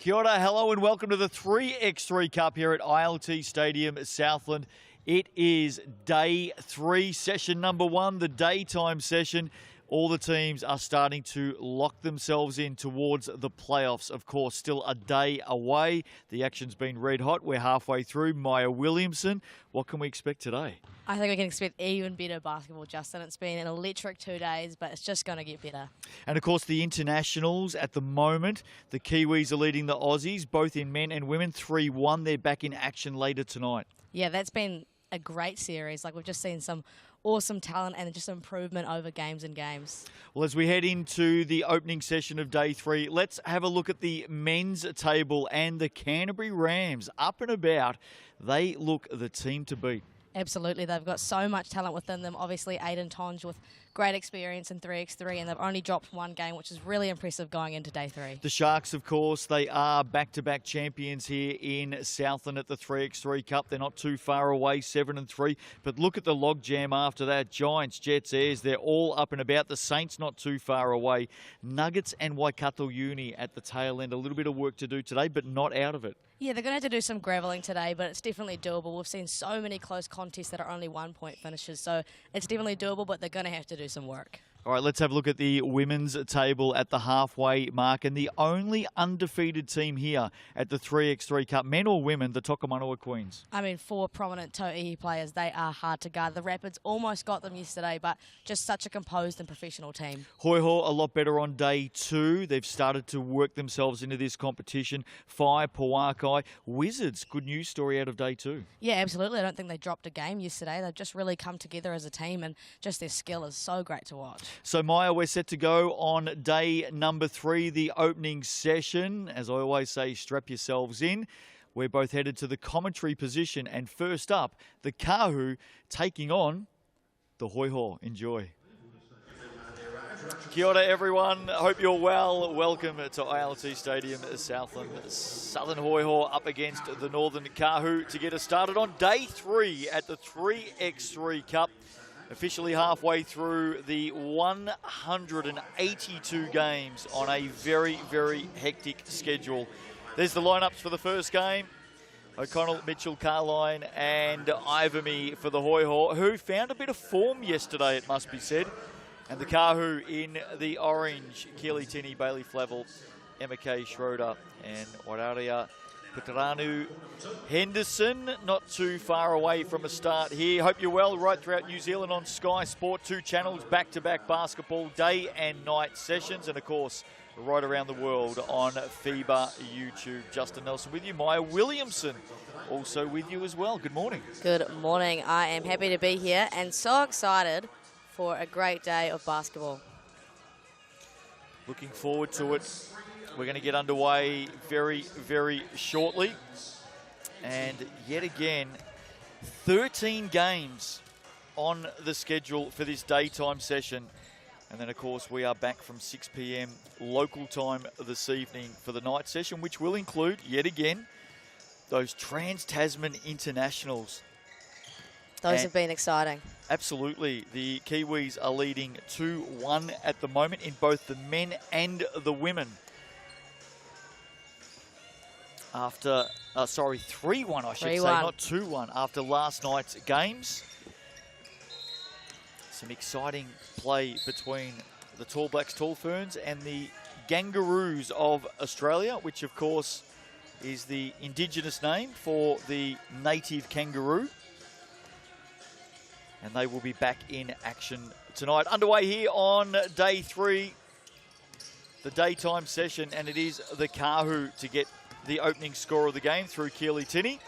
Kia ora, hello and welcome to the 3x3 Cup here at ILT Stadium, Southland. It is day 3, session number 1, the daytime session. All the teams are starting to lock themselves in towards the playoffs. Of course, still a day away. The action's been red hot. We're halfway through. Maya Williamson, what can we expect today? I think we can expect even better basketball, Justin. It's been an electric 2 days, but it's just going to get better. And of course, the internationals at the moment, the Kiwis are leading the Aussies, both in men and women, 3-1. They're back in action later tonight. Yeah, that's been a great series. Like, we've just seen some awesome talent and just improvement over games and games. Well, as we head into the opening session of day 3, let's have a look at the men's table and the Canterbury Rams up and about. They look the team to beat. Absolutely. They've got so much talent within them. Obviously, Aiden Tonge with great experience in 3x3, and they've only dropped one game, which is really impressive going into day 3. The Sharks, of course, they are back-to-back champions here in Southland at the 3x3 Cup. They're not too far away, 7-3. But look at the logjam after that. Giants, Jets, Airs, they're all up and about. The Saints not too far away. Nuggets and Waikato Uni at the tail end. A little bit of work to do today, but not out of it. Yeah, they're going to have to do some gravelling today, but it's definitely doable. We've seen so many close contests that are only 1-point finishes, so it's definitely doable, but they're going to have to do some work. All right, let's have a look at the women's table at the halfway mark. And the only undefeated team here at the 3x3 Cup, men or women, the Tokomanoa Queens. I mean, 4 prominent To'ihi players. They are hard to guard. The Rapids almost got them yesterday, but just such a composed and professional team. Hoiho a lot better on day 2. They've started to work themselves into this competition. Whai, Pouakai, Wizards, good news story out of day 2. Yeah, absolutely. I don't think they dropped a game yesterday. They've just really come together as a team, and just their skill is so great to watch. So, Maya, we're set to go on day number 3, the opening session. As I always say, strap yourselves in. We're both headed to the commentary position. And first up, the Kahu taking on the Hoiho. Enjoy. Kia ora, everyone. Hope you're well. Welcome to ILT Stadium, Southland. Southern Hoiho up against the Northern Kahu to get us started on day 3 at the 3x3 Cup. Officially halfway through the 182 games on a very, very hectic schedule. There's the lineups for the first game. O'Connell, Mitchell, Carline and Ivamy for the Hoiho, who found a bit of form yesterday, it must be said. And the Kahu in the orange, Keely Tinney, Bailey Flavel, Emma Kay Schroeder and Wararia Putaranu. Henderson, not too far away from a start here. Hope you're well right throughout New Zealand on Sky Sport. 2 channels, back-to-back basketball, day and night sessions. And, of course, right around the world on FIBA YouTube. Justin Nelson with you. Maya Williamson also with you as well. Good morning. Good morning. I am happy to be here and so excited for a great day of basketball. Looking forward to it. We're going to get underway very, very shortly. And yet again, 13 games on the schedule for this daytime session. And then, of course, we are back from 6 p.m. local time this evening for the night session, which will include, yet again, those Trans-Tasman Internationals. Those have been exciting. Absolutely. The Kiwis are leading 2-1 at the moment in both the men and the women. After, 3-1 I should say, not 2-1, after last night's games. Some exciting play between the Tall Blacks, Tall Ferns and the Gangaroos of Australia, which of course is the indigenous name for the native kangaroo. And they will be back in action tonight. Underway here on day 3, the daytime session, and it is the Kahu to get the opening score of the game through Keely Tinney.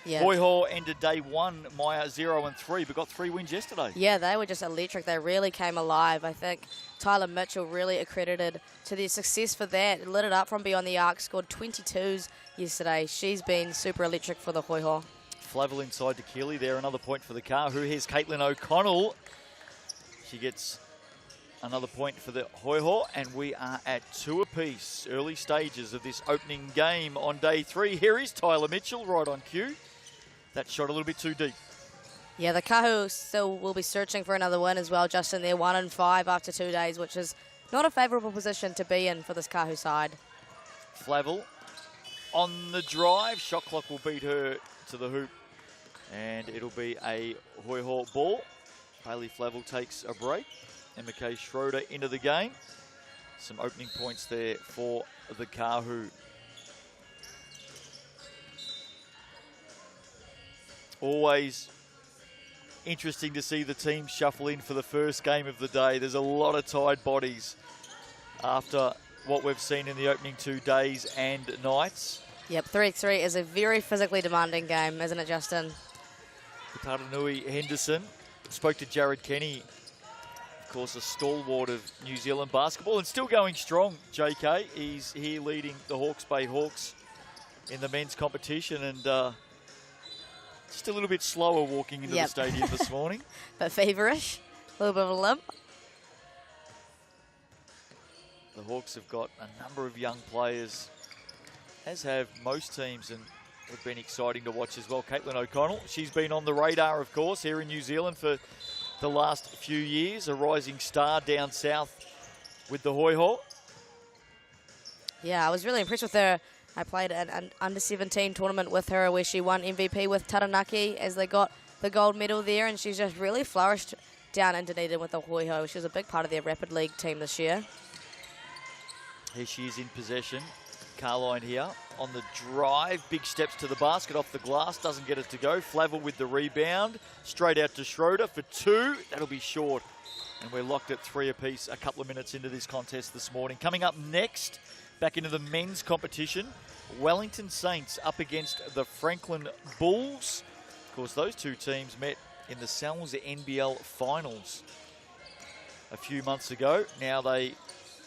Yeah. Hoiho ended day 1, Maya 0-3, but got 3 wins yesterday. Yeah, they were just electric. They really came alive. I think Tyler Mitchell really accredited to their success for that. Lit it up from beyond the arc, scored 22s yesterday. She's been super electric for the Hoiho. Flavel inside to Keely there, another point for the Kahu. Here's Caitlin O'Connell. She gets another point for the Hoiho, and we are at 2 apiece. Early stages of this opening game on day 3. Here is Tyler Mitchell right on cue. That shot a little bit too deep. Yeah, the Kahu still will be searching for another win as well, Justin. They're 1-5 after 2 days, which is not a favourable position to be in for this Kahu side. Flavel on the drive. Shot clock will beat her to the hoop. And it'll be a Hoiho ball. Bailey Flavel takes a break. And McKay Schroeder into the game. Some opening points there for the Kahu. Always interesting to see the team shuffle in for the first game of the day. There's a lot of tired bodies after what we've seen in the opening 2 days and nights. Yep, 3x3 is a very physically demanding game, isn't it, Justin? Taranui Henderson spoke to Jared Kenny, of course, a stalwart of New Zealand basketball, and still going strong, JK. He's here leading the Hawke's Bay Hawks in the men's competition, and just a little bit slower walking into the stadium this morning. But feverish, a little bit of a limp. The Hawks have got a number of young players, as have most teams, and have been exciting to watch as well. Caitlin O'Connell, she's been on the radar, of course, here in New Zealand for the last few years, a rising star down south with the Hoiho. Yeah, I was really impressed with her. I played an under-17 tournament with her where she won MVP with Taranaki as they got the gold medal there, and she's just really flourished down in Dunedin with the Hoiho. She was a big part of their Rapid League team this year. Here she is in possession. Carline here on the drive. Big steps to the basket, off the glass, doesn't get it to go. Flavel with the rebound. Straight out to Schroeder for 2. That'll be short. And we're locked at 3 apiece a couple of minutes into this contest this morning. Coming up next, back into the men's competition, Wellington Saints up against the Franklin Bulls. Of course, those two teams met in the Sal's NBL finals a few months ago. Now they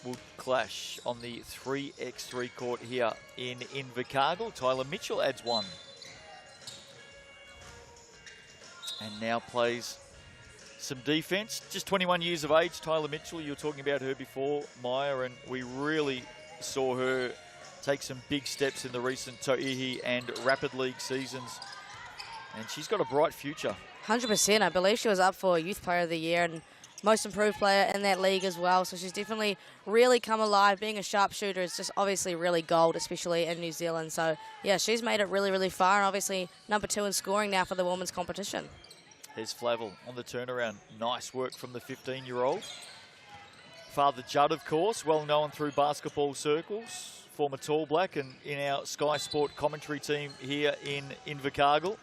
will clash on the 3x3 court here in Invercargill. Tyler Mitchell adds 1. And now plays some defense. Just 21 years of age, Tyler Mitchell. You were talking about her before, Maya, and we really saw her take some big steps in the recent Toihi and Rapid League seasons. And she's got a bright future. 100%. I believe she was up for Youth Player of the Year and most improved player in that league as well. So she's definitely really come alive. Being a sharpshooter is just obviously really gold, especially in New Zealand. So, yeah, she's made it really, really far. And obviously number 2 in scoring now for the women's competition. Here's Flavel on the turnaround. Nice work from the 15-year-old. Father Judd, of course, well known through basketball circles. Former Tall Black and in our Sky Sport commentary team here in Invercargill.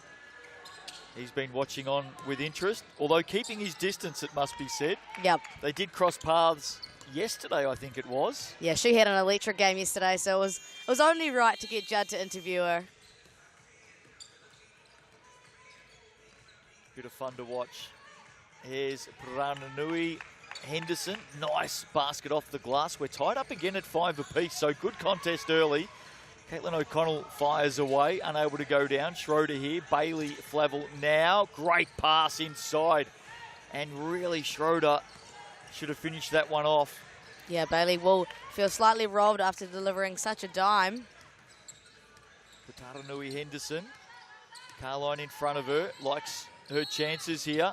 He's been watching on with interest, although keeping his distance, it must be said. Yep. They did cross paths yesterday, I think it was. Yeah, she had an electric game yesterday, so it was only right to get Judd to interview her. Bit of fun to watch. Here's Prananui Henderson. Nice basket off the glass. We're tied up again at 5 apiece, so good contest early. Caitlin O'Connell fires away, unable to go down. Schroeder here, Bailey Flavel now. Great pass inside. And really, Schroeder should have finished that one off. Yeah, Bailey will feel slightly robbed after delivering such a dime. Taranui Henderson. Carline in front of her, likes her chances here.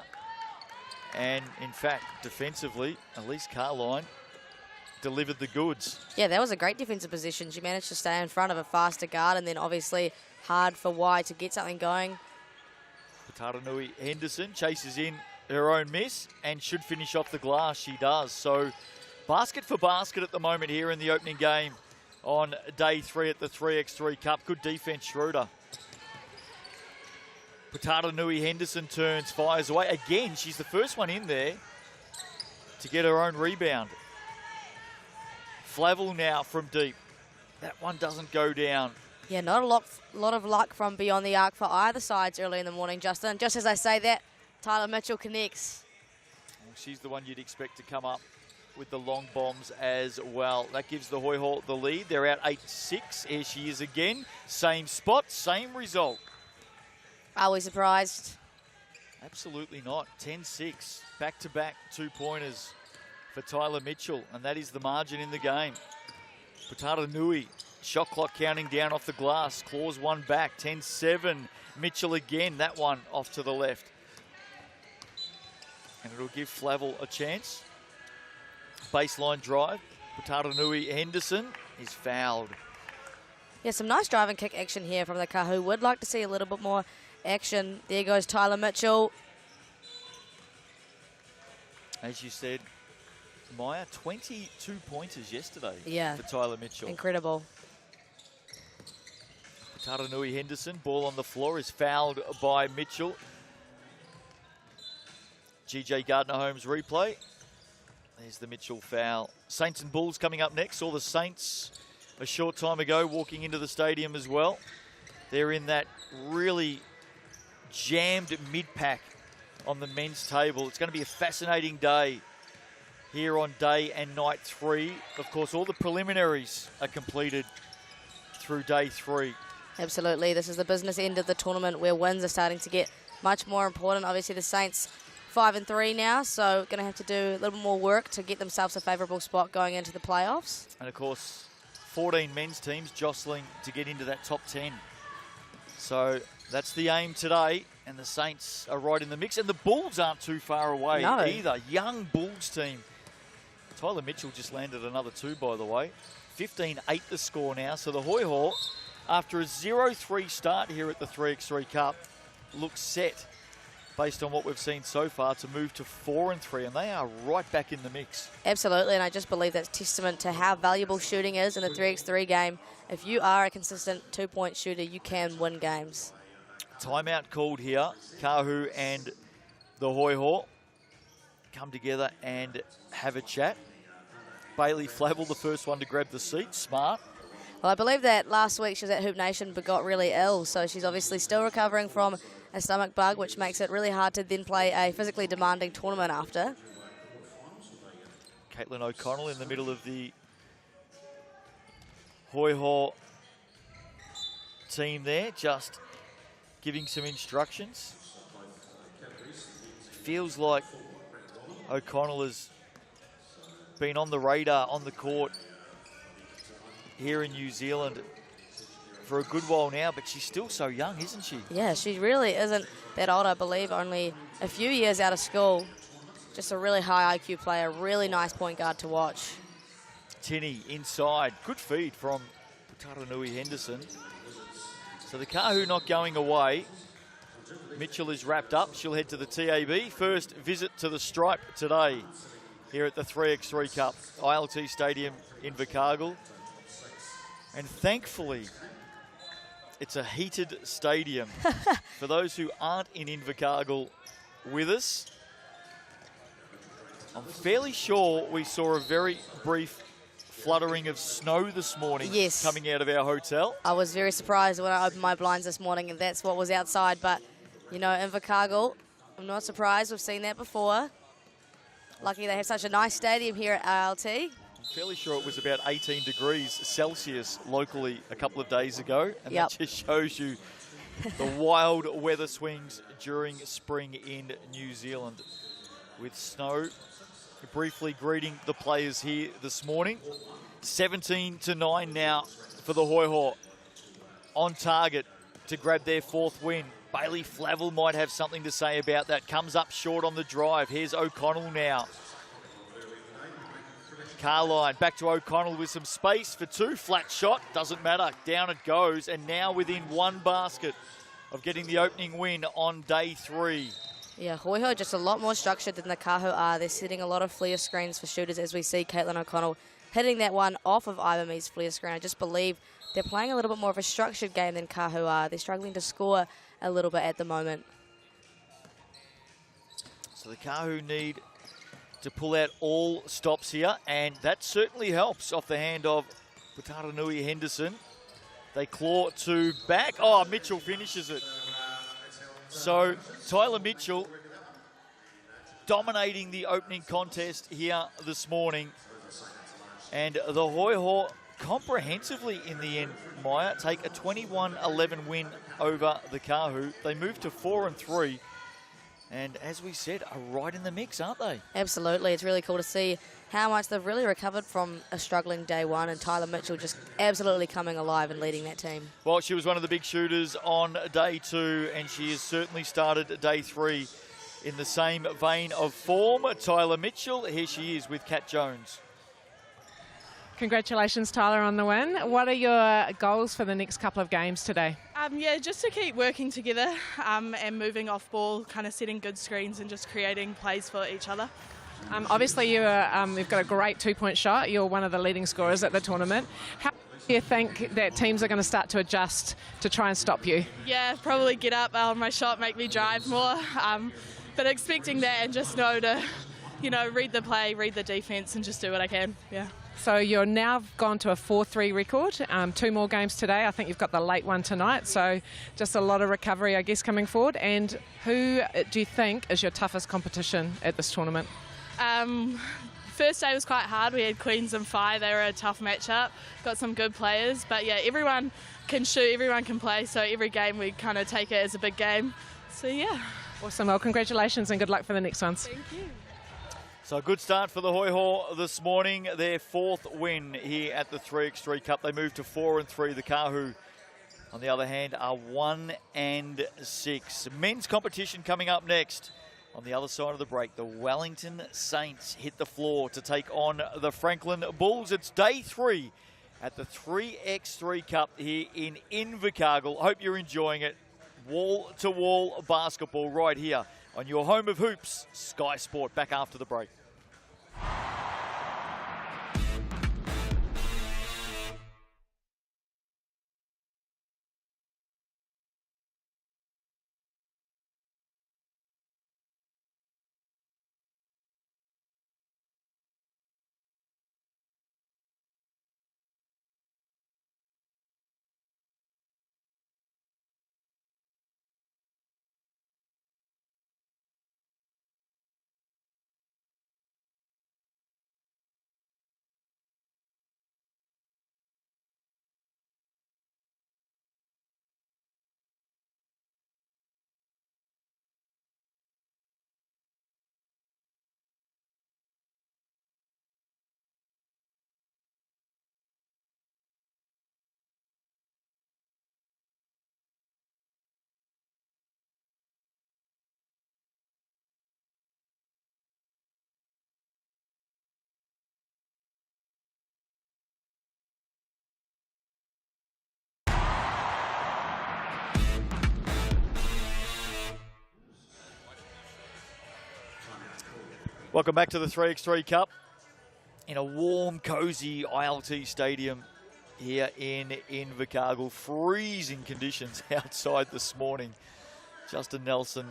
And in fact, defensively, at least Carline delivered the goods. Yeah, that was a great defensive position. She managed to stay in front of a faster guard, and then obviously hard for Whai to get something going. Taranui Henderson chases in her own miss and should finish off the glass. She does. So basket for basket at the moment here in the opening game on day 3 at the 3x3 Cup. Good defense, Schroeder. Taranui Henderson turns, fires away. Again, she's the first one in there to get her own rebound. Flavel now from deep. That one doesn't go down. Yeah, not a lot of luck from beyond the arc for either sides early in the morning, Justin. Just as I say that, Tyler Mitchell connects. Well, she's the one you'd expect to come up with the long bombs as well. That gives the Hoiho the lead. They're out 8-6. Here she is again. Same spot, same result. Are we surprised? Absolutely not. 10-6. Back-to-back 2-pointers for Tyler Mitchell, and that is the margin in the game. Taranui, shot clock counting down off the glass, claws one back, 10-7. Mitchell again, that one off to the left. And it'll give Flavel a chance. Baseline drive, Taranui Henderson is fouled. Yeah, some nice drive and kick action here from the Kahu. Would like to see a little bit more action. There goes Tyler Mitchell. As you said, Maya, 22 pointers yesterday Yeah. for Tyler Mitchell. Incredible. Taranui Henderson, ball on the floor, is fouled by Mitchell. GJ Gardner-Holmes replay. There's the Mitchell foul. Saints and Bulls coming up next. Saw the Saints a short time ago walking into the stadium as well. They're in that really jammed mid-pack on the men's table. It's going to be a fascinating day here on day and night 3. Of course, all the preliminaries are completed through day 3. Absolutely. This is the business end of the tournament where wins are starting to get much more important. Obviously, the Saints 5-3 now, so going to have to do a little more work to get themselves a favourable spot going into the playoffs. And of course, 14 men's teams jostling to get into that top 10. So that's the aim today, and the Saints are right in the mix. And the Bulls aren't too far away either. Young Bulls team. Tyler Mitchell just landed another 2, by the way. 15-8 the score now. So the Hoiho, after a 0-3 start here at the 3x3 Cup, looks set, based on what we've seen so far, to move to 4-3, and they are right back in the mix. Absolutely, and I just believe that's testament to how valuable shooting is in the 3x3 game. If you are a consistent 2-point shooter, you can win games. Timeout called here. Kahu and the Hoiho come together and have a chat. Bailey Flavel, the first one to grab the seat. Smart. Well, I believe that last week she was at Hoop Nation but got really ill, so she's obviously still recovering from a stomach bug, which makes it really hard to then play a physically demanding tournament after. Caitlin O'Connell in the middle of the Hoiho team there, just giving some instructions. Feels like O'Connell has been on the radar, on the court here in New Zealand for a good while now, but she's still so young, isn't she? Yeah, she really isn't that old, I believe, only a few years out of school. Just a really high IQ player, really nice point guard to watch. Tinney inside, good feed from Taranui Henderson. So the Kahu not going away. Mitchell is wrapped up, she'll head to the TAB. First visit to the stripe today here at the 3x3 Cup, ILT Stadium in Invercargill. And thankfully, it's a heated stadium. For those who aren't in Invercargill with us, I'm fairly sure we saw a very brief fluttering of snow this morning coming out of our hotel. I was very surprised when I opened my blinds this morning and that's what was outside, but you know, Invercargill, I'm not surprised, we've seen that before. Lucky they have such a nice stadium here at ILT. I'm fairly sure it was about 18 degrees Celsius locally a couple of days ago, and that just shows you the wild weather swings during spring in New Zealand. With snow briefly greeting the players here this morning. 17-9 now for the Hoiho, on target to grab their 4th win. Bailey Flavel might have something to say about that. Comes up short on the drive. Here's O'Connell now. Carline back to O'Connell with some space for 2. Flat shot, doesn't matter. Down it goes, and now within 1 basket of getting the opening win on day 3. Yeah, Hoiho just a lot more structured than the Kaho are. They're setting a lot of flare screens for shooters, as we see Caitlin O'Connell hitting that one off of Ivami's flare screen. I just believe they're playing a little bit more of a structured game than Kaho are. They're struggling to score a little bit at the moment. So the Kahu need to pull out all stops here, and that certainly helps off the hand of Taranui Henderson. They claw 2 back. Oh, Mitchell finishes it. So Tyler Mitchell dominating the opening contest here this morning. And the Hoiho comprehensively in the end, Maya, take a 21-11 win over the Kahu. They move to 4-3. And as we said, are right in the mix, aren't they? Absolutely. It's really cool to see how much they've really recovered from a struggling day 1, and Tyler Mitchell just absolutely coming alive and leading that team. Well, she was one of the big shooters on day 2, and she has certainly started day 3 in the same vein of form. Tyler Mitchell, here she is with Kat Jones. Congratulations, Tyler, on the win. What are your goals for the next couple of games today? Yeah, just to keep working together and moving off ball, kind of setting good screens and just creating plays for each other. Obviously, you've got a great two-point shot. You're one of the leading scorers at the tournament. How do you think that teams are going to start to adjust to try and stop you? Yeah, probably get up on my shot, make me drive more. But expecting that and just know to, read the play, read the defence and just do what I can. Yeah. So you're now gone to a 4-3 record, 2 more games today. I think you've got the late one tonight, so just a lot of recovery, I guess, coming forward. And who do you think is your toughest competition at this tournament? First day was quite hard. We had Queens and Whai. They were a tough matchup. Got some good players, but yeah, everyone can shoot, everyone can play, so every game we kind of take it as a big game. So yeah. Awesome. Well, congratulations and good luck for the next ones. Thank you. So a good start for the Hoiho this morning. Their 4th win here at the 3x3 Cup. They moved to 4-3. The Kahu, on the other hand, are 1-6. Men's competition coming up next. On the other side of the break, the Wellington Saints hit the floor to take on the Franklin Bulls. It's day 3 at the 3x3 Cup here in Invercargill. Hope you're enjoying it. Wall-to-wall basketball right here on your home of hoops, Sky Sport. Back after the break. Welcome back to the 3x3 Cup in a warm, cosy ILT stadium here in Invercargill. Freezing conditions outside this morning. Justin Nelson,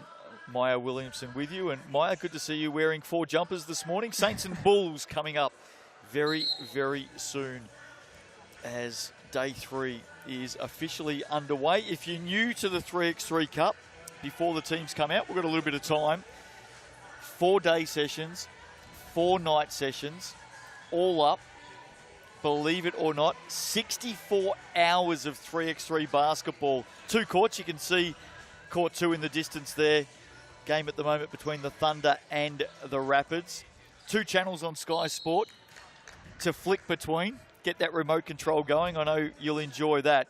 Maya Williamson with you. And Maya, good to see you wearing 4 jumpers this morning. Saints and Bulls coming up very, very soon as day 3 is officially underway. If you're new to the 3x3 Cup, before the teams come out, we've got a little bit of time. 4-day sessions, 4 night sessions, all up, believe it or not, 64 hours of 3x3 basketball. 2 courts, you can see court 2 in the distance there. Game at the moment between the Thunder and the Rapids. 2 channels on Sky Sport to flick between, get that remote control going. I know you'll enjoy that.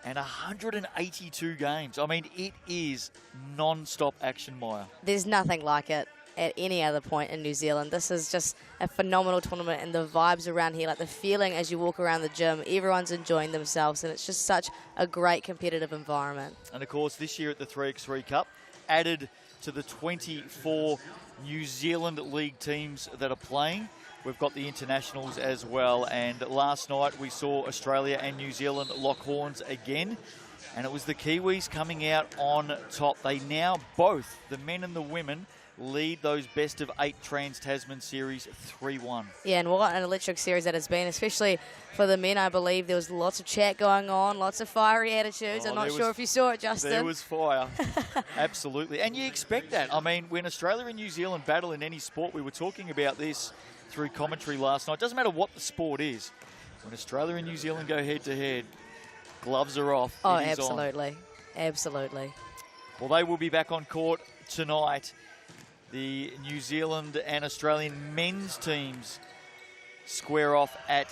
And 182 games. I mean, it is non-stop action, Maya. There's nothing like it at any other point in New Zealand. This is just a phenomenal tournament, and the vibes around here, like the feeling as you walk around the gym, everyone's enjoying themselves, and it's just such a great competitive environment. And of course, this year at the 3x3 Cup, added to the 24 New Zealand League teams that are playing, we've got the internationals as well. And last night we saw Australia and New Zealand lock horns again, and it was the Kiwis coming out on top. They now both, the men and the women, lead those best of 8 Trans-Tasman series 3-1. Yeah, and what an electric series that has been, especially for the men. I believe there was lots of chat going on, lots of fiery attitudes. I'm not sure if you saw it, Justin. There was fire, absolutely. And you expect that. I mean, when Australia and New Zealand battle in any sport, we were talking about this through commentary last night. Doesn't matter what the sport is. When Australia and New Zealand go head-to-head, gloves are off. Oh, absolutely. Absolutely. Well, they will be back on court tonight. The New Zealand and Australian men's teams square off at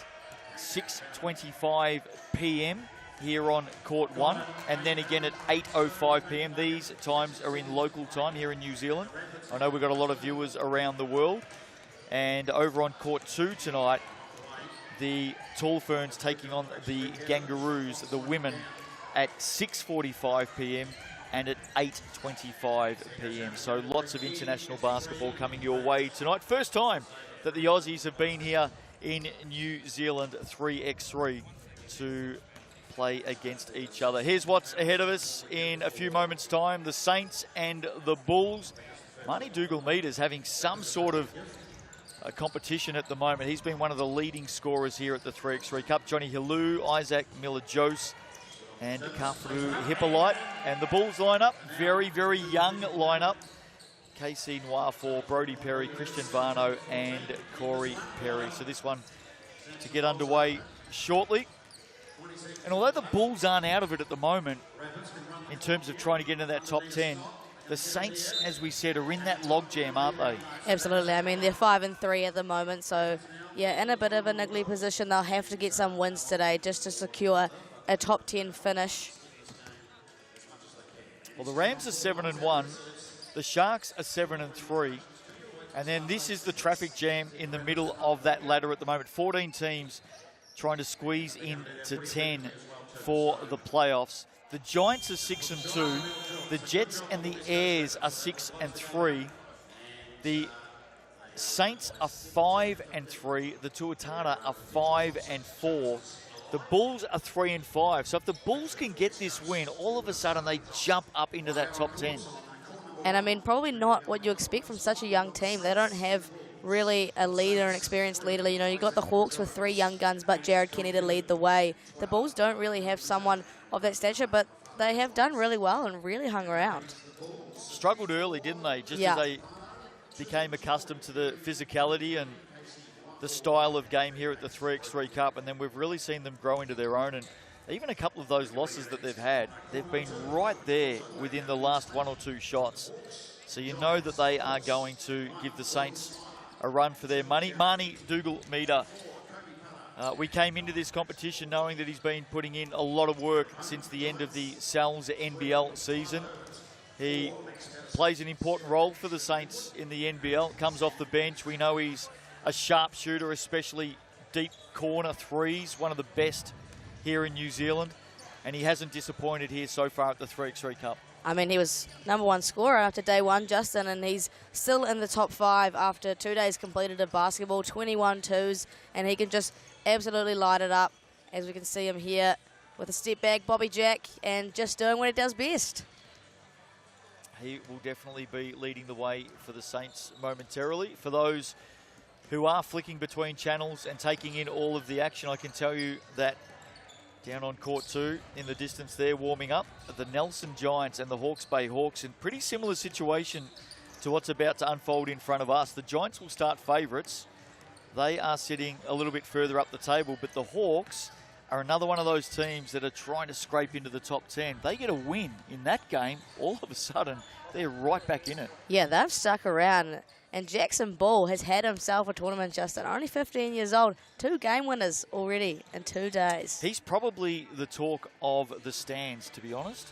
6:25 p.m. here on Court 1, and then again at 8:05 p.m. These times are in local time here in New Zealand. I know we've got a lot of viewers around the world. And over on Court 2 tonight, the Tall Ferns taking on the Kangaroos, the women, at 6:45 p.m. and at 8:25 p.m. So lots of international basketball coming your way tonight. First time that the Aussies have been here in New Zealand 3x3 to play against each other. Here's what's ahead of us in a few moments' time. The Saints and the Bulls. Marnie Dougal-Meter's having some sort of competition at the moment. He's been one of the leading scorers here at the 3x3 Cup. Johnny Hilu, Isaac Miller-Jose, and Kafuru Hippolyte. And the Bulls lineup, very, very young lineup. KC Nwafor, Brody Perry, Christian Varno, and Corey Perry. So this one to get underway shortly. And although the Bulls aren't out of it at the moment, in terms of trying to get into that top 10, the Saints, as we said, are in that logjam, aren't they? Absolutely. I mean, they're 5-3 at the moment, so yeah, in a bit of a niggly position. They'll have to get some wins today just to secure a top 10 finish. Well, the Rams are 7-1, the Sharks are 7-3, and then this is the traffic jam in the middle of that ladder at the moment. 14 teams trying to squeeze into 10 for the playoffs. The Giants are 6-2. The Jets and the Airs are 6-3. The Saints are 5-3. The Tuatara are 5-4. The Bulls are 3-5. So if the Bulls can get this win, all of a sudden they jump up into that top 10. And I mean, probably not what you expect from such a young team. They don't have really a leader, an experienced leader. You know, you got the Hawks with 3 young guns, but Jared Kenny to lead the way. The Bulls don't really have someone of that stature, but they have done really well and really hung around. Struggled early, didn't they? Just as they became accustomed to the physicality and the style of game here at the 3x3 Cup, and then we've really seen them grow into their own. And even a couple of those losses that they've had, they've been right there within the last 1 or 2 shots. So you know that they are going to give the Saints a run for their money. Marnie Dougal-Meter, we came into this competition knowing that he's been putting in a lot of work since the end of the Sal's NBL season. He plays an important role for the Saints in the NBL, comes off the bench. We know he's a sharpshooter, especially deep corner threes, one of the best here in New Zealand, and he hasn't disappointed here so far at the 3x3 Cup. I mean, he was #1 scorer after day 1, Justin, and he's still in the top 5 after 2 days completed of basketball, 21 twos, and he can just absolutely light it up, as we can see him here with a step back, Bobby Jack, and just doing what he does best. He will definitely be leading the way for the Saints momentarily. For those who are flicking between channels and taking in all of the action, I can tell you that down on court 2 in the distance there, warming up, the Nelson Giants and the Hawke's Bay Hawks in pretty similar situation to what's about to unfold in front of us. The Giants will start favourites. They are sitting a little bit further up the table, but the Hawks are another one of those teams that are trying to scrape into the top 10. They get a win in that game, all of a sudden, they're right back in it. Yeah, they've stuck around. And Jackson Ball has had himself a tournament, Justin. Only 15 years old. 2 game winners already in 2 days. He's probably the talk of the stands, to be honest.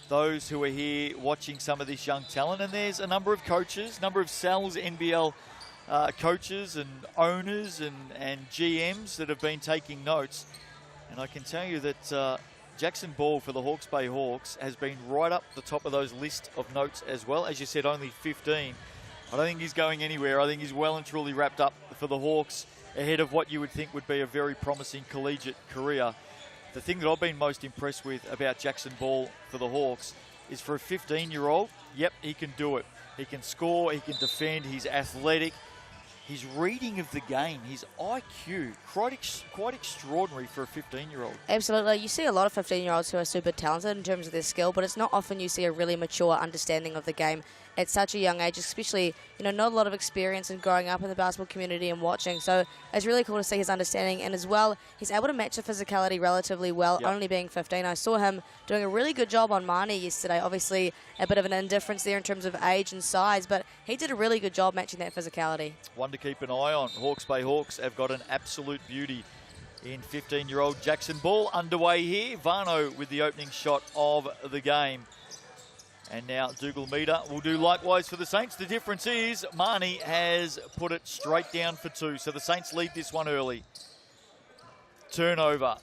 Those who are here watching some of this young talent. And there's a number of coaches, number of Sal's NBL coaches and owners and GMs that have been taking notes. And I can tell you that Jackson Ball for the Hawke's Bay Hawks has been right up the top of those list of notes as well. As you said, only 15. I don't think he's going anywhere. I think he's well and truly wrapped up for the Hawks ahead of what you would think would be a very promising collegiate career. The thing that I've been most impressed with about Jackson Ball for the Hawks is for a 15-year-old, yep, he can do it. He can score, he can defend, he's athletic. His reading of the game, his IQ, quite extraordinary for a 15-year-old. Absolutely. You see a lot of 15-year-olds who are super talented in terms of their skill, but it's not often you see a really mature understanding of the game at such a young age, especially, you know, not a lot of experience in growing up in the basketball community and watching. So it's really cool to see his understanding, and as well, he's able to match the physicality relatively well, only being 15. I saw him doing a really good job on Marnie yesterday. Obviously, a bit of an indifference there in terms of age and size, but he did a really good job matching that physicality. One to keep an eye on. Hawke's Bay Hawks have got an absolute beauty in 15-year-old Jackson Ball. Underway here, Varno with the opening shot of the game. And now Dougal-Meter will do likewise for the Saints. The difference is Marnie has put it straight down for 2. So the Saints lead this one early. turnover.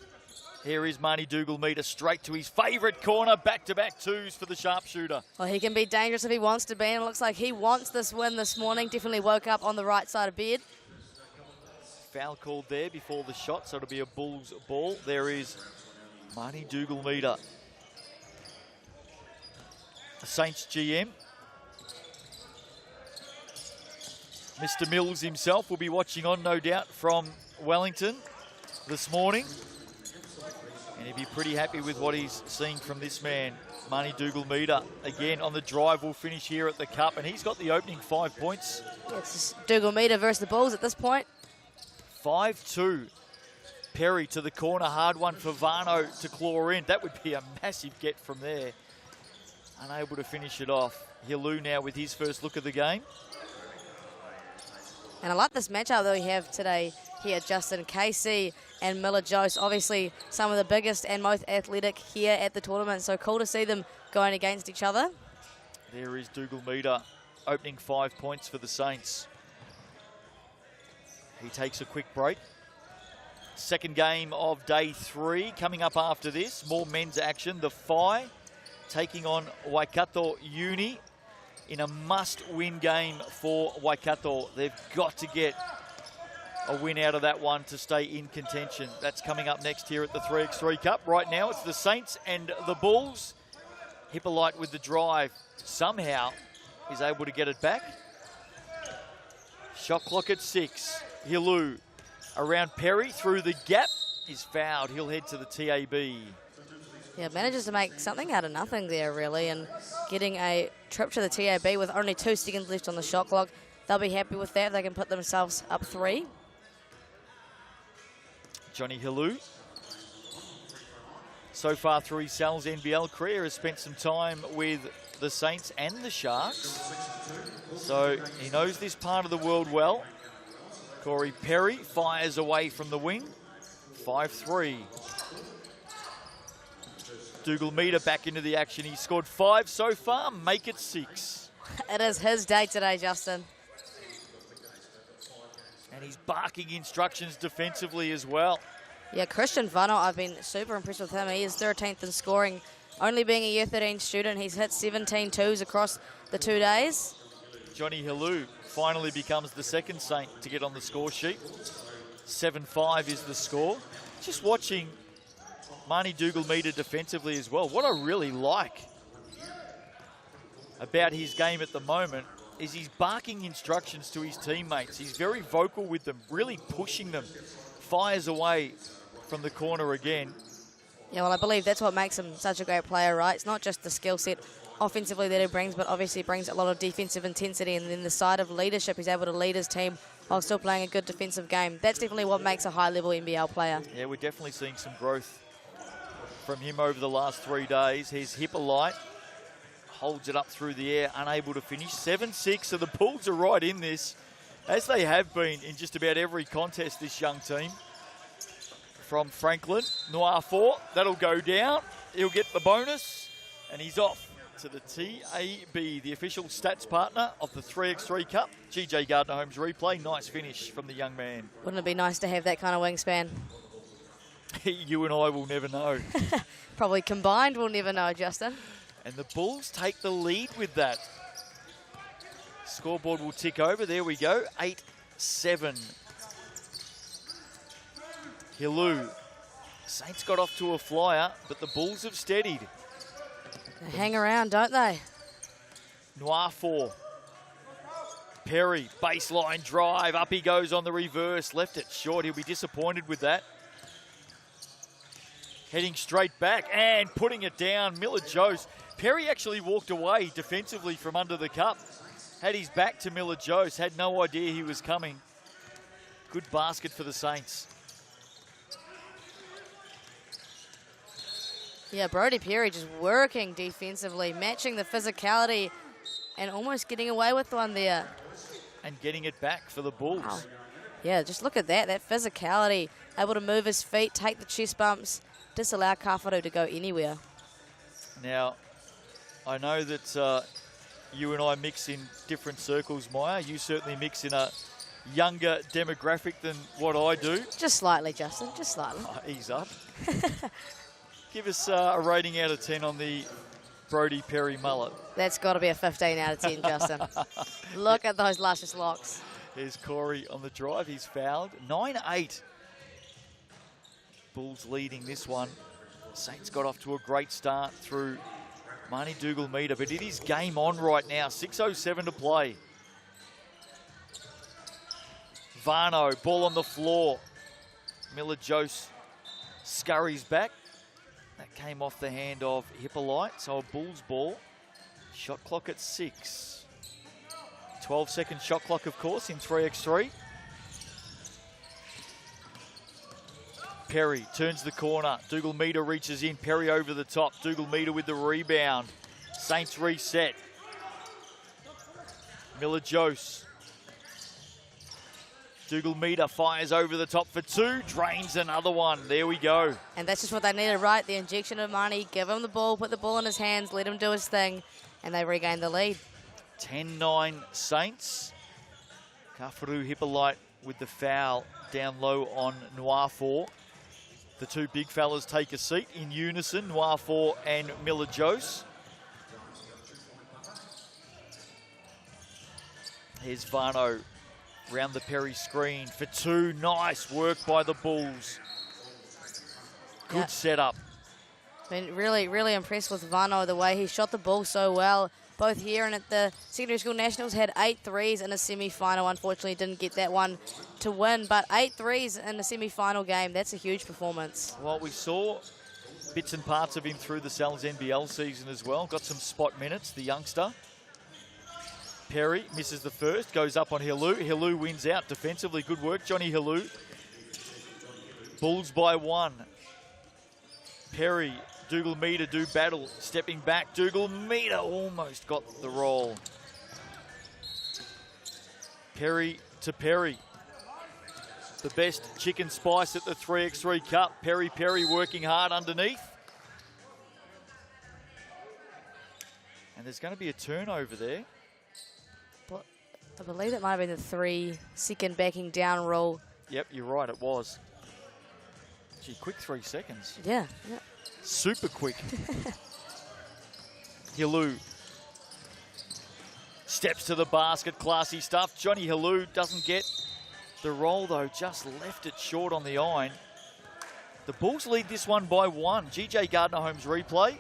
Here is Marnie Dougal-Meter straight to his favourite corner. Back-to-back twos for the sharpshooter. Well, he can be dangerous if he wants to be, and it looks like he wants this win this morning. Definitely woke up on the right side of bed. Foul called there before the shot, so it'll be a Bulls ball. There is Marnie Dougal-Meter. The Saints GM. Mr. Mills himself will be watching on, no doubt, from Wellington this morning. And he'll be pretty happy with what he's seeing from this man, Marnie Dougal-Meter. Again, on the drive, will finish here at the Cup, and he's got the opening 5 points. It's Dougal-Meter versus the Bulls at this point. 5-2. Perry to the corner, hard one for Varno to claw in. That would be a massive get from there. Unable to finish it off. Hilu now with his first look of the game. And I like this matchup that we have today here, Justin. KC and Miller Jose, obviously some of the biggest and most athletic here at the tournament, so cool to see them going against each other. There is Dougal-Meter opening 5 points for the Saints. He takes a quick break. Second game of day 3 coming up after this. More men's action. The Whai taking on Waikato Uni in a must-win game for Waikato. They've got to get a win out of that one to stay in contention. That's coming up next here at the 3x3 Cup. Right now it's the Saints and the Bulls. Hippolyte with the drive somehow is able to get it back. Shot clock at 6. Hilu around Perry through the gap is fouled. He'll head to the TAB. Yeah, manages to make something out of nothing there, really, and getting a trip to the TAB with only 2 seconds left on the shot clock. They'll be happy with that. They can put themselves up 3. Johnny Hilu, so far through his Sal's NBL career, has spent some time with the Saints and the Sharks. So he knows this part of the world well. Corey Perry fires away from the wing. 5-3. Dougal-Meter back into the action. He scored 5 so far, make it 6. It is his day today, Justin. And he's barking instructions defensively as well. Yeah, Christian Vano, I've been super impressed with him. He is 13th in scoring. Only being a year 13 student, he's hit 17 twos across the 2 days. Johnny Hilu finally becomes the second Saint to get on the score sheet. 7-5 is the score. Just watching Marnie Dougal-Meter defensively as well. What I really like about his game at the moment is he's barking instructions to his teammates. He's very vocal with them, really pushing them. Fires away from the corner again. Yeah, well, I believe that's what makes him such a great player, right? It's not just the skill set offensively that he brings, but obviously brings a lot of defensive intensity, and then the side of leadership, he's able to lead his team while still playing a good defensive game. That's definitely what makes a high-level NBL player. Yeah, we're definitely seeing some growth from him over the last 3 days. His Hippolyte holds it up through the air, unable to finish. 7-6, so the Bulls are right in this, as they have been in just about every contest, this young team. From Franklin, Noir 4, that'll go down. He'll get the bonus, and he's off to the TAB, the official stats partner of the 3x3 Cup. GJ Gardner Holmes replay, nice finish from the young man. Wouldn't it be nice to have that kind of wingspan? You and I will never know. Probably combined, we'll never know, Justin. And the Bulls take the lead with that. Scoreboard will tick over. There we go. 8-7. Hilu. Saints got off to a flyer, but the Bulls have steadied. They hang around, don't they? Noir 4. Perry, baseline drive. Up he goes on the reverse. Left it short. He'll be disappointed with that. Heading straight back and putting it down. Miller Jose. Perry actually walked away defensively from under the cup. Had his back to Miller Jose. Had no idea he was coming. Good basket for the Saints. Yeah, Brody Perry just working defensively, matching the physicality and almost getting away with one there. And getting it back for the Bulls. Wow. Yeah, just look at that physicality. Able to move his feet, take the chest bumps, disallow Kaho to go anywhere. Now, I know that you and I mix in different circles, Maya. You certainly mix in a younger demographic than what I do. Just slightly, Justin, just slightly. Oh, ease up. Give us a rating out of 10 on the Brodie Perry mullet. That's got to be a 15 out of 10, Justin. Look at those luscious locks. Here's Corey on the drive. He's fouled. 9-8. Bulls leading this one. Saints got off to a great start through Marnie Dougal-Meter, but it is game on right now. 6:07 to play. Varno, ball on the floor. Miller-Jose scurries back. That came off the hand of Hippolyte, so a Bulls ball. Shot clock at 6. 12-second shot clock, of course, in 3x3. Perry turns the corner. Dougal-Meter reaches in. Perry over the top. Dougal-Meter with the rebound. Saints reset. Miller-Jose. Dougal-Meter fires over the top for 2. Drains another one. There we go. And that's just what they needed, right? The injection of money. Give him the ball, put the ball in his hands, let him do his thing, and they regain the lead. 10-9 Saints. Kafu Hippolyte with the foul down low on Nwafor. The two big fellas take a seat in unison, Nwafor and Miller-Jose. Here's Varno round the Perry screen for 2. Nice work by the Bulls. Good setup. Been really, really impressed with Varno, the way he shot the ball so well. Both here and at the Secondary School Nationals, had 8 threes in a semi-final. Unfortunately, didn't get that one to win, but 8 threes in a semi-final game, that's a huge performance. Well, we saw bits and parts of him through the Sal's NBL season as well. Got some spot minutes, the youngster. Perry misses the first, goes up on Hillu. Hillu wins out defensively. Good work, Johnny Hillu. Bulls by 1. Perry, Dougal-Meter do battle. Stepping back, Dougal-Meter almost got the roll. Perry to Perry. The best chicken spice at the 3x3 Cup. Perry working hard underneath. And there's going to be a turnover there. I believe that might have been the 3-second backing down rule. Yep, you're right, it was. Gee, quick 3 seconds. Yeah. Super quick. Hillu steps to the basket, classy stuff. Johnny Hillu doesn't get the roll though, just left it short on the iron. The Bulls lead this one by 1. GJ Gardner-Holmes replay.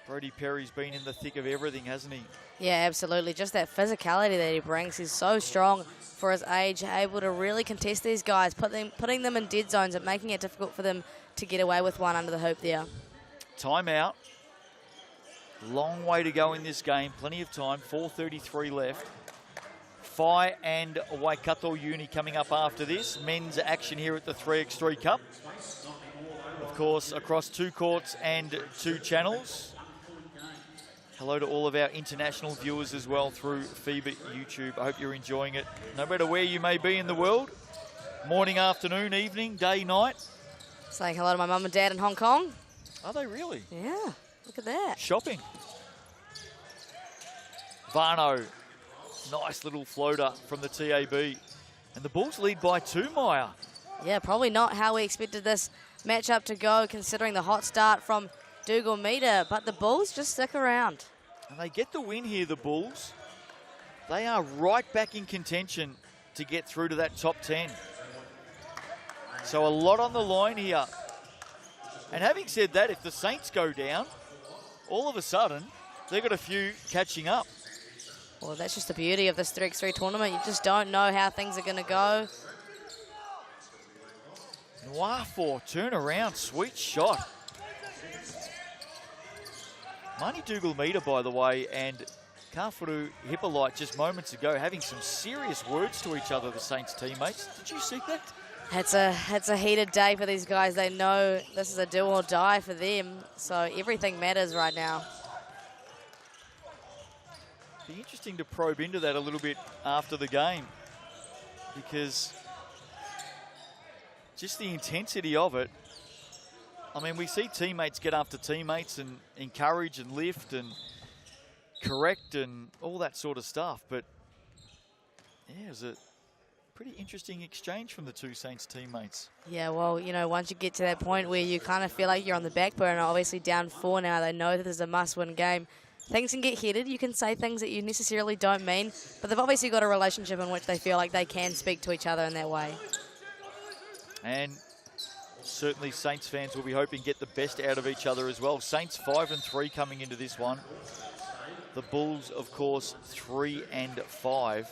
Brodie Perry's been in the thick of everything, hasn't he? Yeah, absolutely. Just that physicality that he brings. He's so strong for his age, able to really contest these guys, putting them in dead zones and making it difficult for them to get away with one under the hoop there. Timeout. Long way to go in this game. Plenty of time. 4:33 left. Whai and Waikato Uni coming up after this. Men's action here at the 3x3 Cup. Of course, across 2 courts and 2 channels. Hello to all of our international viewers as well through FIBA YouTube. I hope you're enjoying it, no matter where you may be in the world. Morning, afternoon, evening, day, night. Saying hello to my mum and dad in Hong Kong. Are they really? Yeah, look at that. Shopping. Varno, nice little floater from the TAB. And the Bulls lead by 2, Maya. Yeah, probably not how we expected this matchup to go, considering the hot start from Dougal-Meter, but the Bulls just stick around. And they get the win here, the Bulls. They are right back in contention to get through to that top 10. So a lot on the line here. And having said that, if the Saints go down, all of a sudden, they've got a few catching up. Well, that's just the beauty of this 3x3 tournament. You just don't know how things are going to go. Nwafor, turn around, sweet shot. Marnie Dougal-Meter, by the way, and Kafu Hippolyte just moments ago having some serious words to each other, the Saints teammates. Did you see that? It's a heated day for these guys. They know this is a do or die for them, so everything matters right now. Be interesting to probe into that a little bit after the game, because just the intensity of it. I mean, we see teammates get after teammates and encourage and lift and correct and all that sort of stuff, but Yeah, it was a pretty interesting exchange from the two Saints teammates. Yeah, well, you know, once you get to that point where you kind of feel like you're on the back burner, obviously down 4 now, they know that there's a must-win game. Things can get heated. You can say things that you necessarily don't mean, but they've obviously got a relationship in which they feel like they can speak to each other in that way. And certainly Saints fans will be hoping to get the best out of each other as well. Saints 5-3 coming into this one. The Bulls, of course, 3-5.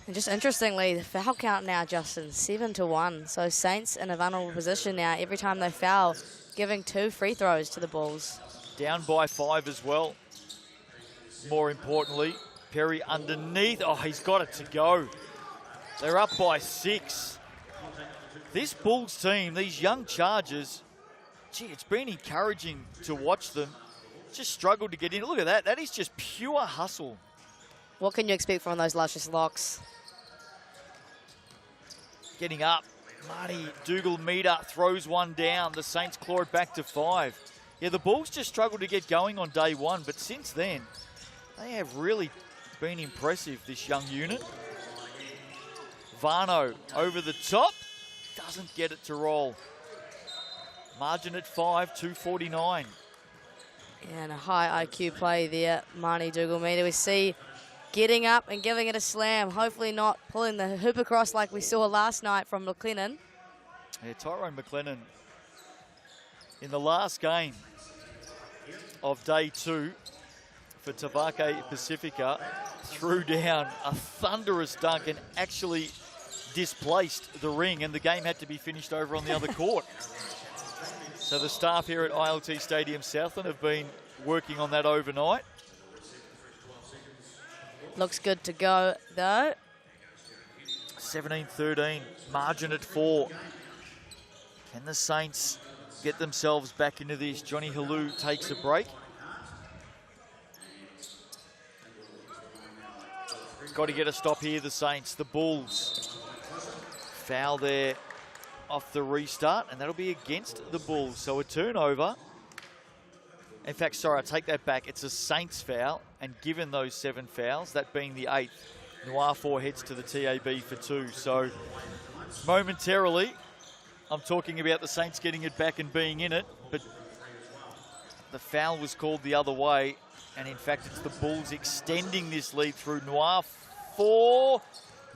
And just interestingly, the foul count now, Justin, 7-1. So Saints in a vulnerable position now. Every time they foul, giving 2 free throws to the Bulls. Down by 5 as well. More importantly, Perry underneath. Oh, he's got it to go. They're up by 6. This Bulls team, these young Chargers, gee, it's been encouraging to watch them. Just struggled to get in. Look at that. That is just pure hustle. What can you expect from those luscious locks? Getting up. Marty Dougal-Meter throws one down. The Saints claw it back to 5. Yeah, the Bulls just struggled to get going on day 1, but since then, they have really been impressive, this young unit. Varno over the top. Doesn't get it to roll. Margin at 5, 2:49. And a high IQ play there, Marty Dougal-Meter. We see getting up and giving it a slam. Hopefully not pulling the hoop across like we saw last night from McLennan. Yeah, Tyrone McLennan in the last game of day 2 for Tavake Pacifica threw down a thunderous dunk and actually displaced the ring, and the game had to be finished over on the other court. So the staff here at ILT Stadium Southland have been working on that overnight. Looks good to go, though. 17-13, margin at 4. Can the Saints get themselves back into this? Johnny Halou takes a break. Got to get a stop here, the Saints. The Bulls. Foul there off the restart, and that'll be against the Bulls. So a turnover. In fact, sorry, I take that back. It's a Saints foul, and given those 7 fouls, that being the 8th, Noir 4 heads to the TAB for 2. So momentarily, I'm talking about the Saints getting it back and being in it, but the foul was called the other way, and in fact, it's the Bulls extending this lead through Noir 4.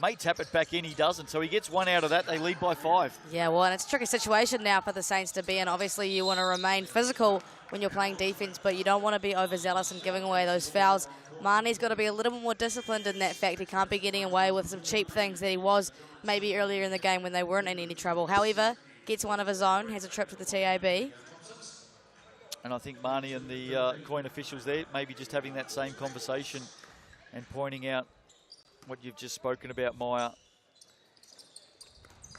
May tap it back in, he doesn't. So he gets 1 out of that. They lead by 5. Yeah, well, and it's a tricky situation now for the Saints to be in. Obviously, you want to remain physical when you're playing defense, but you don't want to be overzealous and giving away those fouls. Marnie's got to be a little bit more disciplined in that fact. He can't be getting away with some cheap things that he was maybe earlier in the game when they weren't in any trouble. However, gets one of his own, has a trip to the TAB. And I think Marnie and the coin officials there maybe just having that same conversation and pointing out what you've just spoken about, Maya.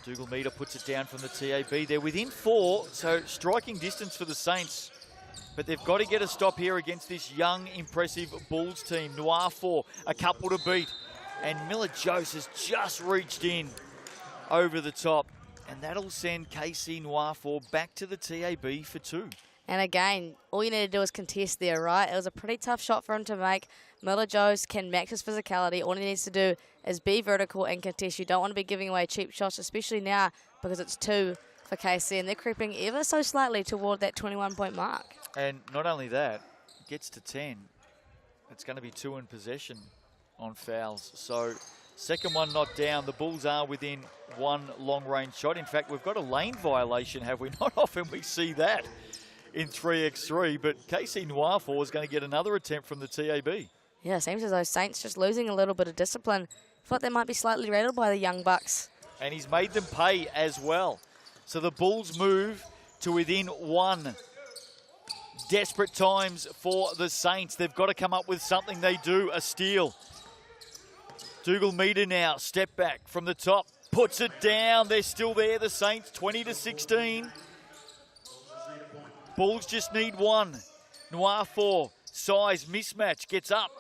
Dougal-Meter puts it down from the TAB. They're within 4, so striking distance for the Saints. But they've got to get a stop here against this young, impressive Bulls team. Noir 4, a couple to beat. And Miller-Jose has just reached in over the top. And that'll send KC Noir 4 back to the TAB for 2. And again, all you need to do is contest there, right? It was a pretty tough shot for him to make. Miller-Jose can max his physicality. All he needs to do is be vertical and contest. You don't want to be giving away cheap shots, especially now because it's 2 for KC, and they're creeping ever so slightly toward that 21-point mark. And not only that, gets to 10. It's going to be 2 in possession on fouls. So second one not down. The Bulls are within 1 long-range shot. In fact, we've got a lane violation, have we? Not often we see that in 3x3, but KC Noir 4 is going to get another attempt from the TAB. Yeah, it seems as though Saints just losing a little bit of discipline. I thought they might be slightly rattled by the young Bucks. And he's made them pay as well. So the Bulls move to within 1. Desperate times for the Saints. They've got to come up with something. They do. A steal. Dougal-Meter now. Step back from the top. Puts it down. They're still there, the Saints. 20-16. Bulls just need 1. Noir 4. Size mismatch. Gets up.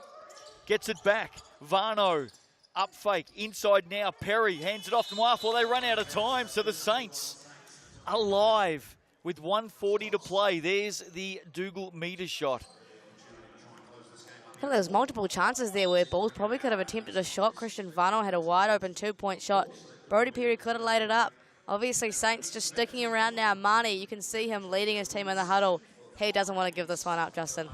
Gets it back. Varno. Up fake. Inside now. Perry hands it off to Noir 4. They run out of time. So the Saints alive with 1:40 to play. There's the Dougal-Meter shot. There was multiple chances there where Bulls probably could have attempted a shot. Christian Vano had a wide open 2-point shot. Brody Perry could have laid it up. Obviously, Saints just sticking around now. Marnie, you can see him leading his team in the huddle. He doesn't want to give this one up, Justin.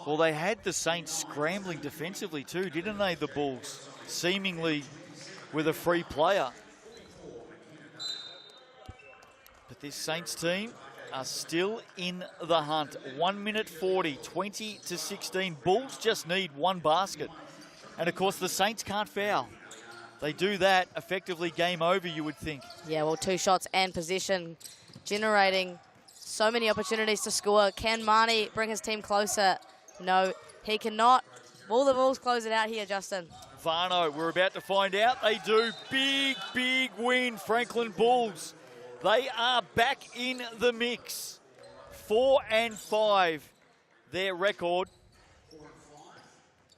Well, they had the Saints scrambling defensively too, didn't they, the Bulls? Seemingly with a free player. But this Saints team are still in the hunt. 1 minute 40, 20-16. Bulls just need one basket. And of course, the Saints can't foul. They do that, effectively game over, you would think. Yeah, well, 2 shots and possession, generating so many opportunities to score. Can Marnie bring his team closer? No, he cannot. Will the Bulls close it out here, Justin? Vano, we're about to find out. They do. Big, big win, Franklin Bulls. They are back in the mix. 4-5, their record.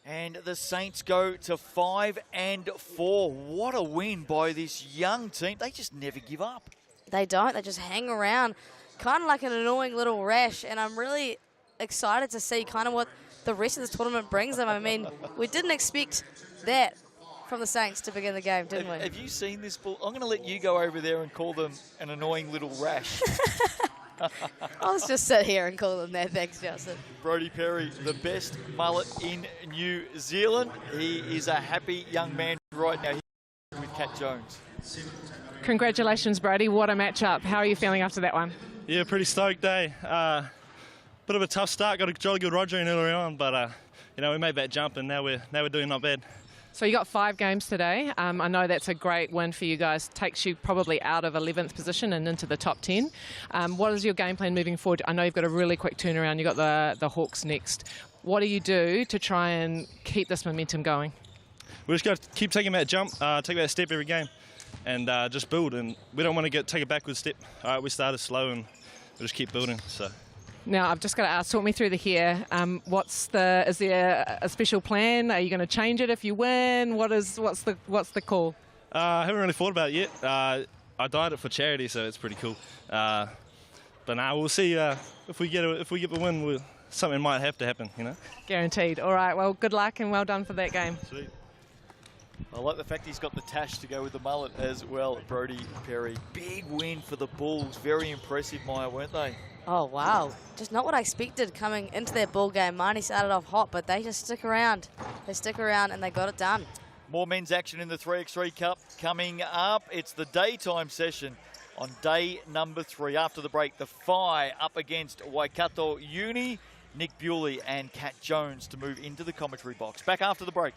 And the Saints go to 5-4. What a win by this young team. They just never give up. They don't. They just hang around, kind of like an annoying little rash. And I'm really excited to see kind of what the rest of this tournament brings them. I mean, we didn't expect that from the Saints to begin the game, didn't we? Have you seen this ball? I'm going to let you go over there and call them an annoying little rash. I'll just sit here and call them that. Thanks, Justin. Brody Perry, the best mullet in New Zealand. He is a happy young man right now with Cat Jones. Congratulations, Brody. What a matchup. How are you feeling after that one? Yeah, pretty stoked, eh? Bit of a tough start. Got a jolly good Roger in earlier on, but you know, we made that jump and now we're doing not bad. So you got 5 games today. I know that's a great win for you guys. Takes you probably out of 11th position and into the top 10. What is your game plan moving forward? I know you've got a really quick turnaround. You've got the Hawks next. What do you do to try and keep this momentum going? We just got to keep taking that jump, take that step every game, and just build. And we don't want to take a backward step. All right, we started slow and we just keep building. So. Now, I've just got to ask, talk me through the hair. Is there a special plan? Are you going to change it if you win? What's the call? I haven't really thought about it yet. I dyed it for charity, so it's pretty cool. But now we'll see if we get the win. Something might have to happen, you know. Guaranteed. All right. Well, good luck and well done for that game. Sweet. I like the fact he's got the tash to go with the mullet as well, Brody Perry. Big win for the Bulls. Very impressive, Maya, weren't they? Oh, wow. Just not what I expected coming into their ball game. Marnie started off hot, but they just stick around. They stick around and they got it done. More men's action in the 3x3 Cup coming up. It's the daytime session on day number 3. After the break, the Whai up against Waikato Uni. Nick Bewley and Cat Jones to move into the commentary box. Back after the break.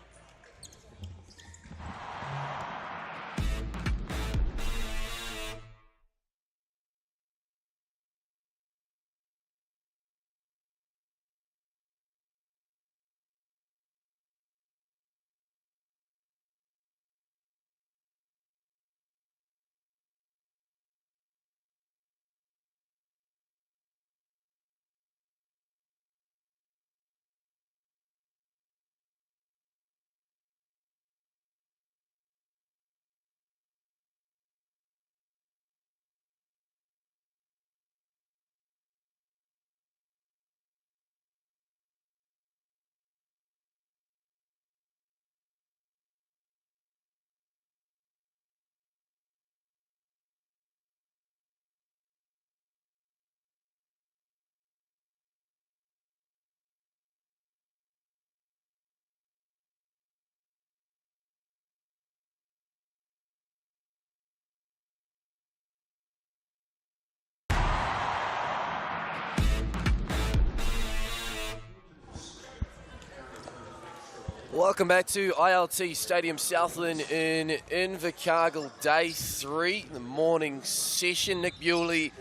Welcome back to ILT Stadium Southland in Invercargill, day 3, the morning session. Nick Bewley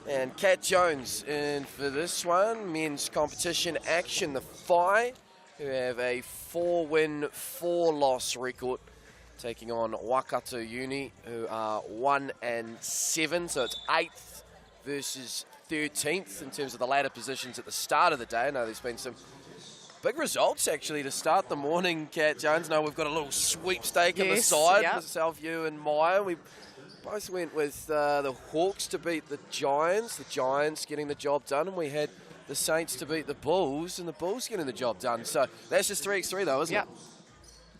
and Cat Jones in for this one. Men's competition action, the Whai, who have a 4-win, 4-loss record, taking on Waikato Uni, who are 1-7, so it's 8th versus 13th in terms of the ladder positions at the start of the day. I know there's been some big results, actually, to start the morning, Cat Jones. Now we've got a little sweepstake on the side. Yep. Myself, you and Maya. We both went with the Hawks to beat the Giants. The Giants getting the job done. And we had the Saints to beat the Bulls, and the Bulls getting the job done. So that's just 3x3 though, isn't it?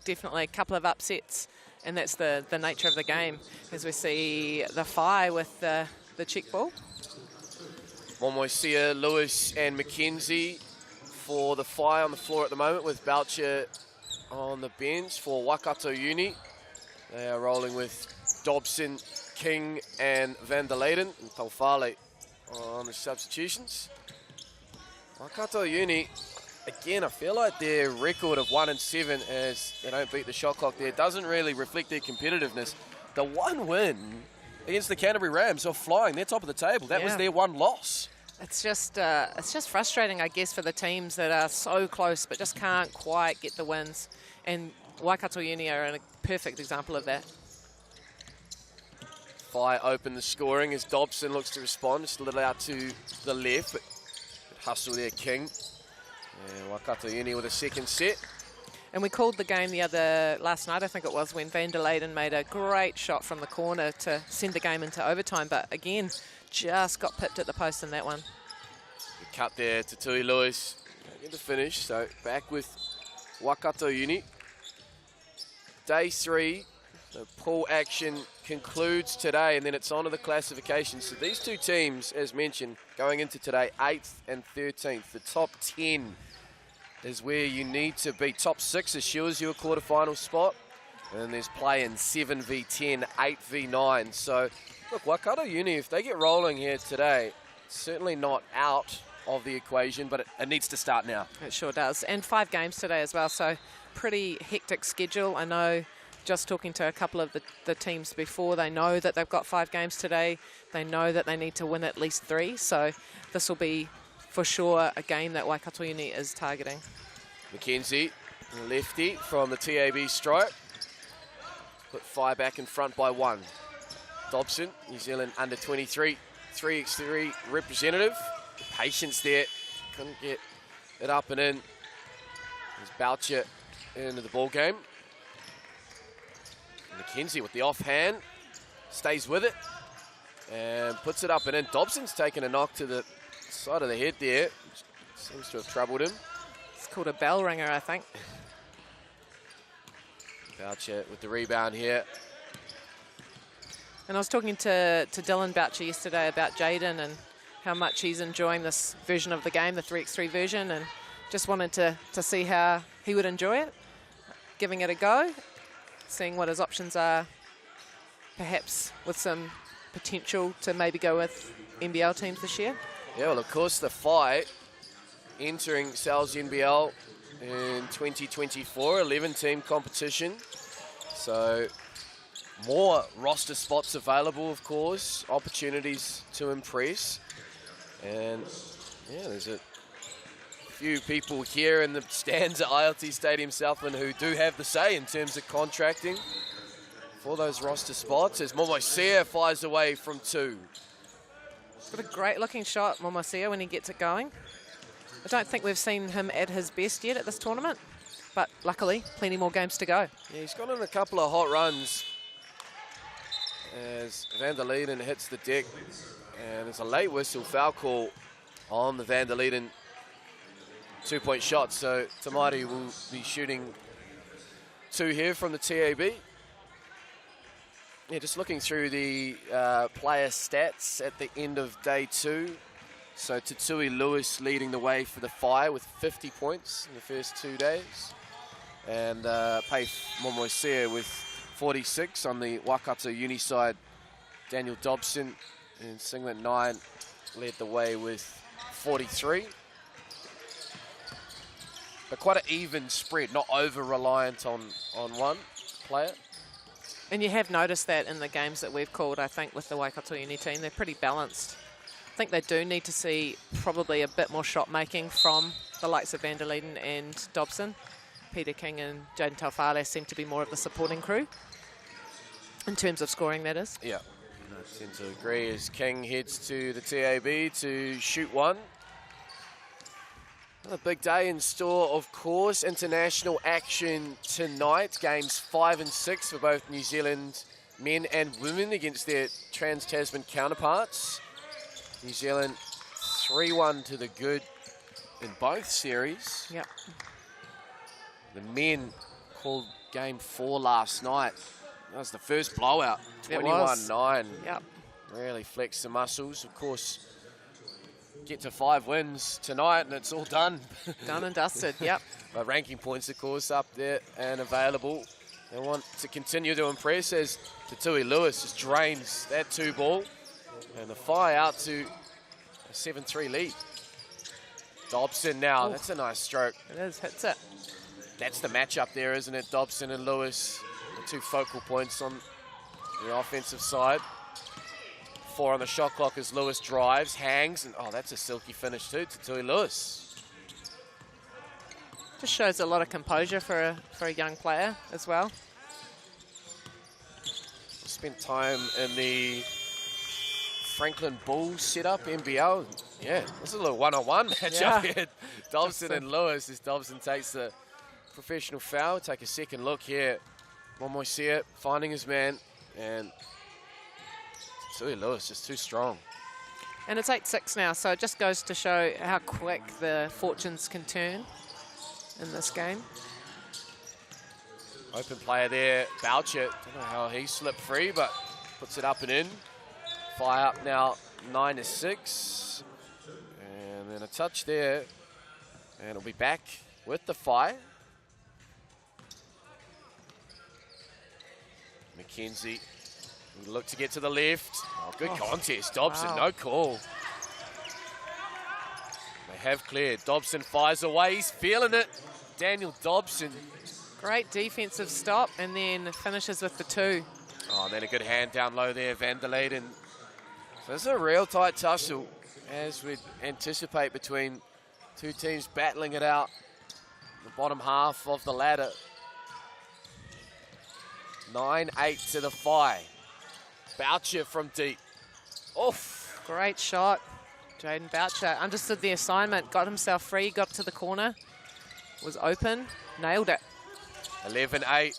Definitely a couple of upsets, and that's the nature of the game, as we see the Whai with the check ball. Momoisia, Lewis and McKenzie for the Whai on the floor at the moment, with Boucher on the bench for Waikato Uni. They are rolling with Dobson, King and Van der Leyden, and Taufale on the substitutions. Waikato Uni, again, I feel like their record of 1-7 as they don't beat the shot clock there doesn't really reflect their competitiveness. The one win against the Canterbury Rams are flying. They're top of the table. That was their one loss. It's just frustrating, I guess, for the teams that are so close but just can't quite get the wins. And Waikato Uni are a perfect example of that. Whai open the scoring as Dobson looks to respond. Just a little out to the left, but hustle there, King. And Waikato Uni with a second set. And we called the game last night, I think it was, when Van der Leyden made a great shot from the corner to send the game into overtime. But again, just got pipped at the post in that one. Good cut there to Tui Lewis. Get the finish. So back with Waikato Uni. Day 3. The pool action concludes today, and then it's on to the classification. So these two teams, as mentioned, going into today, 8th and 13th. The top 10 is where you need to be. Top 6 assures you a quarterfinal spot. And then there's play in 7v10, 8v9. So, look, Waikato Uni, if they get rolling here today, certainly not out of the equation, but it needs to start now. It sure does. And 5 games today as well, so pretty hectic schedule. I know, just talking to a couple of the teams before, they know that they've got 5 games today. They know that they need to win at least 3. So this will be, for sure, a game that Waikato Uni is targeting. McKenzie, lefty from the TAB stripe. Put Whai back in front by 1. Dobson, New Zealand under 23, 3x3 representative. Patience there, couldn't get it up and in. There's Boucher into the ball game. McKenzie with the offhand, stays with it and puts it up and in. Dobson's taken a knock to the side of the head there, which seems to have troubled him. It's called a bell ringer, I think. Boucher with the rebound here. And I was talking to Dylan Boucher yesterday about Jaden and how much he's enjoying this version of the game, the 3x3 version, and just wanted to see how he would enjoy it, giving it a go, seeing what his options are, perhaps with some potential to maybe go with NBL teams this year. Yeah, well, of course, the Whai entering Sal's NBL in 2024, 11-team competition. So more roster spots available, of course, opportunities to impress. And yeah, there's a few people here in the stands at ILT Stadium Southland who do have the say in terms of contracting for those roster spots, as Momoisia fires away from 2. He's got a great looking shot, Momoisia, when he gets it going. I don't think we've seen him at his best yet at this tournament, but luckily, plenty more games to go. Yeah, he's got in a couple of hot runs as Van der Leyden hits the deck, and there's a late whistle foul call on the Van der Leyden 2-point shot, so Tamari will be shooting 2 here from the TAB. Yeah, just looking through the player stats at the end of day 2. So Tutui Lewis leading the way for the Whai with 50 points in the first 2 days. And Paith Momoisia with 46 on the Waikato Uni side. Daniel Dobson in singlet 9 led the way with 43. But quite an even spread, not over-reliant on one player. And you have noticed that in the games that we've called, I think, with the Waikato Uni team. They're pretty balanced. I think they do need to see probably a bit more shot making from the likes of Van der Leyden and Dobson. Peter King and Jaden Taufale seem to be more of the supporting crew, in terms of scoring, that is. Yeah, I tend to agree as King heads to the TAB to shoot 1. Another big day in store, of course. International action tonight. Games 5 and 6 for both New Zealand men and women against their Trans-Tasman counterparts. New Zealand 3-1 to the good in both series. Yep. The men called game 4 last night. That was the first blowout, It was. 21-9. Yep. Really flexed the muscles. Of course, get to 5 wins tonight and it's all done. Done and dusted, yep. But ranking points, of course, up there and available. They want to continue to impress as Tatui Lewis just drains that 2 ball. And the Whai out to a 7-3 lead. Dobson now, that's a nice stroke. It is, hits it. That's the matchup there, isn't it? Dobson and Lewis, the 2 focal points on the offensive side. 4 on the shot clock as Lewis drives, hangs, and oh, that's a silky finish too, Tatui Lewis. Just shows a lot of composure for a young player as well. Spent time in the Franklin Bulls setup, NBL. Yeah, this is a little one-on-one matchup here. Dobson and Lewis as Dobson takes the professional foul. Take a second look here. Momoisia finding his man, and Tatui Lewis just too strong. And it's 8-6 now, so it just goes to show how quick the fortunes can turn in this game. Open player there, Boucher. Don't know how he slipped free, but puts it up and in. Whai up now 9-6. And then a touch there. And it'll be back with the Whai. McKenzie will look to get to the left. Oh, good contest. Dobson, no call. They have cleared. Dobson fires away. He's feeling it. Daniel Dobson. Great defensive stop, and then finishes with the 2. Oh, and then a good hand down low there, Van der Leyden. So this is a real tight tussle, as we'd anticipate, between 2 teams battling it out the bottom half of the ladder. 9-8 to the Whai. Boucher from deep. Oof. Great shot. Jaden Boucher understood the assignment, got himself free, got to the corner, was open, nailed it. 11-8.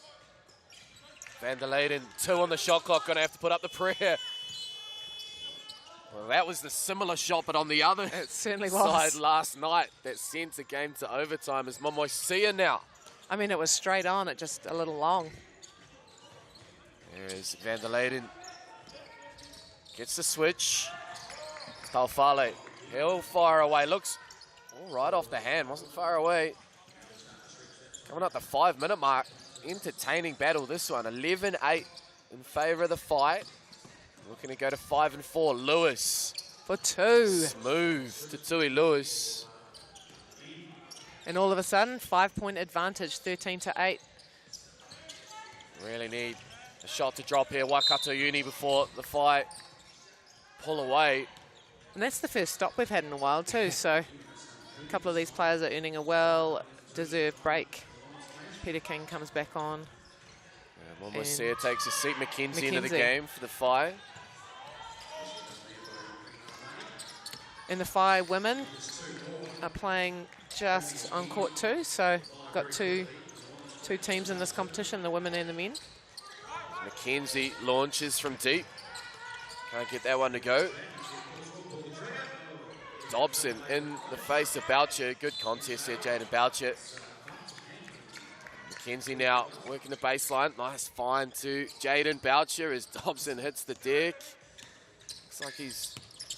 Van der Leyden, 2 on the shot clock, gonna have to put up the prayer. Well, that was the similar shot, but on the other It certainly side was. last night that sent the game to overtime is Momoisia now. I mean, it was straight on, it just a little long. There's Van der Leyden. Gets the switch. Taufale, he'll fire away. Looks all right off the hand, wasn't far away. Coming up the 5-minute mark. Entertaining battle this one. 11-8 in favour of the Whai. Looking to go to 5-4. Lewis. For 2. Smooth. Tatui Lewis. And all of a sudden, 5-point advantage, 13-8. Really need a shot to drop here. Waikato Uni before the Whai pull away. And that's the first stop we've had in a while too, so a couple of these players are earning a well-deserved break. Peter King comes back on. Momoisia takes a seat. McKenzie into the McKenzie. game for the Whai. And the Whai women are playing just on court 2, so got two teams in this competition, the women and the men. McKenzie launches from deep. Can't get that one to go. Dobson in the face of Boucher. Good contest there, Jaden Boucher. McKenzie now working the baseline. Nice find to Jaden Boucher as Dobson hits the deck. Looks like he's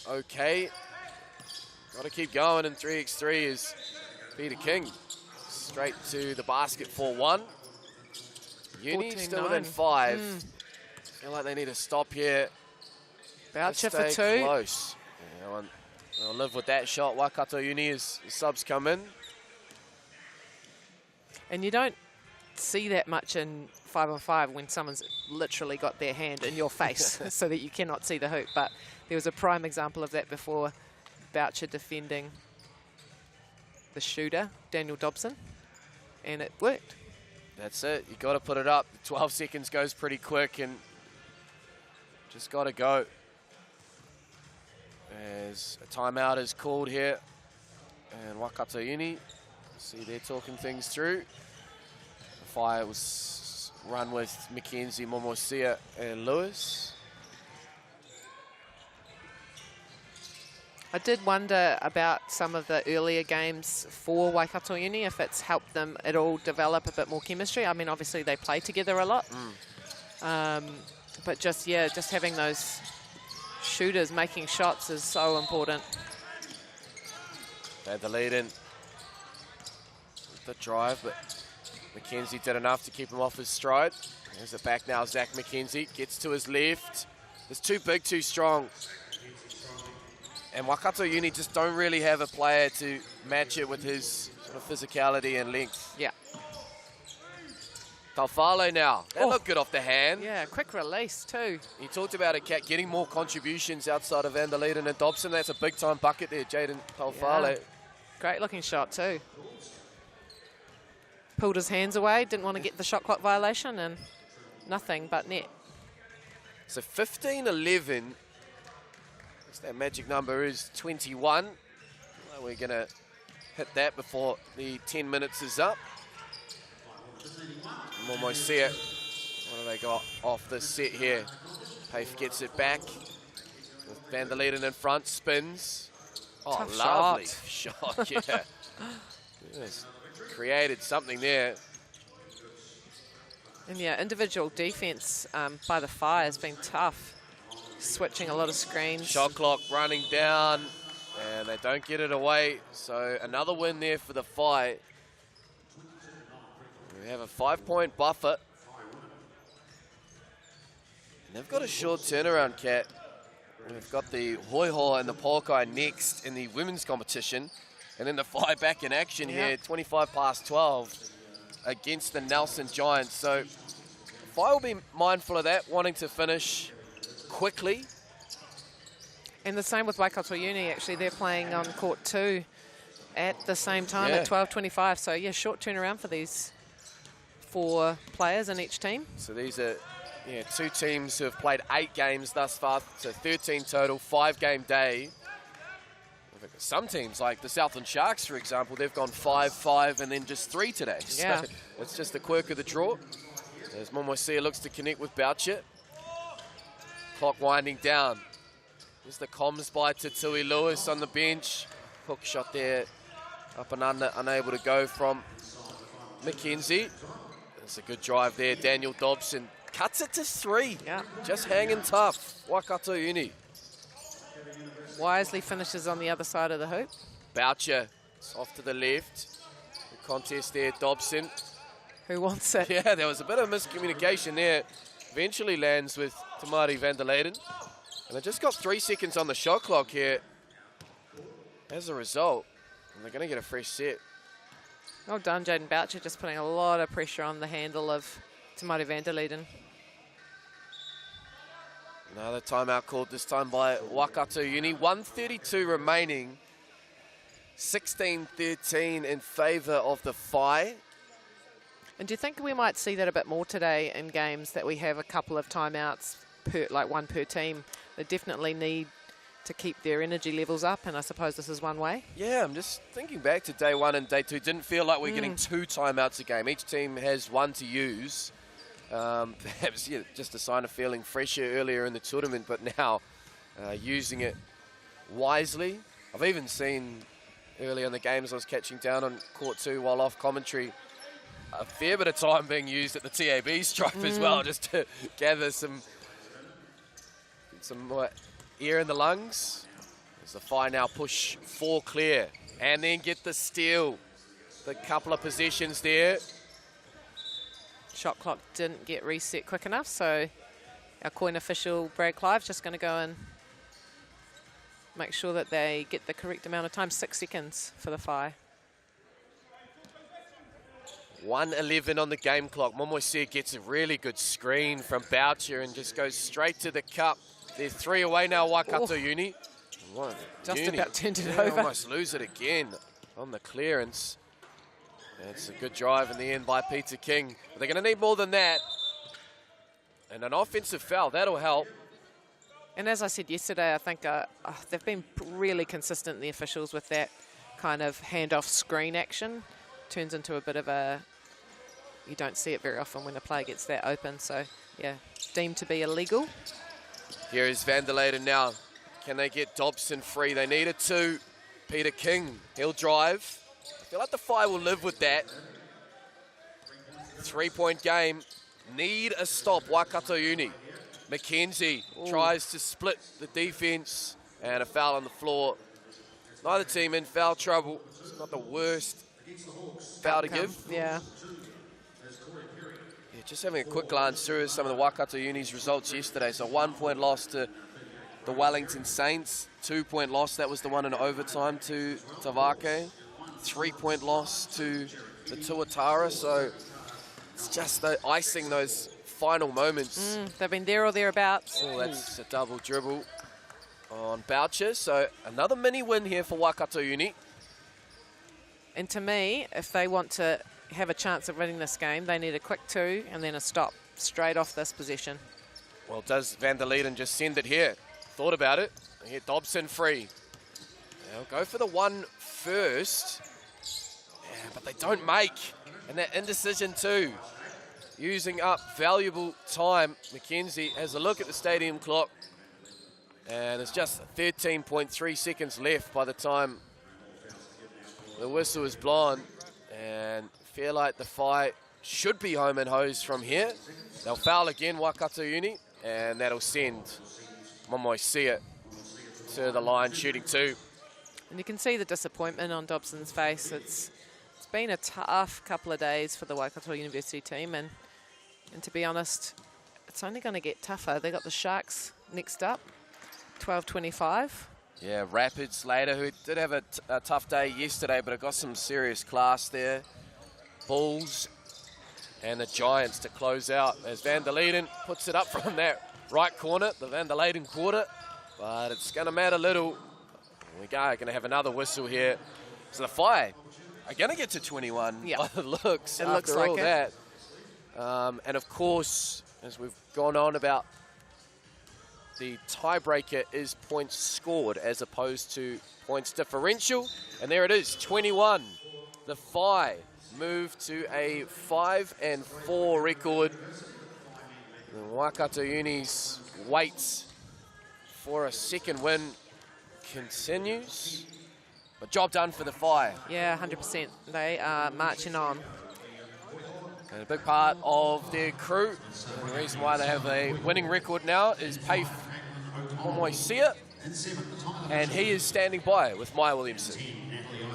okay. Got to keep going, and 3x3 is Peter King. Straight to the basket for 1. Uni still within 5. Feel like they need to stop here. Boucher to for stay 2. Close. Yeah, I'll live with that shot. Waikato Uni as the subs come in. And you don't see that much in 5-on-5 when someone's literally got their hand in your face so that you cannot see the hoop. But there was a prime example of that before. Boucher defending the shooter, Daniel Dobson, and it worked. That's it. You got to put it up. 12 seconds goes pretty quick, and just got to go. As a timeout is called here, and Waikato Uni, see they're talking things through. The Whai was run with McKenzie, Momoisia, and Lewis. I did wonder about some of the earlier games for Waikato Uni, if it's helped them at all develop a bit more chemistry. I mean, obviously they play together a lot. But just having those shooters making shots is so important. Had the lead in the drive, but McKenzie did enough to keep him off his stride. There's it back now. Zach McKenzie gets to his left. It's too big, too strong. And Waikato Uni just don't really have a player to match it with his sort of physicality and length. Yeah. Taufalo now. That looked good off the hand. Yeah, quick release too. He talked about it, Kat, getting more contributions outside of Van der Leyden and Dobson. That's a big-time bucket there, Jaden Taufalo. Yeah. Great looking shot too. Pulled his hands away, didn't want to get the shot clock violation, and nothing but net. So 15-11. That magic number is 21. We're going to hit that before the 10 minutes is up. I'm almost see it. What have they got off this set here? Pafe gets it back. With Van der Leyden in front, spins. Oh, tough lovely shot, yeah. Yes. Created something there. And yeah, individual defense by the Whai has been tough. Switching a lot of screens. Shot clock running down, and they don't get it away. So another win there for the Whai. We have a 5-point buffer. And they've got a short turnaround, Kat. We've got the Hoiho and the Pouakai next in the women's competition. And then the Whai back in action here, 25 past 12 against the Nelson Giants. So Whai will be mindful of that, wanting to finish quickly. And the same with Waikato Uni, actually. They're playing on court 2 at the same time at 12:25. So, yeah, short turnaround for these 4 players in each team. So these are 2 teams who have played 8 games thus far, so 13 total, 5-game day. Some teams, like the Southland Sharks, for example, they've gone 5-5 and then just 3 today. Yeah. So it's just the quirk of the draw. As Momoisia looks to connect with Boucher. Clock winding down. There's the comms by Tatui Lewis on the bench. Hook shot there, up and under, unable to go from McKenzie. It's a good drive there. Daniel Dobson cuts it to 3. Yeah. Just hanging tough. Waikato Uni. Wisely finishes on the other side of the hoop. Boucher off to the left. The contest there, Dobson. Who wants it? Yeah, there was a bit of miscommunication there. Eventually lands with Tamari Van der Leyden. And they just got 3 seconds on the shot clock here as a result. And they're going to get a fresh set. Well done, Jaden Boucher, just putting a lot of pressure on the handle of Tamari Van der Leyden. Another timeout called this time by Waikato Uni. 1:32 remaining. 16-13 in favour of the Whai. And do you think we might see that a bit more today in games, that we have a couple of timeouts, like 1 per team? They definitely need to keep their energy levels up, and I suppose this is one way. Yeah, I'm just thinking back to day 1 and day 2. Didn't feel like we're getting 2 timeouts a game. Each team has 1 to use. Perhaps just a sign of feeling fresher earlier in the tournament, but now using it wisely. I've even seen earlier in the games I was catching down on court 2 while off commentary, a fair bit of time being used at the TAB stripe as well, just to gather some more air in the lungs. As the Whai now push 4 clear and then get the steal. The couple of possessions there. Shot clock didn't get reset quick enough, so our coin official, Brad Clive's just going to go and make sure that they get the correct amount of time. 6 seconds for the Whai. 1:11 on the game clock. Momoisia gets a really good screen from Boucher and just goes straight to the cup. They're 3 away now, Waikato Uni. Just about turned it over. over. Lose it again on the clearance. It's a good drive in the end by Peter King. But they're going to need more than that. And an offensive foul, that'll help. And as I said yesterday, I think they've been really consistent, the officials, with that kind of handoff screen action. Turns into a bit of a... You don't see it very often when a player gets that open. So, yeah, deemed to be illegal. Here is Van der Leyden now. Can they get Dobson free? They need a 2. Peter King, he'll drive. I feel like the Whai will live with that. 3-point game. Need a stop, Waikato Uni. McKenzie tries to split the defense, and a foul on the floor. Neither team in foul trouble. It's not the worst foul to give. Yeah. Just having a quick glance through some of the Waikato Uni's results yesterday. So 1-point loss to the Wellington Saints. 2-point loss, that was the one in overtime, to Tavake. 3-point loss to the Tuatara. So it's just the icing those final moments. They've been there or thereabouts. Oh, that's a double dribble on Boucher. So another mini win here for Waikato Uni. And to me, if they want to have a chance of winning this game, they need a quick 2 and then a stop straight off this possession. Well, does Van der Leiden just send it here? Thought about it. They hit Dobson free. They'll go for the 1 first. Yeah, but they don't make. And that indecision too. Using up valuable time. McKenzie has a look at the stadium clock. And it's just 13.3 seconds left by the time the whistle is blown. And feel like the Whai should be home and hosed from here. They'll foul again, Waikato Uni, and that'll send Momoisia to the line, shooting 2. And you can see the disappointment on Dobson's face. It's been a tough couple of days for the Waikato University team, and to be honest, it's only going to get tougher. They got the Sharks next up, 12:25. Yeah, Rapids later, who did have a tough day yesterday, but it got some serious class there. Bulls and the Giants to close out as Van der Leiden puts it up from that right corner, the Van der Leiden quarter. But it's going to matter little. We are going to have another whistle here. So the Whai are going to get to 21 by the looks. It looks after like all it. that. And of course, as we've gone on about, the tiebreaker is points scored as opposed to points differential. And there it is, 21. The Whai move to a 5-4 record. And Waikato Uni's wait for a second win continues. But job done for the Whai. Yeah, 100%. They are marching on. And a big part of their crew, and the reason why they have a winning record now, is Paif Momoisia, and he is standing by with Maya Williamson.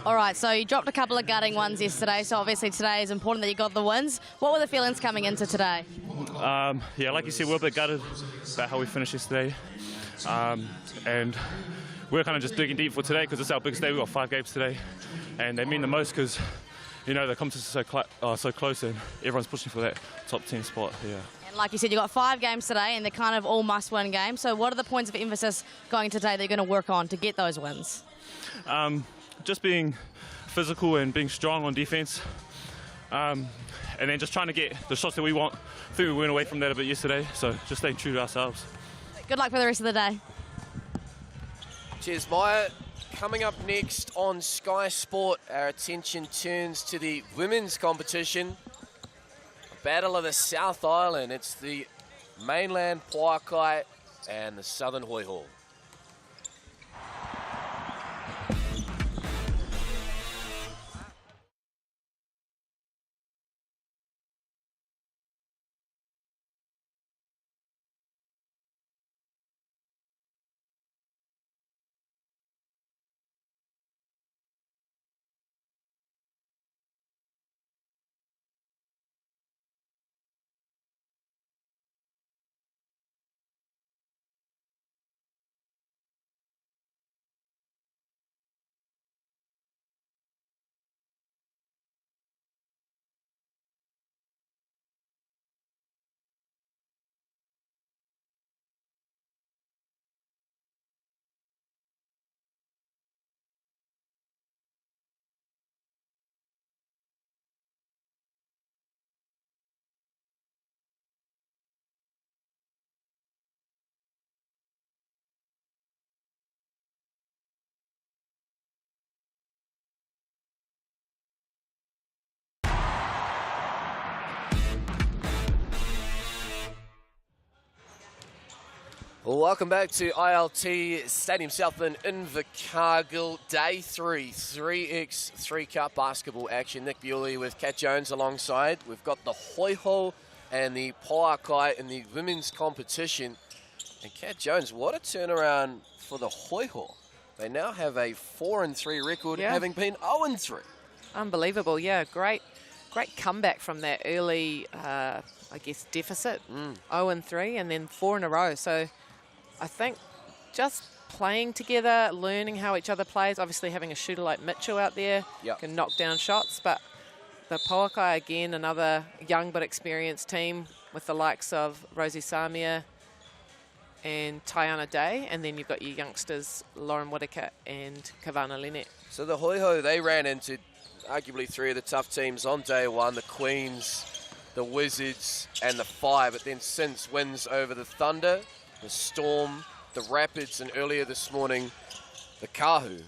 All right, so you dropped a couple of gutting ones yesterday, so obviously today is important that you got the wins. What were the feelings coming into today? Yeah, like you said, we're a bit gutted about how we finished yesterday. And we're kind of just digging deep for today because it's our biggest day. We've got 5 games today, and they mean the most because, you know, the competition is so close and everyone's pushing for that top 10 spot. Yeah. And like you said, you got 5 games today, and they're kind of all must-win games. So what are the points of emphasis going today that you're going to work on to get those wins? Just being physical and being strong on defense, and then just trying to get the shots that we want. I think we went away from that a bit yesterday, so just staying true to ourselves. Good luck for the rest of the day. Cheers, Maya. Coming up next on Sky Sport, our attention turns to the women's competition. A battle of the South Island. It's the mainland Pouakai and the southern Hoiho. Well, welcome back to ILT Stadium Southland Invercargill Day 3, 3x3 Cup basketball action. Nick Bewley with Kat Jones alongside. We've got the Hoiho and the Pouakai in the women's competition. And Kat Jones, what a turnaround for the Hoiho. They now have a 4-3 record, having been 0-3. Unbelievable, yeah. Great comeback from that early, deficit. 0-3 and then 4 in a row. So I think just playing together, learning how each other plays, obviously having a shooter like Mitchell out there can knock down shots. But the Pouakai, again, another young but experienced team with the likes of Rosie Samia and Tiana Day, and then you've got your youngsters, Lauren Whitaker and Kavana Lynette. So the Hoiho, they ran into arguably 3 of the tough teams on day 1, the Queens, the Wizards, and the Whai, but then since wins over the Thunder, the Storm, the Rapids, and earlier this morning, the Kahu.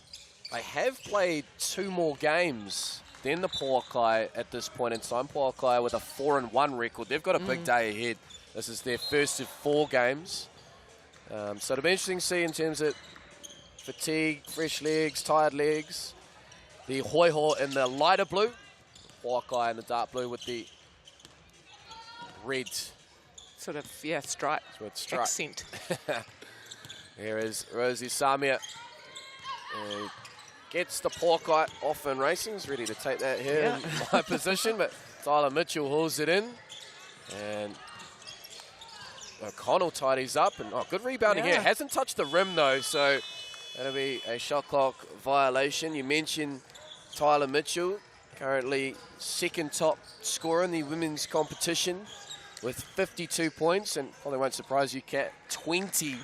They have played 2 more games than the Pouakai at this point in time. Pouakai with a 4-1 record. They've got a big day ahead. This is their first of 4 games. So it'll be interesting to see in terms of fatigue, fresh legs, tired legs. The Hoiho in the lighter blue, Pouakai in the dark blue with the red Sort of, stripe accent. Here is Rosie Samia. Gets the Pouakai off in racing. He's ready to take that here in my position, but Tyler Mitchell hauls it in. And O'Connell tidies up. And good rebounding here. Hasn't touched the rim, though, so that'll be a shot clock violation. You mentioned Tyler Mitchell, currently second top scorer in the women's competition with 52 points, and probably won't surprise you, Kat, 20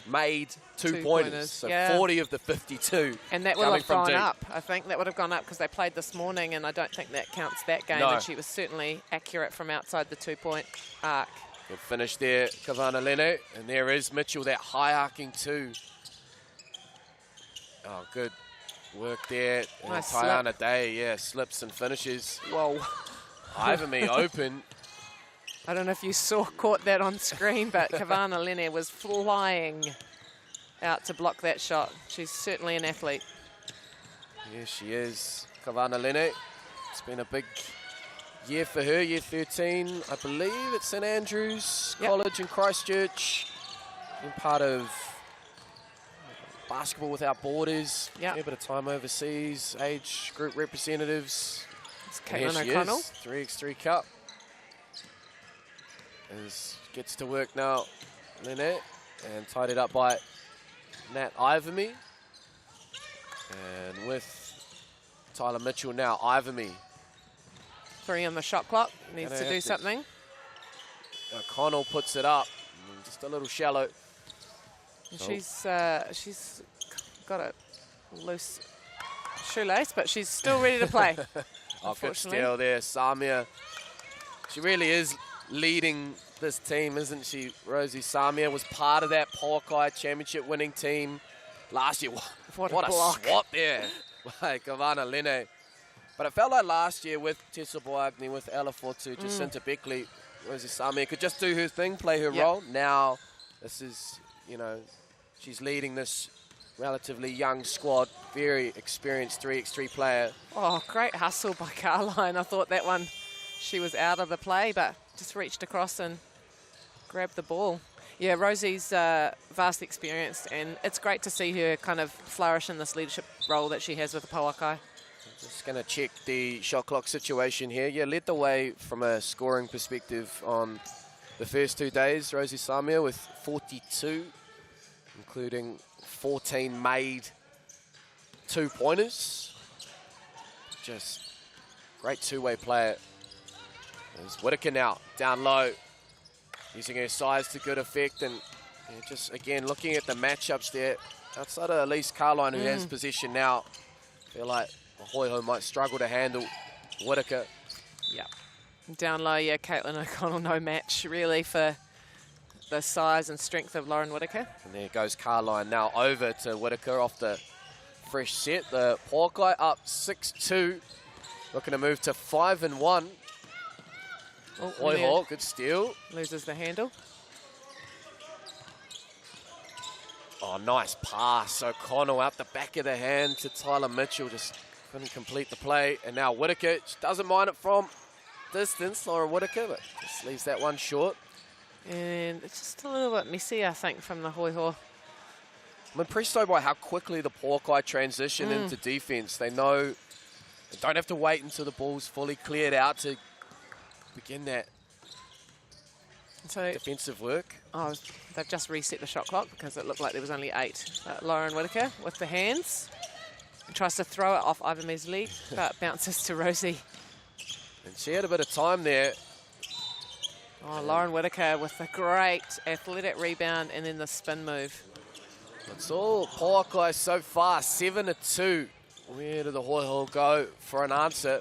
made two-pointers. So 40 of the 52. And that would have gone up. I think that would have gone up because they played this morning, and I don't think that counts that game. No. And she was certainly accurate from outside the 2-point arc. Good finish there, Kavana Leno. And there is Mitchell, that high arcing 2. Oh, good work there. Nice Tiana slip. Day, slips and finishes. Whoa. Ivamy open. I don't know if you caught that on screen, but Kavana Lene was flying out to block that shot. She's certainly an athlete. Yeah, she is. Kavana Lene. It's been a big year for her, year 13. I believe it's St Andrews College in Christchurch. Been part of Basketball Without Borders. A bit of time overseas. Age group representatives. It's Caitlin O'Connell. 3x3 Cup. Gets to work now, Lynette, and tied it up by Nat Ivamy. And with Tyler Mitchell now, Ivamy. 3 on the shot clock, needs to do something. O'Connell puts it up, just a little shallow. And she's got a loose shoelace, but she's still ready to play. Good steal there, Samia. She really is leading this team, isn't she? Rosie Samia was part of that Pouakai championship winning team last year. What a swap there by Kavana Lene. But it felt like last year with Tessa Boagni, with Ella Fortu, Jacinta Beckley, Rosie Samia could just do her thing, play her role. Now, this is, she's leading this relatively young squad, very experienced 3x3 player. Oh, great hustle by Caroline. I thought that one, she was out of the play, but just reached across and grabbed the ball. Yeah, Rosie's vastly experienced, and it's great to see her kind of flourish in this leadership role that she has with the Pouakai. Just going to check the shot clock situation here. Yeah, led the way from a scoring perspective on the first 2 days. Rosie Samia with 42, including 14 made 2-pointers. Just great two-way player. There's Whitaker now, down low, using her size to good effect, and just, again, looking at the matchups there, outside of Elise Carline, who has possession now, I feel like Hoiho might struggle to handle Whitaker. Yeah. Down low, Caitlin O'Connell, no match, really, for the size and strength of Lauren Whitaker. And there goes Carline now over to Whitaker off the fresh set. The Pouakai up 6-2, looking to move to 5-1. Hoiho, good steal. Loses the handle. Oh, nice pass. O'Connell out the back of the hand to Tyler Mitchell. Just couldn't complete the play. And now Whitaker doesn't mind it from distance, Lauren Whitaker, but just leaves that one short. And it's just a little bit messy, I think, from the Hoiho. I'm impressed though by how quickly the Pouakai transition into defence. They know they don't have to wait until the ball's fully cleared out to begin that defensive work. Oh, they've just reset the shot clock because it looked like there was only 8. Lauren Whitaker with the hands. Tries to throw it off Ivami's leg, but bounces to Rosie. And she had a bit of time there. Oh, Lauren Whitaker with a great athletic rebound and then the spin move. It's all Pouakai so far, 7-2. Where do the Hoiho go for an answer?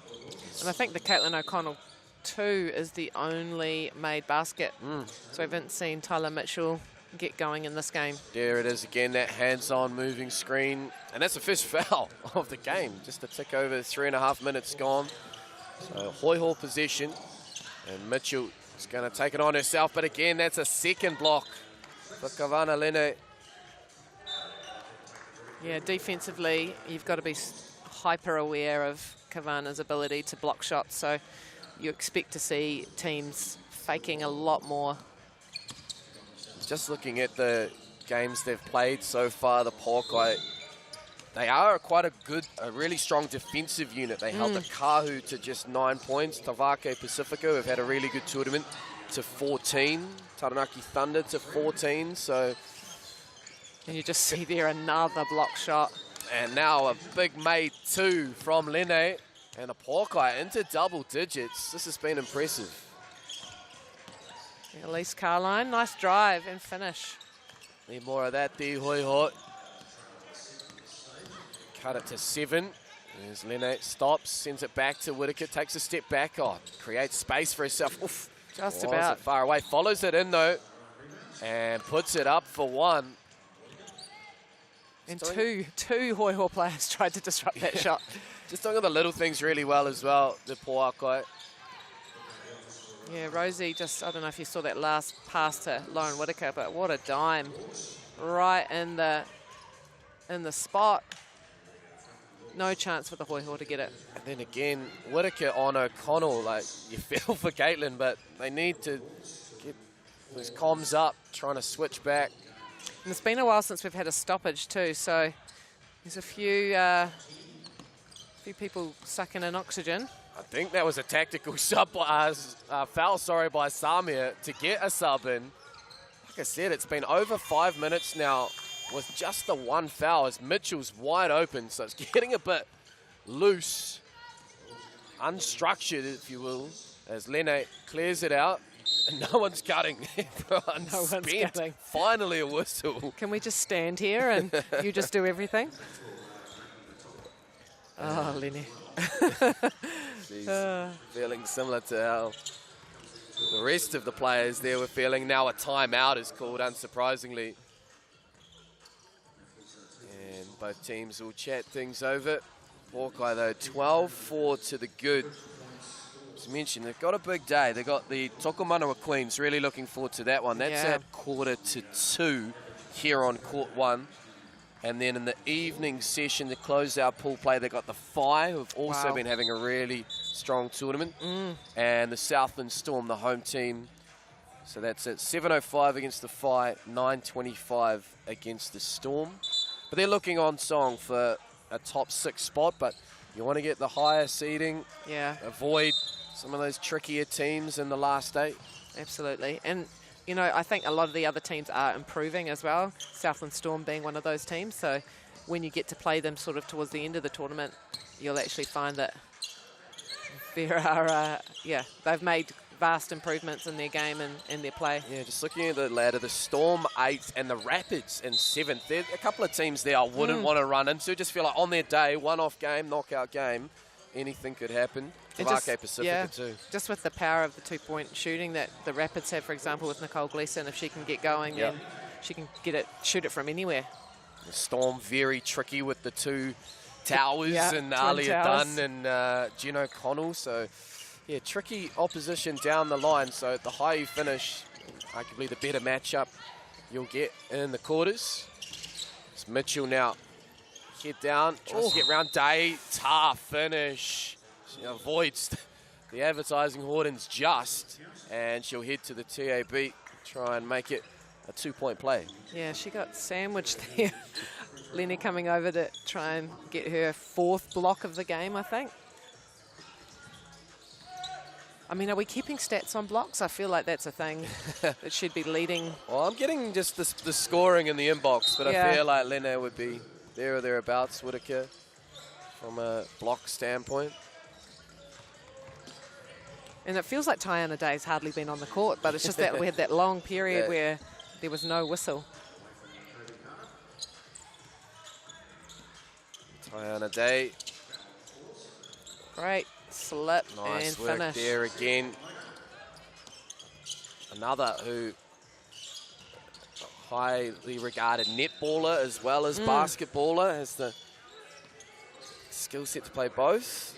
And I think the Caitlin O'Connell 2 is the only made basket. So we haven't seen Tyler Mitchell get going in this game. There it is again, that hands-on moving screen. And that's the first foul of the game. Just a tick over, 3.5 minutes gone. So Hoiho possession. And Mitchell is going to take it on herself. But again, that's a second block for Kavana Lene. Yeah, defensively, you've got to be hyper aware of Kavana's ability to block shots. So you expect to see teams faking a lot more. Just looking at the games they've played so far, the Pouakai, they are quite a really strong defensive unit. They held the Kahu to just 9 points. Tavake Pacifica have had a really good tournament to 14. Taranaki Thunder to 14. So. And you just see there another block shot. And now a big made 2 from Lene. And the Pouakai into double digits. This has been impressive. Elise Carline, nice drive and finish. Need more of that there, Hoiho. Cut it to 7. There's Lene, stops, sends it back to Whitaker, takes a step back. Oh, creates space for herself. Oof. Just about. Far away, follows it in though. And puts it up for 1. And two Hoiho players tried to disrupt that shot. Just doing all the little things really well as well, the Pouakai. Yeah, Rosie just, I don't know if you saw that last pass to Lauren Whitaker, but what a dime. Right in the spot. No chance for the Hoiho to get it. And then again, Whitaker on O'Connell, like you feel for Caitlin, but they need to get those comms up, trying to switch back. And it's been a while since we've had a stoppage too, so there's a few people sucking in oxygen. I think that was a tactical foul by Samir to get a sub in. Like I said, it's been over 5 minutes now with just the 1 foul as Mitchell's wide open, so it's getting a bit loose, unstructured, if you will, as Lene clears it out. And no one's cutting. Everyone's no one's spent. cutting. Finally a whistle. Can we just stand here and you just do everything? Oh, Lenny. She's feeling similar to how the rest of the players there were feeling. Now a timeout is called, unsurprisingly. And both teams will chat things over. Pouakai, though, 12-4 to the good. As mentioned, they've got a big day. They've got the Tokomanawa Queens. Really looking forward to that one. That's at 1:45 here on Court 1. And then in the evening session to close our pool play, they've got the Whai, who've also been having a really strong tournament. And the Southland Storm, the home team. So that's at 7:05 against the Whai, 9:25 against the Storm. But they're looking on song for a top 6 spot, but you want to get the higher seeding. Yeah. Avoid some of those trickier teams in the last 8. Absolutely. And, you know, I think a lot of the other teams are improving as well, Southland Storm being one of those teams. So when you get to play them sort of towards the end of the tournament, you'll actually find that there are, they've made vast improvements in their game and in their play. Yeah, just looking at the ladder, the Storm 8th and the Rapids in 7th. There's a couple of teams there I wouldn't want to run into. Just feel like on their day, one-off game, knockout game, anything could happen. Tavake Pacifica too. Just with the power of the 2-point shooting that the Rapids have, for example, with Nicole Gleeson, if she can get going, then she can shoot it from anywhere. The Storm very tricky with the 2 towers and Alia towers. Dunn and Gino Connell. So, yeah, tricky opposition down the line. So the higher you finish, arguably the better matchup you'll get in the quarters. It's Mitchell now. Head down, tries to get round Day. Tough finish. She avoids the advertising Hordens just, and she'll head to the TAB, try and make it a 2-point play. Yeah, she got sandwiched there. Lenny coming over to try and get her 4th block of the game, I think. I mean, are we keeping stats on blocks? I feel like that's a thing that should be leading. Well, I'm getting just the scoring in the inbox, but Yeah. I feel like Lena would be there or thereabouts, Whitaker, from a block standpoint. And it feels like Tiana Day's hardly been on the court, but it's just that we had that long period Yeah. where there was no whistle. Tiana Day, Great slip nice and work finish. there again. Another who highly regarded netballer as well as basketballer, has the skill set to play both.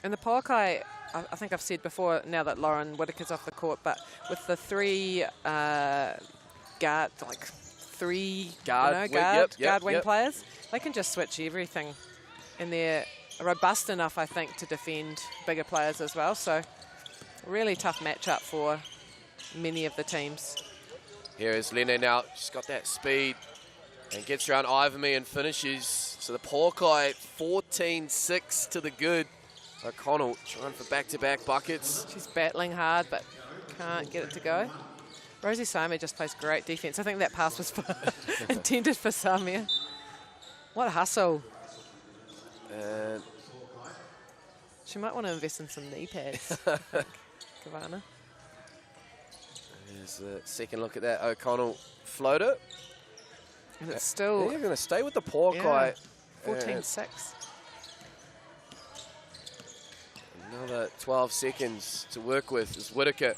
And the Pouakai, I think I've said before, now that Lauren Whitaker's off the court, but with the 3 guard, like 3 guard wing players, they can just switch everything. And they're robust enough, I think, to defend bigger players as well. So really tough matchup for many of the teams. Here is Lena now. She's got that speed and gets around Ivomy and finishes. So the Pouakai 14-6 to the good. O'Connell trying for back-to-back buckets. She's battling hard, but can't get it to go. Rosie Samia just plays great defense. I think that pass was intended for Samia. What a hustle. She might want to invest in some knee pads, I think, Kavana. There's a second look at that O'Connell floater. And it's still... They're going to stay with the Pouakai. 14-6. Another 12 seconds to work with as Whitaker.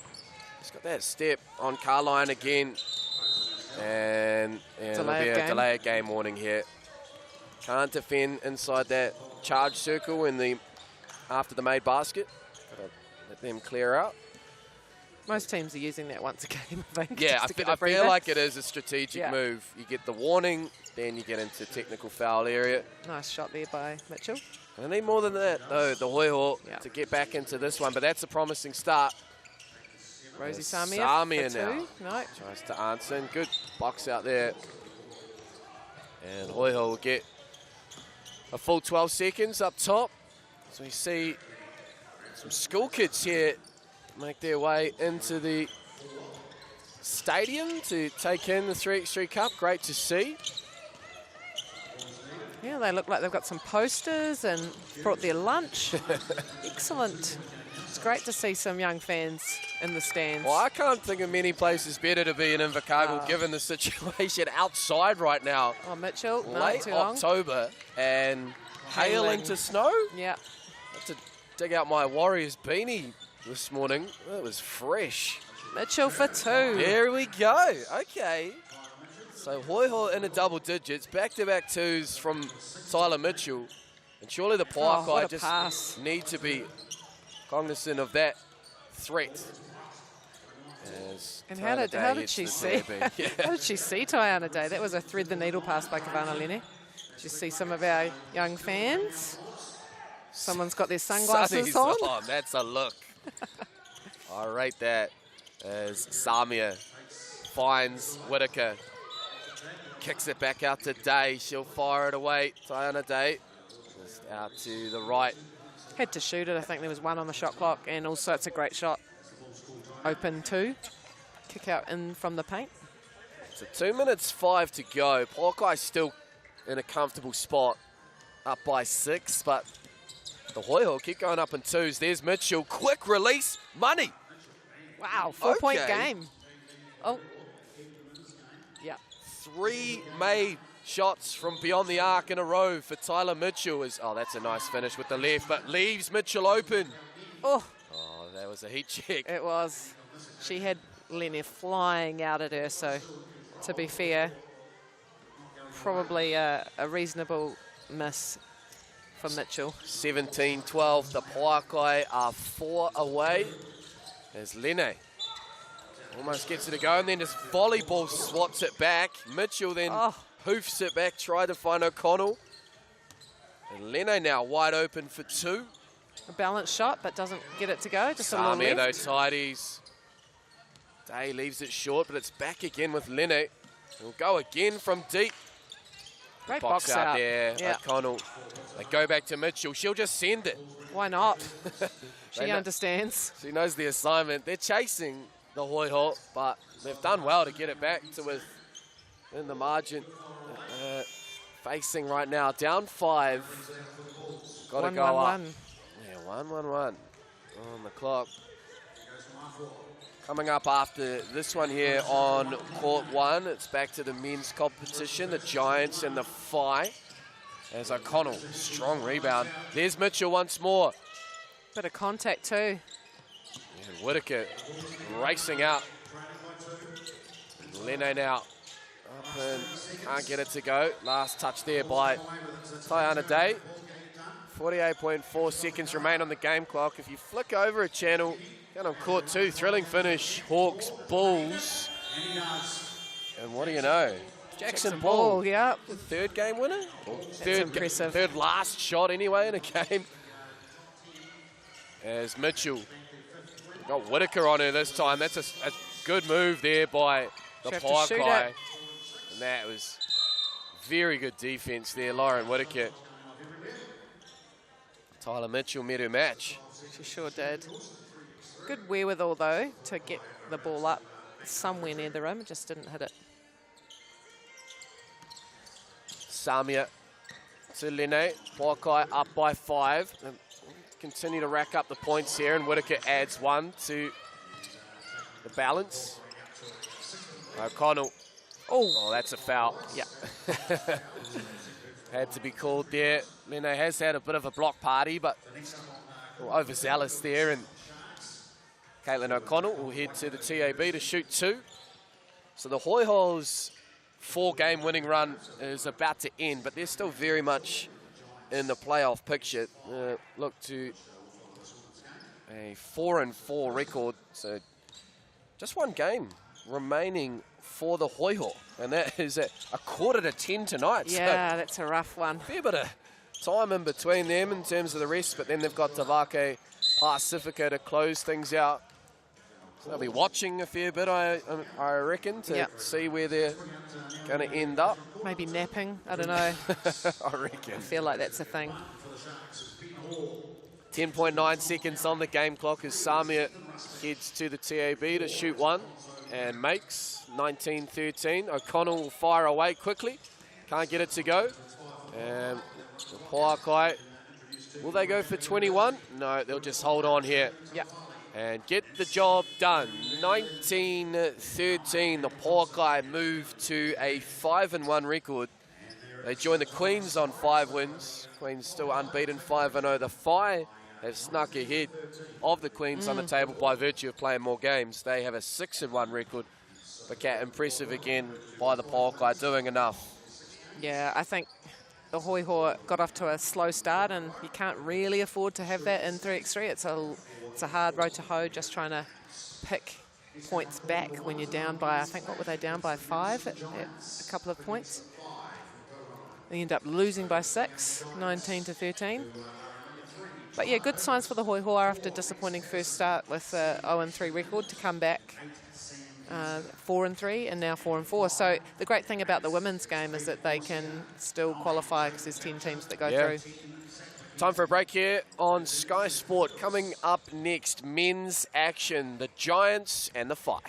He's got that step on Carline again. And there'll be a delay of game warning here. Can't defend inside that charge circle after the made basket. Gotta let them clear out. Most teams are using that once a game, I think. Yeah, just to I get a feel like it is a strategic move. You get the warning, then you get into technical foul area. Nice shot there by Mitchell. I need more than that, though, the Hoiho to get back into this one, but that's a promising start. Rosie Samia. Samia now. No. Tries to answer, and good box out there. And Hoiho will get a full 12 seconds up top. So we see some school kids here make their way into the stadium to take in the 3x3 Cup. Great to see. Yeah, they look like they've got some posters and brought their lunch. Excellent. It's great to see some young fans in the stands. Well, I can't think of many places better to be in Invercargill given the situation outside right now. Oh, Mitchell, late too long. October and hail into snow. Yeah. I had to dig out my Warriors beanie this morning. It was fresh. Mitchell for 2. There we go. Okay. So Hoiho in the double digits, back-to-back 2s from Tyler Mitchell. And surely the Pouakai just need to be cognizant of that threat. And how did she see? How did she see Tiana Day? That was a thread the needle pass by Kavana Lene. Did you see some of our young fans? Someone's got their sunglasses on. Oh, that's a look. I rate that as Samia finds Whitaker. Kicks it back out to Day. She'll fire it away. Tiana Day just out to the right. Had to shoot it. I think there was 1 on the shot clock, and also it's a great shot. Open 2. Kick out in from the paint. So 2 minutes 5 to go. Pouakai still in a comfortable spot, up by 6, but the Hoyoh keep going up in 2s. There's Mitchell. Quick release. Money. Wow, 4-point game. Oh. Yeah. 3 made shots from beyond the arc in a row for Tyler Mitchell. That's a nice finish with the left, but leaves Mitchell open. Oh, that was a heat check. it was. She had Lene flying out at her, so to be fair, probably a reasonable miss for Mitchell. 17-12. The Pouakai are 4 away as Lene Almost gets it to go, and then just volleyball swats it back. Mitchell then hoofs it back, tried to find O'Connell. And Leno now wide open for 2. A balanced shot, but doesn't get it to go. Just a little Samia, left. those tidies. Day leaves it short, but it's back again with Leno. He'll go again from deep. Great Box box out there, Yeah. O'Connell. They go back to Mitchell. She'll just send it. Why not? She They know- understands. She knows the assignment. They're chasing the Hoiho, but they've done well to get it back to within the margin. Facing right now, down 5. Got to go up. 1-1-1. Yeah, 1-1-1 on the clock. Coming up after this one here on court 1, it's back to the men's competition, the Giants and the Whai. As O'Connell, strong rebound. There's Mitchell once more. Bit of contact too. And Whitaker racing out. Leno now up and can't get it to go. Last touch there by Tiana Day. 48.4 seconds remain on the game clock. If you flick over a channel, down on court 2, thrilling finish, Hawks, Bulls. And what do you know? Jackson Ball, yeah. the 3rd game winner? Impressive. 3rd last shot anyway in a game. As Mitchell got Whitaker on her this time. That's a good move there by the She have to shoot Pouakai. it. And that was very good defense there, Lauren Whitaker. Tyler Mitchell met her match. She sure did. Good wherewithal, though, to get the ball up somewhere near the rim. It just didn't hit it. Samia to Lene. Pouakai up by 5. And continue to rack up the points here, and Whitaker adds 1 to the balance. O'Connell. Oh, that's a foul. Yeah. Had to be called there. Lene has had a bit of a block party, but overzealous there. And Caitlin O'Connell will head to the TAB to shoot 2. So the Hoiho's 4-game winning run is about to end, but they're still very much in the playoff picture. Look to a 4-4 record. So just 1 game remaining for the Hoiho, and that is at 9:45 tonight. Yeah, so that's a rough one. fair bit of time in between them in terms of the rest, but then they've got Tavake, Pacifica to close things out. So they'll be watching a fair bit, I reckon, to see where they're going to end up. Maybe napping. I don't know. I reckon. I feel like that's a thing. 10.9 seconds on the game clock as Samia heads to the TAB to shoot 1 and makes 19-13. O'Connell will fire away quickly. Can't get it to go. And Pouakai, will they go for 21? No, they'll just hold on here. Yeah. And get the job done. 19-13, the Pouakai move to a 5-1 record. They join the Queens on 5 wins. Queens still unbeaten, 5-0. The Whai have snuck ahead of the Queens on the table by virtue of playing more games. They have a 6-1 record. But impressive again by the Pouakai, doing enough. Yeah, I think the Hoiho got off to a slow start, and you can't really afford to have that in 3x3. It's a hard road to hoe, just trying to pick points back when you're down by, I think, what were they down by 5 at a couple of points? They end up losing by 6, 19-13. But yeah, good signs for the Hoiho after a disappointing first start with a 0-3 record to come back 4-3 and now 4-4. So the great thing about the women's game is that they can still qualify because there's 10 teams that go through. Time for a break here on Sky Sport. Coming up next, men's action, the Giants and the Whai.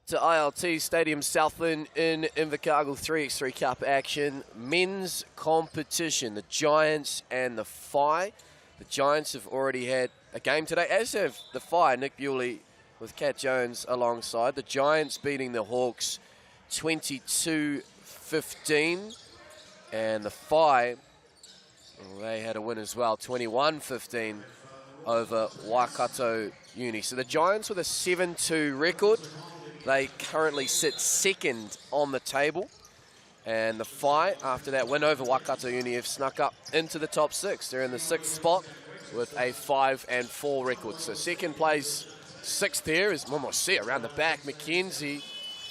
to ILT Stadium Southland in Invercargill 3x3 Cup action. Men's competition, the Giants and the Whai. The Giants have already had a game today, as have the Whai, Nick Bewley with Kat Jones alongside. The Giants beating the Hawks 22-15. And the Whai, well, they had a win as well, 21-15 over Waikato Uni. So the Giants with a 7-2 record. They currently sit second on the table. And the Whai, after that win over Waikato Uni, have snuck up into the top 6. They're in the 6th spot with a 5-4 record. So second place, 6th there is Momosia around the back. Mackenzie.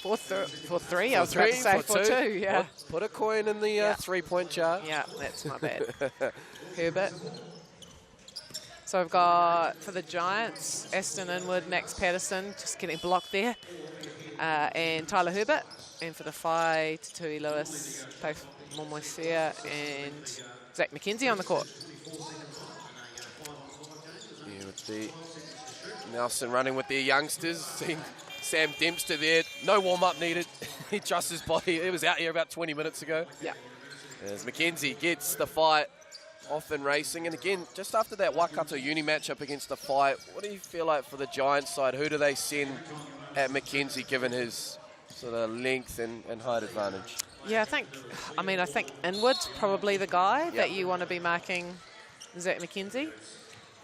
4-3, I was about to say 4-2, yeah. Put a coin in the 3-point jar. Yeah, that's my bad. Herbert. So I've got, for the Giants, Aston Inwood, Max Patterson, just getting blocked there. And Tyler Herbert. And for the Whai, Tutui Lewis, both Momoisia and Zach McKenzie on the court. Yeah, with the Nelson running with their youngsters. Seeing Sam Dempster there. No warm-up needed. He trusts his body. He was out here about 20 minutes ago. Yeah. As McKenzie gets the fight off and racing. And again, just after that Waikato Uni matchup against the Whai, what do you feel like for the Giants side? Who do they send at McKenzie given his sort of length and height advantage? Yeah, I think Inwood's probably the guy that you want to be marking Zach McKenzie.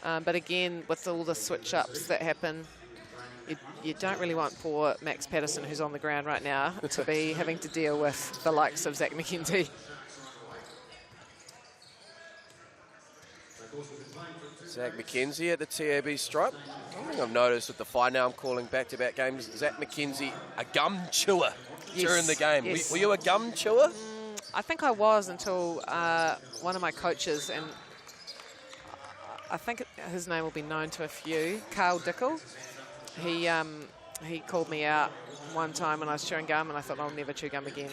But again, with all the switch-ups that happen, you don't really want poor Max Patterson, who's on the ground right now, to be having to deal with the likes of Zach McKenzie. Zach McKenzie at the TAB stripe. One thing I've noticed with the Whai now, I'm calling back-to-back games, Zach McKenzie, a gum chewer during the game. Yes. Were you a gum chewer? I think I was until one of my coaches, and I think his name will be known to a few, Carl Dickel. He called me out one time when I was chewing gum, and I thought, I'll never chew gum again.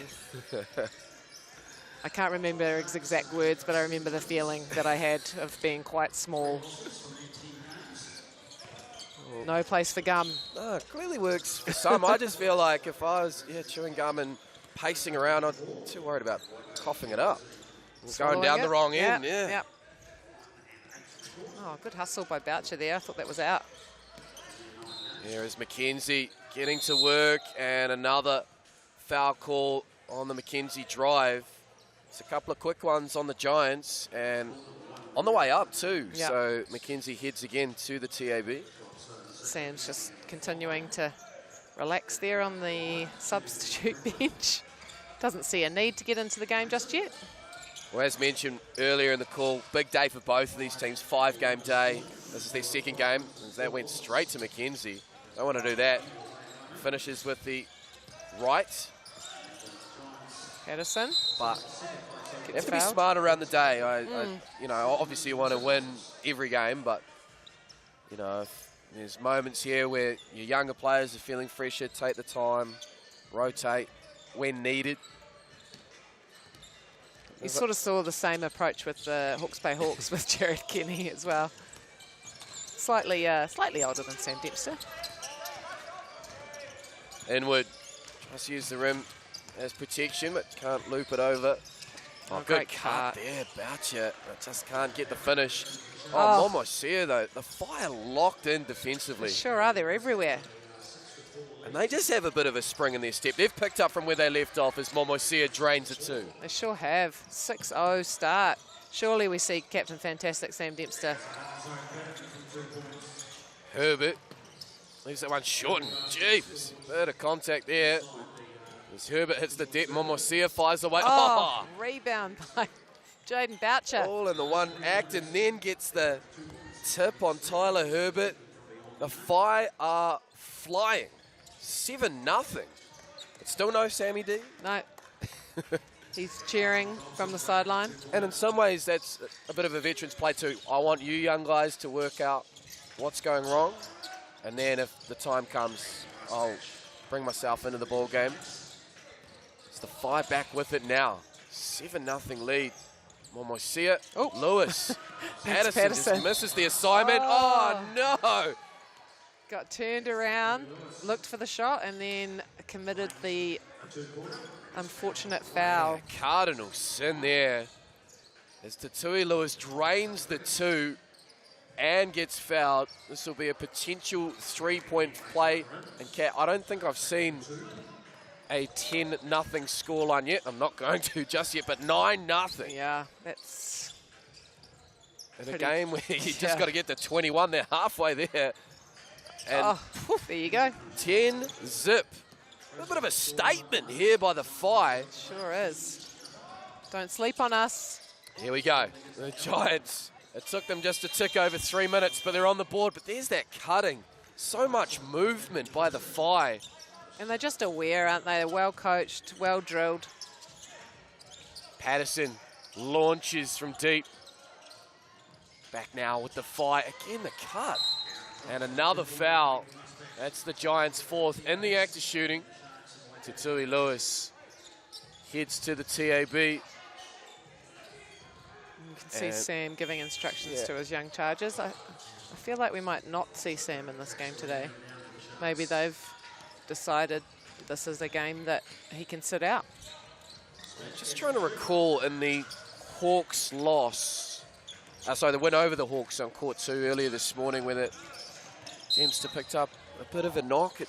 I can't remember his exact words, but I remember the feeling that I had of being quite small. No place for gum. No, it clearly works for some. I just feel like if I was chewing gum and pacing around, I'm too worried about coughing it up. Going down the wrong end, Yep. Oh, good hustle by Boucher there. I thought that was out. Here is McKenzie getting to work, and another foul call on the McKenzie drive. It's a couple of quick ones on the Giants, and on the way up too. Yep. So McKenzie heads again to the TAB. Sam's just continuing to relax there on the substitute bench. Doesn't see a need to get into the game just yet. Well, as mentioned earlier in the call, big day for both of these teams, 5-game day. This is their second game, and that went straight to McKenzie. Don't want to do that. Finishes with the right. Patterson. But you have to be smart around the day. Obviously you want to win every game, but, if there's moments here where your younger players are feeling fresher, take the time, rotate when needed. You sort of saw the same approach with the Hawke's Bay Hawks with Jared Kenny as well. Slightly older than Sam Dempster. Inwood tries to use the rim as protection, but can't loop it over. Oh, good cut there, Boucher, but just can't get the finish. Oh, Momoisia, though. The Whai locked in defensively. Sure are, they're everywhere. And they just have a bit of a spring in their step. They've picked up from where they left off as Momoisia drains it too. They sure have. 6-0 start. Surely we see Captain Fantastic Sam Dempster. Herbert leaves that one short, and jeez, bit of contact there. As Herbert hits the deck, Momoisia fires away. Oh, rebound by Jaden Boucher. All in the one act, and then gets the tip on Tyler Herbert. The Whai are flying. 7-0. It's still no Sammy D. No. He's cheering from the sideline. And in some ways, that's a bit of a veteran's play too. I want you young guys to work out what's going wrong. And then if the time comes, I'll bring myself into the ball game. It's the Whai back with it now. 7-0 lead. Momoisia. Lewis. Patterson just misses the assignment. Oh, no. got turned around, looked for the shot, and then committed the unfortunate foul. Cardinal sin there as Tatui Lewis drains the 2 and gets fouled. This will be a potential 3-point play. And Kat, I don't think I've seen a 10-0 scoreline yet. I'm not going to just yet, but 9-0. Yeah, that's in a game where you just got to get to 21. They're halfway there. And there you go. 10 zip. A bit of a statement here by the Whai. Sure is. Don't sleep on us. Here we go. The Giants. It took them just a tick over 3 minutes, but they're on the board. But there's that cutting. So much movement by the Whai. And they're just aware, aren't they? They're well coached, well drilled. Patterson launches from deep. Back now with the Whai. Again, the cut. And another foul. That's the Giants' 4th in the act of shooting. Tatui Lewis heads to the TAB. You can see Sam giving instructions to his young chargers. I feel like we might not see Sam in this game today. Maybe they've decided this is a game that he can sit out. Just trying to recall in the Hawks loss. Sorry, the win over the Hawks on court 2 earlier this morning when it seems to picked up a bit of a knock. It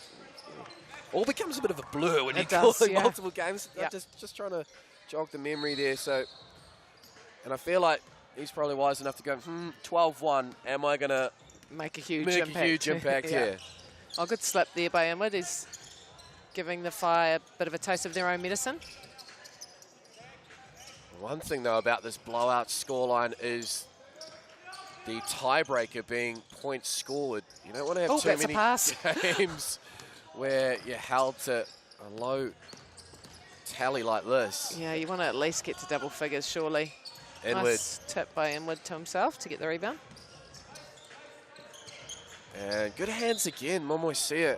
all becomes a bit of a blur when you're calling multiple games. Yep. Just trying to jog the memory there. So, and I feel like he's probably wise enough to go, 12-1, am I going to make a huge impact here? Oh, good slip there by Inwood. He's giving the Whai a bit of a taste of their own medicine. One thing, though, about this blowout scoreline is the tiebreaker being points scored. You don't want to have too many games where you're held to a low tally like this. Yeah, you want to at least get to double figures, surely. Inwood. Nice tip by Inwood to himself to get the rebound. And good hands again, Momoisia.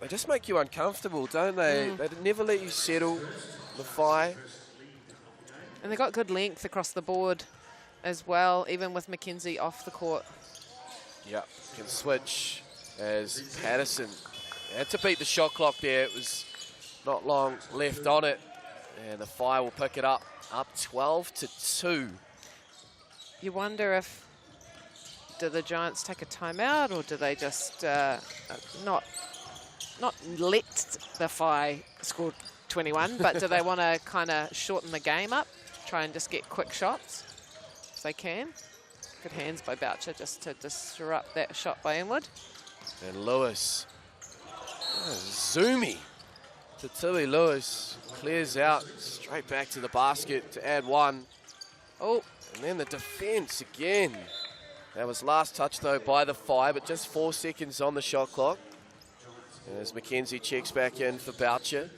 They just make you uncomfortable, don't they? They never let you settle, the Whai. And they got good length across the board as well, even with Mackenzie off the court. Yep, can switch as Patterson had to beat the shot clock there. It was not long left on it. And the Whai will pick it up 12-2. You wonder if, do the Giants take a timeout or do they just not let the Whai score 21, but do they want to kind of shorten the game up, try and just get quick shots if they can? Good hands by Boucher just to disrupt that shot by Inwood. And Lewis, zoomy. Tatui Lewis clears out straight back to the basket to add 1. Oh, and then the defense again. That was last touch though by the Whai, but just 4 seconds on the shot clock. As Mackenzie checks back in for Boucher.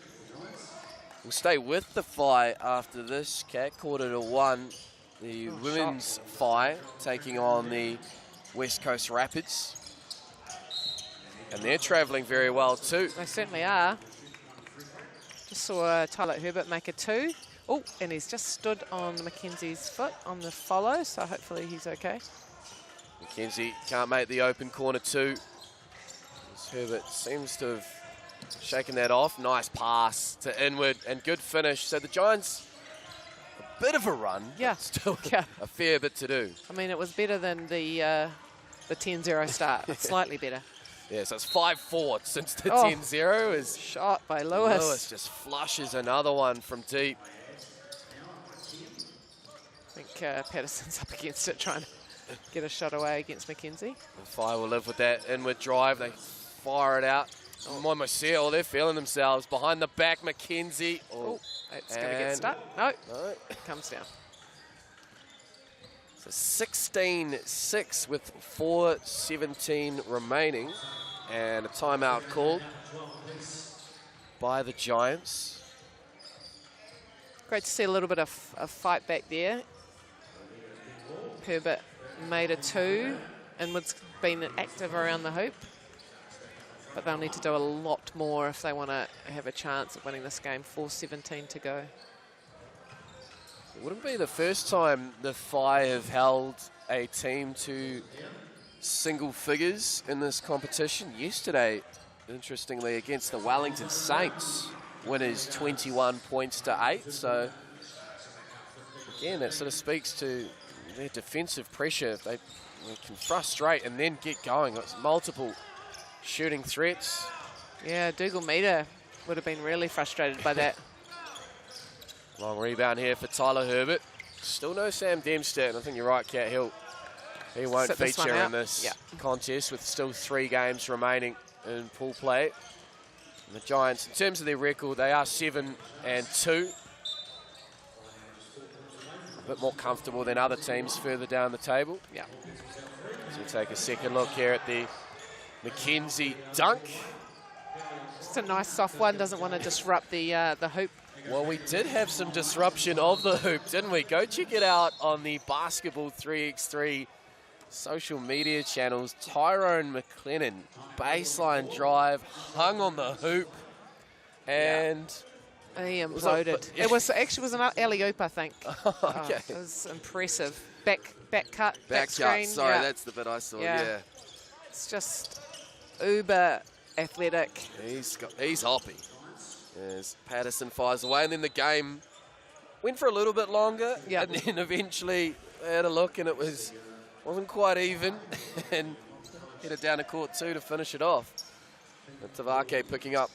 We'll stay with the Whai after this, Cat. 1:45. The women's Whai taking on the West Coast Rapids. And they're travelling very well too. They certainly are. Just saw Tyler Herbert make a 2. Oh, and he's just stood on Mackenzie's foot on the follow, so hopefully he's okay. Mackenzie can't make the open corner 2. Herbert seems to have shaken that off. Nice pass to Inwood and good finish. So the Giants, a bit of a run. Yeah. Still a fair bit to do. I mean, it was better than the 10-0 start. Slightly better. Yeah, so it's 5-4 since the 10-0 is shot by Lewis. Lewis just flushes another one from deep. I think Patterson's up against it, trying to get a shot away against Mackenzie. The Whai will live with that inward drive. They fire it out. Momoisia, they're feeling themselves. Behind the back, Mackenzie. Oh, it's going to get stuck. No, comes down. So 16-6 with 4:17 remaining. And a timeout called by the Giants. Great to see a little bit of a fight back there. Herbert made a 2. Inwood's been active around the hoop. But they'll need to do a lot more if they want to have a chance of winning this game. 4:17 to go. It wouldn't be the first time the Whai have held a team to single figures in this competition. Yesterday, interestingly, against the Wellington Saints, winners 21 points to 8. So, again, that sort of speaks to their defensive pressure. If they can frustrate and then get going. It's multiple shooting threats. Yeah, Dougal Meter would have been really frustrated by that. Long rebound here for Tyler Herbert. Still no Sam Dempster, and I think you're right, Kat. He won't Sit this feature one out. in this Yeah. contest with still 3 games remaining in pool play. And the Giants, in terms of their record, they are 7-2. A bit more comfortable than other teams further down the table. Yeah. So we take a second look here at the McKenzie dunk. Just a nice soft one. Doesn't want to disrupt the hoop. Well, we did have some disruption of the hoop, didn't we? Go check it out on the Basketball 3x3 social media channels. Tyrone McLennan, baseline drive, hung on the hoop, and He imploded. It was an alley-oop, I think. okay. Oh, it was impressive. Back cut, Back screen. shot. Sorry, yeah. that's the bit I saw. Yeah. Yeah, It's just uber athletic. he's hoppy. As Patterson fires away, and then the game went for a little bit longer, Yeah. and then eventually they had a look, and it wasn't quite even, and headed down to court 2 to finish it off. And Tavake picking up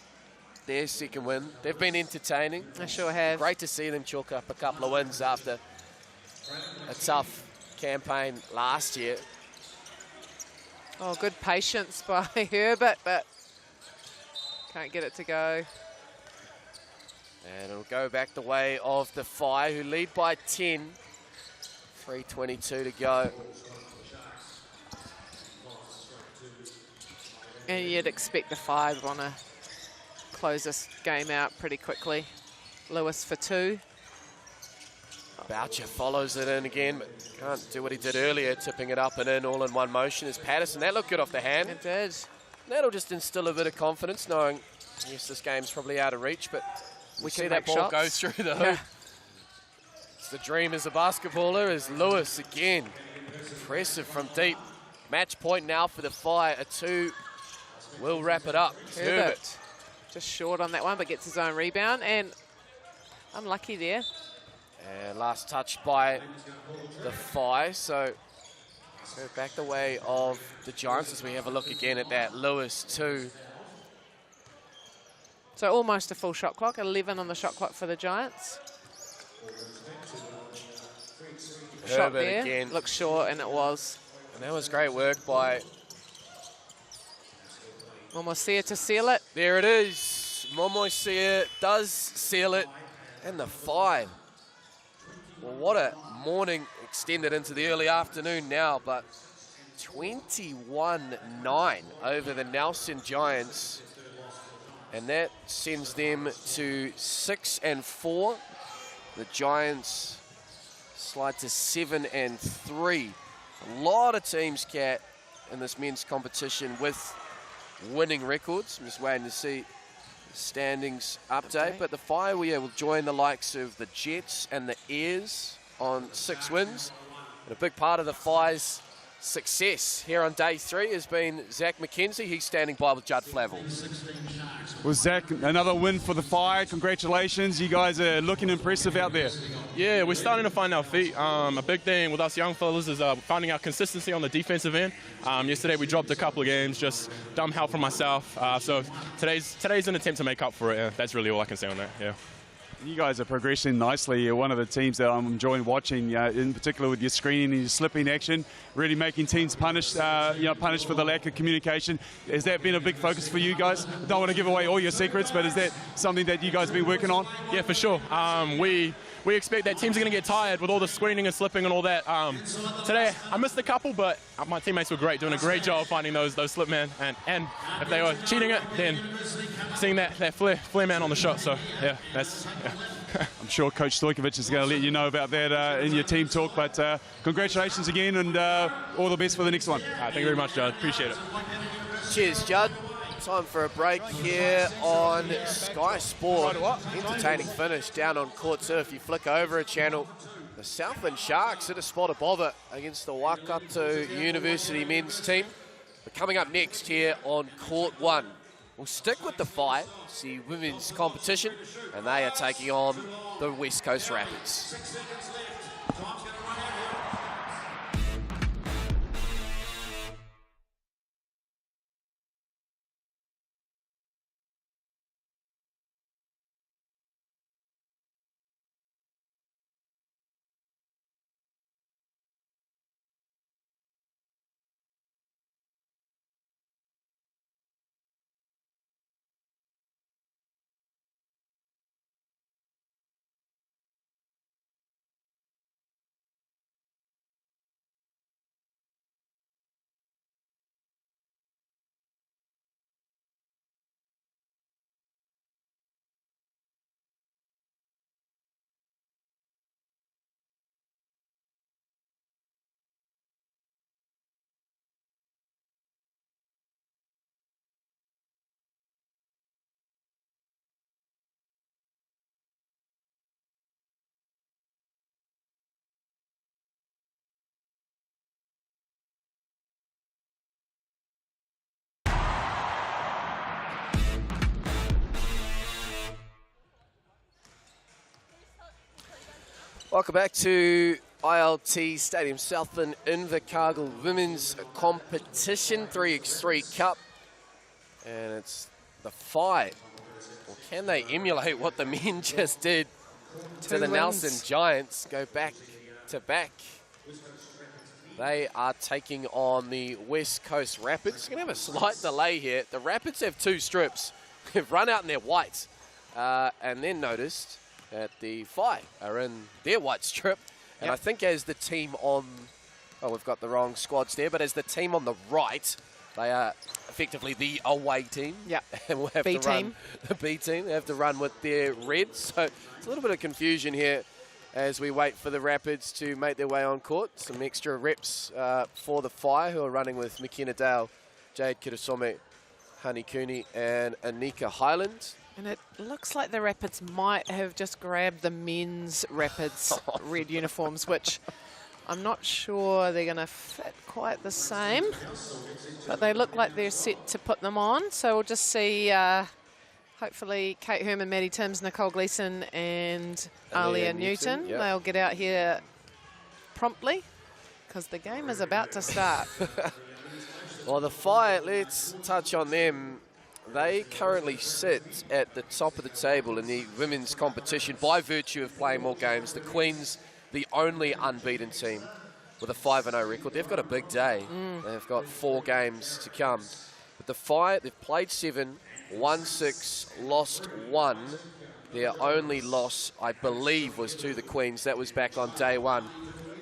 their second win. They've been entertaining. I sure have. Great to see them chalk up a couple of wins after a tough campaign last year. Oh, good patience by Herbert, but can't get it to go. And it'll go back the way of the Whai, who lead by 10. 3:22 to go. And you'd expect the Whai want to close this game out pretty quickly. Lewis for 2. Boucher follows it in again, but can't do what he did earlier, tipping it up and in all in one motion as Patterson. That looked good off the hand. It did. That'll just instill a bit of confidence, knowing, yes, this game's probably out of reach, but we can see that make ball shots. go through the hoop. Yeah. It's the dream as a basketballer, as Lewis again. Impressive from deep. Match point now for the Whai. A 2 will wrap it up. Herbert. Just short on that one, but gets his own rebound, and unlucky there. And last touch by the Whai, so go back the way of the Giants as we have a look again at that. Lewis 2. So almost a full shot clock, 11 on the shot clock for the Giants. Shot Herbert there, again. looks short, and it was. And that was great work by, Momosia to seal it. there it is. Momosia does seal it. And the 5. Well, what a morning extended into the early afternoon now, but 21-9 over the Nelson Giants. And that sends them to 6-4. The Giants slide to 7-3. A lot of teams, Kat, in this men's competition with winning records. I'm just waiting to see the standings update. But the Whai will join the likes of the Jets and the Airs on 6 wins. And a big part of the Whai's success here on day 3 has been Zach McKenzie. He's standing by with Judd Flavel. Well, Zach, another win for the Whai. Congratulations. You guys are looking impressive out there. Yeah, we're starting to find our feet. A big thing with us young fellas is finding our consistency on the defensive end. Yesterday we dropped a couple of games, just dumb help from myself. So today's an attempt to make up for it. That's really all I can say on that. Yeah. You guys are progressing nicely. You're one of the teams that I'm enjoying watching, in particular with your screening and your slipping action, really making teams punish for the lack of communication. Has that been a big focus for you guys? Don't want to give away all your secrets, but is that something that you guys have been working on? Yeah, for sure. We expect that teams are going to get tired with all the screening and slipping and all that. Today, I missed a couple, but my teammates were great, doing a great job finding those slip man. And if they were cheating it, then seeing that flare man on the shot. So, yeah, that's... Yeah. I'm sure Coach Stojkovic is going to let you know about that in your team talk, but congratulations again, and all the best for the next one. Thank you very much, Judd. Appreciate it. Cheers, Judd. Time for a break here on Sky Sport. Entertaining finish down on court 2. If you flick over a channel, the Southland Sharks sit a spot above it against the Waikato University men's team. But coming up next here on Court 1, we'll stick with the fight, see women's competition, and they are taking on the West Coast Rapids. Welcome back to ILT Stadium Southland Invercargill Women's Competition 3x3 Cup. And it's the fight. Well, can they emulate what the men just did to the Nelson Giants? Go back to back. They are taking on the West Coast Rapids. Going to have a slight delay here. The Rapids have 2 strips. They've run out in their white. And then noticed that the Whai are in their white strip. And I think as the team on, we've got the wrong squads there, but as the team on the right, they are effectively the away team. Yeah. And we'll have to run the B team. They have to run with their red. So it's a little bit of confusion here as we wait for the Rapids to make their way on court. Some extra reps for the Whai, who are running with McKenna Dale, Jade Kirasome, Hani Cooney, and Anika Highland. And it looks like the Rapids might have just grabbed the men's Rapids red uniforms, which I'm not sure they're going to fit quite the same. But they look like they're set to put them on. So we'll just see, hopefully, Kate Herman, Maddie Timms, Nicole Gleeson and Alia Newton. Yep. They'll get out here promptly because the game is about to start. Well, the Whai, let's touch on them. They currently sit at the top of the table in the women's competition by virtue of playing more games. The Queens, the only unbeaten team with a 5-0 record. They've got a big day. They've got 4 games to come. But the Whai, they've played 7, won 6, lost 1. Their only loss, I believe, was to the Queens. That was back on day 1,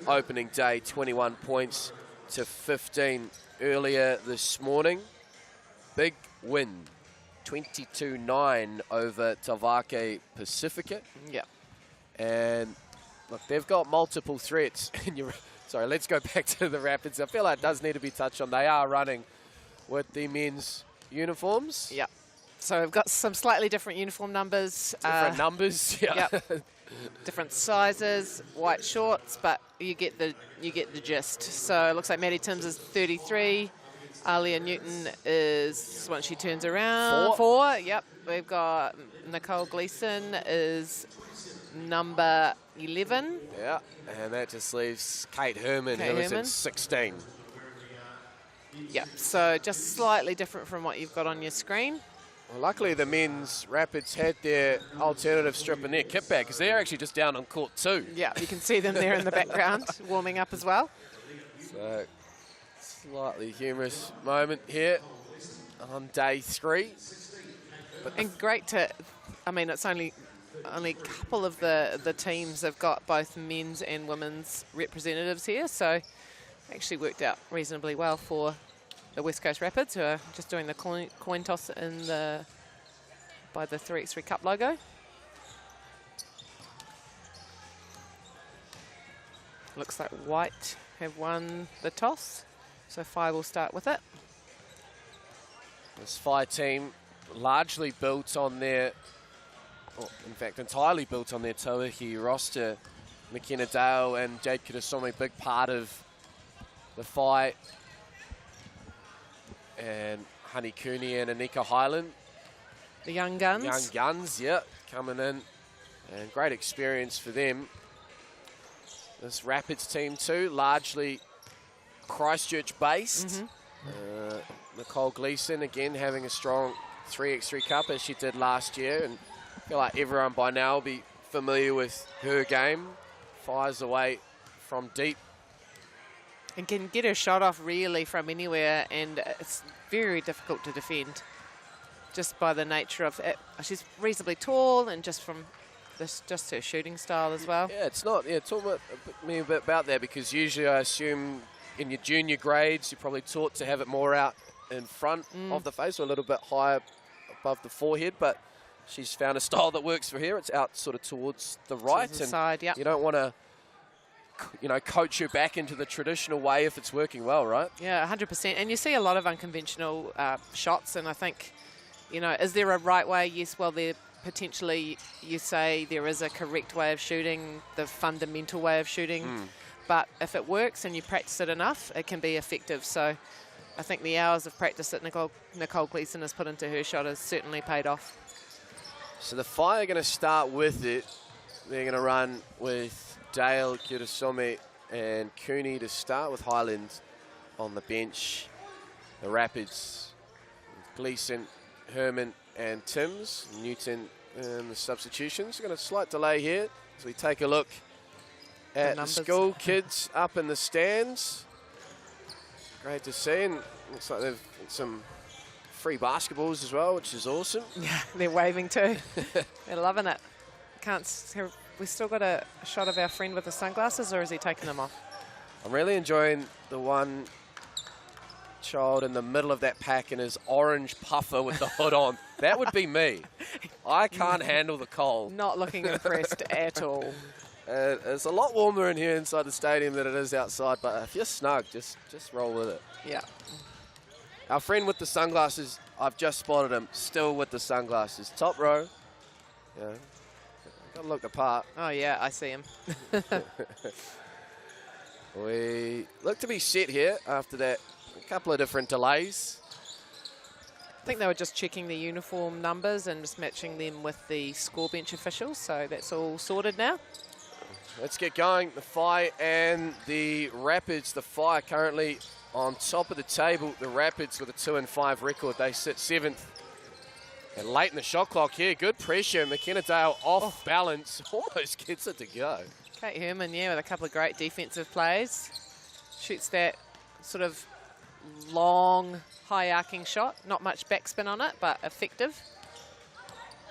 opening day, 21 points to 15 earlier this morning. Big win, 22-9 over Tavake Pacifica. Yeah. And look, they've got multiple threats. Sorry, let's go back to the Rapids. I feel like it does need to be touched on. They are running with the men's uniforms. Yeah. So we've got some slightly different uniform numbers. Different numbers, yeah. Yep. Different sizes, white shorts, but you get the gist. So it looks like Maddie Timms is 33. Alia Newton is, once she turns around, 4. Yep. We've got Nicole Gleeson is number 11. Yeah, and that just leaves Kate Herman, who is at 16. Yep, so just slightly different from what you've got on your screen. Well, luckily the men's Rapids had their alternative strip in their kit bag because they're actually just down on court 2. Yeah, you can see them there in the background warming up as well. So, slightly humorous moment here on day 3. And great to, I mean, it's only a couple of the teams have got both men's and women's representatives here, so actually worked out reasonably well for the West Coast Rapids, who are just doing the coin toss by the 3x3 Cup logo. Looks like White have won the toss, so Whai will start with it. This Whai team largely built on their, in fact entirely built on their Tauihi roster McKenna Dale and Jade Kitasomi, big part of the fight. And Honey Cooney and Anika Highland. The young guns. Young guns, yeah, coming in. And great experience for them. This Rapids team too, largely Christchurch-based. Nicole Gleeson, again, having a strong 3x3 Cup as she did last year. And I feel like everyone by now will be familiar with her game. Fires away from deep. And can get her shot off really from anywhere, and it's very difficult to defend just by the nature of it. She's reasonably tall, and just from just her shooting style as well. Yeah, it's not. Yeah, talk me a bit about that, because usually I assume in your junior grades you're probably taught to have it more out in front of the face, or a little bit higher above the forehead, but she's found a style that works for her. It's out sort of towards the right, the and side, yep. You don't want to, coach her back into the traditional way if it's working well, right? Yeah, 100%. And you see a lot of unconventional shots, and I think, is there a right way? Yes, well, there potentially, you say there is a correct way of shooting, the fundamental way of shooting, but if it works and you practice it enough, it can be effective. So I think the hours of practice that Nicole Gleeson has put into her shot has certainly paid off. So the Whai are going to start with it. They're going to run with Dale, Kitasomi and Cooney to start, with Highland on the bench. The Rapids, Gleeson, Herman and Timms. Newton and the substitutions. Got a slight delay here as we take a look at the school kids up in the stands. Great to see, and looks like they've got some free basketballs as well, which is awesome. Yeah, they're waving too. They're loving it. We still got a shot of our friend with the sunglasses, or is he taking them off? I'm really enjoying the one child in the middle of that pack in his orange puffer with the hood on. That would be me. I can't handle the cold. Not looking impressed at all. It's a lot warmer in here inside the stadium than it is outside, but if you're snug, just roll with it. Yeah. Our friend with the sunglasses, I've just spotted him, still with the sunglasses. Top row. Yeah. Gotta look the part. Oh, yeah, I see him. We look to be set here after that. A couple of different delays. I think they were just checking the uniform numbers and just matching them with the score bench officials, so that's all sorted now. Let's get going. The Whai and the Rapids. The Whai currently on top of the table. The Rapids with a 2-5 record. They sit 7th. And late in the shot clock here, good pressure. McKenna Dale off balance, almost gets it to go. Kate Herman, yeah, with a couple of great defensive plays. Shoots that sort of long, high arcing shot. Not much backspin on it, but effective.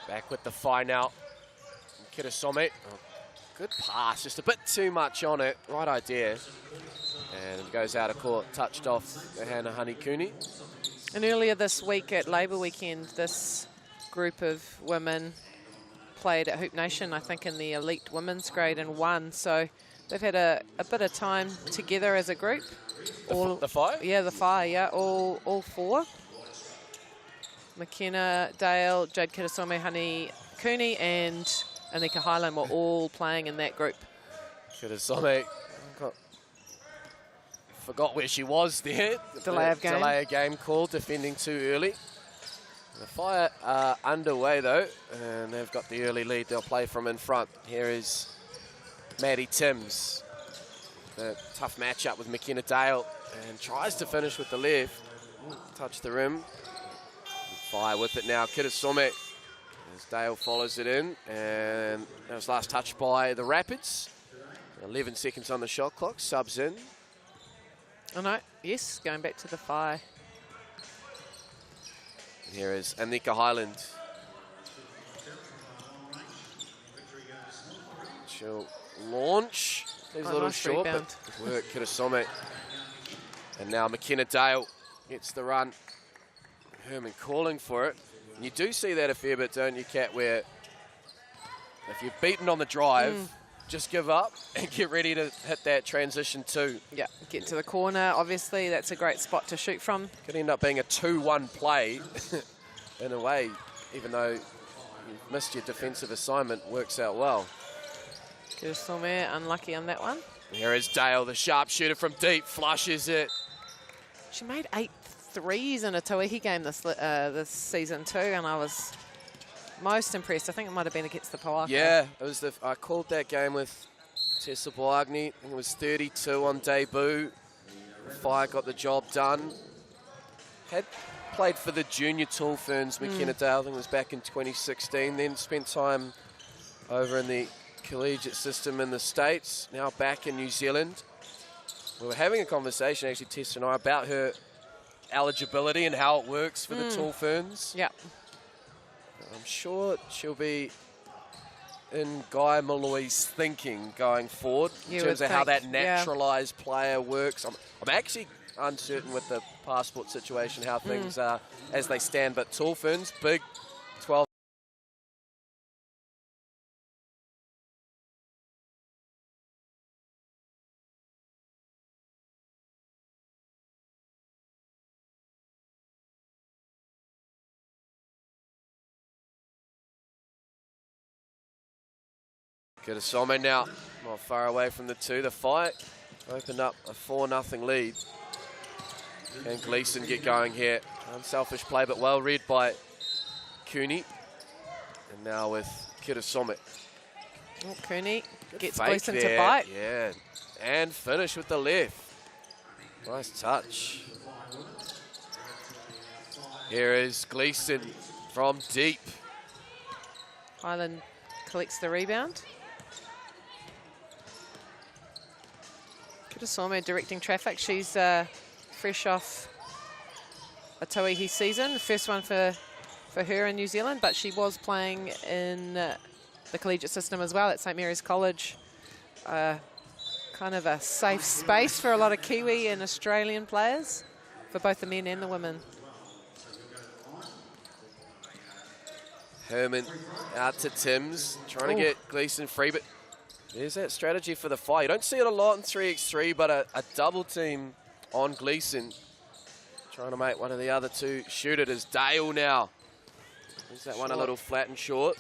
Back with the Whai now. Kitasomi. Oh, good pass, just a bit too much on it. Right idea. And it goes out of court, touched off the hand of Honey Cooney. And earlier this week at Labour Weekend, this group of women played at Hoop Nation, I think in the elite women's grade, and won. So they've had a bit of time together as a group. The Whai? Yeah, the Whai, yeah, all four. McKenna Dale, Jade Kitasomi, Honey Cooney and Anika Highland were all playing in that group. Kitasomi forgot where she was there. Delay of game. Delay of game call, defending too early. The Whai are underway though, and they've got the early lead. They'll play from in front. Here is Maddie Timms. A tough matchup with McKenna Dale, and tries to finish with the left. Touch the rim. Whai with it now. Kitasomi as Dale follows it in, and that was last touched by the Rapids. 11 seconds on the shot clock. Subs in. Oh no, yes, going back to the Whai. Here is Anika Highland. She'll launch. There's a little nice short, rebound. but good work, Kitasomi. And now McKenna Dale gets the run. Herman calling for it. And you do see that a fair bit, don't you, Kat, where if you're beaten on the drive, just give up and get ready to hit that transition too. Yeah, get to the corner. Obviously, that's a great spot to shoot from. Could end up being a 2-1 play in a way, even though you've missed your defensive assignment, works out well. Kirasome unlucky on that one. Here is Dale, the sharpshooter from deep, flushes it. She made 8 threes in a Tauihi game this season too, and I was most impressed. I think it might have been against the Pouakai. Yeah, it was I called that game with Tessa Boagni. I think it was 32 on debut. Whai got the job done. Had played for the junior Tall Ferns, McKenna Dale, I think it was back in 2016. Then spent time over in the collegiate system in the States. Now back in New Zealand. We were having a conversation, actually, Tessa and I, about her eligibility and how it works for the Tall Ferns. Yeah. I'm sure she'll be in Guy Malloy's thinking going forward in terms of how that naturalised player works. I'm actually uncertain with the passport situation, how things are as they stand, but Tall Ferns, big 12. Kirasome now not far away from the 2. The fight opened up a 4-0 lead. Can Gleeson get going here? Unselfish play, but well read by Cooney. And now with Kirasome. Oh, Cooney gets Fake Gleeson there. to bite. Yeah, and finish with the left. Nice touch. Here is Gleeson from deep. Highland collects the rebound. Kirasome directing traffic. She's fresh off a Tauihi season, the first one for her in New Zealand, but she was playing in the collegiate system as well at St Mary's College. Kind of a safe space for a lot of Kiwi and Australian players, for both the men and the women. Herman out to Timms, trying to get Gleeson free, but there's that strategy for the fight. You don't see it a lot in 3x3, but a double team on Gleeson. Trying to make one of the other 2 shoot it as Dale now. Is that one a little flat and short?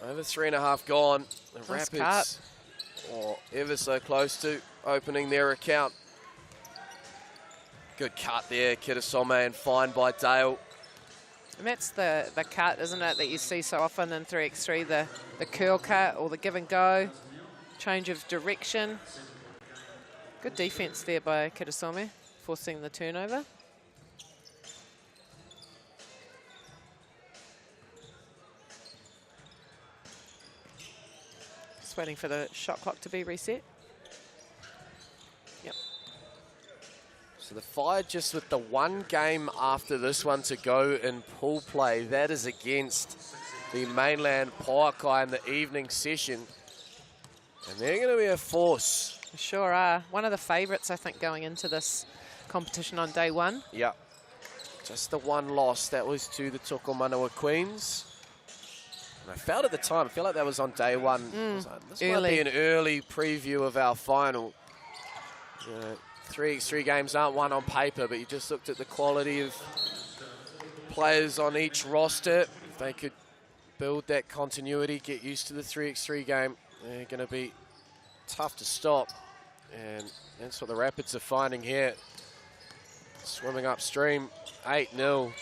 Over 3.5 gone. The Nice Rapids ever so close to opening their account. Good cut there, Kirasome, and fine by Dale. And that's the cut, isn't it, that you see so often in 3x3, the curl cut or the give and go, change of direction. Good defense there by Kirasome, forcing the turnover. Just waiting for the shot clock to be reset. Yep. So the Fire just with the 1 game after this one to go in pool play. That is against the mainland Pouakai in the evening session. And they're going to be a force. They sure are. One of the favourites, I think, going into this competition on day 1. Yeah. Just the 1 loss. That was to the Tokomanawa Queens. And I felt at the time, I feel like that was on day 1. This might be an early preview of our final. 3x3 games aren't won on paper, but you just looked at the quality of players on each roster. If they could build that continuity, get used to the 3x3 game, they're going to be tough to stop. And that's what the Rapids are finding here. Swimming upstream, 8-0.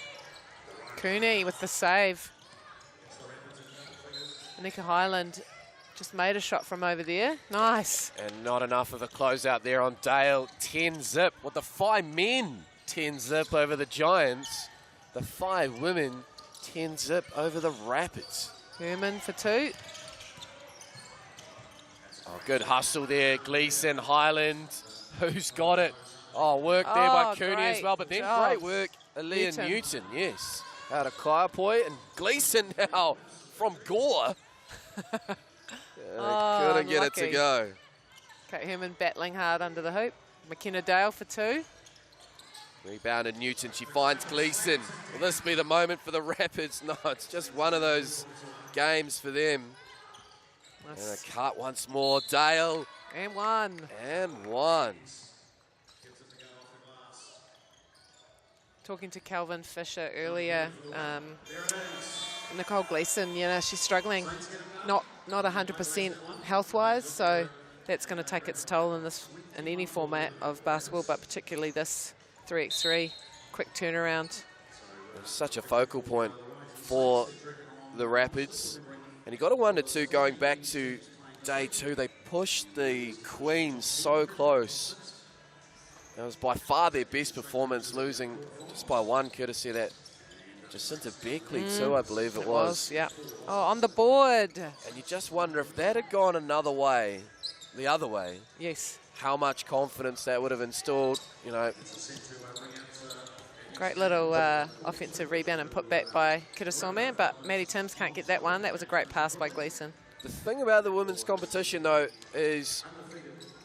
Cooney with the save. Nika Highland just made a shot from over there. Nice. And not enough of a closeout there on Dale. 10-zip. Well, the 5 men 10-zip over the Giants. The 5 women 10-zip over the Rapids. Herman for 2. Oh, good hustle there. Gleeson, Highland. Who's got it? Oh, work there by Cooney as well. But then great work, Aaliyah Newton. Yes. Out of Kaiapoi. And Gleeson now from Gore. Couldn't get it to go. Kate Herman battling hard under the hoop. McKenna Dale for 2. Rebounded Newton. She finds Gleeson. Will this be the moment for the Rapids? No, it's just one of those games for them. Nice. And a cut once more. Dale. And 1. And 1. Talking to Calvin Fisher earlier, Nicole Gleeson, she's struggling. not 100% health-wise, so that's going to take its toll in any format of basketball, but particularly this 3x3, quick turnaround. Such a focal point for the Rapids. And you got to wonder too, going back to day 2, they pushed the Queens so close. That was by far their best performance, losing just by 1, courtesy of that Jacinta Beckley too, I believe it was. Yeah. Oh, on the board. And you just wonder if that had gone another way, the other way. Yes. How much confidence that would have installed, you know. Great little offensive rebound and put back by Kirasome, but Maddie Timms can't get that one. That was a great pass by Gleeson. The thing about the women's competition, though, is,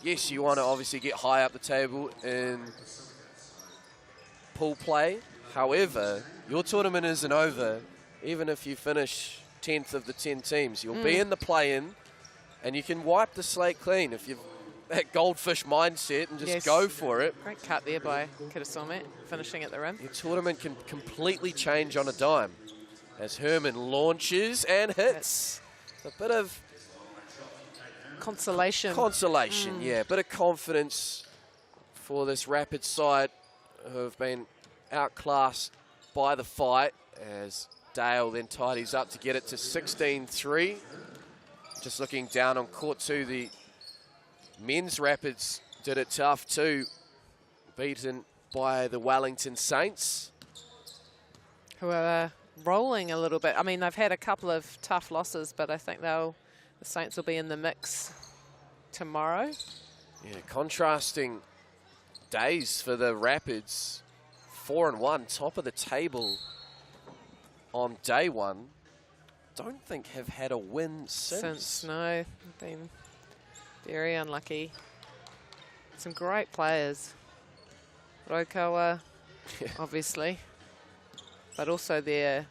yes, you want to obviously get high up the table in pool play. However, your tournament isn't over. Even if you finish 10th of the 10 teams, you'll be in the play-in, and you can wipe the slate clean if you've that goldfish mindset and just go for it. Great cut there by Kirasome, finishing at the rim. Your tournament can completely change on a dime as Herman launches and hits. A bit of consolation. Yeah. A bit of confidence for this Rapid side who have been outclassed by the fight as Dale then tidies up to get it to 16-3. Just looking down on court 2, the men's Rapids did it tough too, beaten by the Wellington Saints. Who are rolling a little bit. I mean, they've had a couple of tough losses, but I think the Saints will be in the mix tomorrow. Yeah, contrasting days for the Rapids. 4-1, top of the table on day 1. Don't think have had a win since. No, been very unlucky. Some great players. Rokawa, obviously. But also their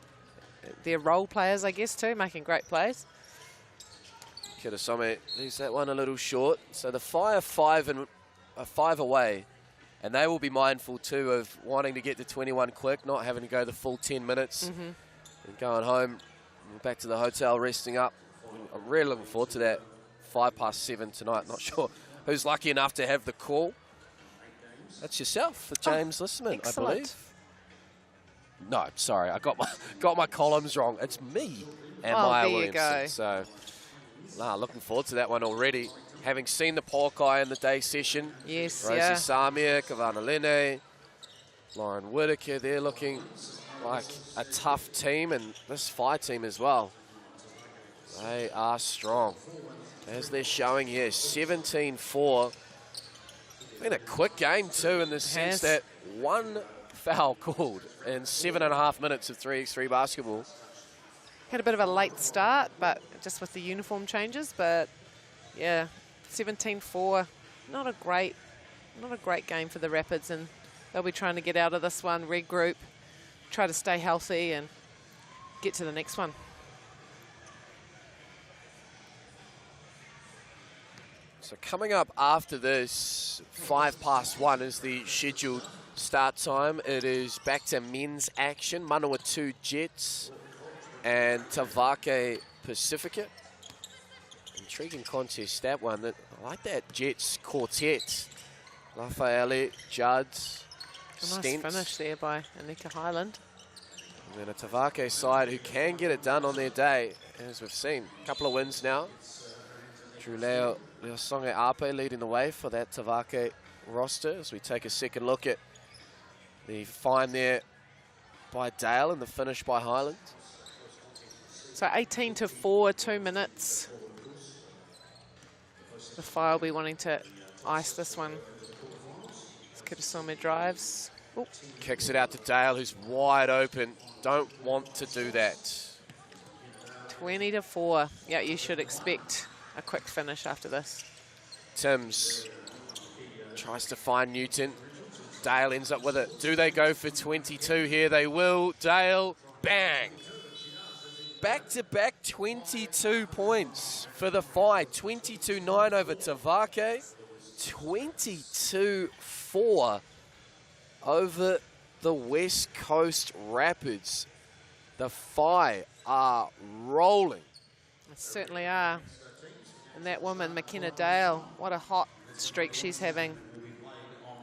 role players, I guess, too, making great plays. Kirasome leaves that one a little short. So the Fire 5 away. And they will be mindful, too, of wanting to get to 21 quick, not having to go the full 10 minutes. And going home, back to the hotel, resting up. I'm really looking forward to that. 7:05 tonight. Not sure who's lucky enough to have the call. That's yourself, for James Lisman, I believe. No, sorry, I got my columns wrong. It's me and Maya Williamson. So, looking forward to that one already. Having seen the Pouakai in the day session. Yes, Rosie Samir, Kavana Lene, Lauren Whitaker, they're looking like a tough team, and this Whai team as well. They are strong, as they're showing here. 17-4. Been a quick game too, in the sense that one foul called in 7.5 minutes of 3x3 basketball. Had a bit of a late start, but just with the uniform changes. But yeah, 17-4. Not a great game for the Rapids, and they'll be trying to get out of this one, regroup, try to stay healthy, and get to the next one. So coming up after this, 1:05 is the scheduled start time. It is back to men's action. Manawatu Jets and Tavake Pacifica. Intriguing contest, that one. I like that Jets quartet. Rafaele, Judd, A nice finish there by Anika Highland. And then a Tavake side who can get it done on their day, as we've seen. A couple of wins now. Drew Leosonge Ape leading the way for that Tavake roster as we take a second look at the find there by Dale and the finish by Highland. So 18-4, 2 minutes. The Whai will be wanting to ice this one. As Kirasome drives. Ooh. Kicks it out to Dale, who's wide open. Don't want to do that. 20-4. Yeah, you should expect a quick finish after this. Timms tries to find Newton. Dale ends up with it. Do they go for 22 here? They will. Dale, bang. Back-to-back 22 points for the Whai. 22-9 over Tavake. 22-4 over the West Coast Rapids. The Whai are rolling. Certainly are. And that woman, McKenna Dale, what a hot streak she's having.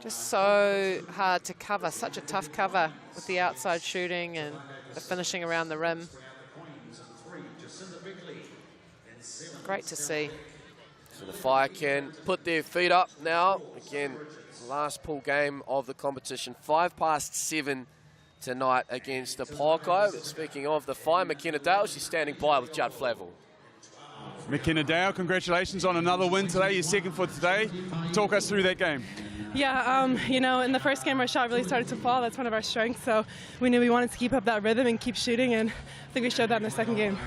Just so hard to cover, such a tough cover with the outside shooting and the finishing around the rim. Great to see. So the Fire can put their feet up now. Again, last pool game of the competition, 7:05 tonight against the Pouakai. But speaking of the Fire, McKenna Dale, she's standing by with Judd Flavel. McKenna Dale, congratulations on another win today, your second for today. Talk us through that game. Yeah, you know, in the first game our shot really started to fall. That's one of our strengths, so we knew we wanted to keep up that rhythm and keep shooting, and I think we showed that in the second game.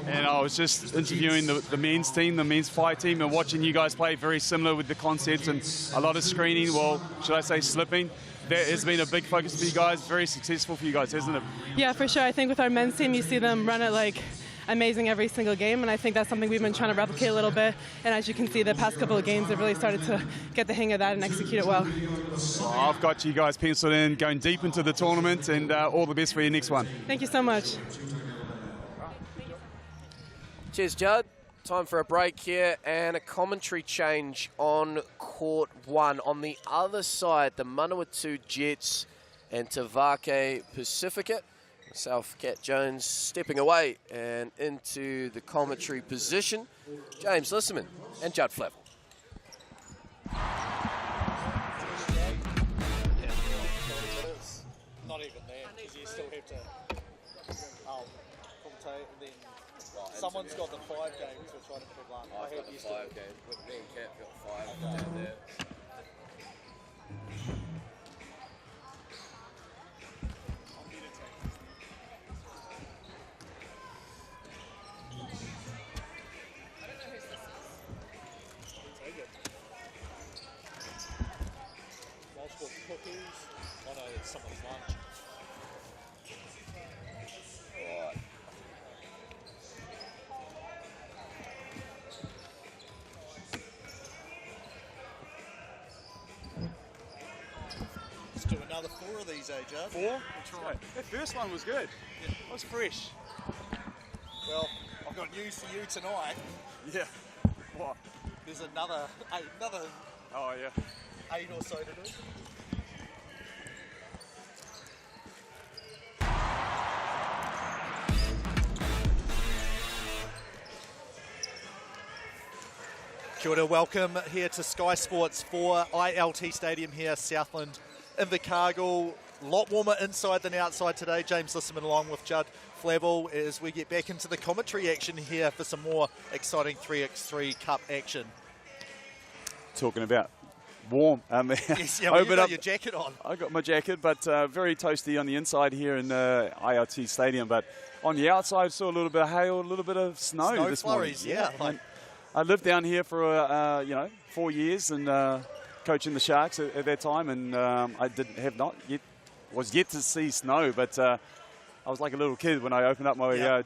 And I was just interviewing the men's team, the men's Whai team, and watching you guys play, very similar with the concepts and a lot of screening, well, should I say slipping. That has been a big focus for you guys, very successful for you guys, hasn't it? Yeah, for sure. I think with our men's team, you see them run it like amazing every single game, and I think that's something we've been trying to replicate a little bit. And as you can see, the past couple of games, they've really started to get the hang of that and execute it well. I've got you guys penciled in, going deep into the tournament, and all the best for your next one. Thank you so much. Cheers, Judd. Time for a break here and a commentary change on court one. On the other side, the Manawatu Jets and Tavake Pacifica. Myself, Kat Jones, stepping away and into the commentary position. James Lisserman and Judd Flavel. Not even there, because you still have to commentate, and then someone's got the 5 games, which I didn't last. I've got the 5 games. With me and Kat got 5 down there. Oh no, it's someone's lunch. Right. Let's do another 4 of these, Judd. 4? We'll try. The first one was good. Yeah. It was fresh. Well, I've got news for you tonight. Yeah. What? There's another 8 Oh, yeah. or so to do. Kia ora, welcome here to Sky Sports 4 ILT Stadium here, Southland, Invercargill. A lot warmer inside than outside today. James Lisserman along with Judd Flavel as we get back into the commentary action here for some more exciting 3x3 Cup action. Talking about warm. Yes, yeah, well, you got your jacket on. I got my jacket, but very toasty on the inside here in ILT Stadium. But on the outside, saw a little bit of hail, a little bit of snow this flurries, morning. Yeah. I lived down here for 4 years and coaching the Sharks at that time, and I was yet to see snow, but I was like a little kid when I opened up my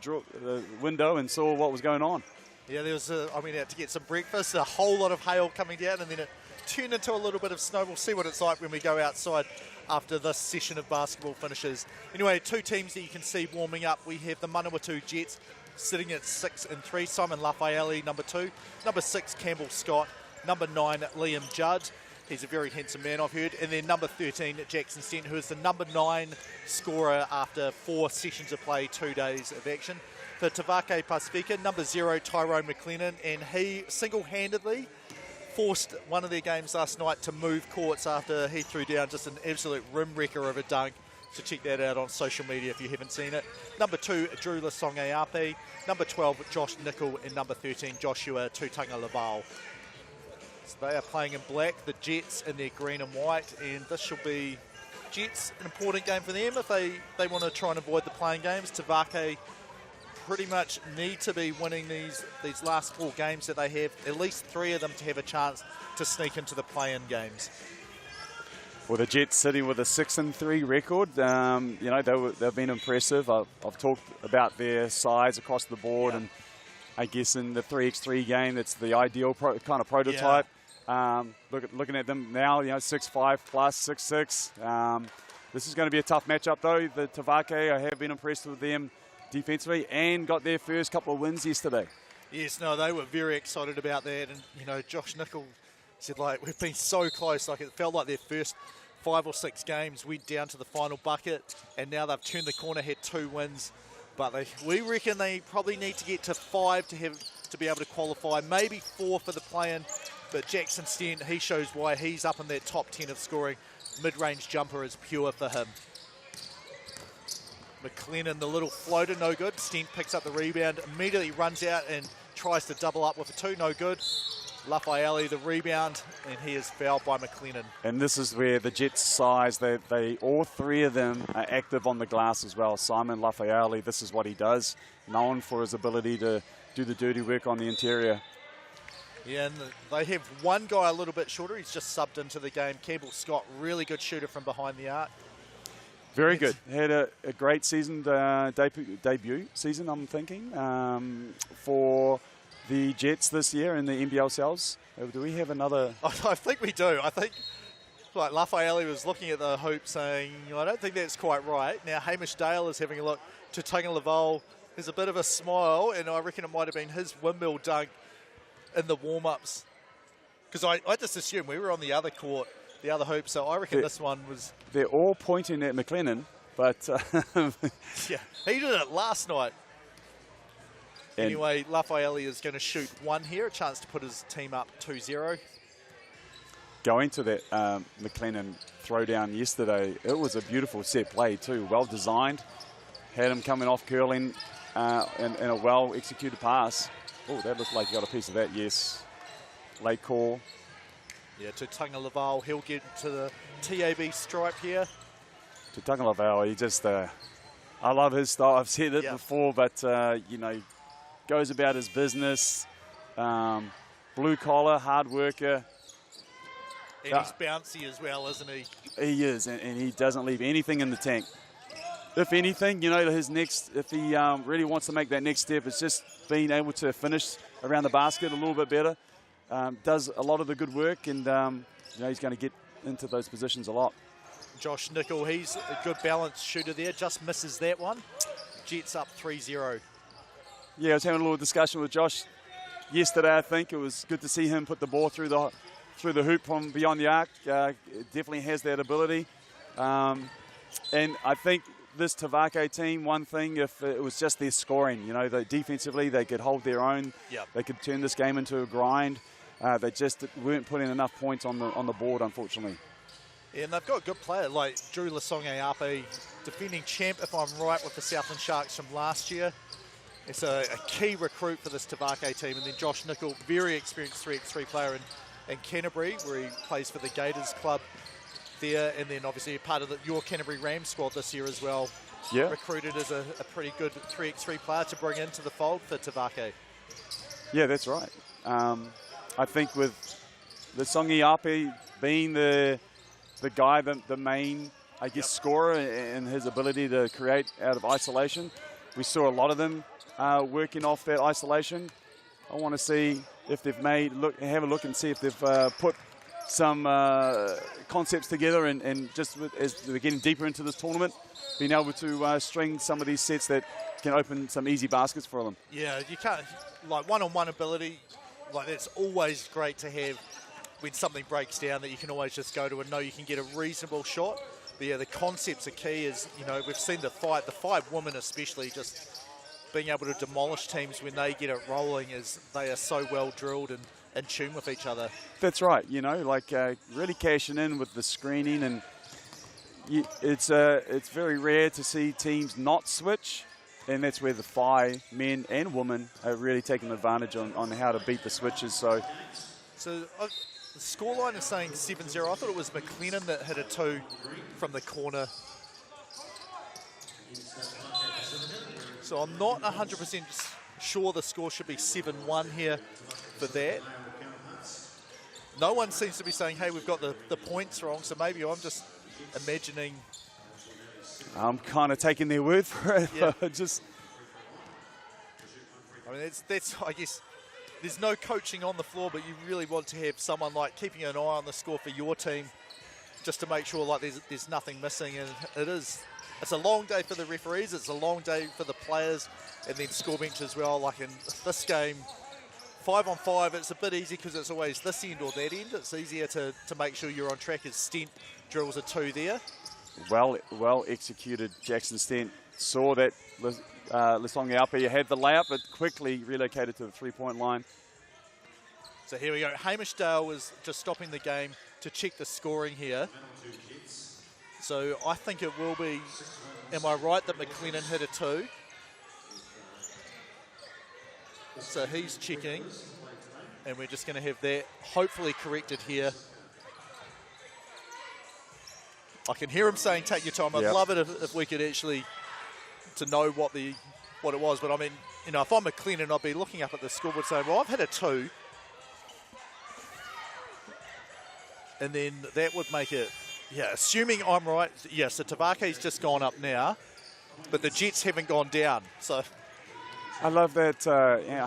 window and saw what was going on. Yeah, there was I went out to get some breakfast, a whole lot of hail coming down, and then it turned into a little bit of snow. We'll see what it's like when we go outside after this session of basketball finishes. Anyway, 2 teams that you can see warming up. We have the Manawatu Jets sitting at 6 and 3. Simon Lafayette, number 2. Number 6, Campbell Scott. Number 9, Liam Judd. He's a very handsome man, I've heard. And then number 13, Jackson Stent, who is the number 9 scorer after 4 sessions of play, 2 days of action. For Tavake Pacifica, number 0, Tyrone McLennan, and he single-handedly forced one of their games last night to move courts after he threw down just an absolute rim wrecker of a dunk. So check that out on social media if you haven't seen it. Number 2, Drew Lasongeape. Number 12, Josh Nickel. And number 13, Joshua Tutanga Laval. So they are playing in black, the Jets in their green and white. And this shall be Jets, an important game for them if they want to try and avoid the playing games. Tavake pretty much need to be winning these last 4 games that they have, at least 3 of them to have a chance to sneak into the play-in games. Well, the Jets sitting with a 6 and 3 record. They've been impressive. I've talked about their size across the board, and I guess in the 3x3 game, that's the ideal kind of prototype. Yeah. Looking at them now, 6'5 plus 6'6. This is going to be a tough matchup, though. The Tavake, I have been impressed with them defensively and got their first couple of wins yesterday. Yes, no, they were very excited about that. And, you know, Josh Nicol said, like, we've been so close. Like, it felt like their first 5 or 6 games went down to the final bucket, and now they've turned the corner, had 2 wins. But we reckon they probably need to get to 5 to be able to qualify, maybe 4 for the play-in. But Jackson Stent, he shows why he's up in that top 10 of scoring. Mid-range jumper is pure for him. McLennan, the little floater, no good. Stent picks up the rebound, immediately runs out and tries to double up with a 2, no good. Lafayette, the rebound, and he is fouled by McLennan. And this is where the Jets' size, they all 3 of them are active on the glass as well. Simon Lafayette, this is what he does, known for his ability to do the dirty work on the interior. Yeah, and they have one guy a little bit shorter. He's just subbed into the game. Campbell Scott, really good shooter from behind the arc. Very good. Had a great season, debut season, I'm thinking, for the Jets this year in the NBL cells. Do we have another? I think we do. I think like Lafayette was looking at the hoop saying, I don't think that's quite right. Now Hamish Dale is having a look. Tuatara Laval has a bit of a smile, and I reckon it might have been his windmill dunk in the warm-ups. Because I just assumed we were on the other court, the other hoop, so I reckon this one was... They're all pointing at McLennan, but... yeah, he did it last night. Anyway, Lafayette is going to shoot 1 here, a chance to put his team up 2-0. Going to that McLennan throwdown yesterday, it was a beautiful set play too, well designed. Had him coming off curling and a well-executed pass. Oh, that looked like he got a piece of that, yes. Late call. Yeah, to Tuatara Laval, he'll get to the TAB stripe here. To Tuatara Laval, he just, I love his style. I've said it before, but, you know, goes about his business. Blue collar, hard worker. And he's bouncy as well, isn't he? He is, and he doesn't leave anything in the tank. If anything, you know, if he really wants to make that next step, it's just being able to finish around the basket a little bit better. Does a lot of the good work, and, you know, he's going to get into those positions a lot. Josh Nicol, he's a good balanced shooter there, just misses that one. Jets up 3-0. Yeah, I was having a little discussion with Josh yesterday, I think. It was good to see him put the ball through the hoop from beyond the arc. It definitely has that ability. And I think this Tavake team, one thing, if it was just their scoring, you know, defensively they could hold their own. Yep. They could turn this game into a grind. They just weren't putting enough points on the board, unfortunately. Yeah, and they've got a good player like Drew Lasonge-Ape, defending champ, if I'm right, with the Southland Sharks from last year. It's a key recruit for this Tavake team. And then Josh Nicol, very experienced 3x3 player in Canterbury, where he plays for the Gators club there. And then obviously a part of your Canterbury Rams squad this year as well. Yeah. Recruited as a pretty good 3x3 player to bring into the fold for Tavake. Yeah, that's right. I think with the Songi-Ape being the guy, the main, I guess, scorer and his ability to create out of isolation, we saw a lot of them working off that isolation. I want to see if they've have a look and see if they've put some concepts together and just as they're getting deeper into this tournament, being able to string some of these sets that can open some easy baskets for them. Yeah, you can't, like one-on-one ability, like that's always great to have when something breaks down, that you can always just go to and know you can get a reasonable shot. But yeah, the concepts are key. Is, you know, we've seen the five women especially, just being able to demolish teams when they get it rolling, is they are so well drilled and in tune with each other. That's right. You know, like really cashing in with the screening, and it's very rare to see teams not switch, and that's where the Whai men and women are really taking advantage on how to beat the switches. So the scoreline is saying 7-0. I thought it was McLennan that hit a 2 from the corner. So I'm not 100% sure the score should be 7-1 here for that. No one seems to be saying, hey, we've got the points wrong, so maybe I'm just imagining. I'm kind of taking their word for it. Yeah. I mean, that's, I guess, there's no coaching on the floor, but you really want to have someone like keeping an eye on the score for your team, just to make sure like there's nothing missing. And it's a long day for the referees, it's a long day for the players, and then score bench as well. Like in this game, 5-on-5, it's a bit easy because it's always this end or that end. It's easier to make sure you're on track as Stent drills a 2 there. Well executed. Jackson Stent saw that Lisonga Alpe had the layup, but quickly relocated to the 3-point line. So here we go. Hamish Dale was just stopping the game to check the scoring here. So I think it will be, am I right that McLennan hit a 2? So he's checking, and we're just going to have that hopefully corrected here. I can hear him saying, take your time. I'd love it if we could actually to know what it was. But I mean, you know, if I'm McLennan, I'd be looking up at the scoreboard saying, well, I've hit a 2. And then that would make it, assuming I'm right, so Tavake's just gone up now, but the Jets haven't gone down. So I love that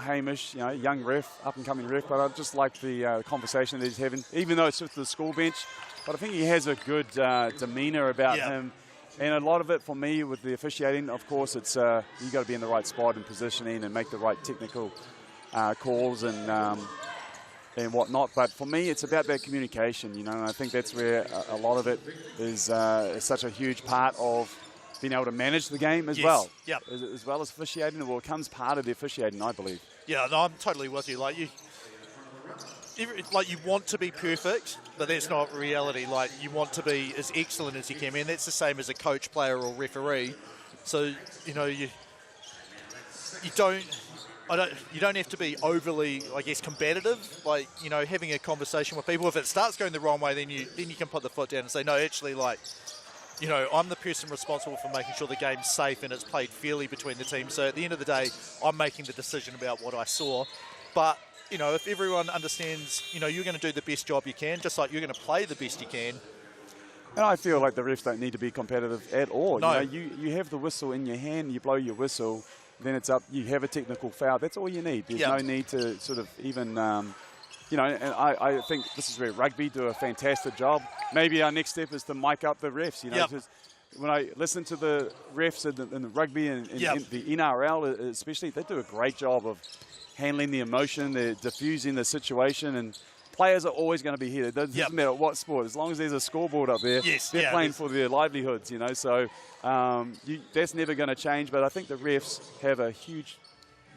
Hamish, young ref, up-and-coming ref, but I just like the conversation that he's having, even though it's just the school bench. But I think he has a good demeanour about him. And a lot of it for me with the officiating, of course, it's you got to be in the right spot and positioning and make the right technical calls and whatnot. But for me, it's about that communication, and I think that's where a lot of it is such a huge part of being able to manage the game as well. Yep. As well as officiating. Well, it comes part of the officiating, I believe. Yeah, no, I'm totally with you. Like you want to be perfect, but that's not reality. Like you want to be as excellent as you can. And that's the same as a coach, player, or referee. So you don't have to be overly, I guess, combative. Like having a conversation with people. If it starts going the wrong way, then you can put the foot down and say, no, actually, I'm the person responsible for making sure the game's safe and it's played fairly between the teams. So at the end of the day, I'm making the decision about what I saw. But if everyone understands, you're going to do the best job you can, just like you're going to play the best you can. And I feel like the refs don't need to be competitive at all. No. You have the whistle in your hand, you blow your whistle, then it's up, you have a technical foul. That's all you need. There's no need to sort of even, and I think this is where rugby do a fantastic job. Maybe our next step is to mic up the refs, because when I listen to the refs in the rugby and in the NRL especially, they do a great job of handling the emotion, they're diffusing the situation, and players are always going to be here. It doesn't matter what sport. As long as there's a scoreboard up there, they're playing for their livelihoods, So that's never going to change. But I think the refs have a huge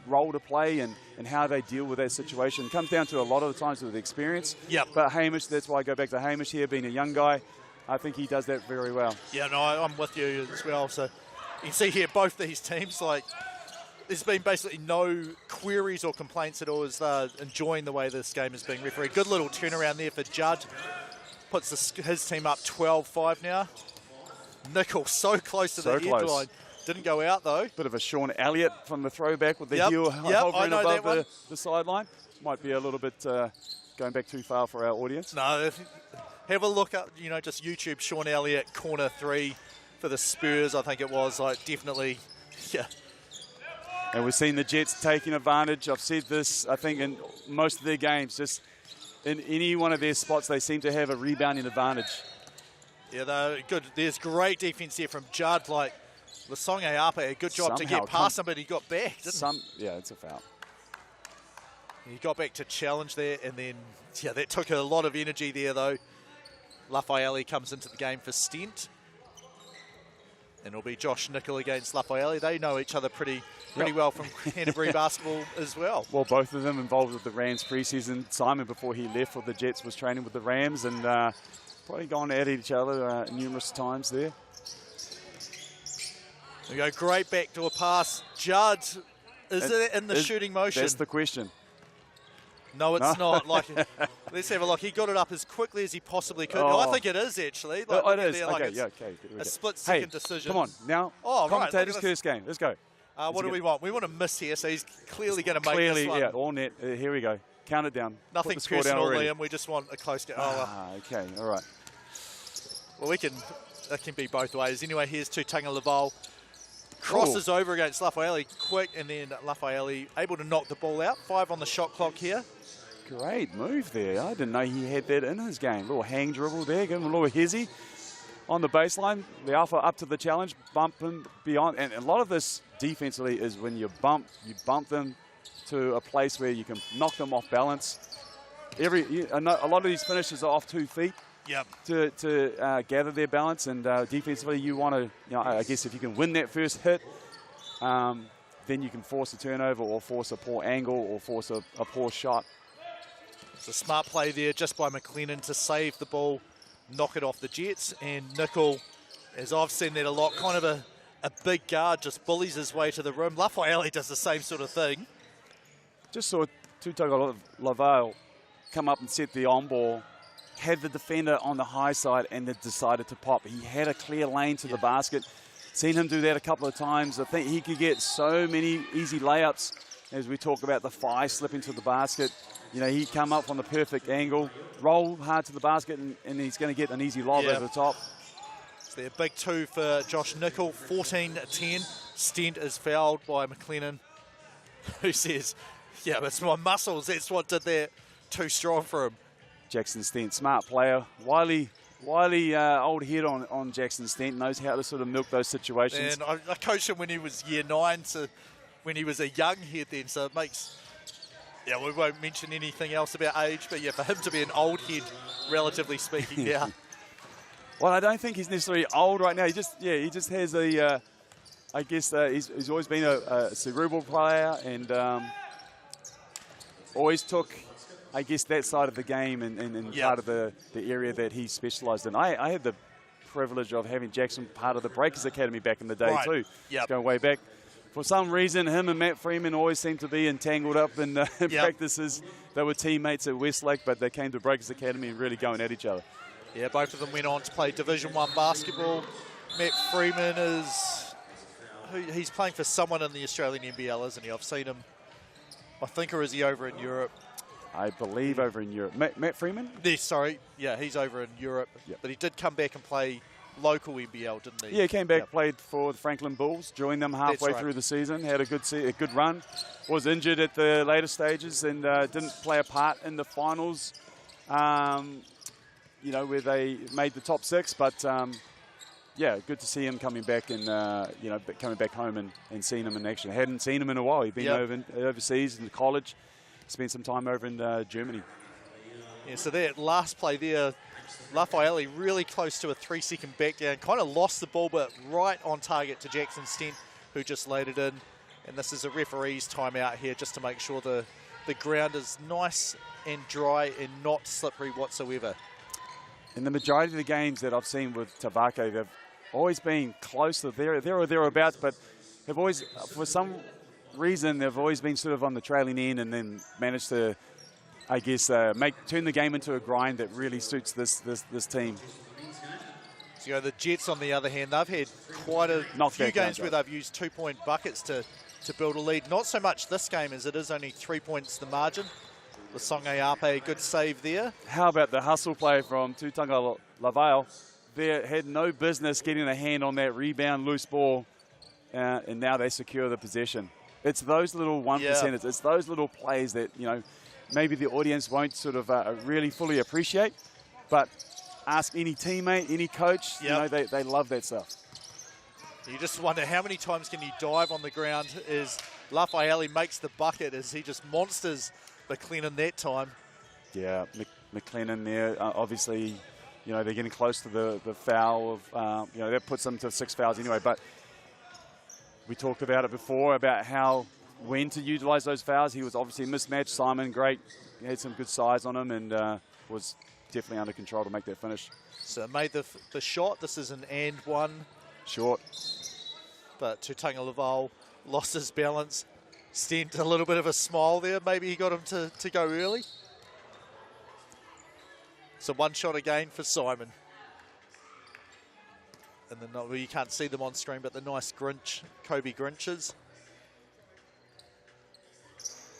role to play in how they deal with that situation. It comes down to a lot of the times with experience. But Hamish, that's why I go back to Hamish here, being a young guy. I think he does that very well. Yeah, no, I'm with you as well. So you can see here both these teams, there's been basically no queries or complaints at all as they're enjoying the way this game is being refereed. Good little turnaround there for Judd. Puts his team up 12-5 now. Nickel so close to the edge line. Didn't go out, though. Bit of a Sean Elliott from the throwback with the heel hovering above the sideline. Might be a little bit going back too far for our audience. No, have a look up, just YouTube Sean Elliott, corner 3 for the Spurs, I think it was. Definitely, And we've seen the Jets taking advantage. I've said this, I think, in most of their games. Just in any one of their spots, they seem to have a rebounding advantage. Yeah, they're good. There's great defense here from Judd. Lisonga Ape, a good job to get past him, but he got back, didn't he? Yeah, it's a foul. He got back to challenge there, and then, that took a lot of energy there, though. Lafayette comes into the game for Stent. And it'll be Josh Nickel against Lafayette. They know each other pretty well from Canterbury basketball as well. Well, both of them involved with the Rams preseason. Simon, before he left for the Jets, was training with the Rams and probably gone at each other numerous times there. There we go, great backdoor pass. Judd, is it in the shooting motion? That's the question. No, it's not. Let's have a look. He got it up as quickly as he possibly could. I think it is, actually. It is. A split-second decision. Come on, now, commentators' curse game. Let's go. What do we want? We want to miss here, so he's clearly going to make this one. All net. Here we go. Count it down. Nothing personal, Liam. We just want a close game. Okay, all right. Well, that can be both ways. Anyway, here's Tuatara Laval. Crosses over against Lafayette quick, and then Lafayette able to knock the ball out. 5 on the shot clock here. Great move there. I didn't know he had that in his game. Little hang dribble there, give him a little hezzy on the baseline. The Alpha up to the challenge, bump him beyond. And a lot of this defensively is when you bump them to a place where you can knock them off balance. A lot of these finishes are off 2 feet. Yep. To gather their balance, and defensively you want to, I guess if you can win that first hit, then you can force a turnover or force a poor angle or force a poor shot. It's a smart play there just by McLennan to save the ball, knock it off the Jets, and Nickel, as I've seen that a lot, kind of a big guard, just bullies his way to the rim. Lafayette does the same sort of thing. Just saw Tuatara Laval come up and set the on ball, had the defender on the high side, and then decided to pop. He had a clear lane to the basket. Seen him do that a couple of times. I think he could get so many easy layups as we talk about the Whai slipping to the basket. He'd come up from the perfect angle, roll hard to the basket, and he's going to get an easy lob over the top. So they're big 2 for Josh Nickel, 14-10. Stent is fouled by McLennan, who says, yeah, it's my muscles. That's what did that too strong for him. Jackson Stent, smart player. Wily old head on Jackson Stent, knows how to sort of milk those situations. And I coached him when he was year 9, so when he was a young head then, so it makes, we won't mention anything else about age, but for him to be an old head, relatively speaking, Well, I don't think he's necessarily old right now. He just has a, I guess he's always been a cerebral player and always took, I guess, that side of the game and part of the area that he specialised in. I had the privilege of having Jackson part of the Breakers Academy back in the day too. Yep. Going way back. For some reason, him and Matt Freeman always seemed to be entangled up in practices. They were teammates at Westlake, but they came to Breakers Academy and really going at each other. Yeah, both of them went on to play Division 1 basketball. Matt Freeman he's playing for someone in the Australian NBL, isn't he? I've seen him, I think, or is he over in Europe? I believe over in Europe. Matt Freeman? Yeah, he's over in Europe. Yep. But he did come back and play local NBL, didn't he? Yeah, he came back, played for the Franklin Bulls, joined them halfway through the season, had a good run, was injured at the later stages and didn't play a part in the finals, where they made the top 6. But, good to see him coming back and, coming back home and seeing him in action. Hadn't seen him in a while. He'd been overseas in college, spent some time over in Germany. Yeah, so that last play there, Lafayette really close to a 3-second back down, kind of lost the ball, but right on target to Jackson Stent, who just laid it in. And this is a referee's timeout here just to make sure the ground is nice and dry and not slippery whatsoever. In the majority of the games that I've seen with Tavake, they've always been close to there or thereabouts, but they've always, for some reason, they've always been sort of on the trailing end and then managed to, I guess, turn the game into a grind that really suits this team. So the Jets, on the other hand, they've had quite a few games where they've used 2-point buckets to build a lead. Not so much this game, as it is only 3 points the margin. Lasonga Ape, good save there. How about the hustle play from Tuatara Laval? They had no business getting a hand on that rebound loose ball, and now they secure the possession. It's those little 1%ers. It's those little plays that, maybe the audience won't sort of really fully appreciate, but ask any teammate, any coach, they love that stuff. You just wonder how many times can you dive on the ground as Lafayette makes the bucket as he just monsters McLennan that time. Yeah, McLennan there, obviously, they're getting close to the foul of, that puts them to 6 fouls anyway, but we talked about it before, about when to utilize those fouls. He was obviously mismatched. Simon, great. He had some good size on him and was definitely under control to make that finish. So made the shot. This is an and one. Short. But Tuatara Laval lost his balance. Stent a little bit of a smile there. Maybe he got him to go early. So one shot again for Simon. And then you can't see them on screen, but the nice Kobe Grinches.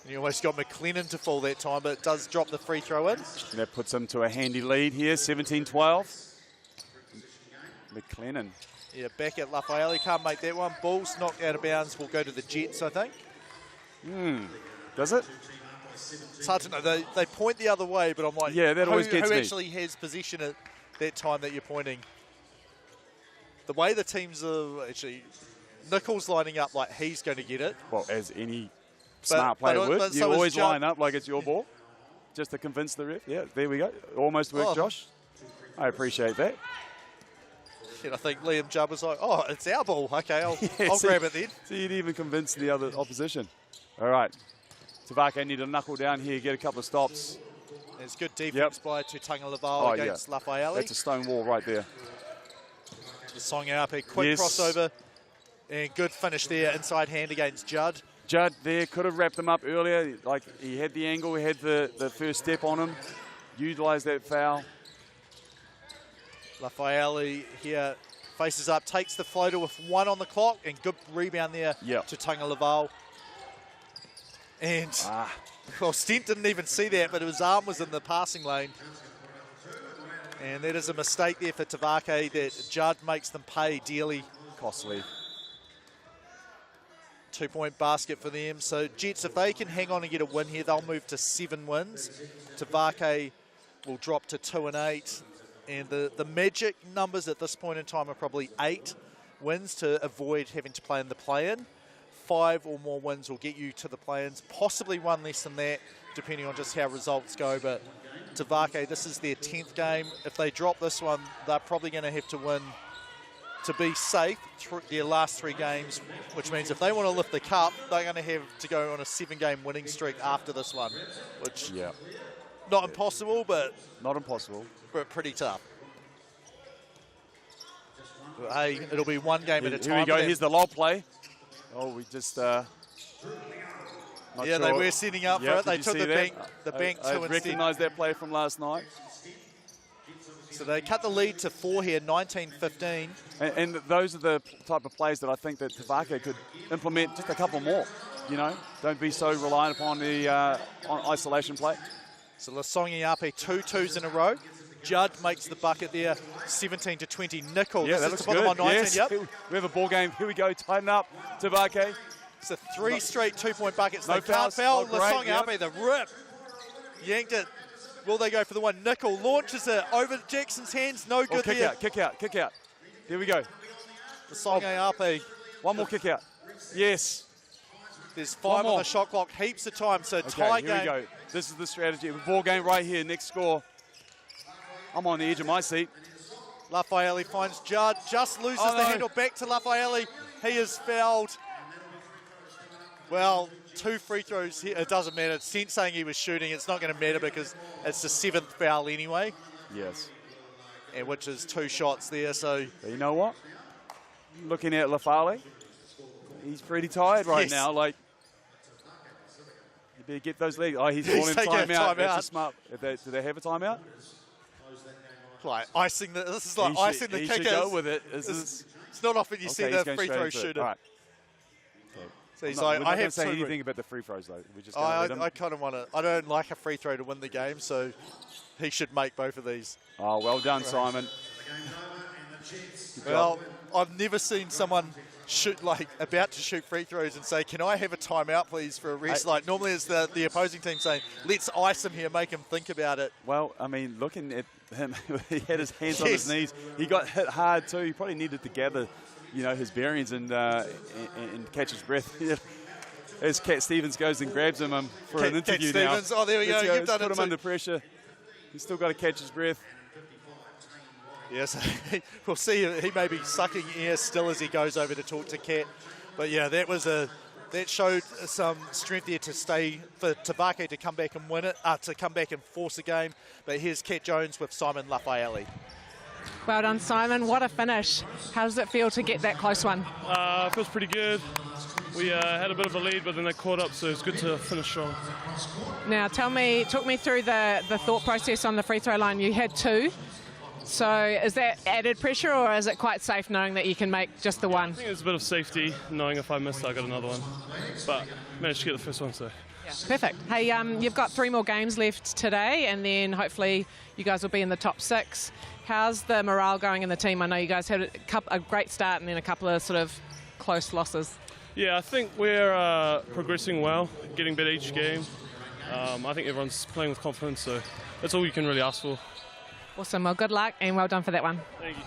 And you almost got McLennan to fall that time, but it does drop the free throw in. And that puts him to a handy lead here, 17-12. McLennan. Yeah, back at Lafayette, can't make that one. Bulls knocked out of bounds, will go to the Jets, I think. Does it? It's hard to know. They point the other way, but I'm like, yeah, that always gets who me. actually has possession at that time that you're pointing? The way the teams are actually, Nickel's lining up like he's going to get it. Well, as any Smart play would. but You so is always Judd. line up like it's your ball, just to convince the ref. Yeah, there we go. Almost worked, Josh. I appreciate that. And I think Liam Judd was like, oh, it's our ball. Okay, I'll grab it then. So you'd even convince the other opposition. All right. Tavake need to knuckle down here, get a couple of stops. There's good defense by Tuatara Laval against Lafayette. That's a stone wall right there. The song up, a quick crossover. And good finish there, inside hand against Judd. Judd there could have wrapped him up earlier. Like, he had the angle, he had the first step on him. Utilised that foul. Lafayette here faces up, takes the floater with 1 on the clock, and good rebound there to Tuatara Laval. And, well, Stent didn't even see that, but his arm was in the passing lane. And that is a mistake there for Tavake that Judd makes them pay dearly. Costly. 2-point basket for them. So, Jets, if they can hang on and get a win here, they'll move to 7 wins. Tavake will drop to 2 and 8. And the magic numbers at this point in time are probably 8 wins to avoid having to play in the play-in. 5 or more wins will get you to the play-ins, possibly 1 less than that, depending on just how results go. But Tavake, this is their 10th game. If they drop this one, they're probably going to have to win to be safe through their last 3 games, which means if they want to lift the cup, they're going to have to go on a 7-game winning streak after this one, which not impossible, but not impossible, but pretty tough. But hey, it'll be 1 game at a time. Here we go. Here's the lob play. Oh, we just. Not yeah, sure. they were setting up for it. They took the bank. I recognised that play from last night. So they cut the lead to 4 here, 19-15. And those are the type of plays that I think that Tavake could implement just a couple more. You know, don't be so reliant upon the on isolation play. So Lasongi Ape 2 twos in a row. Judd makes the bucket there, 17-20. Nickel, Yeah, this that is looks to put them good. on 19. Yes. Yep. We have a ball game. Here we go. Tighten up. Tavake. So 3 straight 2-point buckets. No they can't fouls. foul. Oh, great, Lasongi Ape, the rip. Yanked it. Will they go for the one? Nickel launches it over Jackson's hands. No good kick there. out, kick out, kick out. Here we go. Lasongi Ape. One more kick out. Yes. There's 5 on the shot clock. Heaps of time. So tie game. Here we go. This is the strategy. Ball game right here. Next score. I'm on the edge of my seat. Lafayette finds Judd. Just loses the handle back to Lafayette. He is fouled. Well, 2 free throws here. It doesn't matter. Stent saying he was shooting. It's not going to matter because it's the 7th foul anyway. Yes. And which is 2 shots there. So but you know what? Looking at Lafale, he's pretty tired right now. Like, you better get those legs. Oh, he's calling timeout. That's a smart. Do they have a timeout? Like icing the. This is like icing the kickers. He should go with it. It's not often you see the free throw shooter. All right. So he's like, I have say anything about the free throws though. We just I kind of want to. I don't like a free throw to win the game, so he should make both of these. Oh, well done, Simon. Well, I've never seen someone shoot about to shoot free throws and say, "Can I have a timeout, please, for a rest?" Like normally it's the opposing team saying, "Let's ice him here, make him think about it." Well, I mean, looking at him, he had his hands on his knees. He got hit hard too. He probably needed to gather, his bearings and catch his breath. As Cat Stevens goes and grabs him for an interview now. Cat Stevens, oh, there we go. You've done put it him under pressure. He's still got to catch his breath. Yes, we'll see. He may be sucking air still as he goes over to talk to Cat. But yeah, that showed some strength there to stay for Tavake to come back and win it, to come back and force a game. But here's Cat Jones with Simon Lafayette. Well done, Simon. What a finish. How does it feel to get that close one? Feels pretty good. We had a bit of a lead, but then they caught up, so it's good to finish strong. Now, talk me through the thought process on the free throw line. You had 2. So is that added pressure, or is it quite safe knowing that you can make just the one? I think it's a bit of safety, knowing if I missed, I got another one. But managed to get the first one, so. Yeah. Perfect. Hey, you've got 3 more games left today, and then hopefully you guys will be in the top 6. How's the morale going in the team? I know you guys had a great start and then a couple of sort of close losses. Yeah, I think we're progressing well, getting better each game. I think everyone's playing with confidence, so that's all you can really ask for. Awesome. Well, good luck and well done for that one. Thank you.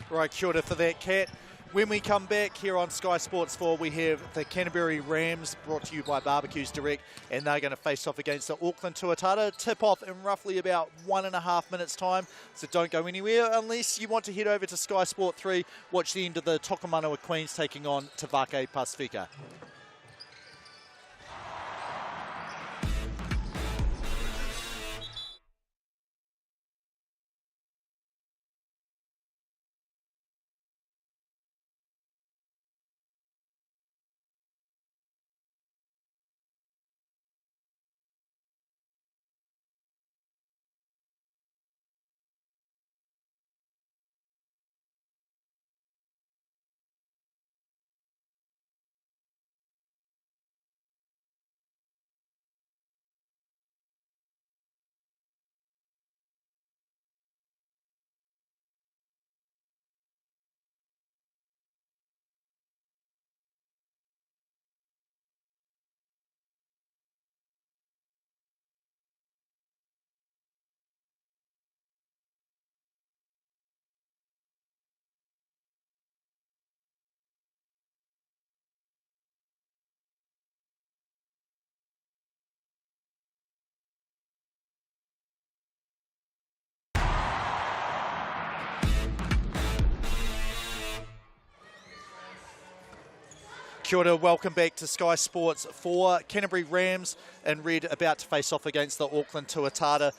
Right, kia ora for that, Cat. When we come back here on Sky Sports 4, we have the Canterbury Rams, brought to you by Barbecues Direct, and they're going to face off against the Auckland Tuatara. Tip off in roughly about 1.5 minutes' time, so don't go anywhere unless you want to head over to Sky Sport 3, watch the end of the Tokomanawa Queens taking on Tavake Pacifica. Kia ora, welcome back to Sky Sports 4. Canterbury Rams in red about to face off against the Auckland Tuatara.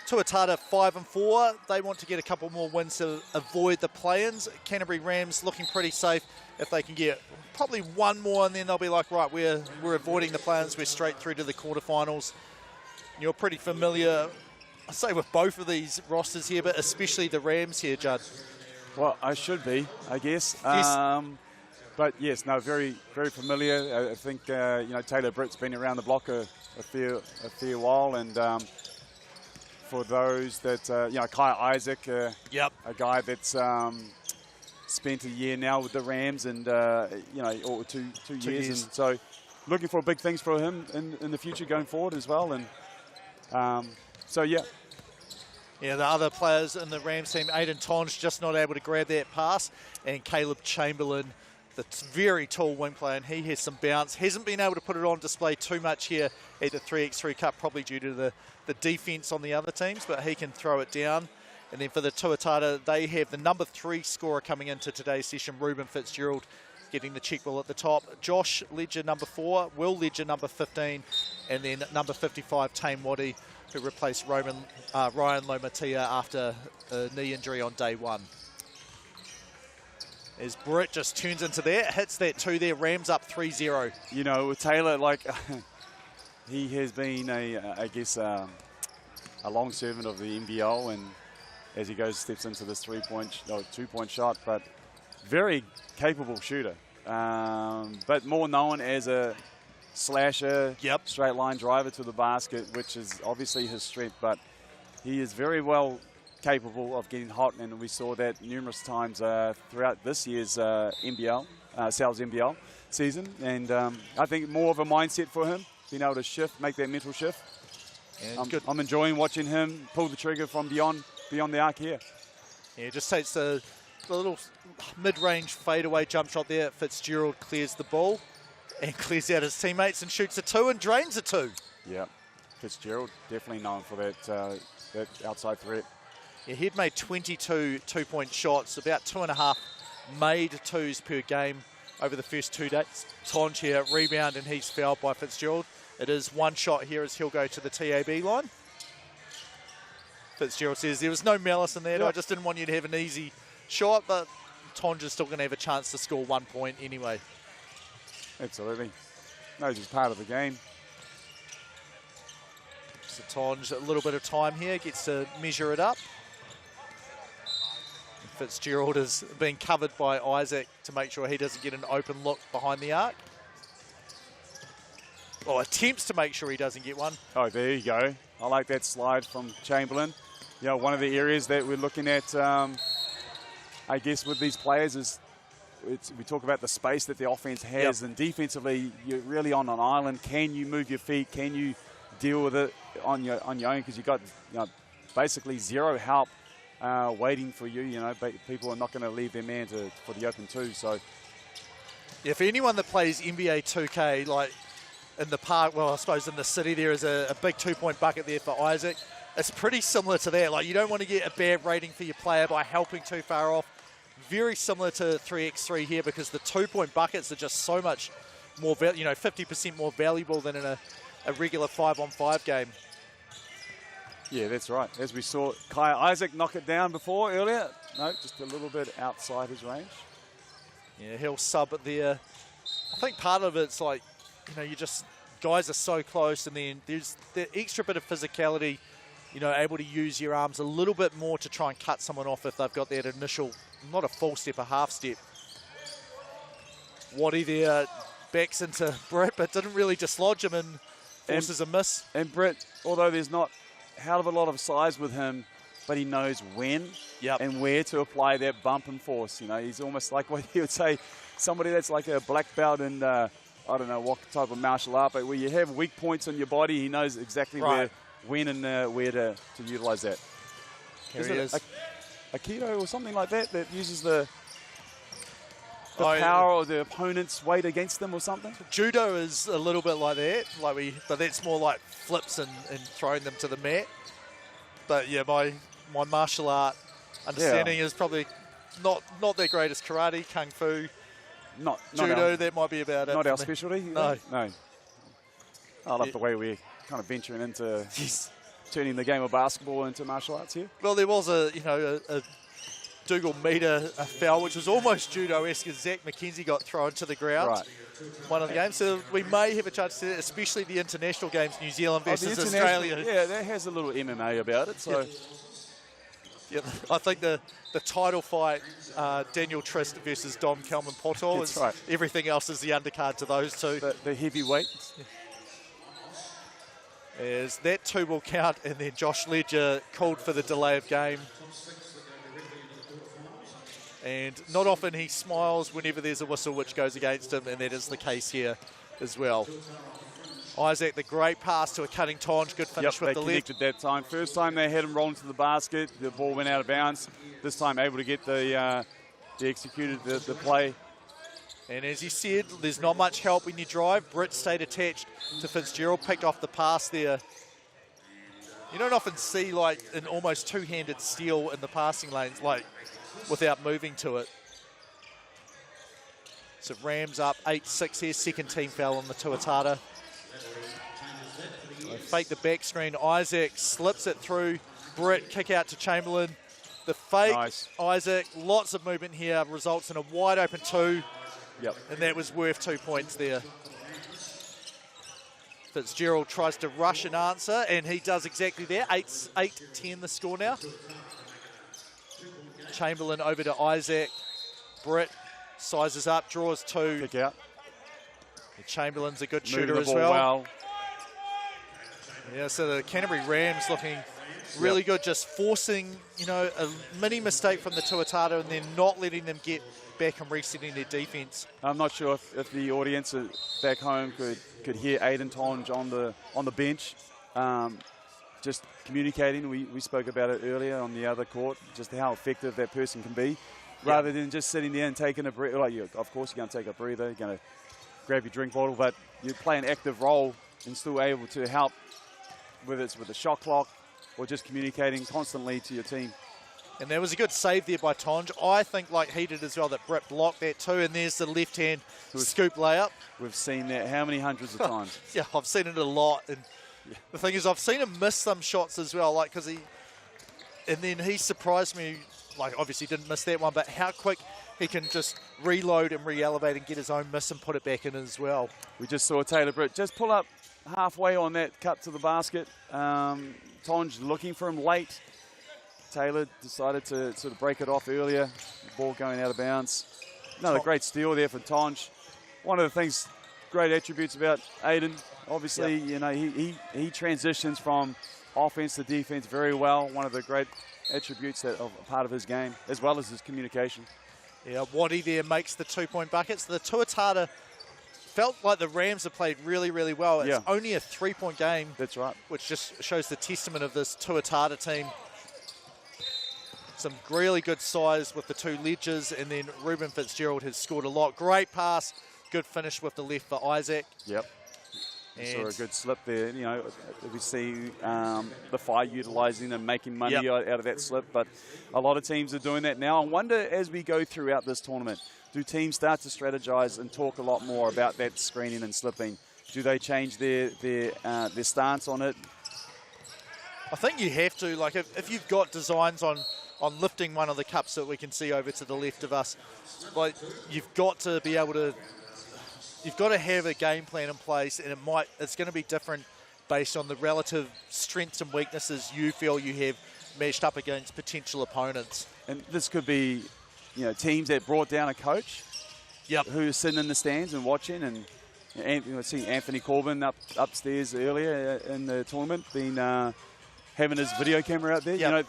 Tuatara 5-4. They want to get a couple more wins to avoid the play-ins. Canterbury Rams looking pretty safe. If they can get probably one more, and then they'll be like, right, we're avoiding the play-ins. We're straight through to the quarterfinals. You're pretty familiar, I say, with both of these rosters here, but especially the Rams here, Judd. Well, I should be, I guess. Yes. But yes, no, very, very familiar. I think Taylor Britt's been around the block a fair while, and for those that Kai Isaac, a guy that's spent a year now with the Rams, and or two years, and so looking for big things for him in the future going forward as well, and Yeah, the other players in the Rams team, Aiden Tonge just not able to grab that pass, and Caleb Chamberlain, the very tall wing player, and he has some bounce. Hasn't been able to put it on display too much here at the 3x3 Cup, probably due to the defence on the other teams, but he can throw it down. And then for the Tuatara, they have the number 3 scorer coming into today's session, Ruben Fitzgerald, getting the check ball at the top. Josh Ledger, number 4, Will Ledger, number 15, and then number 55, Tame Waddy, who replaced Ryan Lomatia after a knee injury on day 1. As Britt just tunes into that, hits that 2 there, Rams up 3-0. You know, with Taylor, he has been a long servant of the NBL, and as he steps into this 2-point shot, but very capable shooter. But more known as a slasher, straight line driver to the basket, which is obviously his strength, but he is very well capable of getting hot, and we saw that numerous times throughout this year's Sal's NBL season, and I think more of a mindset for him, being able to make that mental shift. I'm enjoying watching him pull the trigger from beyond the arc here. Yeah, just takes the little mid-range fadeaway jump shot there. Fitzgerald clears the ball and clears out his teammates and shoots a 2 and drains a 2. Yeah, Fitzgerald definitely known for that outside threat. Yeah, he'd made 22 2-point shots, about 2.5 made 2s per game over the first 2 days. Tonge here, rebound, and he's fouled by Fitzgerald. It is 1 shot here as he'll go to the TAB line. Fitzgerald says there was no malice in that. I just didn't want you to have an easy shot, but Tonge is still going to have a chance to score 1 point anyway. Absolutely. Knows he's part of the game. So Tonge, a little bit of time here, gets to measure it up. Fitzgerald is being covered by Isaac to make sure he doesn't get an open look behind the arc. Or attempts to make sure he doesn't get one. Oh, there you go. I like that slide from Chamberlain. You know, one of the areas that we're looking at, I guess, with these players is we talk about the space that the offense has, and defensively, you're really on an island. Can you move your feet? Can you deal with it on your own? Because you've got basically zero help waiting for you. You know, but people are not going to leave their man for the open two. So, yeah, for anyone that plays NBA 2K, like in the park, well, I suppose in the city, there is a big 2-point bucket there for Isaac. It's pretty similar to that. Like, you don't want to get a bad rating for your player by helping too far off. Very similar to 3x3 here, because the 2-point buckets are just so much more, 50% more valuable than in a regular 5-on-5 game. Yeah, that's right. As we saw Kai Isaac knock it down before earlier. No, just a little bit outside his range. Yeah, he'll sub it there. I think part of it's like, guys are so close, and then there's the extra bit of physicality, able to use your arms a little bit more to try and cut someone off if they've got that initial, not a full step, a half step. Waddy there backs into Britt, but didn't really dislodge him and forces a miss. And Britt, although there's not a hell of a lot of size with him, but he knows when and where to apply that bump and force. He's almost like what you would say, somebody that's like a black belt in, I don't know what type of martial art, but where you have weak points on your body, he knows exactly when and where to utilize that. Is it Aikido or something like that that uses the power or the opponent's weight against them or something? Judo is a little bit like that, but that's more like flips and throwing them to the mat. But yeah, my martial art understanding is probably not their greatest. Karate, kung fu, judo. That might be about it. Not our specialty. No. I love the way we're kind of venturing into turning the game of basketball into martial arts here. Well, there was a Dougal meter foul, which was almost judo-esque, as Zach McKenzie got thrown to the ground. One of the games. So we may have a chance to see that, especially the international games, New Zealand versus Australia. Yeah, that has a little MMA about it. So, yeah, I think the title fight, Daniel Trist versus Dom Kelman Poto, is everything else is the undercard to those two. The heavyweight. As that 2 will count, and then Josh Ledger called for the delay of game. And not often he smiles whenever there's a whistle which goes against him, and that is the case here as well. Isaac, the great pass to a cutting Tonge, good finish with the left. They connected that time. First time they had him roll into the basket, the ball went out of bounds. This time able to get the executed the play. And as he said, there's not much help when you drive. Britt stayed attached to Fitzgerald, picked off the pass there. You don't often see like an almost two-handed steal in the passing lanes, like without moving to it. So Rams up 8-6 here, second team foul on the Tuatara. They fake the back screen. Isaac slips it through. Britt, kick out to Chamberlain. The fake, Isaac, lots of movement here, results in a wide open 2. And that was worth 2 points there. Fitzgerald tries to rush an answer, and he does exactly that. 8-10 the score now. Chamberlain over to Isaac. Britt sizes up, draws 2. Kick out. Chamberlain's a good shooter as well. Yeah, so the Canterbury Rams looking really good, just forcing, a mini mistake from the Tuatara and then not letting them get back and resetting their defence. I'm not sure if the audience back home could hear Aiden Tonge on the bench, just communicating. We spoke about it earlier on the other court, just how effective that person can be, rather than just sitting there and taking a breather. Of course, you're going to take a breather, you're going to grab your drink bottle, but you play an active role and still able to help, whether it's with the shot clock or just communicating constantly to your team. And there was a good save there by Tonge. I think, like he did as well, that Britt blocked that too. And there's the left-hand scoop layup. We've seen that how many hundreds of times? Yeah, I've seen it a lot. And the thing is, I've seen him miss some shots as well. And then he surprised me. Obviously didn't miss that one, but how quick he can just reload and re-elevate and get his own miss and put it back in as well. We just saw Taylor Britt just pull up halfway on that cut to the basket. Tonge looking for him late. Taylor decided to sort of break it off earlier. The ball going out of bounds. Another great steal there for Tonge. One of the things, great attributes about Aiden, obviously, he transitions from offense to defense very well. One of the great attributes that are part of his game, as well as his communication. Yeah, Waddy there makes the 2-point buckets. The Tuatara felt like the Rams have played really, really well. It's only a 3-point game. That's right. Which just shows the testament of this Tuatara team. some really good size with the two ledgers, and then Ruben Fitzgerald has scored a lot. Great pass, good finish with the left for Isaac. Yep. Saw a good slip there. You know, we see the Whai utilising and making money out of that slip, but a lot of teams are doing that now. I wonder, as we go throughout this tournament, do teams start to strategize and talk a lot more about that screening and slipping? Do they change their stance on it? I think you have to. Like, if you've got designs on lifting one of the cups that we can see over to the left of us, like, you've got to be able to. You've got to have a game plan in place, and it's going to be different based on the relative strengths and weaknesses you feel you have matched up against potential opponents. And this could be, you know, teams that brought down a coach, who are sitting in the stands and watching, and you see Anthony Corbin upstairs earlier in the tournament, having his video camera out there. You know,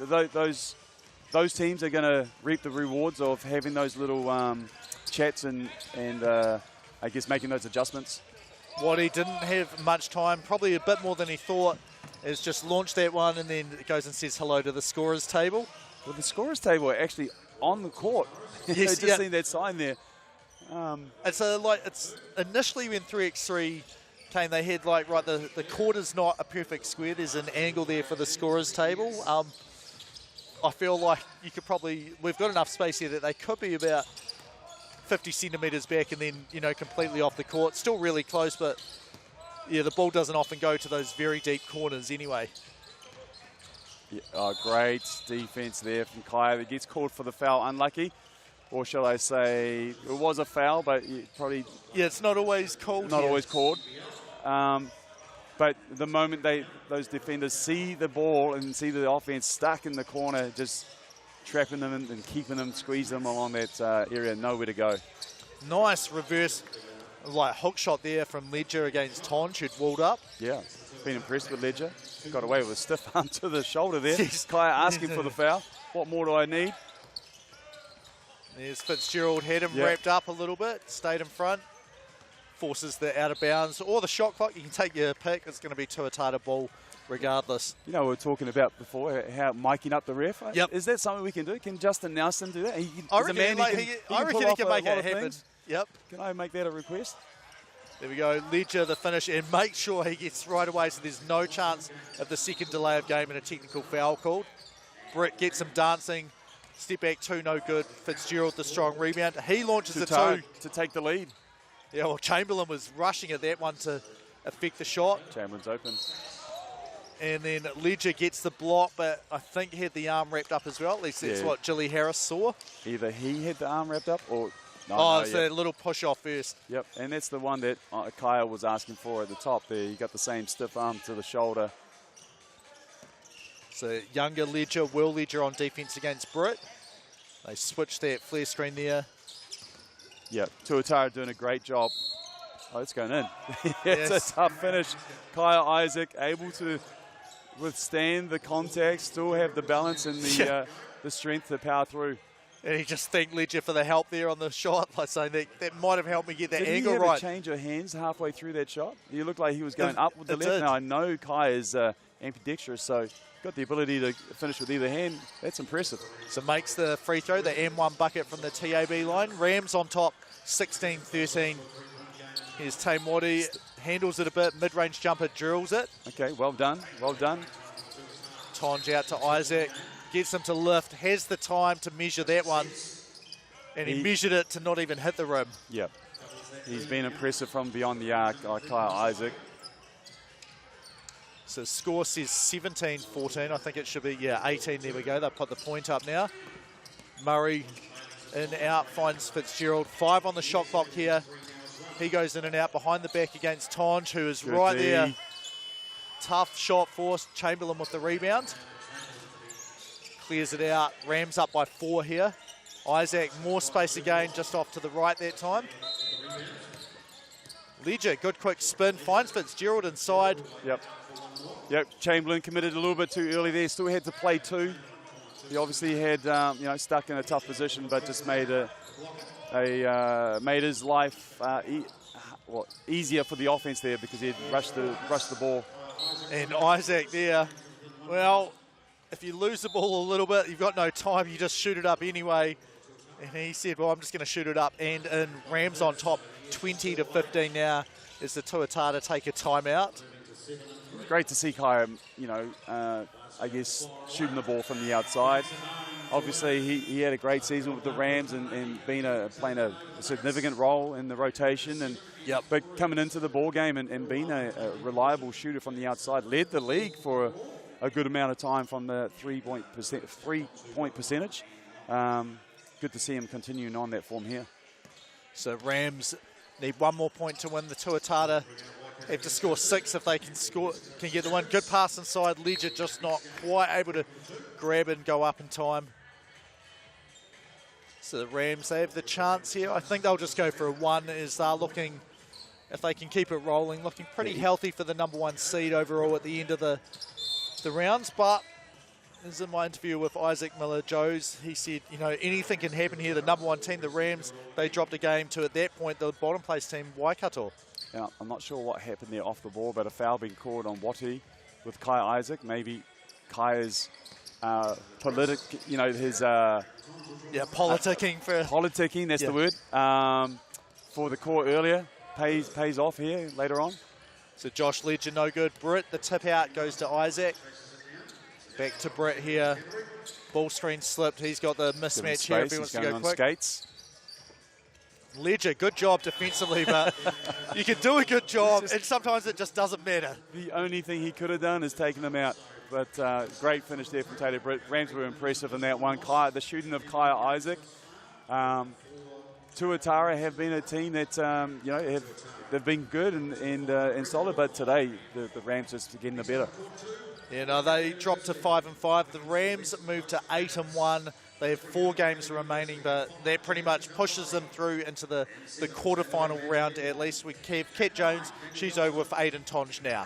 those teams are going to reap the rewards of having those little chats and I guess making those adjustments. What he didn't have much time, probably a bit more than he thought, is just launch that one and then it goes and says hello to the scorer's table. Well, the scorer's table are actually on the court. Yes, just seen that sign there. It's initially when 3x3 came, they had the court is not a perfect square. There's an angle there for the scorer's table. I feel like we've got enough space here that they could be about 50 centimetres back and then, you know, completely off the court. Still really close, but yeah, the ball doesn't often go to those very deep corners anyway. Yeah, great defence there from Kaho. It gets called for the foul, unlucky. Or shall I say, it was a foul, but probably... Yeah, it's not always called. Not always called. But the moment those defenders see the ball and see the offense stuck in the corner, just trapping them and keeping them, squeeze them along that area, nowhere to go. Nice reverse, hook shot there from Ledger against Tonge, who'd walled up. Yeah, been impressed with Ledger. Got away with a stiff arm to the shoulder there. Kaho asking for the foul. What more do I need? There's Fitzgerald, had him wrapped up a little bit, stayed in front, forces the out of bounds or the shot clock. You can take your pick. It's going to be Tuatara ball regardless. You know, we were talking about before how miking up the ref. Yep. Is that something we can do? Can Justin Nelson do that? I reckon he can make it happen. Yep. Can I make that a request? There we go. Ledger the finish and make sure he gets right away so there's no chance of the second delay of game and a technical foul called. Britt gets him dancing. Step back two, no good. Fitzgerald the strong rebound. He launches the two. To take the lead. Yeah, well, Chamberlain was rushing at that one to affect the shot. Chamberlain's open. And then Ledger gets the block, but I think he had the arm wrapped up as well. At least that's what Jilly Harris saw. Either he had the arm wrapped up or... it's a little push off first. Yep, and that's the one that Kaho was asking for at the top there. You got the same stiff arm to the shoulder. So younger Ledger, Will Ledger on defense against Britt. They switched that flare screen there. Yep, Tuatara doing a great job. Oh, it's going in. It's a tough finish. Kaho Isaac able to withstand the contact, still have the balance and the strength to power through. And you just thank Ledger for the help there on the shot, like saying that might have helped me get that angle right. Did he have a change of hands halfway through that shot? You looked like he was going up with the left. Now, I know Kai is ambidextrous, so got the ability to finish with either hand. That's impressive. So makes the free throw, the M1 bucket from the TAB line. Rams on top, 16-13. Here's Tame Wadi, handles it a bit, mid-range jumper, drills it. Okay, well done, well done. Tonge out to Isaac. Gets him to lift, has the time to measure that one, and he measured it to not even hit the rim. Yep. He's been impressive from beyond the arc, Kaho Isaac. So score says 17-14. I think it should be, 18. There we go. They've put the point up now. Murray in, out, finds Fitzgerald. 5 on the shot clock here. He goes in and out behind the back against Tonge, who is right there. Tough shot forced. Chamberlain with the rebound. Clears it out. Rams up by 4 here. Isaac, more space again, just off to the right that time. Ledger, good quick spin, finds Fitzgerald inside. Yep, Chamberlain committed a little bit too early there. Still had to play 2. He obviously had, stuck in a tough position, but just made made his life easier for the offense there because he had rushed the ball. And Isaac there, well, if you lose the ball a little bit, you've got no time, you just shoot it up anyway. And he said, well, I'm just going to shoot it up. And in Rams on top, 20-15 now, as the Tuatara take a timeout. Great to see Kai, I guess, shooting the ball from the outside. Obviously, he had a great season with the Rams and playing a significant role in the rotation. But coming into the ball game and being a reliable shooter from the outside, led the league for a good amount of time from the three-point percentage. Good to see him continuing on that form here. So Rams need one more point to win. The Tuatara have to score 6 if they can get the win. Good pass inside. Ledger just not quite able to grab it and go up in time. So the Rams, they have the chance here. I think they'll just go for a 1 as they're looking, if they can keep it rolling, looking pretty healthy for the number 1 seed overall at the end of the rounds. But as in my interview with Isaac Miller-Joes, he said, anything can happen here. The number 1 team, the Rams, they dropped a game to, at that point, the bottom place team, Waikato. Yeah, I'm not sure what happened there off the ball, but a foul being called on Wati with Kai Isaac. Maybe Kai is politicking, that's the word, for the call earlier. Pays off here later on. So Josh Ledger, no good. Britt, the tip out goes to Isaac. Back to Britt here. Ball screen slipped. He's got the mismatch here if he wants to go quick. Skates. Ledger, good job defensively, but you can do a good job, and sometimes it just doesn't matter. The only thing he could have done is taken him out. But great finish there from Taylor Britt. Rams were impressive in that one. The shooting of Kai Isaac. Tuatara have been a team that they've been good and solid, but today the Rams just getting the better. Yeah, no, they dropped to 5-5. The Rams moved to 8-1. They have 4 games remaining, but that pretty much pushes them through into the quarterfinal round at least. With Kat Jones, she's over with Aiden Tonge now.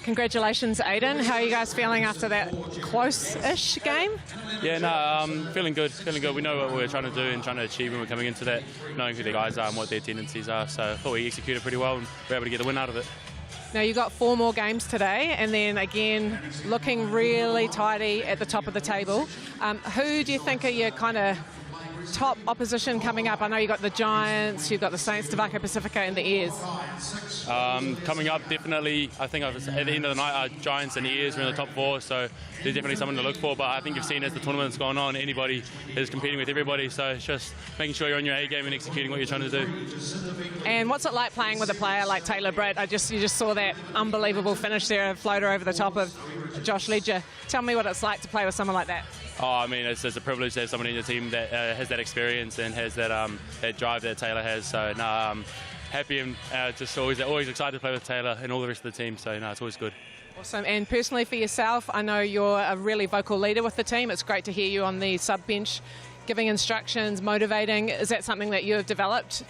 Congratulations, Aiden. How are you guys feeling after that close-ish game? Yeah, no, feeling good. We know what we're trying to do and trying to achieve when we're coming into that, knowing who the guys are and what their tendencies are. So I thought we executed pretty well and we're able to get the win out of it. Now, you've got 4 more games today, and then again, looking really tidy at the top of the table. Who do you think are your kind of top opposition coming up? I know you've got the Giants, you've got the Saints, Tavake, Pacifica, and the Ears. Coming up, definitely, I think at the end of the night, our Giants and Ears are in the top 4, so there's definitely someone to look for. But I think you've seen as the tournament's gone on, anybody is competing with everybody, so it's just making sure you're on your A game and executing what you're trying to do. And what's it like playing with a player like Taylor Britt? You just saw that unbelievable finish there, a floater over the top of Josh Ledger. Tell me what it's like to play with someone like that. Oh, I mean, it's a privilege to have someone in your team that has that experience and has that drive that Taylor has. So, I'm happy and just always excited to play with Taylor and all the rest of the team. So, it's always good. Awesome. And personally for yourself, I know you're a really vocal leader with the team. It's great to hear you on the sub-bench giving instructions, motivating. Is that something that you have developed?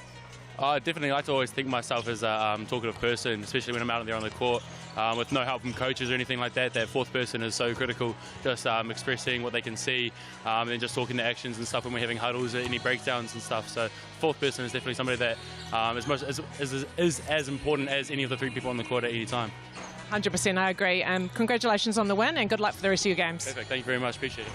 I definitely like to always think myself as a talkative person, especially when I'm out there on the court. With no help from coaches or anything like that, that 4th person is so critical. Just expressing what they can see and just talking to actions and stuff when we're having huddles, any breakdowns and stuff. So 4th person is definitely somebody that is as important as any of the 3 people on the court at any time. 100%, I agree. Congratulations on the win and good luck for the rest of your games. Perfect, thank you very much, appreciate it.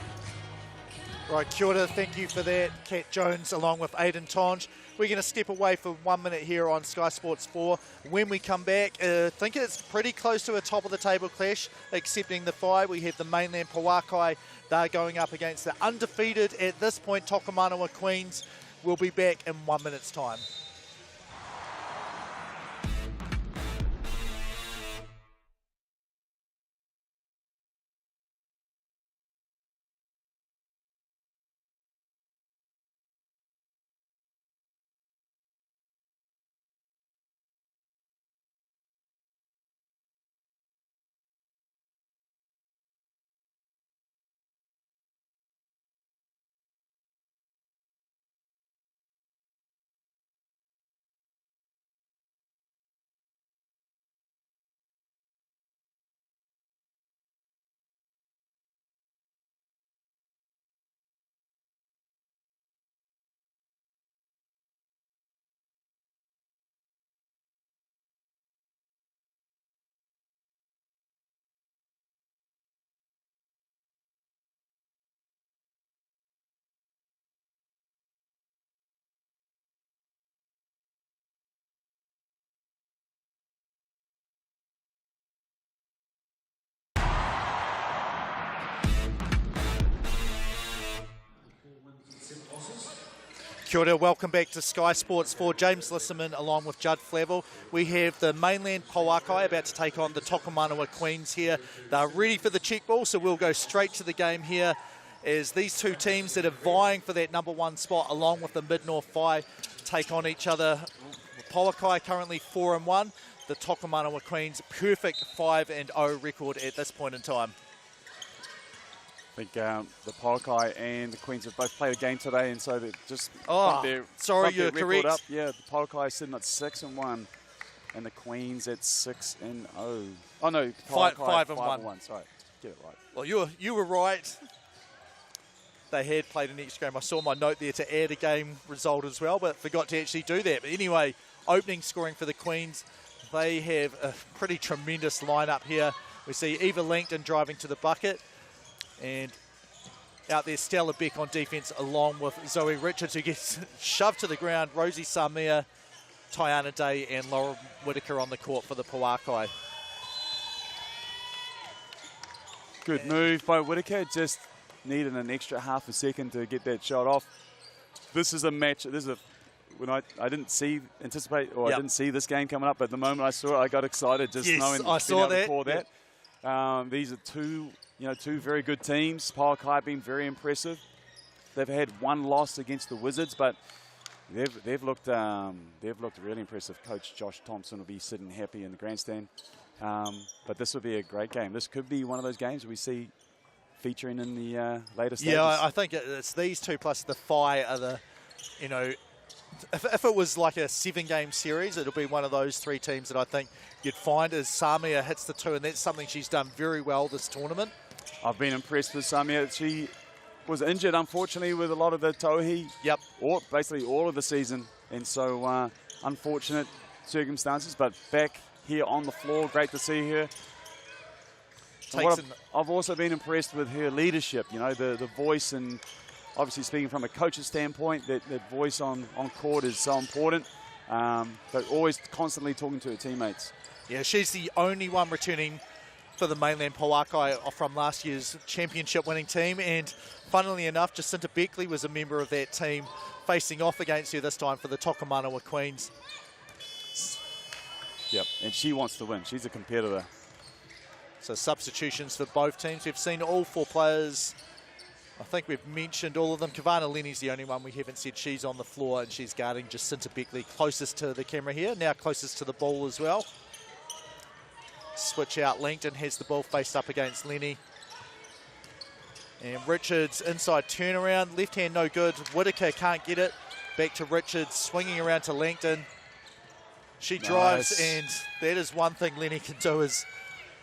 Right, kia ora, thank you for that. Kat Jones along with Aiden Tonge. We're going to step away for 1 minute here on Sky Sports 4. When we come back, I think it's pretty close to a top-of-the-table clash, excepting the Whai. We have the mainland Pouakai. They're going up against the undefeated at this point, Tokomanawa Queens. We'll be back in 1 minute's time. Kia ora, welcome back to Sky Sports 4. James Lisserman along with Judd Flavel. We have the mainland Pouakai about to take on the Tokomanawa Queens here. They're ready for the check ball, so we'll go straight to the game here as these two teams that are vying for that number 1 spot along with the Mid-North Whai take on each other. Pouakai currently 4-1. The Tokomanawa Queens perfect 5-0 record at this point in time. I think the Pouakai and the Queens have both played a game today, and so they've just sorry, you're correct. Up. Yeah, the Pouakai is sitting at 6-1, and the Queens at 6-0. Oh no, Pouakai 5-1. Sorry, get it right. Well, you were right. They had played an extra game. I saw my note there to add a game result as well, but forgot to actually do that. But anyway, opening scoring for the Queens. They have a pretty tremendous lineup here. We see Eva Langton driving to the bucket. And out there, Stella Beck on defence, along with Zoe Richards, who gets shoved to the ground. Rosie Samia, Tiana Day, and Laura Whitaker on the court for the Pouakai. Good move by Whitaker. Just needed an extra half a second to get that shot off. This is a match. This is a when I didn't anticipate, or I didn't see this game coming up, but the moment I saw it, I got excited just knowing I saw that. These are two very good teams. Pouakai being very impressive. They've had one loss against the Wizards, but they've looked really impressive. Coach Josh Thompson will be sitting happy in the grandstand. But this will be a great game. This could be one of those games we see featuring in the later stages. Yeah, I think it's these two plus the Whai are the, if it was like a 7-game series, it'll be one of those 3 teams that I think you'd find as Samia hits the 2, and that's something she's done very well this tournament. I've been impressed with Samia. She was injured, unfortunately, with a lot of the tohi. Yep. Or basically all of the season. And so unfortunate circumstances, but back here on the floor, great to see her. I've also been impressed with her leadership, the voice, and obviously speaking from a coach's standpoint, that voice on court is so important, but always constantly talking to her teammates. Yeah, she's the only one returning for the mainland Pouakai from last year's championship winning team, and funnily enough, Jacinta Beckley was a member of that team facing off against her this time for the Tokomanawa Queens. Yep, and she wants to win. She's a competitor. So substitutions for both teams. We've seen all 4 players. I think we've mentioned all of them. Kavana Lenny's the only one we haven't said. She's on the floor and she's guarding Jacinta Beckley, closest to the camera here, now closest to the ball as well. Switch out, Langton has the ball faced up against Lenny. And Richards inside turnaround, left hand no good. Whitaker can't get it. Back to Richards, swinging around to Langton. She drives, and that is one thing Lenny can do is,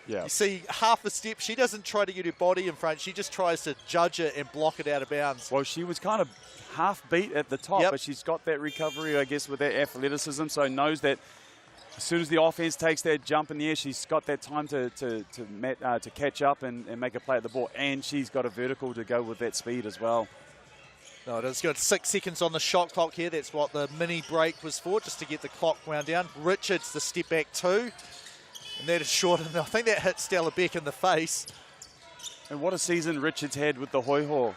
you see half a step, she doesn't try to get her body in front, she just tries to judge it and block it out of bounds. Well, she was kind of half beat at the top, but she's got that recovery, I guess, with that athleticism, so knows that as soon as the offense takes that jump in the air, she's got that time to catch up and make a play at the ball, and she's got a vertical to go with that speed as well. No, it's got 6 seconds on the shot clock here. That's what the mini break was for, just to get the clock wound down. Richards, the step back 2. And that is short, and I think that hit Stella Beck in the face. And what a season Richards had with the Hoiho.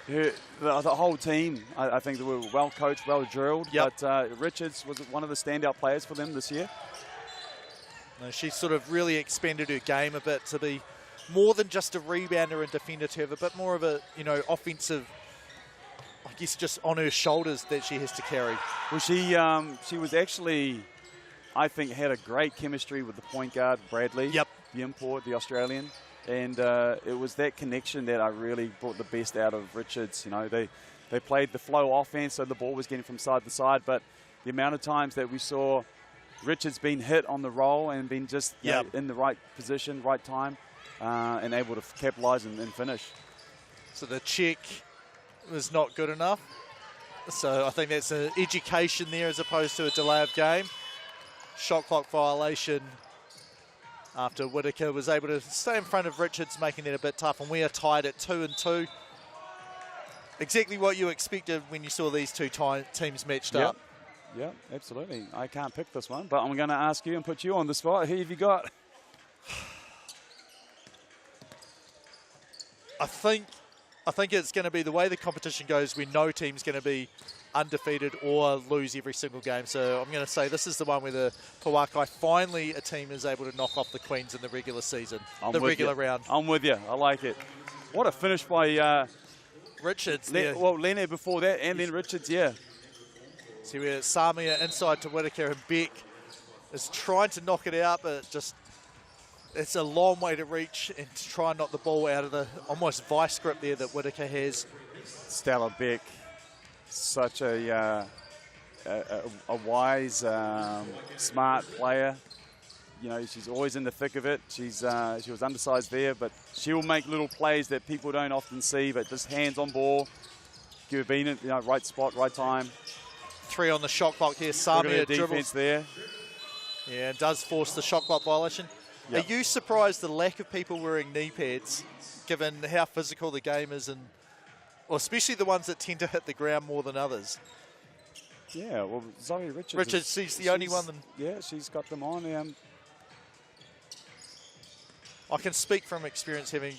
The whole team, I think they were well coached, well drilled. Yep. But Richards was one of the standout players for them this year. No, she sort of really expanded her game a bit to be more than just a rebounder and defender, to have a bit more of a, offensive, I guess, just on her shoulders that she has to carry. Well, she was actually, I think, had a great chemistry with the point guard, Bradley. Yep. The import, the Australian. And it was that connection that I really brought the best out of Richards. They played the flow offense, so the ball was getting from side to side, but the amount of times that we saw Richards being hit on the roll and being just in the right position, right time, and able to capitalize and finish. So the check was not good enough. So I think that's an education there as opposed to a delay of game. Shot clock violation after Whitaker was able to stay in front of Richards, making it a bit tough. And we are tied at 2-2. Exactly what you expected when you saw these two teams matched up. Yeah, absolutely. I can't pick this one, but I'm going to ask you and put you on the spot. Who have you got? I think I think it's going to be the way the competition goes. We know team's going to be undefeated or lose every single game. So I'm going to say this is the one where the Pouakai, finally a team is able to knock off the Queens in the regular season, the regular round. I'm with you. I like it. What a finish by Richards. Well, Lene before that, and then Richards, yeah. See where Samia inside to Whitaker, and Beck is trying to knock it out, but just it's a long way to reach and to try and knock the ball out of the almost vice grip there that Whitaker has. Stella Beck, such a wise, smart player. You know, she's always in the thick of it. She was undersized there, but she'll make little plays that people don't often see, but just hands on ball, give it being, you know, right spot, right time. 3 on the shot clock here. Samia defense there. Yeah, and does force the shot clock violation. Yep. Are you surprised the lack of people wearing knee pads, given how physical the game is, and or especially the ones that tend to hit the ground more than others? Yeah, well, Zoe Richards. She's the only one. Yeah, she's got them on. I can speak from experience, having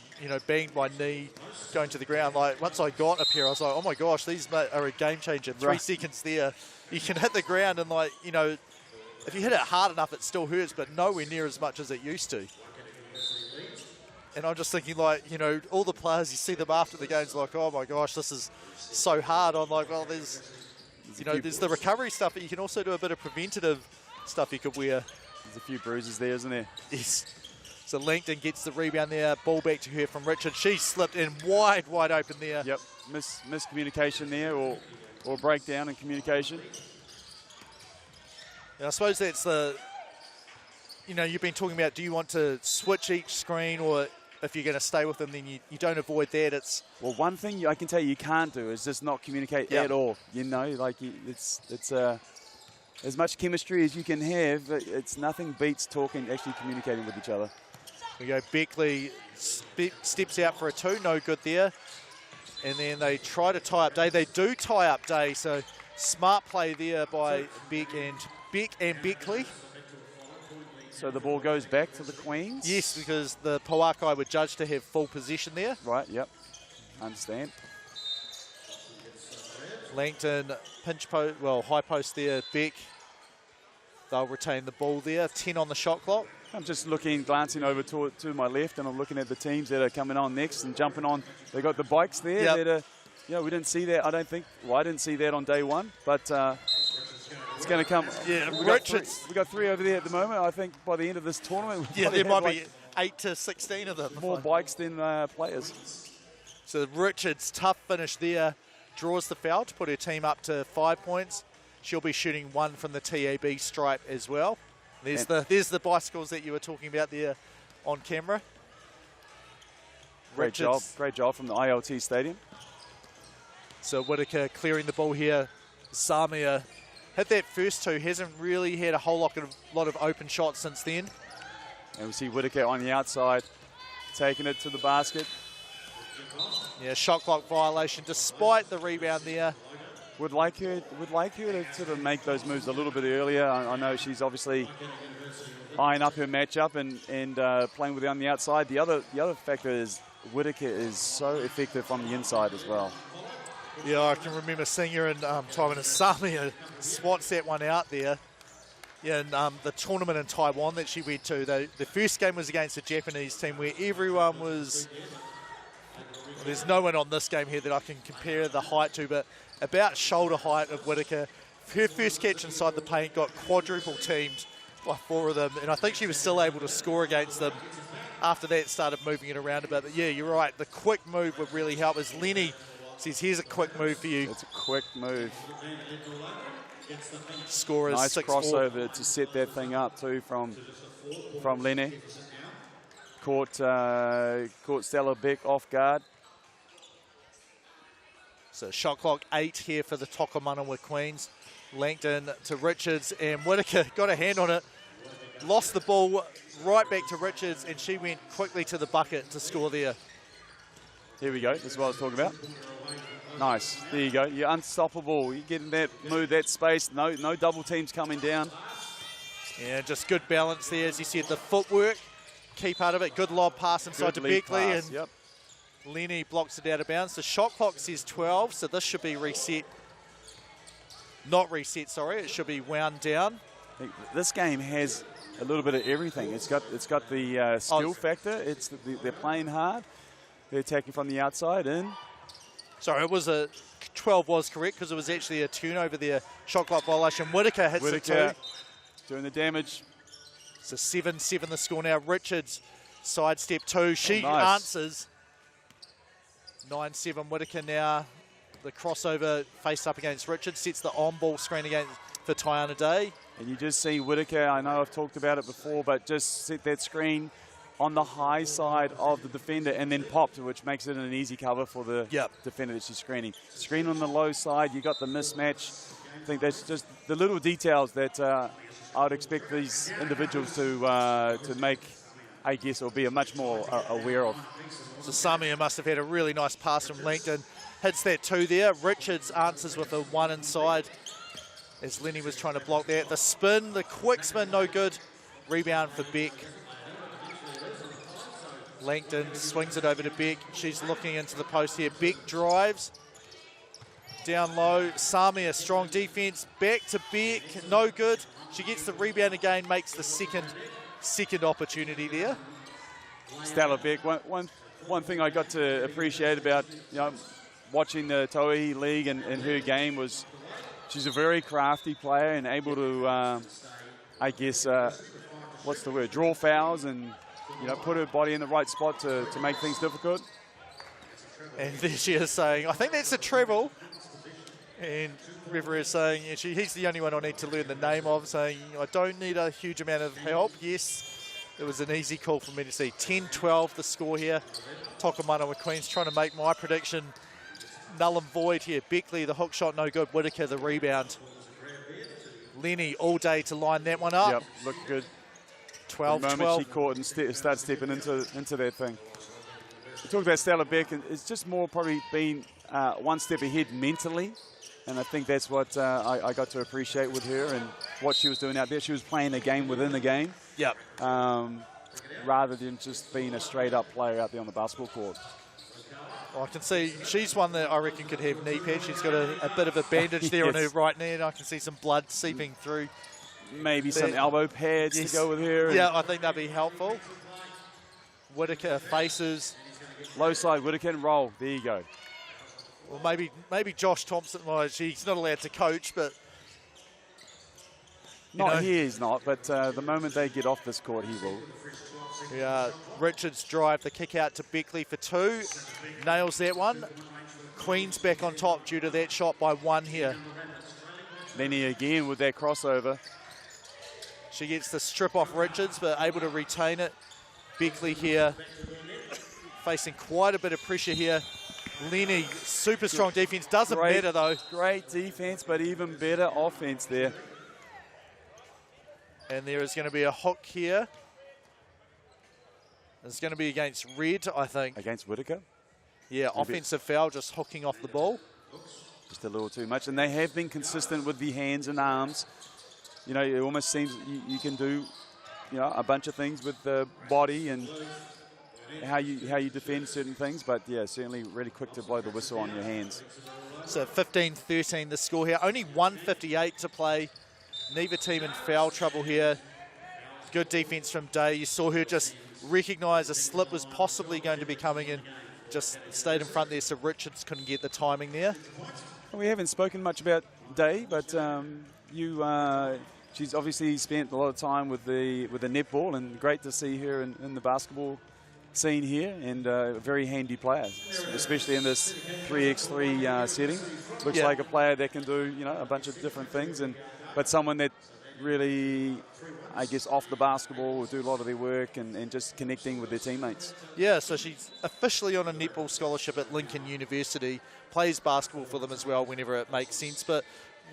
banged my knee going to the ground. Like once I got up here, I was like, oh my gosh, these are a game changer. 3 seconds there, you can hit the ground, and if you hit it hard enough, it still hurts, but nowhere near as much as it used to. And I'm just thinking, all the players, you see them after the games, like, oh my gosh, this is so hard. I'm like, well, there's the recovery stuff, but you can also do a bit of preventative stuff you could wear. There's a few bruises there, isn't there? Yes. So Langton gets the rebound there, ball back to her from Richard. She slipped in wide open there. Yep, miscommunication there, or breakdown in communication. And I suppose that's you've been talking about, do you want to switch each screen, or if you're going to stay with them, then you don't avoid that. Well, one thing I can tell you can't do is just not communicate at all. It's as much chemistry as you can have, but it's nothing beats talking, actually communicating with each other. We go, Beckley steps out for a 2, no good there. And then they try to tie up Day. They do tie up Day, so smart play there by Beck and Beckley. So the ball goes back to the Queens? Yes, because the Pouakai were judged to have full possession there. Right, yep. Understand. Langton, pinch post, high post there, Beck. They'll retain the ball there. 10 on the shot clock. I'm just glancing over to my left, and I'm looking at the teams that are coming on next and jumping on. They got the bikes there. Yep. We didn't see that. I don't think. Well, I didn't see that on day one, but it's going to come. Yeah, we got 3 over there at the moment. I think by the end of this tournament, there might be 8 to 16 of them. More bikes than players. So Richards, tough finish there. Draws the foul to put her team up to 5 points. She'll be shooting 1 from the TAB stripe as well. There's the bicycles that you were talking about there on camera. Great job from the ILT stadium. So Whitaker clearing the ball here. Samia hit that first 2, hasn't really had a whole lot of open shots since then. And we see Whitaker on the outside, taking it to the basket. Yeah, shot clock violation despite the rebound there. Would like her to sort of make those moves a little bit earlier. I know she's obviously eyeing up her matchup and playing with her on the outside. The other factor is Whitaker is so effective on the inside as well. Yeah, I can remember seeing her in time in Samia swats that one out there. Yeah, and the tournament in Taiwan that she went to, the first game was against a Japanese team where everyone was. There's no one on this game here that I can compare the height to, but about shoulder height of Whitaker. Her first catch inside the paint got quadruple teamed by 4 of them, and I think she was still able to score against them. After that, started moving it around a bit. But yeah, you're right. The quick move would really help. As Lenny says, here's a quick move for you. It's a quick move. Scorers nice 6-4. Crossover to set that thing up too from Lenny. Caught Stella Beck off guard. So shot clock 8 here for the Tokomanawa Queens. Langton to Richards, and Whitaker got a hand on it. Lost the ball right back to Richards, and she went quickly to the bucket to score there. Here we go. This is what I was talking about. Nice. There you go. You're unstoppable. You get in that move, that space. No double teams coming down. Yeah, just good balance there. As you said, the footwork, key part of it. Good lob pass inside to Beckley. And yep. Lenny blocks it out of bounds. The shot clock says 12, so this should be reset. Not reset, sorry. It should be wound down. This game has a little bit of everything. It's got the skill factor. They're playing hard. They're attacking from the outside in. Sorry, it was 12 was correct because it was actually a turnover there. Shot clock violation. Whitaker hits it too. Doing the damage. So 7-7 the score now. Richards sidestep 2. She answers. 9-7 Whitaker now. The crossover face up against Richards. Sets the on-ball screen against for Taiana Day. And you just see Whitaker, I know I've talked about it before, but just set that screen on the high side of the defender and then popped, which makes it an easy cover for the defender that she's screening. Screen on the low side, you got the mismatch. I think that's just the little details that I would expect these individuals to make, I guess, or be much more aware of. So Samia must have had a really nice pass from Langton. Hits that 2 there. Richards answers with a 1 inside as Lenny was trying to block that. The spin, the quick spin, no good. Rebound for Beck. Langton swings it over to Beck. She's looking into the post here. Beck drives. Down low. Samia, strong defense. Back to Beck. No good. She gets the rebound again, makes the second opportunity there. Stella Beck, one thing I got to appreciate about watching the Tauihi League and her game was she's a very crafty player and able to, I guess, what's the word, draw fouls and put her body in the right spot to make things difficult. And there she is saying, I think that's a treble. And referee is saying, he's the only one I need to learn the name of, saying, I don't need a huge amount of help. Yes, it was an easy call for me to see. 10-12 the score here. Tokomanawa Queens trying to make my prediction null and void here. Beckley, the hook shot, no good. Whitaker, the rebound. Lenny, all day to line that one up. Yep, looked good. 12-12. The moment she caught and started stepping into that thing. We talked about Stella Beck, and it's just more probably been one step ahead mentally. And I think that's what I got to appreciate with her and what she was doing out there. She was playing a game within the game. Yep. Rather than just being a straight-up player out there on the basketball court. Well, I can see she's one that I reckon could have knee pads. She's got a bit of a bandage there on her right knee, and I can see some blood seeping through. Maybe some elbow pads to go with her. Yeah, I think that'd be helpful. Whitaker faces. Low side, Whitaker and roll. There you go. Well, maybe Josh Thompson, well, he's not allowed to coach, but... He's not, but the moment they get off this court, he will. Yeah, Richards drive the kick out to Beckley for 2. Nails that one. Queen's back on top due to that shot by 1 here. Lenny again with that crossover. She gets the strip off Richards, but able to retain it. Beckley here facing quite a bit of pressure here. Lenny, super strong defense. Doesn't matter though. Great defense, but even better offense there. And there is going to be a hook here. It's going to be against Red, I think. Against Whitaker? Yeah, offensive foul, just hooking off the ball. Just a little too much. And they have been consistent with the hands and arms. It almost seems you can do, a bunch of things with the body and how you defend certain things. But, yeah, certainly really quick to blow the whistle on your hands. So 15-13 the score here. Only 1:58 to play. Neither team in foul trouble here. Good defense from Day. You saw her just recognise a slip was possibly going to be coming and just stayed in front there, so Richards couldn't get the timing there. We haven't spoken much about Day, but she's obviously spent a lot of time with the netball, and great to see her in the basketball scene here, and a very handy player, especially in this 3x3 setting. Looks like a player that can do a bunch of different things, but someone that really, I guess, off the basketball will do a lot of their work and just connecting with their teammates. Yeah, so she's officially on a netball scholarship at Lincoln University, plays basketball for them as well whenever it makes sense, but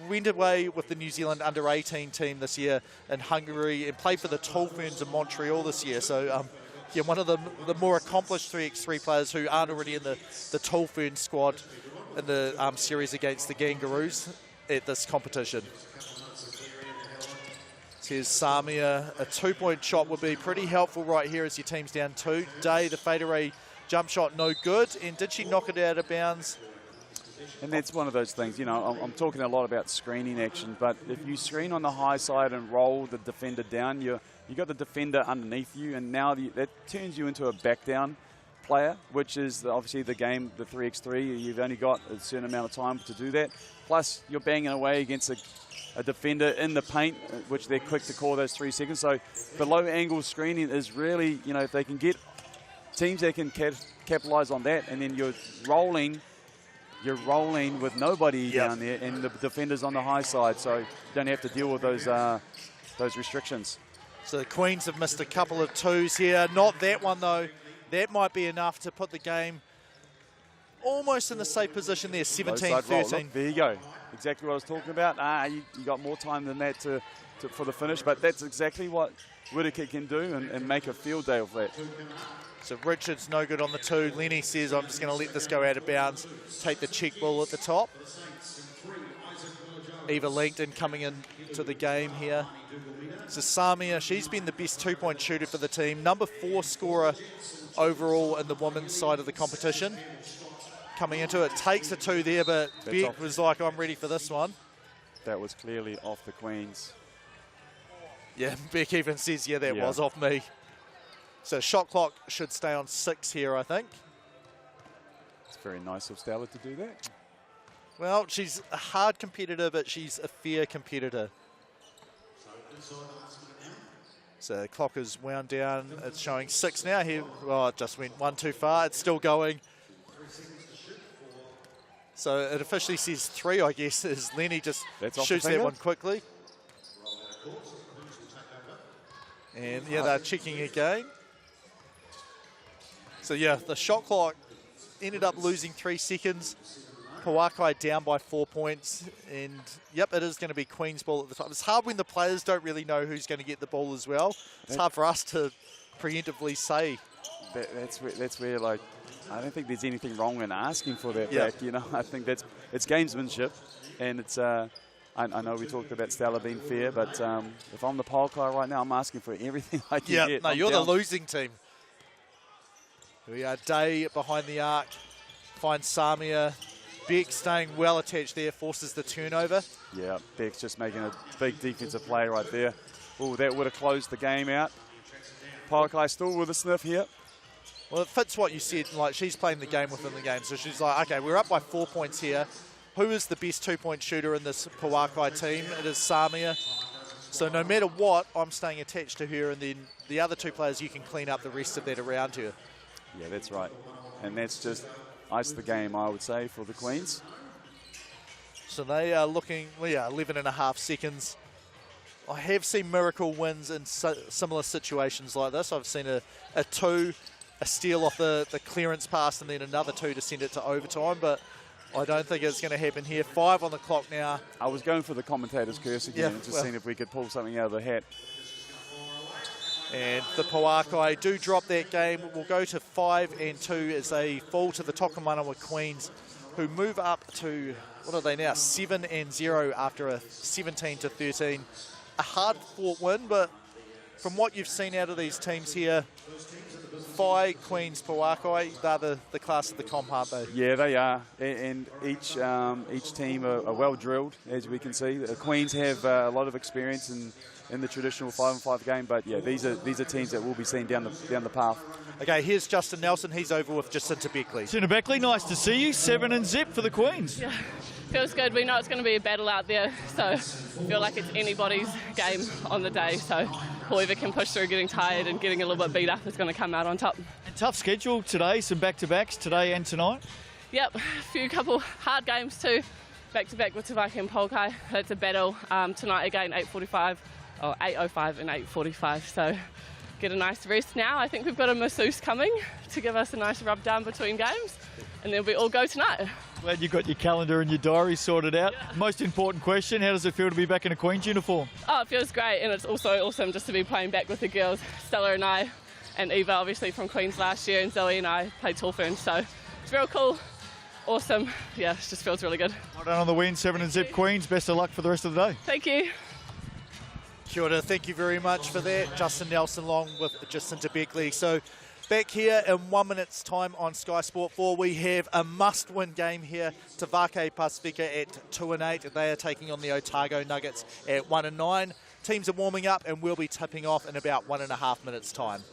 went away with the New Zealand under-18 team this year in Hungary and played for the Tall Ferns in Montreal this year. So, one of the more accomplished 3x3 players who aren't already in the Tall Ferns squad in the series against the Kangaroos at this competition. Here's Samia. A 2-point shot would be pretty helpful right here as your team's down 2. Day, the fadeaway Jump shot no good, and did she knock it out of bounds? And that's one of those things, you know, I'm talking a lot about screening action, but if you screen on the high side and roll the defender down, you got the defender underneath you, and now that turns you into a back down player, which is obviously the game, the 3x3. You've only got a certain amount of time to do that. Plus, you're banging away against a defender in the paint, which they're quick to call those 3 seconds. So the low angle screening is really, you know, if they can get teams that can capitalize on that, and then you're rolling with nobody down there, and the defenders on the high side, so you don't have to deal with those restrictions. So the Queens have missed a couple of twos here. Not that one, though. That might be enough to put the game almost in the safe position there, 17-13. There you go. Exactly what I was talking about. You got more time than that for the finish, but that's exactly what Whittaker can do and make a field day of that. So Richards no good on the 2. Lenny says, I'm just going to let this go out of bounds, take the check ball at the top. Eva Langton coming into the game here. So Samia, she's been the best 2-point shooter for the team. Number 4 scorer overall in the women's side of the competition. Coming into it, takes a 2 there, but Beck was like, I'm ready for this one. That was clearly off the Queens. Yeah, Beck even says, yeah, that was off me. So shot clock should stay on 6 here, I think. It's very nice of Stella to do that. Well, she's a hard competitor, but she's a fair competitor. So the clock is wound down. It's showing 6 now here. Oh, it just went 1 too far. It's still going. So it officially says 3, I guess, as Lenny just shoots that one quickly. And yeah, they're checking again. So yeah, the shot clock ended up losing 3 seconds. Pouakai down by 4 points. And yep, it is going to be Queen's ball at the top. It's hard when the players don't really know who's going to get the ball as well. It's hard for us to preemptively say. That's where, like, I don't think there's anything wrong in asking for that back. You know, I think it's gamesmanship, and it's. I know we talked about Stella being fair, but if I'm the Pouakai right now, I'm asking for everything I can get. No, you're the losing team. We are Day behind the arc, finds Samia. Beck staying well attached there, forces the turnover. Yeah, Beck's just making a big defensive play right there. Oh, that would have closed the game out. Pouakai still with a sniff here. Well, it fits what you said. Like, she's playing the game within the game. So she's like, okay, we're up by 4 points here. Who is the best 2-point shooter in this Pouakai team? It is Samia. So no matter what, I'm staying attached to her, and then the other 2 players, you can clean up the rest of that around her. Yeah, that's right. And that's just ice the game, I would say, for the Queens. So they are looking, 11.5 seconds. I have seen miracle wins in similar situations like this. I've seen a 2, a steal off the clearance pass, and then another 2 to send it to overtime, but I don't think it's going to happen here. 5 on the clock now. I was going for the commentator's curse again, and just seeing if we could pull something out of the hat. And the Pouakai do drop that game. We'll go to 5-2 as they fall to the Tokomanawa Queens, who move up to, what are they now, 7-0 after a 17-13. A hard-fought win, but from what you've seen out of these teams here, Whai, Queens, Pouakai, they're the class of the comp, aren't they? Yeah, they are. And each team are well drilled, as we can see. The Queens have a lot of experience in the traditional 5-on-5 game, but yeah, these are teams that will be seen down the path. Okay, here's Justin Nelson. He's over with Jacinta Beckley. Jacinta Beckley, nice to see you. 7-0 for the Queens. Yeah, feels good. We know it's going to be a battle out there, so I feel like it's anybody's game on the day. So whoever can push through getting tired and getting a little bit beat up is going to come out on top. And tough schedule today, some back-to-backs today and tonight. Yep, a couple hard games too. Back-to-back with Tavake and Pouakai. It's a battle. Tonight again, 8:45. Or 8:05 and 8:45, so get a nice rest now. I think we've got a masseuse coming to give us a nice rub down between games, and then we all go tonight. Glad you got your calendar and your diary sorted out. Yeah. Most important question, how does it feel to be back in a Queen's uniform? Oh, it feels great, and it's also awesome just to be playing back with the girls. Stella and I, and Eva obviously from Queens last year, and Zoe and I played Tallfern, so it's real cool. Awesome. Yeah, it just feels really good. Well done on the win, 7-0 Queens. Best of luck for the rest of the day. Thank you. Kia ora, thank you very much for that. Justin Nelson along with Jacinta Beckley. So Back here in 1 minute's time on Sky Sport 4, we have a must-win game here. Tavake Pacifica at 2-8. They are taking on the Otago Nuggets at 1-9. Teams are warming up and we'll be tipping off in about 1.5 minutes' time.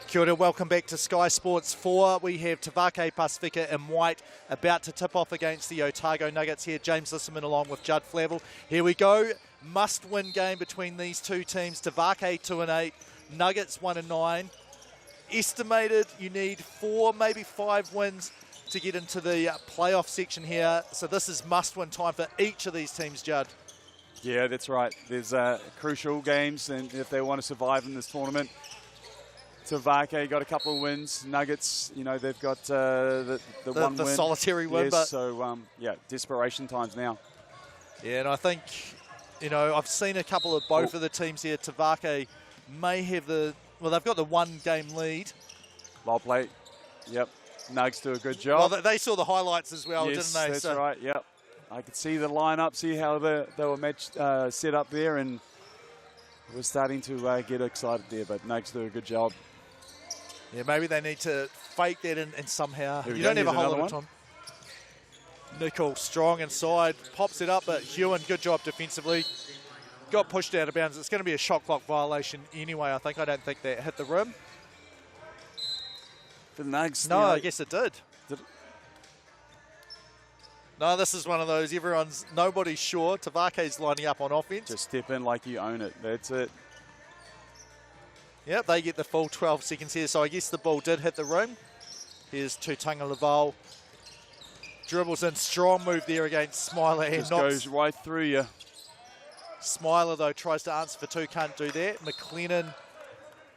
Kia ora, welcome back to Sky Sports 4. We have Tavake Pacifica in white about to tip off against the Otago Nuggets here. James Lisserman along with Judd Flavel. Here we go. Must-win game between these two teams. Tavake 2-8, Nuggets 1-9. Estimated you need 4, maybe 5 wins to get into the playoff section here. So this is must-win time for each of these teams, Judd. Yeah, that's right. There's crucial games, and if they want to survive in this tournament. Tavake got a couple of wins. Nuggets, you know, they've got the one the win. solitary win. Yes, but so, yeah, desperation times now. Yeah, and I think, you know, I've seen a couple of both of the teams here. Tavake may have they've got the 1-game lead. Well played. Yep. Nugs do a good job. Well, they saw the highlights as well, yes, didn't they? That's right, yep. I could see the lineup, see how they were matched, set up there, and we're starting to get excited there, but Nugs do a good job. Yeah, maybe they need to fake that and somehow. You don't have a whole lot of time. Nickel, strong inside, pops it up, but Hewen, good job defensively. Got pushed out of bounds. It's going to be a shot clock violation anyway, I think. I don't think that hit the rim. For the Nugs. No, I guess it did. No, this is one of those, nobody's sure. Tavake's lining up on offense. Just step in like you own it. That's it. Yep, they get the full 12 seconds here, so I guess the ball did hit the rim. Here's Tuatara Laval. Dribbles in, strong move there against Smiler. And just goes right through you. Smiler, though, tries to answer for two, can't do that. McLennan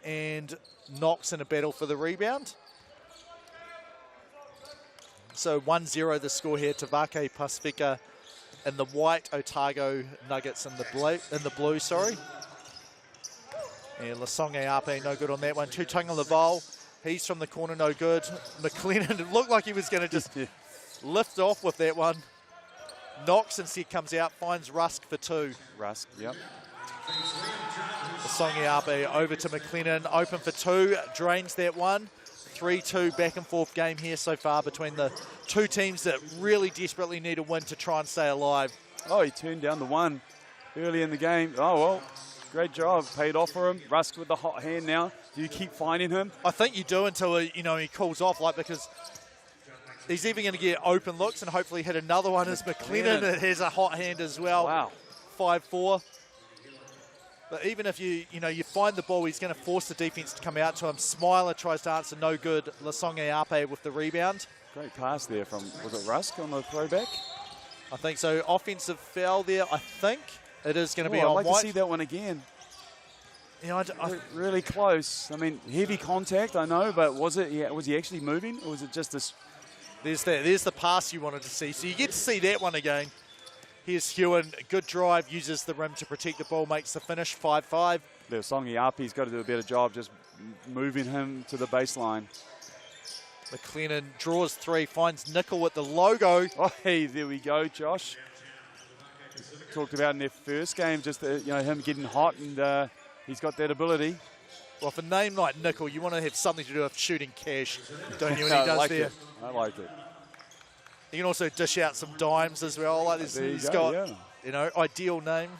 and Knox in a battle for the rebound. So 1-0 the score here. Tavake Pacifica in the white, Otago Nuggets in the blue, sorry. And Lasonge Ape, no good on that one. Tuatara Laval, he's from the corner, no good. McLennan, it looked like he was going to just lift off with that one. Knox instead comes out, finds Rusk for 2. Rusk, yep. Lasonge Ape over to McLennan, open for 2, drains that one. 3-2 back and forth game here so far between the two teams that really desperately need a win to try and stay alive. Oh, he turned down the one early in the game. Oh, well, great job. Paid off for him. Rusk with the hot hand now. Do you keep finding him? I think you do until he cools off, because he's even going to get open looks and hopefully hit another one as McLennan that has a hot hand as well. Wow. 5-4. But even if you find the ball, he's going to force the defense to come out to him. Smiler tries to answer, no good. Lasonge Ape with the rebound. Great pass there from, was it Rusk on the throwback? I think so. Offensive foul there, I think. It is going to be on I'd like White. to see that one again. You know, really close. I mean, heavy contact, I know, but was he actually moving, or was it just this? There's the pass you wanted to see. So you get to see that one again. Here's Hewen, good drive, uses the rim to protect the ball, makes the finish, 5-5. Lasonge Ape's got to do a better job just moving him to the baseline. McLennan draws 3, finds Nickel with the logo. Oh, hey, there we go, Josh. Talked about in their first game, just him getting hot, and he's got that ability. Well, for a name like Nickel, you want to have something to do with shooting cash, don't you, when he I does like there? it. I like it. He can also dish out some dimes as well. Like this, he's got, you know, ideal name.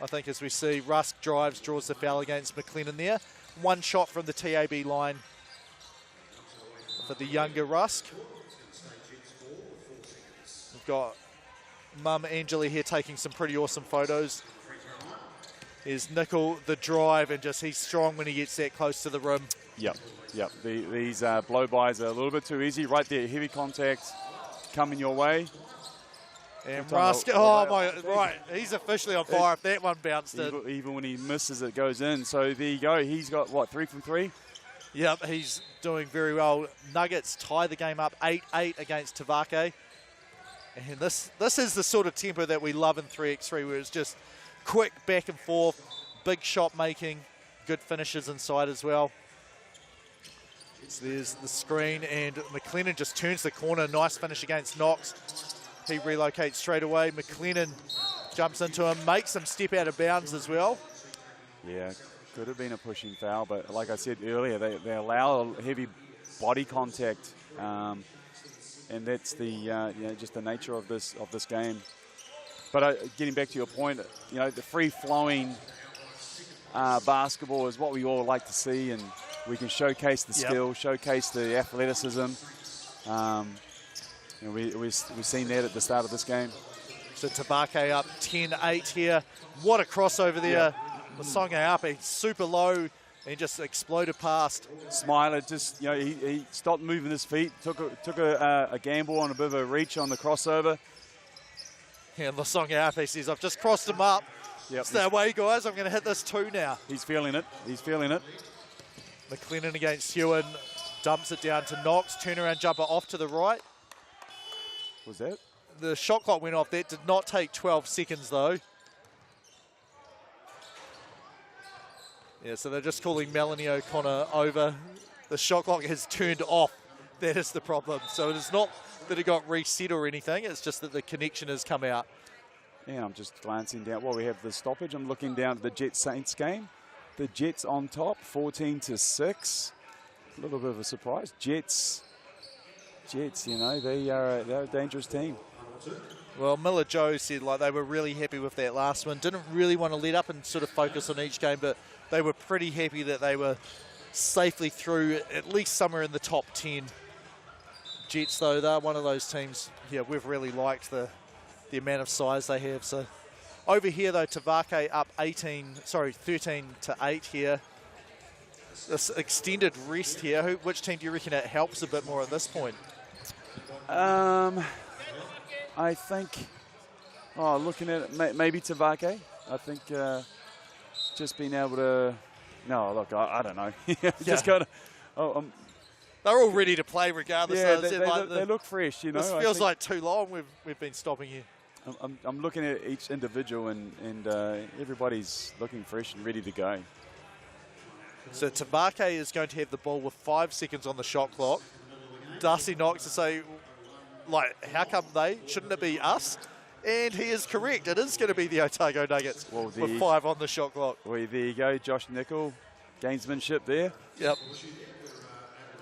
I think as we see, Rusk drives, draws the foul against McLennan there. One shot from the TAB line for the younger Rusk. We've got Mum Angela here taking some pretty awesome photos. Here's Nickel, the drive, and just he's strong when he gets that close to the rim. Yep. These blow-bys are a little bit too easy. Right there, heavy contact coming your way. And Rusk, oh my, right, he's officially on fire if that one bounced in. Even when he misses, it goes in. So there you go. He's got, what, 3 from 3? Yep, he's doing very well. Nuggets tie the game up 8-8 against Tavake. And this is the sort of tempo that we love in 3x3, where it's just quick back and forth, big shot making, good finishes inside as well. So there's the screen, and McLennan just turns the corner. Nice finish against Knox. He relocates straight away. McLennan jumps into him, makes him step out of bounds as well. Yeah, could have been a pushing foul, but like I said earlier, they allow heavy body contact, and that's the you know, just the nature of this game. But getting back to your point, you know, the free-flowing basketball is what we all like to see, and we can showcase the skill, showcase the athleticism. You know, we've seen that at the start of this game. So Tavake up 10-8 here. What a crossover there. Lasonga up, he's super low, and he just exploded past. Smiler just, you know, he stopped moving his feet, took a gamble on a bit of a reach on the crossover. Yeah, Lasonga up, he says, I've just crossed him up. Stay away, guys, I'm going to hit this 2 now. He's feeling it. McLennan against Hewan, dumps it down to Knox, turnaround jumper off to the right. Was that? The shot clock went off. That did not take 12 seconds, though. Yeah, so they're just calling Melanie O'Connor over. The shot clock has turned off. That is the problem. So it is not that it got reset or anything. It's just that the connection has come out. Yeah, I'm just glancing down. Well, we have the stoppage. I'm looking down at the Jets-Saints game. The Jets on top, 14-6. A little bit of a surprise. Jets, you know, they're a dangerous team. Well, Miller Joe said like they were really happy with that last one. Didn't really want to let up and sort of focus on each game, but they were pretty happy that they were safely through at least somewhere in the top 10. Jets, though, they're one of those teams, yeah, we've really liked the amount of size they have. So over here, though, Tavake up 13-8 here. This extended rest here, which team do you reckon it helps a bit more at this point? I think, looking at it, maybe Tavake. I think just being able to, no, look, I don't know. Just got to, they're all ready to play regardless. Yeah, they look fresh, you know. This feels like too long we've been stopping here. I'm looking at each individual, and everybody's looking fresh and ready to go. So Tavake is going to have the ball with 5 seconds on the shot clock. Darcy Knox to say, like, how come they? Shouldn't it be us? And he is correct. It is going to be the Otago Nuggets with 5 on the shot clock. Well, there you go, Josh Nickel. Gamesmanship there. Yep.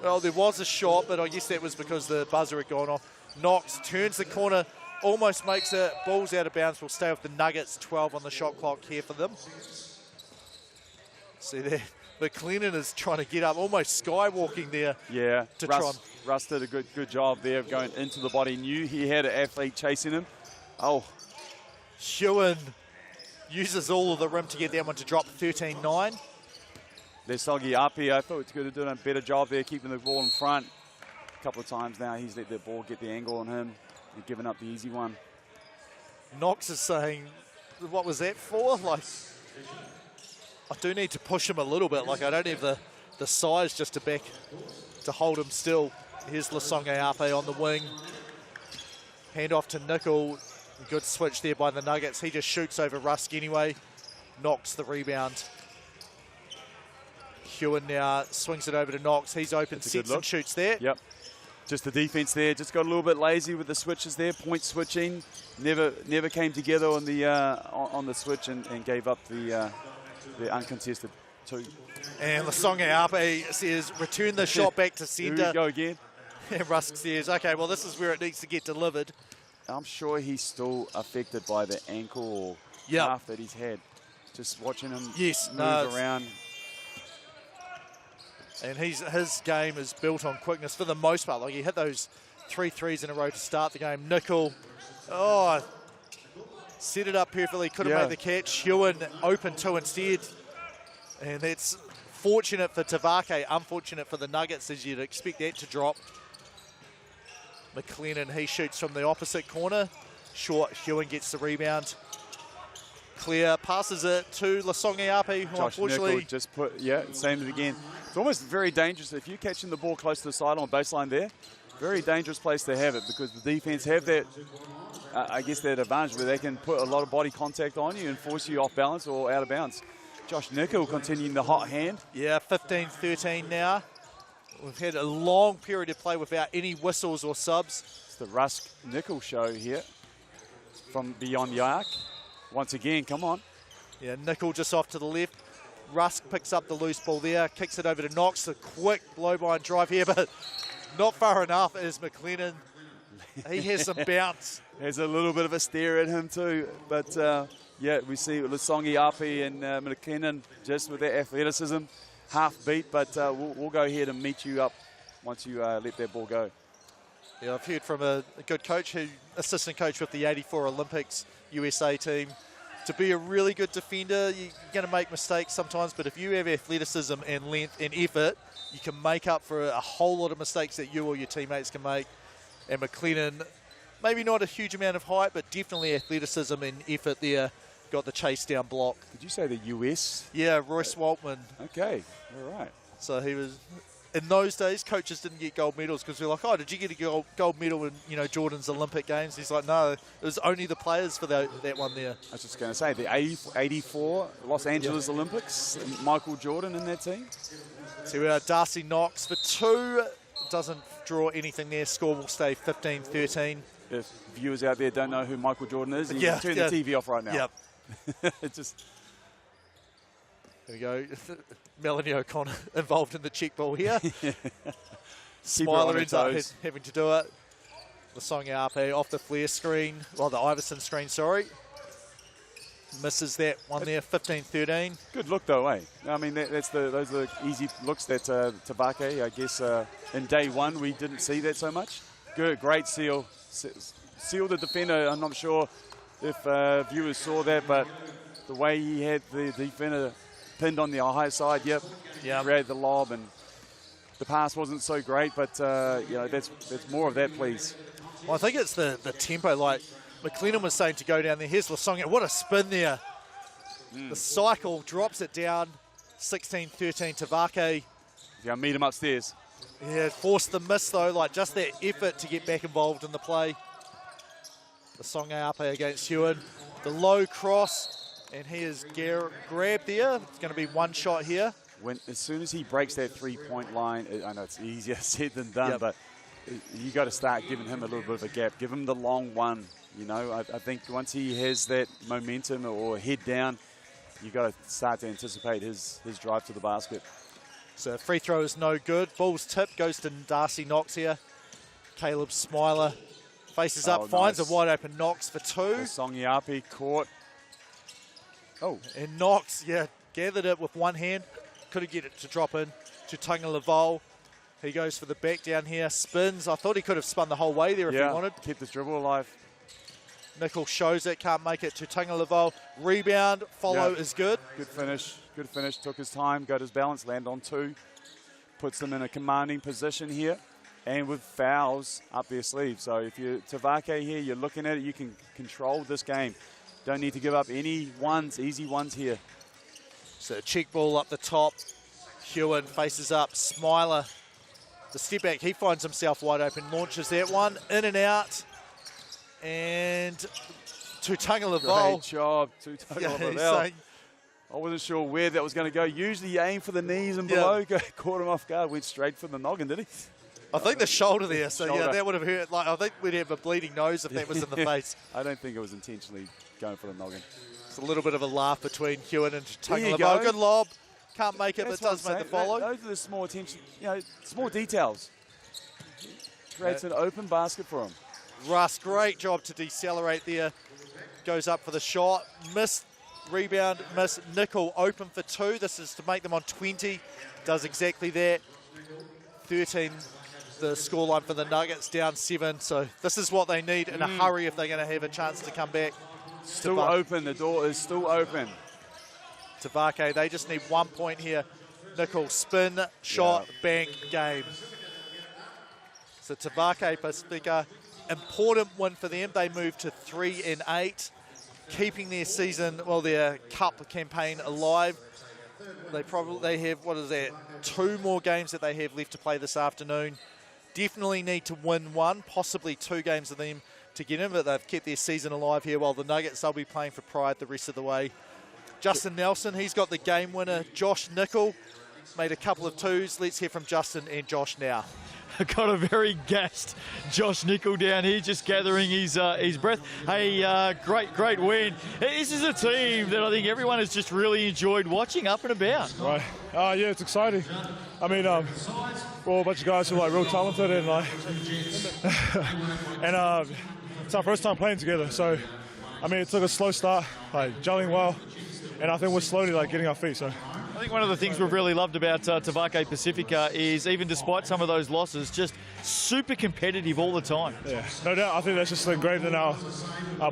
Well, there was a shot, but I guess that was because the buzzer had gone off. Knox turns the corner, almost makes it. Ball's out of bounds. Will stay with the Nuggets. 12 on the shot clock here for them. See there. McLennan is trying to get up, almost skywalking there. Yeah, Russ did a good job there of going into the body. Knew he had an athlete chasing him. Oh. Hewan uses all of the rim to get that one to drop 13-9. They're soggy up here. I thought he could have done a better job there, keeping the ball in front. A couple of times now, he's let that ball get the angle on him and giving up the easy one. Knox is saying, what was that for? Like, I do need to push him a little bit. Like, I don't have the size just to hold him still. Here's Lasonga Ape on the wing. Hand off to Nickel. Good switch there by the Nuggets. He just shoots over Rusk anyway. Knocks the rebound. Hewan now swings it over to Knox. He's open, sets and shoots there. Yep. Just the defense there. Just got a little bit lazy with the switches there. Point switching. Never came together on the switch and gave up the uncontested. 2. And Lasonga Ape says, return the shot back to Here centre. we go again. And Rusk says, okay, well, this is where it needs to get delivered. I'm sure he's still affected by the ankle or calf that he's had. Just watching him move around. And his game is built on quickness for the most part. Like, he hit those 3 threes in a row to start the game. Nickel, set it up perfectly, couldn't make the catch. Hewan open 2 instead. And that's fortunate for Tavake, unfortunate for the Nuggets, as you'd expect that to drop. McLennan, he shoots from the opposite corner. Short, Hewan gets the rebound. Clear, passes it to Lasonga Ape, who Josh unfortunately... Nickel just put, same again. It's almost very dangerous. If you're catching the ball close to the sideline baseline there, very dangerous place to have it because the defense have that, I guess, that advantage where they can put a lot of body contact on you and force you off balance or out of bounds. Josh Nickel continuing the hot hand. Yeah, 15-13 now. We've had a long period of play without any whistles or subs. It's the Rusk Nickel show here from beyond the arc. Once again, come on. Yeah, Nickel just off to the left. Rusk picks up the loose ball there, kicks it over to Knox. A quick blow-by and drive here, but not far enough as McLennan. He has some bounce. There's a little bit of a stare at him too, but we see Lasonga Ape and McLennan just with their athleticism, half beat, but we'll go ahead and meet you up once you let that ball go. Yeah, I've heard from a good coach, assistant coach with the 84 Olympics USA team. To be a really good defender, you're going to make mistakes sometimes, but if you have athleticism and length and effort, you can make up for a whole lot of mistakes that you or your teammates can make. And McLennan, maybe not a huge amount of height, but definitely athleticism and effort there. Got the chase down block. Did you say the US? Yeah, Royce Waltman. Okay, all right. So he was... In those days, coaches didn't get gold medals because we were like, oh, did you get a gold medal in Jordan's Olympic Games? He's like, no, it was only the players for that one there. I was just going to say, the 84 Los Angeles Olympics, Michael Jordan in that team. So we are Darcy Knox for 2. Doesn't draw anything there. Score will stay 15-13. If viewers out there don't know who Michael Jordan is, you can turn the TV off right now. Yep. It just... There we go. Melanie O'Connor involved in the check ball here. Smiler ends up having to do it. Lasonga Ape off the flare screen. Well, the Iverson screen, sorry. Misses that one there, 15-13. Good look, though, eh? I mean, those are the easy looks that Tavake, I guess, in day one, we didn't see that so much. Good, great seal. Seal the defender. I'm not sure if viewers saw that, but the way he had the defender pinned on the high side, created the lob, and the pass wasn't so great, but that's more of that, please. Well, I think it's the tempo, like McLennan was saying to go down there. Here's Lasonga, what a spin there. The cycle drops it down, 16-13 Tavake. Yeah, meet him upstairs. Yeah, forced the miss though, like just that effort to get back involved in the play. Lasonga Ape against Hewan. The low cross. And he is grabbed there. It's going to be one shot here. As soon as he breaks that three-point line, I know it's easier said than done, but you got to start giving him a little bit of a gap. Give him the long one. I think once he has that momentum or head down, you got to start to anticipate his drive to the basket. So free throw is no good. Ball's tip goes to Darcy Knox here. Caleb Smiler faces up, finds a wide open Knox for 2. Lasonga Ape caught. Oh, and Knox, gathered it with one hand. Couldn't get it to drop in to Tunga Laval. He goes for the back down here, spins. I thought he could have spun the whole way there if he wanted. Keep this dribble alive. Nickel shows it, can't make it to Tunga Laval. Rebound, follow is good. Good finish, took his time, got his balance, land on 2. Puts them in a commanding position here. And with fouls up their sleeve. So if you're Tavake here, you're looking at it, you can control this game. Don't need to give up any easy ones here. So check ball up the top. Hewan faces up. Smiler, the step back, he finds himself wide open, launches that one, in and out. And to Tunga Laval. Great job to Tunga Laval. I wasn't sure where that was going to go. Usually you aim for the knees and below. Caught him off guard, went straight for the noggin, did he? I think the shoulder there, so that would have hurt. Like, I think we'd have a bleeding nose if that was in the face. I don't think it was intentionally going for the noggin. It's a little bit of a laugh between Hewan and Tunga Laval. Good lob. can't make it, That's but does what I'm make the saying. follow. Those are the small attention, small details. Creates an open basket for him. Russ, great job to decelerate there. Goes up for the shot. Miss rebound, miss. Nickel open for 2. This is to make them on 20. Does exactly that. 13, the scoreline for the Nuggets, down 7. So this is what they need in a hurry if they're going to have a chance to come back. Still open. The door is still open. Tavake, they just need 1 point here. Nickel, spin, shot, bank, game. So Tavake, Pacifica, important win for them. They move to 3-8, keeping their season, their cup campaign alive. They have, 2 more games that they have left to play this afternoon. Definitely need to win 1, possibly 2 games of them to get in, but they've kept their season alive here, while the Nuggets, they'll be playing for pride the rest of the way. Justin Nelson, he's got the game winner. Josh Nickel made a couple of 2s. Let's hear from Justin and Josh now. Got a very gassed Josh Nickel down here, just gathering his breath. Hey, great win. This is a team that I think everyone has just really enjoyed watching up and about. Right. Yeah, it's exciting. I mean, we're all a bunch of guys who are real talented and it's our first time playing together. So, I mean, it took a slow start, gelling well, and I think we're slowly getting our feet. So. I think one of the things we've really loved about Tavake Pacifica is, even despite some of those losses, just super competitive all the time. Yeah, no doubt. I think that's just ingrained in our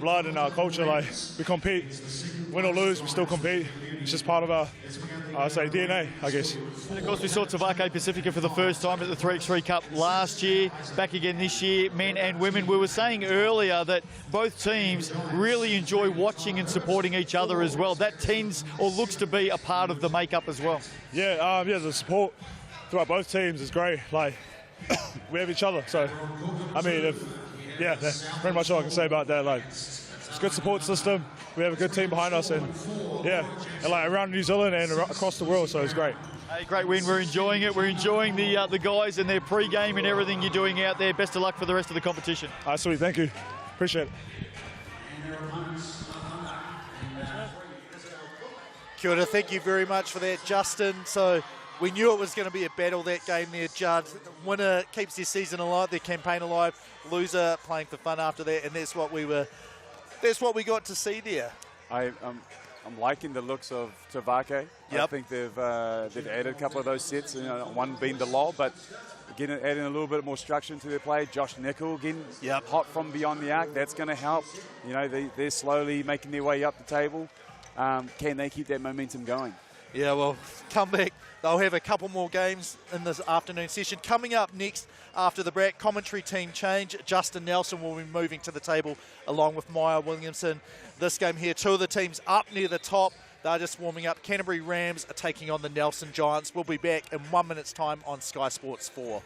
blood and our culture. We compete, win or lose, we still compete. It's just part of our, DNA, I guess. And of course, we saw Tavake Pacifica for the first time at the 3x3 Cup last year, back again this year, men and women. We were saying earlier that both teams really enjoy watching and supporting each other as well. That tends or looks to be a part of the makeup as well. Yeah, the support throughout both teams is great. We have each other. So, I mean, that's pretty much all I can say about that. It's a good support system. We have a good team behind us, and around New Zealand and across the world, so it's great. Hey, great win. We're enjoying it. We're enjoying the guys and their pre-game and everything you're doing out there. Best of luck for the rest of the competition. Sweet, thank you. Appreciate it. Kia ora, thank you very much for that, Justin. So we knew it was going to be a battle, that game there, Judd. Winner keeps their season alive, their campaign alive. Loser playing for fun after that, and that's what we got to see there. I'm liking the looks of Tavake. Yep. I think they've added a couple of those sets. One being the lob, but again adding a little bit more structure into their play. Josh Nickel again, hot from beyond the arc. That's going to help. They're slowly making their way up the table. Can they keep that momentum going? Yeah, well, come back. They'll have a couple more games in this afternoon session. Coming up next after the break, commentary team change. Justin Nelson will be moving to the table along with Maya Williamson. This game here, 2 of the teams up near the top. They're just warming up. Canterbury Rams are taking on the Nelson Giants. We'll be back in 1 minute's time on Sky Sports 4.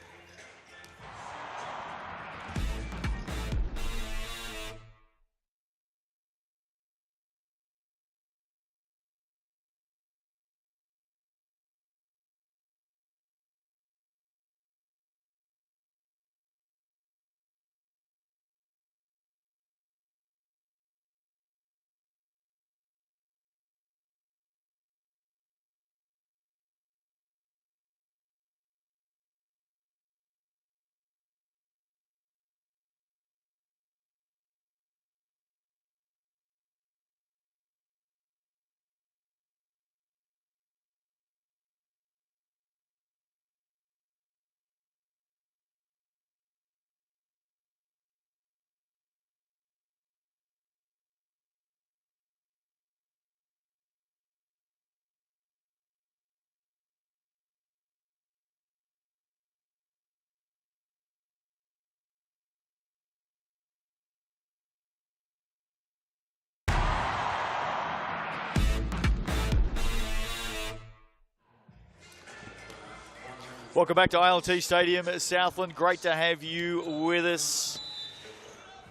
Welcome back to ILT Stadium at Southland. Great to have you with us.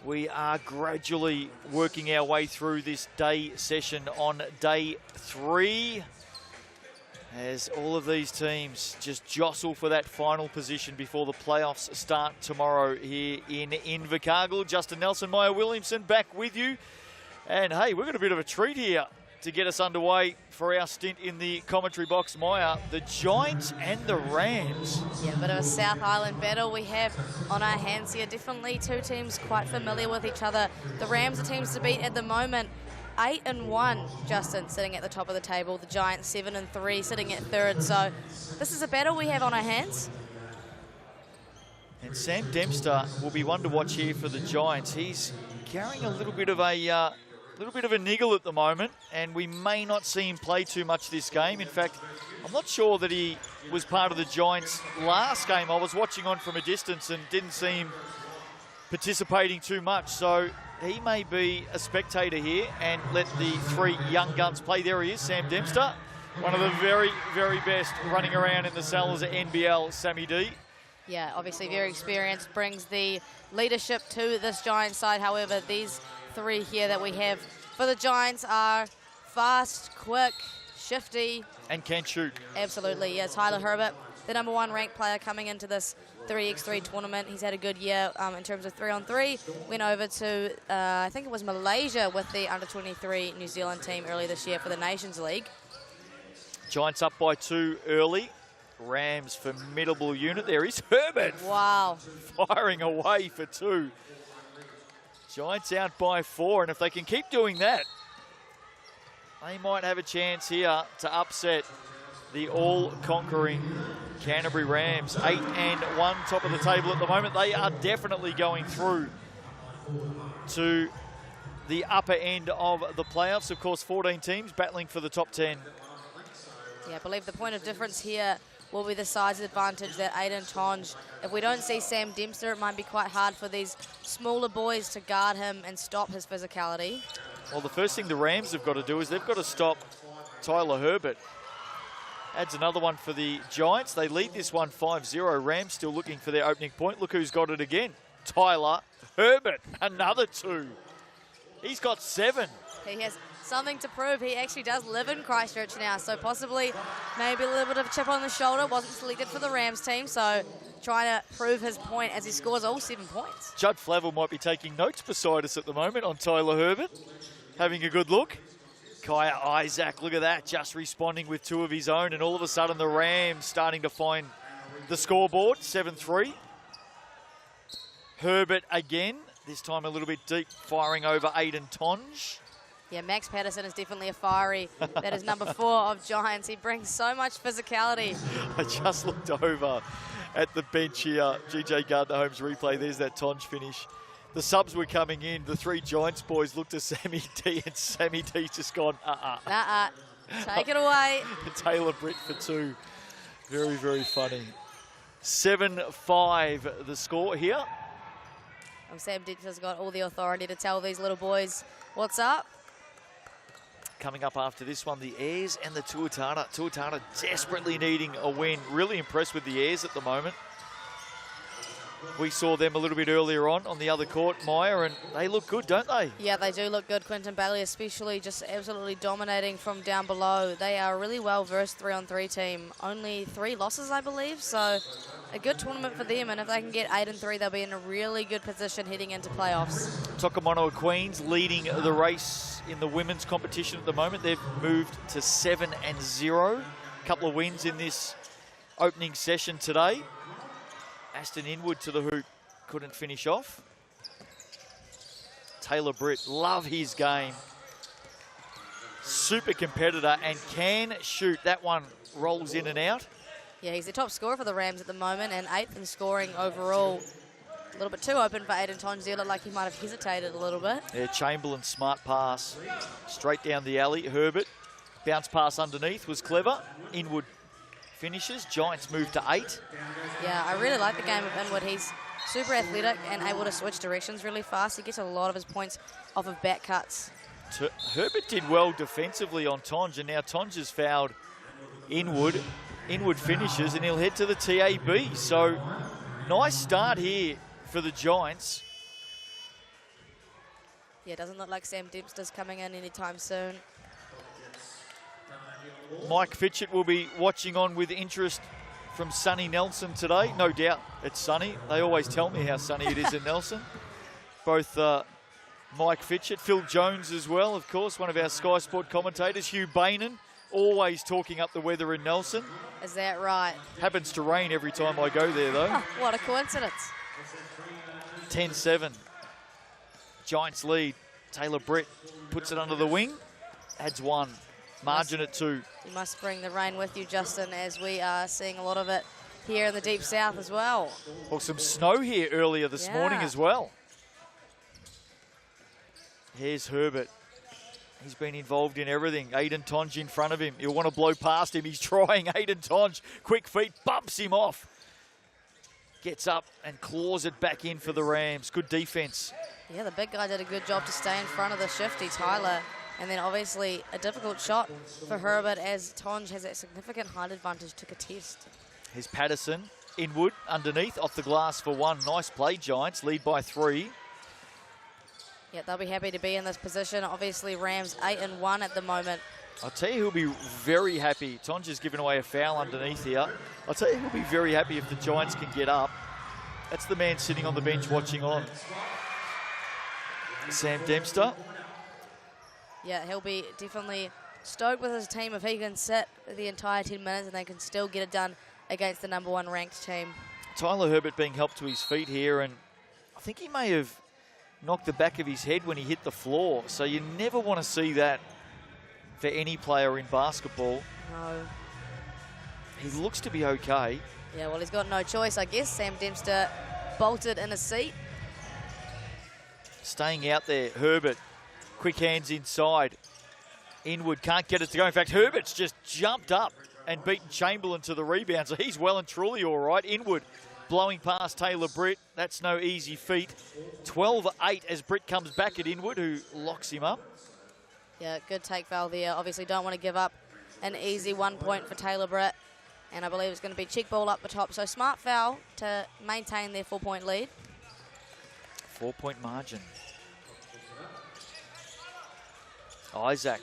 We are gradually working our way through this day session on day 3, as all of these teams just jostle for that final position before the playoffs start tomorrow here in Invercargill. Justin Nelson, Maya Williamson back with you. And hey, we've got a bit of a treat here to get us underway for our stint in the commentary box, Maya, the Giants and the Rams. Yeah, a bit of a South Island battle we have on our hands here. Definitely two teams quite familiar with each other. The Rams are teams to beat at the moment. 8-1, Justin, sitting at the top of the table. The Giants 7-3, sitting at third. So this is a battle we have on our hands. And Sam Dempster will be one to watch here for the Giants. He's carrying a little bit of a niggle at the moment, and we may not see him play too much this game. In fact, I'm not sure that he was part of the Giants last game. I was watching on from a distance and didn't see him participating too much. So he may be a spectator here and let the three young guns play. There he is, Sam Dempster, one of the very, very best running around in the Sellers at NBL, Sammy D. Yeah, obviously very experienced, brings the leadership to this Giants side. However, these three here that we have for the Giants are fast, quick, shifty. And can shoot. Absolutely, yeah. Tyler Herbert, the #1 ranked player coming into this 3x3 tournament. He's had a good year in terms of 3-on-3. Went over to, I think it was Malaysia with the under-23 New Zealand team earlier this year for the Nations League. Giants up by 2 early. Rams formidable unit. There is Herbert. Wow. Firing away for 2. Giants out by 4, and if they can keep doing that, they might have a chance here to upset the all-conquering Canterbury Rams. 8-1, top of the table at the moment. They are definitely going through to the upper end of the playoffs. Of course, 14 teams battling for the top 10. Yeah, I believe the point of difference here will be the size advantage that Aiden Tonge. If we don't see Sam Dempster, it might be quite hard for these smaller boys to guard him and stop his physicality. Well, the first thing the Rams have got to do is they've got to stop Tyler Herbert. Adds another one for the Giants. They lead this one 5-0. Rams still looking for their opening point. Look who's got it again. Tyler Herbert, another 2. He's got 7. He has something to prove. He actually does live in Christchurch now, so possibly maybe a little bit of a chip on the shoulder. Wasn't selected for the Rams team, so trying to prove his point as he scores all 7 points. Judd Flavel might be taking notes beside us at the moment on Tyler Herbert. Having a good look. Kaya Isaac, look at that, just responding with 2 of his own, and all of a sudden the Rams starting to find the scoreboard, 7-3. Herbert again, this time a little bit deep, firing over Aiden Tonge. Yeah, Max Patterson is definitely a fiery. That is #4 of Giants. He brings so much physicality. I just looked over at the bench here. GJ Gardner-Holmes replay. There's that Tonge finish. The subs were coming in. The 3 Giants boys looked at Sammy D, and Sammy D's just gone, Take it away. Taylor Britt for 2. Very, very funny. 7-5 the score here. Sam Dempster's got all the authority to tell these little boys what's up. Coming up after this one, the Airs and the Tuatara. Tuatara desperately needing a win. Really impressed with the Airs at the moment. We saw them a little bit earlier on the other court, Maya, and they look good, don't they? Yeah, they do look good. Quinton Bailey especially just absolutely dominating from down below. They are a really well-versed 3-on-3 team. Only 3 losses, I believe, so a good tournament for them, and if they can get 8-3, they'll be in a really good position heading into playoffs. Tokomonoa Queens leading the race in the women's competition at the moment. They've moved to 7-0. A couple of wins in this opening session today. Aston Inwood to the hoop, couldn't finish off. Taylor Britt, love his game. Super competitor and can shoot. That one rolls in and out. Yeah, he's the top scorer for the Rams at the moment and 8th in scoring overall. A little bit too open for Aiden Tonge. Looked like he might have hesitated a little bit. Yeah, Chamberlain, smart pass. Straight down the alley. Herbert, bounce pass underneath, was clever. Inwood finishes. Giants move to 8. Yeah, I really like the game of Inwood. He's super athletic and able to switch directions really fast. He gets a lot of his points off of back cuts. Herbert did well defensively on Tonge, and now Tonge has fouled Inwood. Inwood finishes, and he'll head to the TAB. So, nice start here for the Giants. Yeah, doesn't look like Sam Dempster's coming in anytime soon. Mike Fitchett will be watching on with interest from sunny Nelson today. No doubt it's sunny. They always tell me how sunny it is in Nelson. Both Mike Fitchett, Phil Jones as well, of course, one of our Sky Sport commentators. Hugh Bainan, always talking up the weather in Nelson. Is that right? Happens to rain every time I go there, though. Oh, what a coincidence. 10-7. Giants lead. Taylor Brett puts it under the wing. Adds 1. Margin at 2. You must bring the rain with you, Justin, as we are seeing a lot of it here in the deep south as well. Well, some snow here earlier this morning as well. Here's Herbert. He's been involved in everything. Aiden Tonge in front of him. He'll want to blow past him. He's trying. Aiden Tonge, quick feet, bumps him off. Gets up and claws it back in for the Rams. Good defense. Yeah, the big guy did a good job to stay in front of the shifty, Tyler. And then obviously a difficult shot for Herbert as Tonge has that significant height advantage to contest. Here's Patterson. Inwood underneath, off the glass for 1. Nice play, Giants. Lead by 3. Yeah, they'll be happy to be in this position. Obviously, Rams 8-1 at the moment. I'll tell you who'll be very happy. Tonge has given away a foul underneath here. I'll tell you who'll be very happy if the Giants can get up. That's the man sitting on the bench watching on. Sam Dempster. Yeah, he'll be definitely stoked with his team if he can sit the entire 10 minutes and they can still get it done against the #1 ranked team. Tyler Herbert being helped to his feet here, and I think he may have knocked the back of his head when he hit the floor. So you never want to see that for any player in basketball. No. He looks to be okay. Yeah, well, he's got no choice, I guess. Sam Dempster bolted in a seat. Staying out there, Herbert. Quick hands inside. Inwood can't get it to go. In fact, Herbert's just jumped up and beaten Chamberlain to the rebound. So he's well and truly all right. Inwood blowing past Taylor Britt. That's no easy feat. 12-8 as Britt comes back at Inwood, who locks him up. Yeah, good take foul there. Obviously don't want to give up an easy 1 point for Taylor Britt. And I believe it's going to be check ball up the top. So smart foul to maintain their 4-point lead. 4-point margin. Isaac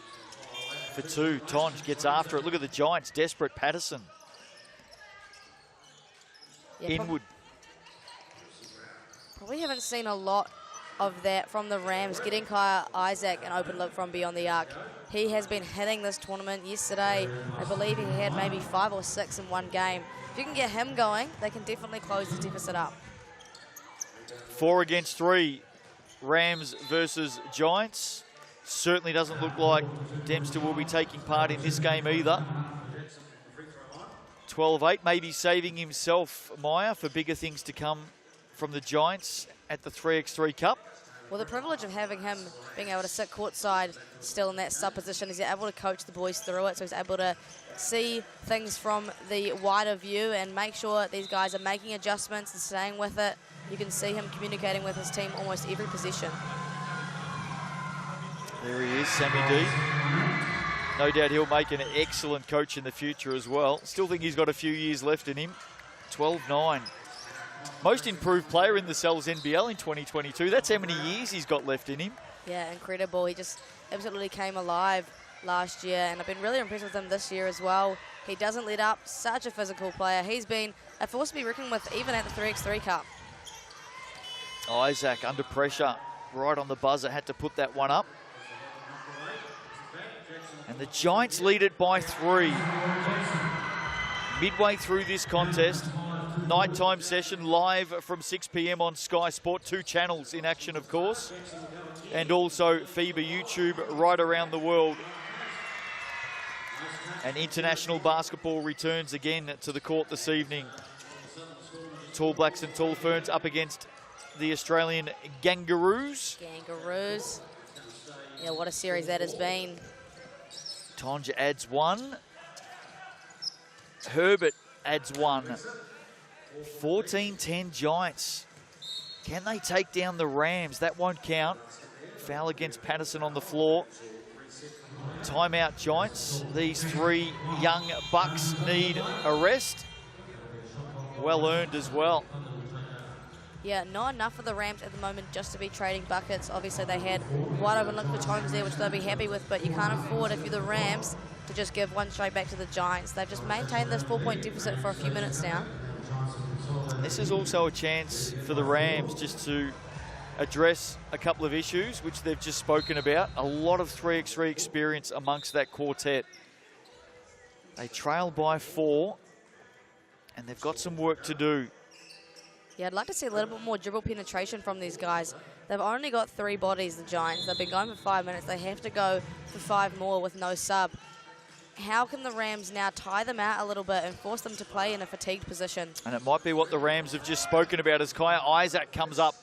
for 2. Tonge gets after it. Look at the Giants, desperate. Patterson. Yeah, Inwood. Probably haven't seen a lot of that from the Rams, getting Kaya Isaac an open look from beyond the arc. He has been hitting this tournament. Yesterday, I believe he had maybe 5 or 6 in one game. If you can get him going, they can definitely close the deficit up. 4 against 3. Rams versus Giants. Certainly doesn't look like Dempster will be taking part in this game either. 12-8, maybe saving himself, Maya, for bigger things to come from the Giants at the 3x3 Cup. Well, the privilege of having him being able to sit courtside still in that sub position, he's able to coach the boys through it, so he's able to see things from the wider view and make sure these guys are making adjustments and staying with it. You can see him communicating with his team almost every possession. There he is, Sammy D. No doubt he'll make an excellent coach in the future as well. Still think he's got a few years left in him. 12-9. Most improved player in the Cells NBL in 2022. That's how many years he's got left in him. Yeah, incredible. He just absolutely came alive last year, and I've been really impressed with him this year as well. He doesn't let up. Such a physical player. He's been a force to be reckoned with even at the 3x3 Cup. Isaac under pressure. Right on the buzzer. Had to put that one up. And the Giants lead it by 3. Midway through this contest, nighttime session live from 6 p.m. on Sky Sport. 2 channels in action, of course. And also FIBA YouTube right around the world. And international basketball returns again to the court this evening. Tall Blacks and Tall Ferns up against the Australian Kangaroos. Kangaroos. Yeah, what a series that has been. Tonge adds 1. Herbert adds 1. 14-10 Giants. Can they take down the Rams? That won't count. Foul against Patterson on the floor. Timeout Giants. These 3 young Bucks need a rest. Well earned as well. Yeah, not enough for the Rams at the moment just to be trading buckets. Obviously, they had wide open look for Tomes there, which they'll be happy with, but you can't afford, if you're the Rams, to just give one straight back to the Giants. They've just maintained this 4-point deficit for a few minutes now. This is also a chance for the Rams just to address a couple of issues, which they've just spoken about. A lot of 3x3 experience amongst that quartet. They trail by 4, and they've got some work to do. Yeah, I'd like to see a little bit more dribble penetration from these guys. They've only got 3 bodies, the Giants. They've been going for 5 minutes. They have to go for 5 more with no sub. How can the Rams now tie them out a little bit and force them to play in a fatigued position? And it might be what the Rams have just spoken about as Kaya Isaac comes up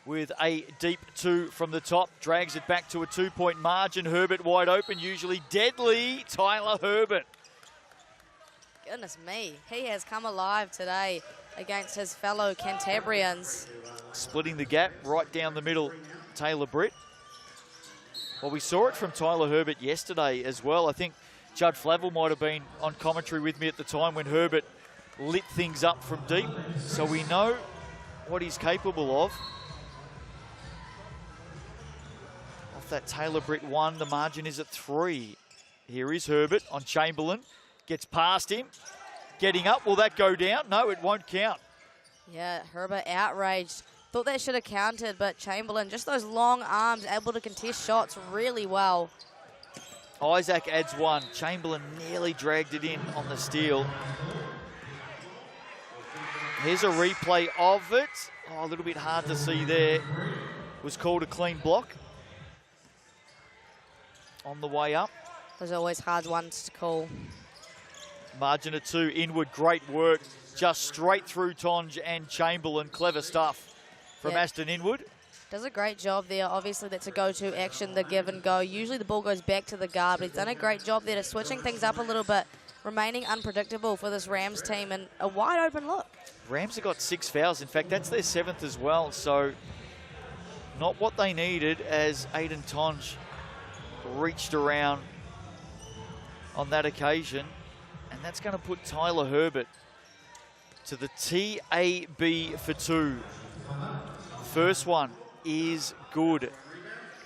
with a deep 2 from the top, drags it back to a 2-point margin. Herbert wide open, usually deadly. Tyler Herbert. Goodness me, he has come alive today against his fellow Cantabrians. Splitting the gap right down the middle, Taylor Britt. Well, we saw it from Tyler Herbert yesterday as well. I think Judd Flavel might have been on commentary with me at the time when Herbert lit things up from deep. So we know what he's capable of. Off that Taylor Britt 1, the margin is at 3. Here is Herbert on Chamberlain. Gets past him. Getting up, will that go down? No, it won't count. Yeah, Herbert outraged. Thought that should have counted, but Chamberlain, just those long arms, able to contest shots really well. Isaac adds 1. Chamberlain nearly dragged it in on the steal. Here's a replay of it. Oh, a little bit hard to see there. Was called a clean block. On the way up. Those are always hard ones to call. Margin of 2, Inwood, great work. Just straight through Tonge and Chamberlain. Clever stuff from Aston Inwood. Does a great job there. Obviously, that's a go-to action, the give and go. Usually the ball goes back to the guard, but he's done a great job there to switching things up a little bit, remaining unpredictable for this Rams team, and a wide open look. Rams have got 6 fouls. In fact, that's their 7th as well, so not what they needed as Aiden Tonge reached around on that occasion. And that's going to put Tyler Herbert to the TAB for 2. First one is good.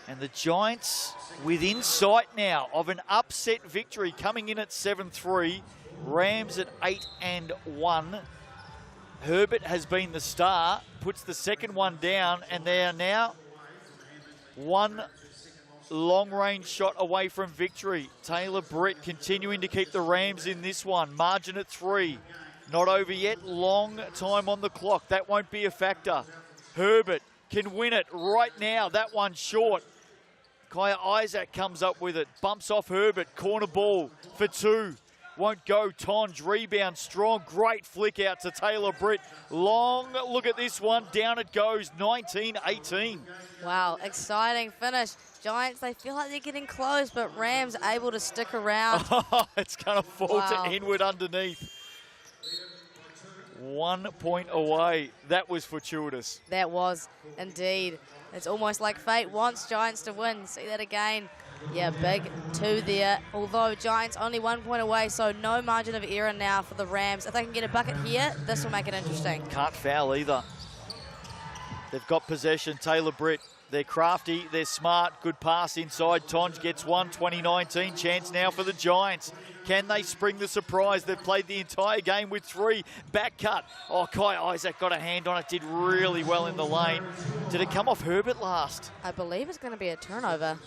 And the Giants within sight now of an upset victory, coming in at 7-3. Rams at 8-1. Herbert has been the star, puts the second one down, and they are now 1 long-range shot away from victory. Taylor Britt continuing to keep the Rams in this one. Margin at 3. Not over yet. Long time on the clock. That won't be a factor. Herbert can win it right now. That one short. Kaya Isaac comes up with it. Bumps off Herbert. Corner ball for 2. Won't go. Tonge rebound strong. Great flick out to Taylor Britt. Long look at this one. Down it goes. 19-18. Wow, exciting finish. Giants, they feel like they're getting close, but Rams able to stick around. It's going to fall to Inwood underneath. 1 point away. That was fortuitous. That was indeed. It's almost like fate wants Giants to win. See that again. Yeah, big 2 there. Although Giants only 1 point away, so no margin of error now for the Rams. If they can get a bucket here, this will make it interesting. Can't foul either. They've got possession. Taylor Britt. They're crafty, they're smart, good pass inside. Tonge gets 1, 2019. Chance now for the Giants. Can they spring the surprise? They've played the entire game with 3. Back cut. Oh, Kai Isaac got a hand on it, did really well in the lane. Did it come off Herbert last? I believe it's going to be a turnover.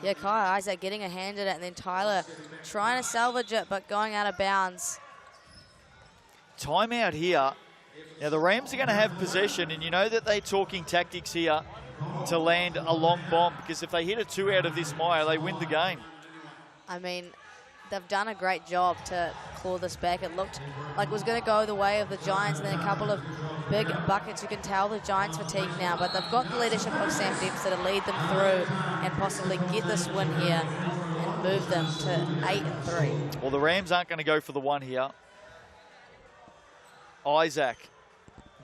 Yeah, Kai Isaac getting a hand at it, and then Tyler trying to salvage it, but going out of bounds. Timeout here. Now, the Rams are going to have possession, and you know that they're talking tactics here to land a long bomb, because if they hit a 2 out of this mile, they win the game. I mean, they've done a great job to claw this back. It looked like it was going to go the way of the Giants, and then a couple of big buckets. You can tell the Giants fatigue now, but they've got the leadership of Sam Dempster to lead them through and possibly get this win here and move them to 8-3. Well, the Rams aren't going to go for the 1 here. Isaac,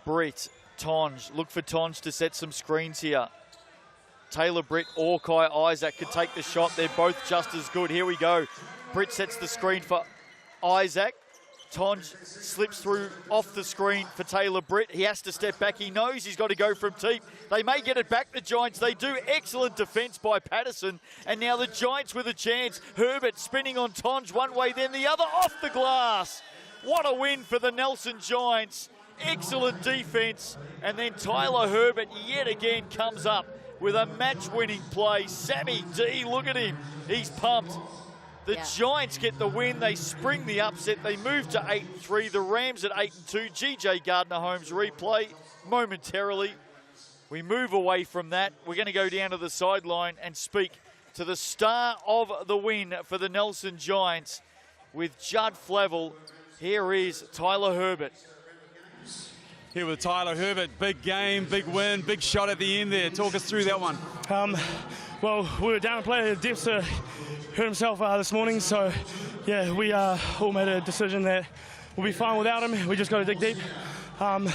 Britt, Tonge. Look for Tonge to set some screens here. Taylor Britt or Kai Isaac could take the shot. They're both just as good. Here we go. Britt sets the screen for Isaac. Tonge slips through off the screen for Taylor Britt. He has to step back. He knows he's got to go from deep. They may get it back, the Giants. They do. Excellent defence by Patterson. And now the Giants with a chance. Herbert spinning on Tonge one way, then the other off the glass. What a win for the Nelson Giants. Excellent defense. And then Tyler Herbert yet again comes up with a match-winning play. Sammy D, look at him. He's pumped. The Giants get the win. They spring the upset. They move to 8-3. The Rams at 8-2. GJ Gardner-Holmes replay momentarily. We move away from that. We're going to go down to the sideline and speak to the star of the win for the Nelson Giants with Judd Flavel. Here is Tyler Herbert. Here with Tyler Herbert, big game, big win, big shot at the end there. Talk us through that one. Well, we were down a player. Depths hurt himself this morning, so yeah, we all made a decision that we'll be fine without him. We just got to dig deep. And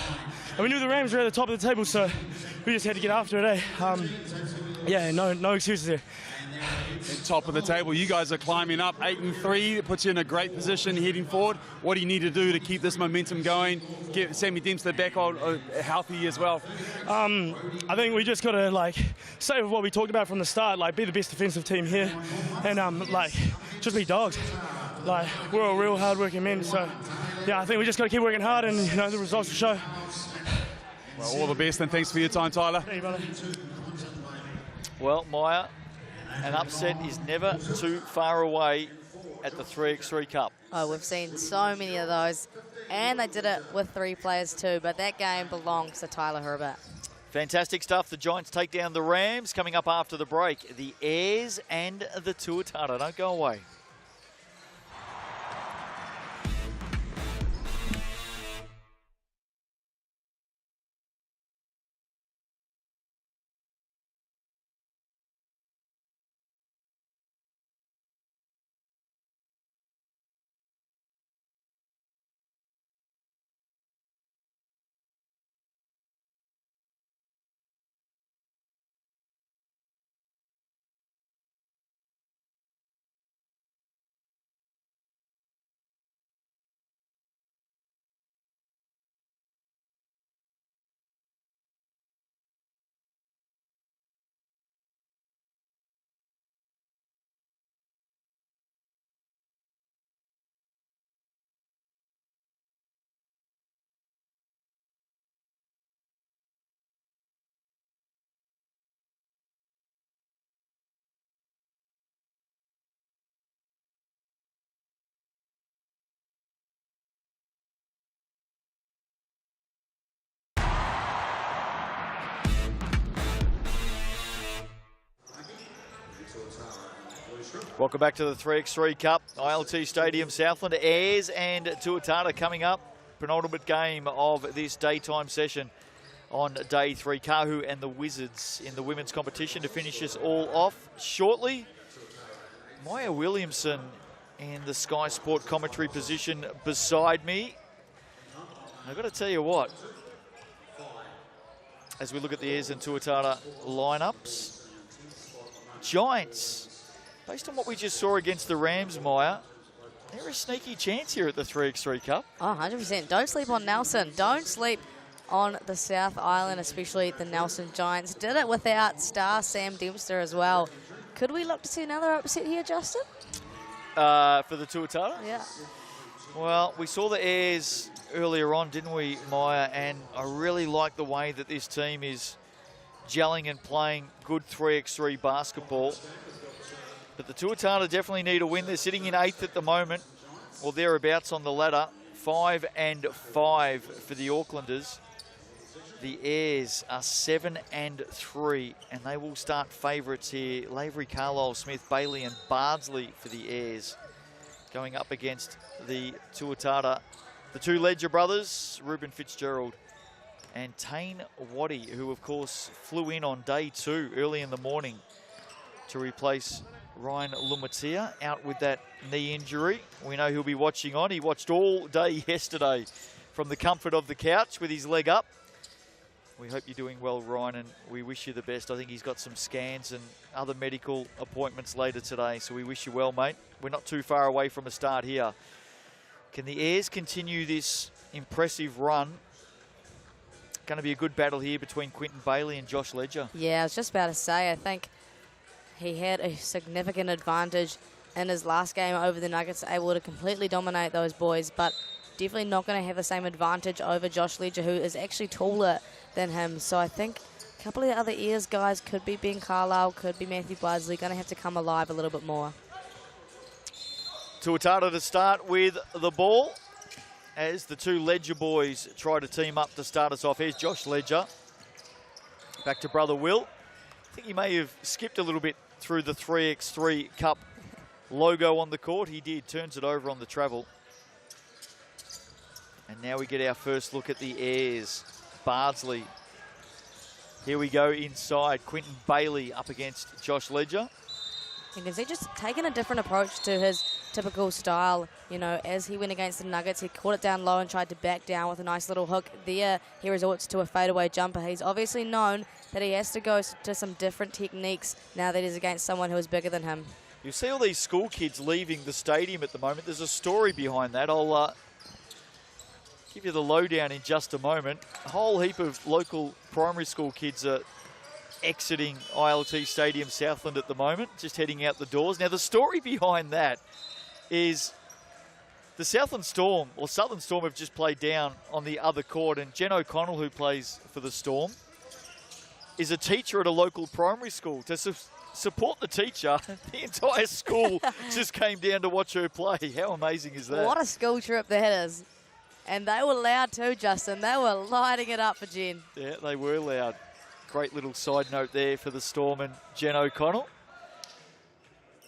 we knew the Rams were at the top of the table, so we just had to get after it, Yeah, no excuses there. Top of the table, you guys are climbing up 8-3. It puts you in a great position heading forward. What do you need to do to keep this momentum going? Get Sammy Dempster back on healthy as well. I think we just got to say what we talked about from the start, be the best defensive team here, and just be dogs. We're all real hard-working men, so yeah, I think we just got to keep working hard, and the results will show. Well, all the best, and thanks for your time, Tyler. Thank you, brother. Well, Maya, an upset is never too far away at the 3x3 Cup. Oh, we've seen so many of those, and they did it with 3 players too, but that game belongs to Tyler Herbert. Fantastic stuff. The Giants take down the Rams. Coming up after the break, the Airs and the Tuatara. Don't go away. Welcome back to the 3x3 Cup, ILT Stadium, Southland. Airs and Tuatara coming up. Penultimate game of this daytime session on day 3. Kahu and the Wizards in the women's competition to finish us all off shortly. Maya Williamson in the Sky Sport commentary position beside me. I've got to tell you what, as we look at the Airs and Tuatara lineups, Giants, based on what we just saw against the Rams, Maya, they're a sneaky chance here at the 3x3 Cup. Oh, 100%. Don't sleep on Nelson. Don't sleep on the South Island, especially the Nelson Giants. Did it without star Sam Dempster as well. Could we look to see another upset here, Justin? For the Tuatara? Yeah. Well, we saw the Airs earlier on, didn't we, Maya? And I really like the way that this team is gelling and playing good 3x3 basketball. But the Tuatara definitely need a win. They're sitting in 8th at the moment, or thereabouts on the ladder. 5-5 for the Aucklanders. The Airs are 7-3, and they will start favourites here. Lavery, Carlisle, Smith, Bailey and Bardsley for the Airs. Going up against the Tuatara. The two Ledger brothers, Ruben Fitzgerald and Tane Waddy, who of course flew in on day 2 early in the morning to replace Ryan Lumatia, out with that knee injury. We know he'll be watching on. He watched all day yesterday from the comfort of the couch with his leg up. We hope you're doing well, Ryan, and we wish you the best. I think he's got some scans and other medical appointments later today, so we wish you well, mate. We're not too far away from a start here. Can the Airs continue this impressive run? Going to be a good battle here between Quinton Bailey and Josh Ledger. Yeah, I was just about to say, I think he had a significant advantage in his last game over the Nuggets, able to completely dominate those boys. But definitely not going to have the same advantage over Josh Ledger, who is actually taller than him. So I think a couple of the other ears guys could be Ben Carlisle, could be Matthew Bardsley, going to have to come alive a little bit more. Tuatara to start with the ball as the two Ledger boys try to team up to start us off. Here's Josh Ledger. Back to brother Will. I think he may have skipped a little bit through the 3x3 Cup logo on the court. He did. Turns it over on the travel. And now we get our first look at the airs. Bardsley. Here we go inside. Quinton Bailey up against Josh Ledger. You can see just taking a different approach to his typical style. You know, as he went against the Nuggets, he caught it down low and tried to back down with a nice little hook. There, he resorts to a fadeaway jumper. He's obviously known that he has to go to some different techniques now that he's against someone who is bigger than him. You see all these school kids leaving the stadium at the moment. There's a story behind that. I'll give you the lowdown in just a moment. A whole heap of local primary school kids are exiting ILT Stadium Southland at the moment, just heading out the doors. Now, the story behind that is the Southland Storm, or Southern Storm, have just played down on the other court, and Jen O'Connell, who plays for the Storm, is a teacher at a local primary school. To support the teacher, the entire school just came down to watch her play. How amazing is that? What a school trip that is. And they were loud too, Justin. They were lighting it up for Jen. Yeah, they were loud. Great little side note there for the Storm and Jen O'Connell.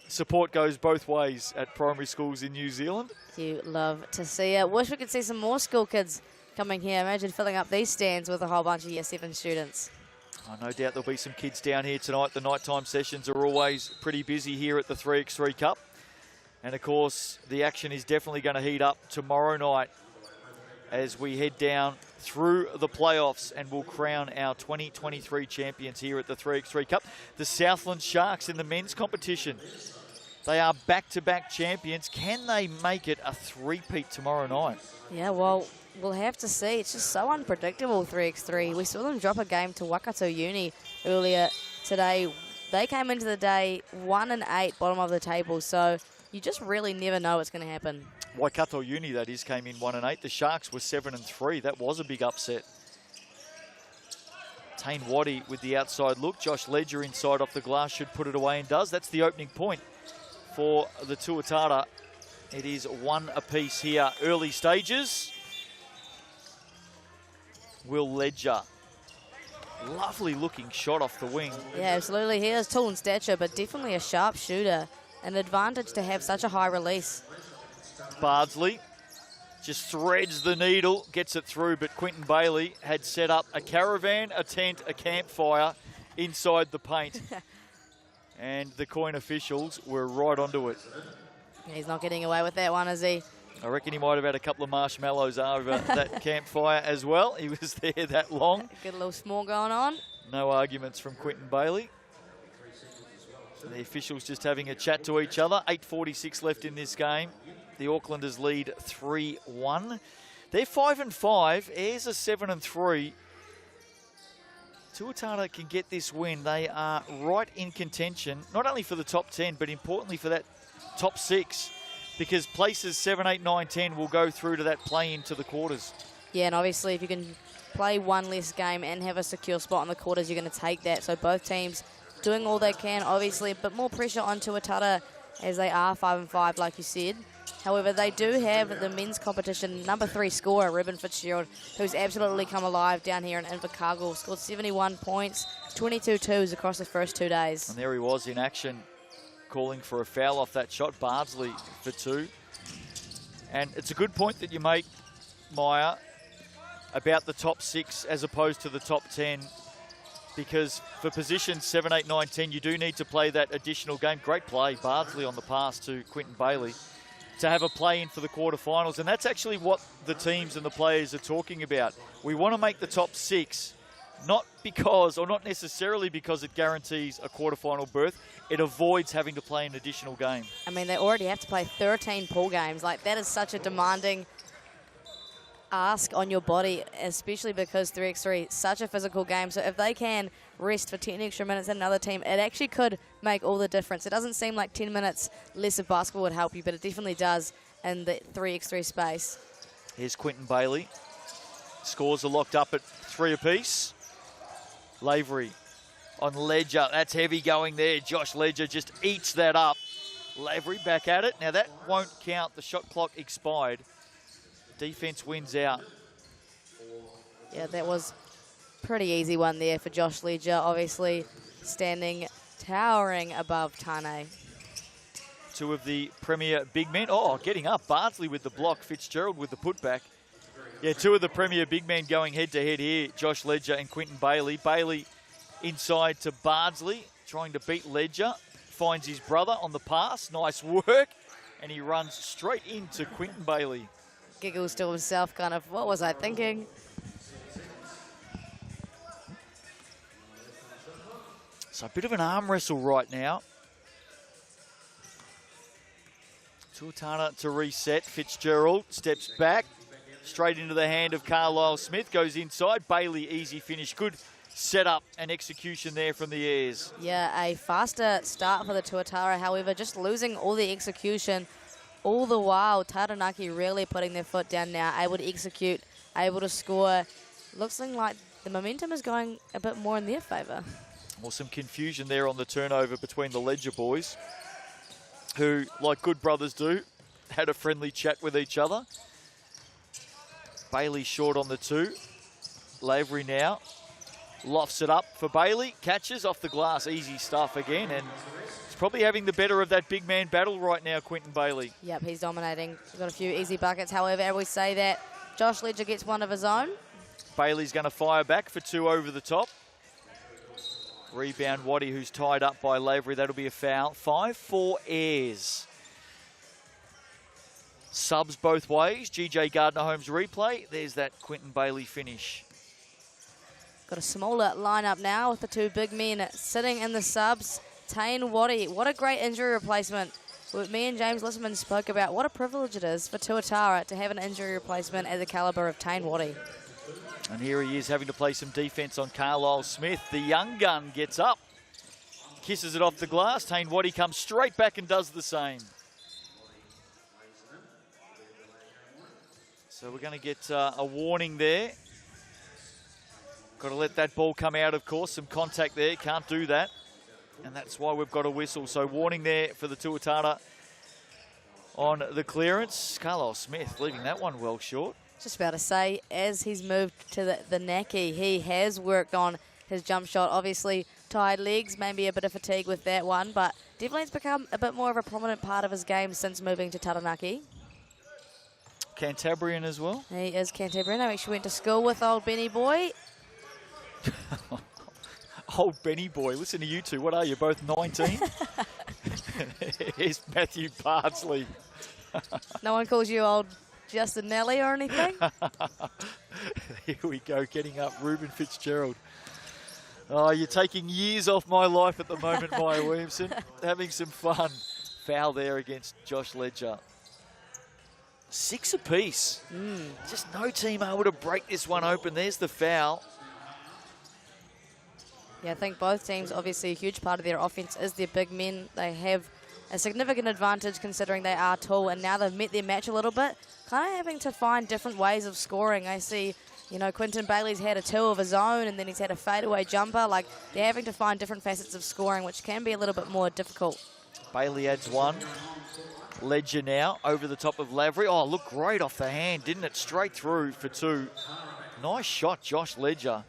Support goes both ways at primary schools in New Zealand. You love to see it. Wish we could see some more school kids coming here. Imagine filling up these stands with a whole bunch of Year 7 students. Oh, no doubt there'll be some kids down here tonight. The nighttime sessions are always pretty busy here at the 3x3 Cup. And, of course, the action is definitely going to heat up tomorrow night as we head down through the playoffs and we'll crown our 2023 champions here at the 3x3 Cup. The Southland Sharks in the men's competition. They are back-to-back champions. Can they make it a three-peat tomorrow night? Yeah, well, we'll have to see. It's just so unpredictable, 3x3. We saw them drop a game to Waikato Uni earlier today. They came into the day 1-8, bottom of the table, so you just really never know what's going to happen. Waikato Uni, that is, came in 1-8. The Sharks were 7-3. That was a big upset. Tane Waddy with the outside look. Josh Ledger inside off the glass should put it away and does. That's the opening point for the Tuatara. It is one apiece here. Early stages. Will Ledger. Lovely looking shot off the wing. Yeah, absolutely. He is tall in stature, but definitely a sharp shooter. An advantage to have such a high release. Bardsley just threads the needle, gets it through, but Quinton Bailey had set up a caravan, a tent, a campfire inside the paint. And the coin officials were right onto it. He's not getting away with that one, is he? I reckon he might have had a couple of marshmallows over that campfire as well. He was there that long. Get a little s'more going on. No arguments from Quinton Bailey. So the officials just having a chat to each other. 8:46 left in this game. The Aucklanders lead 3-1. They're 5-5. Ayers are 7-3. Tuatara can get this win. They are right in contention, not only for the top 10, but importantly for that top 6, because places 7, 8, 9, 10 will go through to that play-in to the quarters. Yeah, and obviously if you can play one less game and have a secure spot in the quarters, you're going to take that. So both teams doing all they can, obviously, but more pressure on Tuatara as they are 5-5, like you said. However, they do have the men's competition number 3 scorer, Ruben Fitzgerald, who's absolutely come alive down here in Invercargill. Scored 71 points, 22 twos across the first 2 days. And there he was in action, calling for a foul off that shot. Bardsley for 2. And it's a good point that you make, Maya, about the top 6 as opposed to the top 10. Because for positions 7, 8, 9, 10, you do need to play that additional game. Great play, Bardsley on the pass to Quinton Bailey, to have a play-in for the quarterfinals. And that's actually what the teams and the players are talking about. We want to make the top 6, not because, or not necessarily because it guarantees a quarterfinal berth. It avoids having to play an additional game. I mean, they already have to play 13 pool games. Like, that is such a demanding ask on your body, especially because 3x3 is such a physical game. So if they can rest for 10 extra minutes in another team, it actually could make all the difference. It doesn't seem like 10 minutes less of basketball would help you, but it definitely does in the 3x3 space. Here's Quinton Bailey. Scores are locked up at 3 apiece. Lavery on Ledger. That's heavy going there. Josh Ledger just eats that up. Lavery back at it. Now that won't count. The shot clock expired. Defense wins out. Yeah, that was pretty easy one there for Josh Ledger. Obviously standing towering above Tane. Two of the premier big men. Oh, getting up. Bardsley with the block. Fitzgerald with the putback. Yeah, two of the premier big men going head-to-head here. Josh Ledger and Quinton Bailey. Bailey inside to Bardsley, trying to beat Ledger. Finds his brother on the pass. Nice work. And he runs straight into Quinton Bailey. Giggles to himself, kind of, what was I thinking? So a bit of an arm wrestle right now. Tuatara to reset. Fitzgerald steps back. Straight into the hand of Carlisle Smith. Goes inside. Bailey, easy finish. Good setup and execution there from the Airs. Yeah, a faster start for the Tuatara. However, just losing all the execution. All the while, Taranaki really putting their foot down now. Able to execute. Able to score. Looks like the momentum is going a bit more in their favour. Well, some confusion there on the turnover between the Ledger boys, who, like good brothers do, had a friendly chat with each other. Bailey short on the 2. Lavery now lofts it up for Bailey. Catches off the glass. Easy stuff again. And he's probably having the better of that big man battle right now, Quinton Bailey. Yep, he's dominating. He's got a few easy buckets. However, I always say that Josh Ledger gets one of his own. Bailey's going to fire back for 2 over the top. Rebound Waddy, who's tied up by Lavery. That'll be a foul. 5-4 Airs. Subs both ways. GJ Gardner-Holmes replay. There's that Quinton Bailey finish. Got a smaller lineup now with the 2 big men sitting in the subs. Tane Waddy, what a great injury replacement. Me and James Lisman spoke about what a privilege it is for Tuatara to have an injury replacement at the calibre of Tane Waddy. And here he is having to play some defence on Carlisle Smith. The young gun gets up, kisses it off the glass. Tane Waddy comes straight back and does the same. So we're going to get a warning there. Got to let that ball come out, of course. Some contact there, can't do that. And that's why we've got a whistle. So warning there for the Tuatara on the clearance. Carlisle Smith leaving that one well short. Just about to say, as he's moved to the Naki, he has worked on his jump shot. Obviously, tired legs, maybe a bit of fatigue with that one, but definitely it's become a bit more of a prominent part of his game since moving to Taranaki. Cantabrian as well. He is Cantabrian. I actually went to school with old Benny Boy. Old Benny Boy. Listen to you two. What are you, both 19? Here's Matthew Bardsley. No one calls you old Justin Nelly or anything? Here we go, getting up Ruben Fitzgerald. Oh, you're taking years off my life at the moment, Maya Williamson. Having some fun. Foul there against Josh Ledger. 6 apiece. Just no team able to break this one open. There's the foul. Yeah, I think both teams, obviously a huge part of their offense is their big men. They have a significant advantage considering they are tall, and now they've met their match a little bit, kind of having to find different ways of scoring. I see, you know, Quinton Bailey's had a 2 of his own, and then he's had a fadeaway jumper. Like, they're having to find different facets of scoring, which can be a little bit more difficult. Bailey adds 1. Ledger now over the top of Lavery. Oh, looked great off the hand, didn't it? Straight through for 2. Nice shot, Josh Ledger.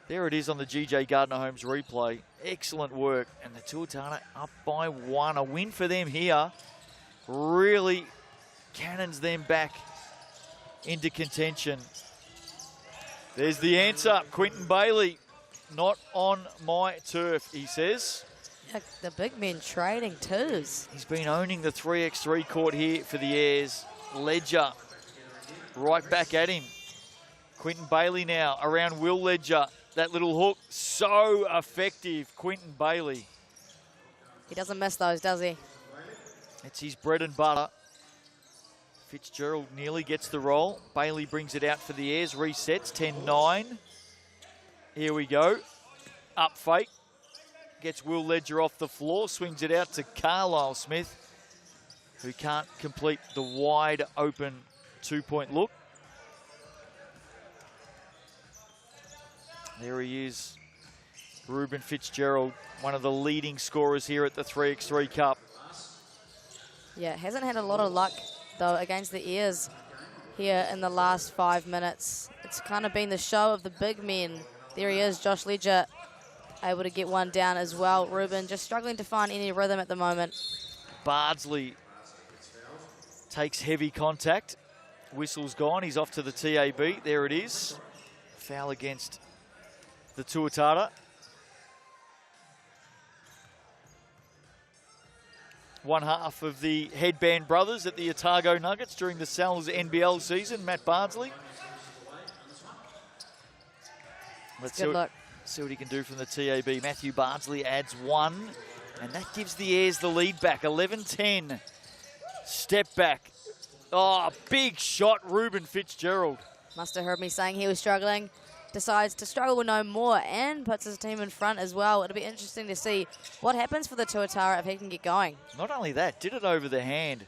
There it is on the GJ Gardner-Holmes replay. Excellent work. And the Tuatara up by 1. A win for them here. Really cannons them back into contention. There's the answer. Quinton Bailey, not on my turf, he says. Yeah, the big men trading 2s. He's been owning the 3x3 court here for the Airs. Ledger right back at him. Quinton Bailey now around Will Ledger. That little hook, so effective, Quinton Bailey. He doesn't miss those, does he? It's his bread and butter. Fitzgerald nearly gets the roll. Bailey brings it out for the Airs, resets, 10-9. Here we go. Up fake. Gets Will Ledger off the floor, swings it out to Carlisle Smith, who can't complete the wide open 2-point look. There he is. Ruben Fitzgerald, one of the leading scorers here at the 3x3 Cup. Yeah, hasn't had a lot of luck, though, against the Ears here in the last 5 minutes. It's kind of been the show of the big men. There he is, Josh Ledger, able to get one down as well. Ruben just struggling to find any rhythm at the moment. Bardsley takes heavy contact. Whistle's gone. He's off to the TAB. There it is. Foul against the Tuatara. One half of the headband brothers at the Otago Nuggets during the Sal's NBL season, Matt Bardsley. Let's see what he can do from the TAB. Matthew Bardsley adds one, and that gives the Airs the lead back, 11-10. Step back. Oh, big shot, Ruben Fitzgerald. Must have heard me saying he was struggling. Decides to struggle no more and puts his team in front as well. It'll be interesting to see what happens for the Tuatara if he can get going. Not only that, did it over the hand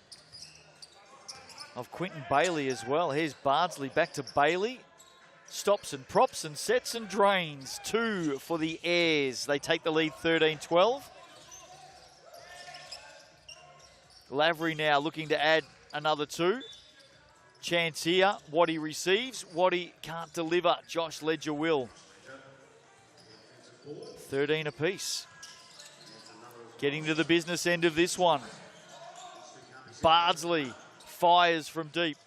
of Quinton Bailey as well. Here's Bardsley back to Bailey. Stops and props and sets and drains. 2 for the Airs. They take the lead 13-12. Lavery now looking to add another 2. Chance here. Waddy receives. Waddy can't deliver. Josh Ledger will. 13 apiece. Getting to the business end of this one. Bardsley fires from deep.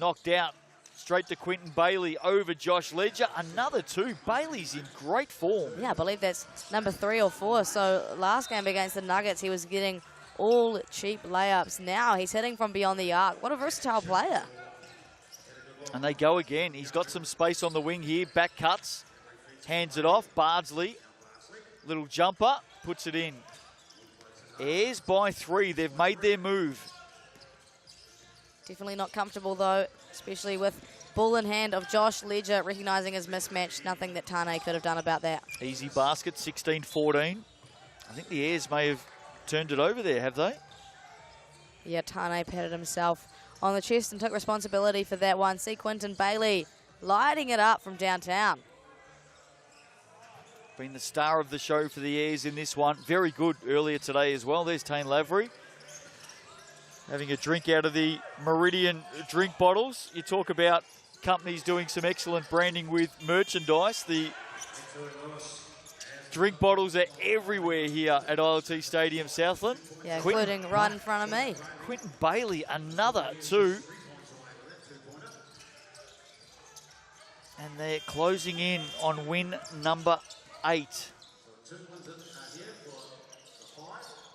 Knocked out. Straight to Quinton Bailey over Josh Ledger. Another 2. Bailey's in great form. Yeah, I believe that's number 3 or 4. So last game against the Nuggets, he was getting all cheap layups. Now he's hitting from beyond the arc. What a versatile player. And they go again. He's got some space on the wing here. Back cuts. Hands it off. Bardsley. Little jumper. Puts it in. Airs by 3. They've made their move. Definitely not comfortable, though, especially with ball in hand of Josh Ledger, recognising his mismatch. Nothing that Tane could have done about that. Easy basket, 16-14. I think the Airs may have turned it over there, have they? Yeah, Tane patted himself on the chest and took responsibility for that one. See Quinton Bailey lighting it up from downtown. Been the star of the show for the Airs in this one. Very good earlier today as well. There's Tane Lavery having a drink out of the Meridian drink bottles. You talk about companies doing some excellent branding with merchandise. The drink bottles are everywhere here at ILT Stadium, Southland. Yeah, including right in front of me. Quinton Bailey, another 2. And they're closing in on win number 8.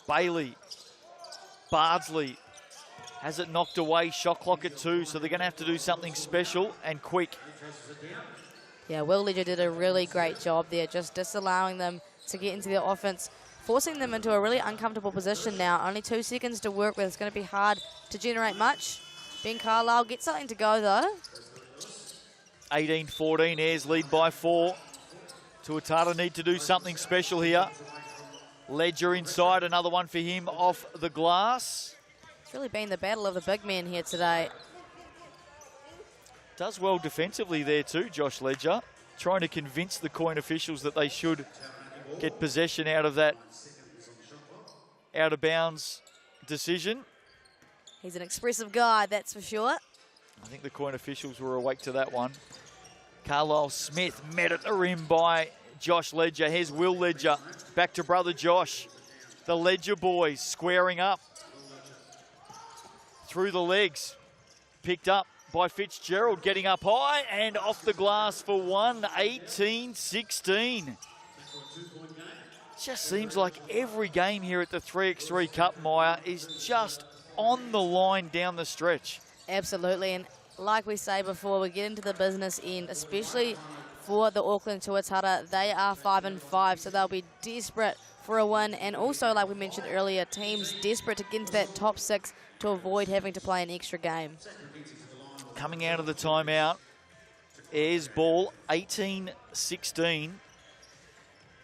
Bailey, Bardsley has it knocked away, shot clock at 2, so they're going to have to do something special and quick. Yeah, Will Ledger did a really great job there, just disallowing them to get into their offense, forcing them into a really uncomfortable position now. Only 2 seconds to work with. It's going to be hard to generate much. Ben Carlisle gets something to go, though. 18-14, Airs lead by 4. Tuatara need to do something special here. Ledger inside, another one for him off the glass. It's really been the battle of the big men here today. Does well defensively there too, Josh Ledger. Trying to convince the coin officials that they should get possession out of that out of bounds decision. He's an expressive guy, that's for sure. I think the coin officials were awake to that one. Carlisle Smith met at the rim by Josh Ledger. Here's Will Ledger. Back to brother Josh. The Ledger boys squaring up. Through the legs. Picked up by Fitzgerald, getting up high and off the glass for 1, 18-16. Just seems like every game here at the 3x3 Cup, Maya, is just on the line down the stretch. Absolutely, and like we say before, we get into the business end, especially for the Auckland Tuatara. They are 5-5, so they'll be desperate for a win. And also, like we mentioned earlier, teams desperate to get into that top 6 to avoid having to play an extra game. Coming out of the timeout, Airs ball, 18-16.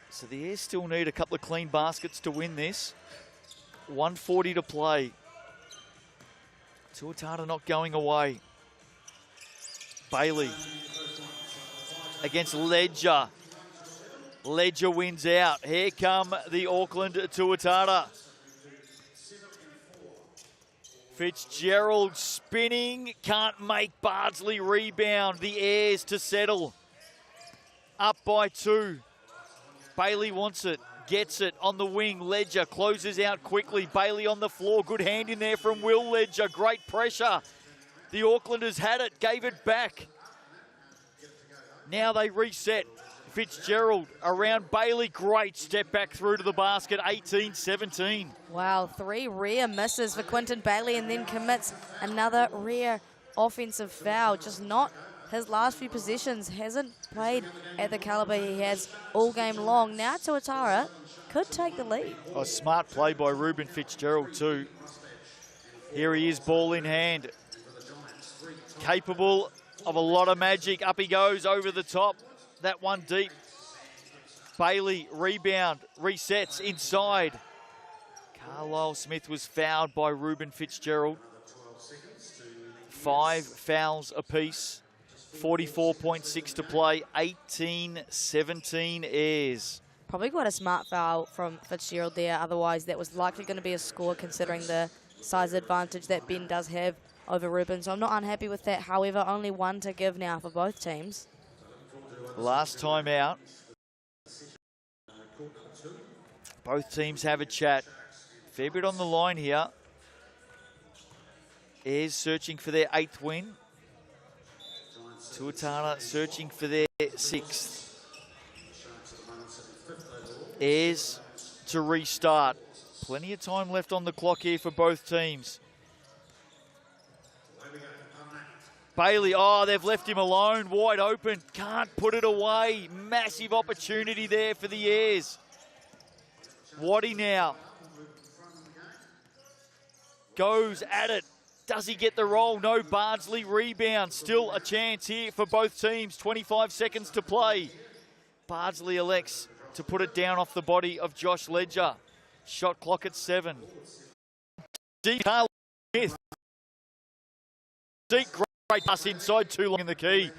So the Airs still need a couple of clean baskets to win this. 1:40 to play. Tuatara not going away. Bailey against Ledger. Ledger wins out. Here come the Auckland Tuatara. Fitzgerald spinning, can't make Bardsley rebound. The Airs to settle. Up by 2. Bailey wants it, gets it on the wing. Ledger closes out quickly. Bailey on the floor, good hand in there from Will Ledger. Great pressure. The Aucklanders had it, gave it back. Now they reset. Fitzgerald around Bailey. Great step back through to the basket. 18-17. Wow, 3 rear misses for Quinton Bailey and then commits another rear offensive foul. Just not his last few possessions. Hasn't played at the caliber he has all game long. Now Tuatara could take the lead. A smart play by Ruben Fitzgerald too. Here he is, ball in hand. Capable of a lot of magic. Up he goes over the top. That one deep. Bailey, rebound, resets inside. Carlisle Smith was fouled by Ruben Fitzgerald. 5 fouls apiece. 44.6 to play. 18-17 Airs. Probably quite a smart foul from Fitzgerald there. Otherwise, that was likely going to be a score considering the size advantage that Ben does have over Ruben. So I'm not unhappy with that. However, only 1 to give now for both teams. Last time out. Both teams have a chat. Fair bit on the line here. Airs searching for their 8th win. Tuatara searching for their 6th. Airs to restart. Plenty of time left on the clock here for both teams. Bailey, oh, they've left him alone, wide open, can't put it away. Massive opportunity there for the Airs. Waddy now goes at it. Does he get the roll? No. Bardsley rebound. Still a chance here for both teams. 25 seconds to play. Bardsley elects to put it down off the body of Josh Ledger. Shot clock at 7. Deep Smith. Deep, great pass inside, too long in the key.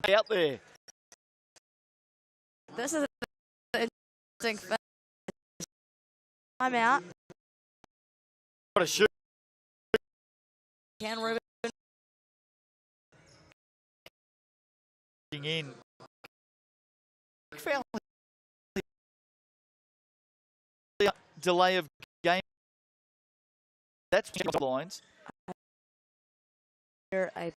Out there. This is an interesting thing. I'm out. What a shoot. Can Ruben in. Delay of game. That's lines. A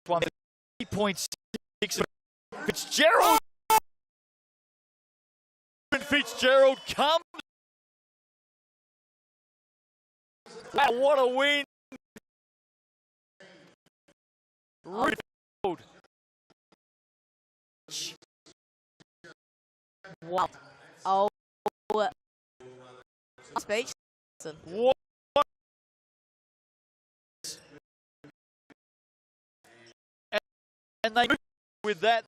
1.6. Fitzgerald. Fitzgerald comes. Wow, what a win. Wow. Oh. Speech. What? And they with that,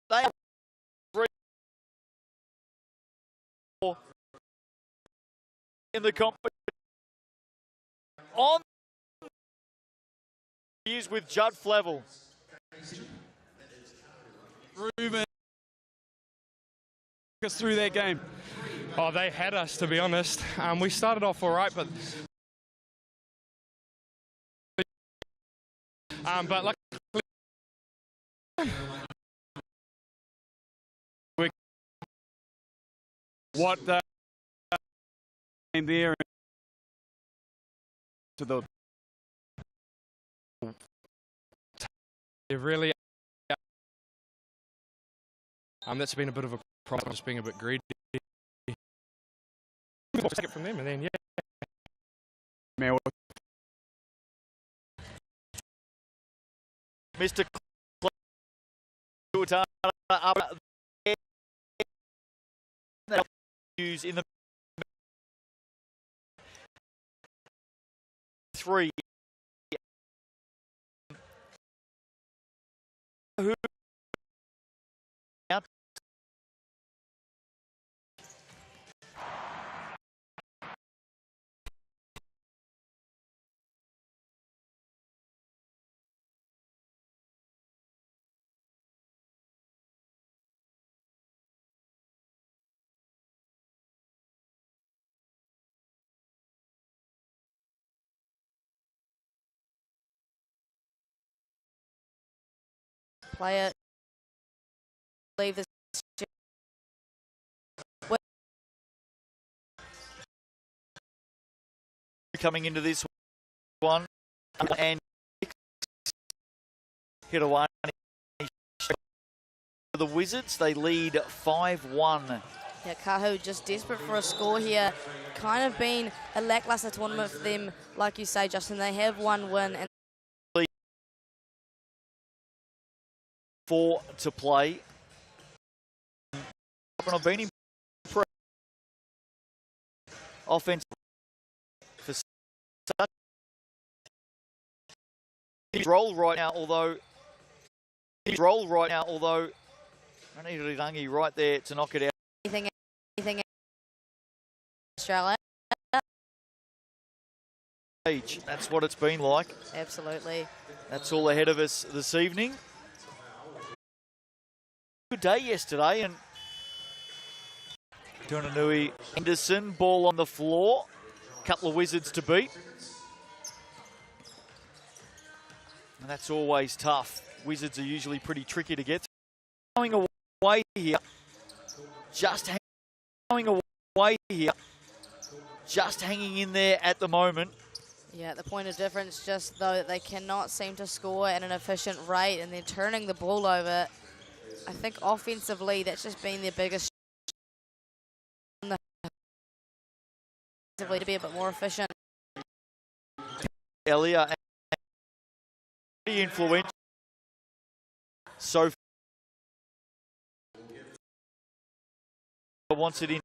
they are 3 in the competition. On is with Judd Flavel. Ruben us through that game. Oh, they had us, to be honest. We started off all right, but luckily what the game there to the they really that's been a bit of a problem, just being a bit greedy. Take it from them, and then Mr. Tuatara up there. Use in the 3. Who player. Leave this. Coming into this one and hit a one. The Wizards, they lead 5-1. Yeah, Kahu just desperate for a score here. Kind of been a lackluster tournament for them, like you say, Justin. They have one win and 4 to play. I've been impressed. Offense for such roll right now, although Rangi right there to knock it out. anything Australia. That's what it's been like. Absolutely. That's all ahead of us this evening. Good day yesterday, and Tunanui Henderson, ball on the floor. Couple of Wizards to beat. And that's always tough. Wizards are usually pretty tricky to get through. Going away here. Just hanging in there at the moment. Yeah, the point of difference just though that they cannot seem to score at an efficient rate and they're turning the ball over. I think offensively that's just been their biggest to be a bit more efficient. Elia pretty influential. So wants it in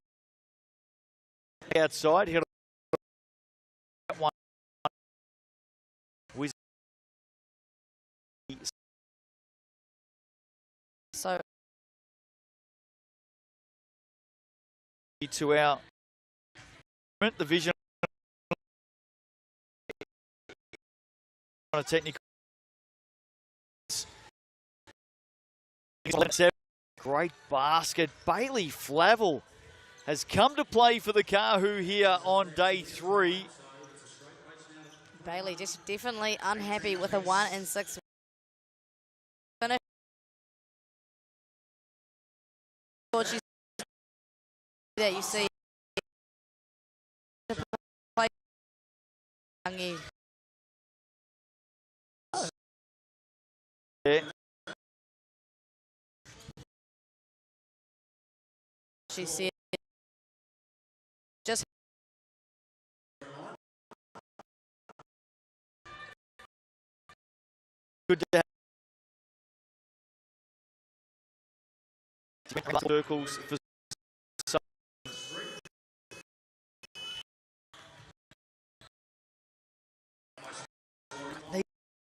outside. Hit one. So to our the vision on a technical great basket. Bailey Flavel has come to play for the Kahu here on day 3. Bailey just definitely unhappy with a 1-6 finish. That you see yeah. She said just good to have circles for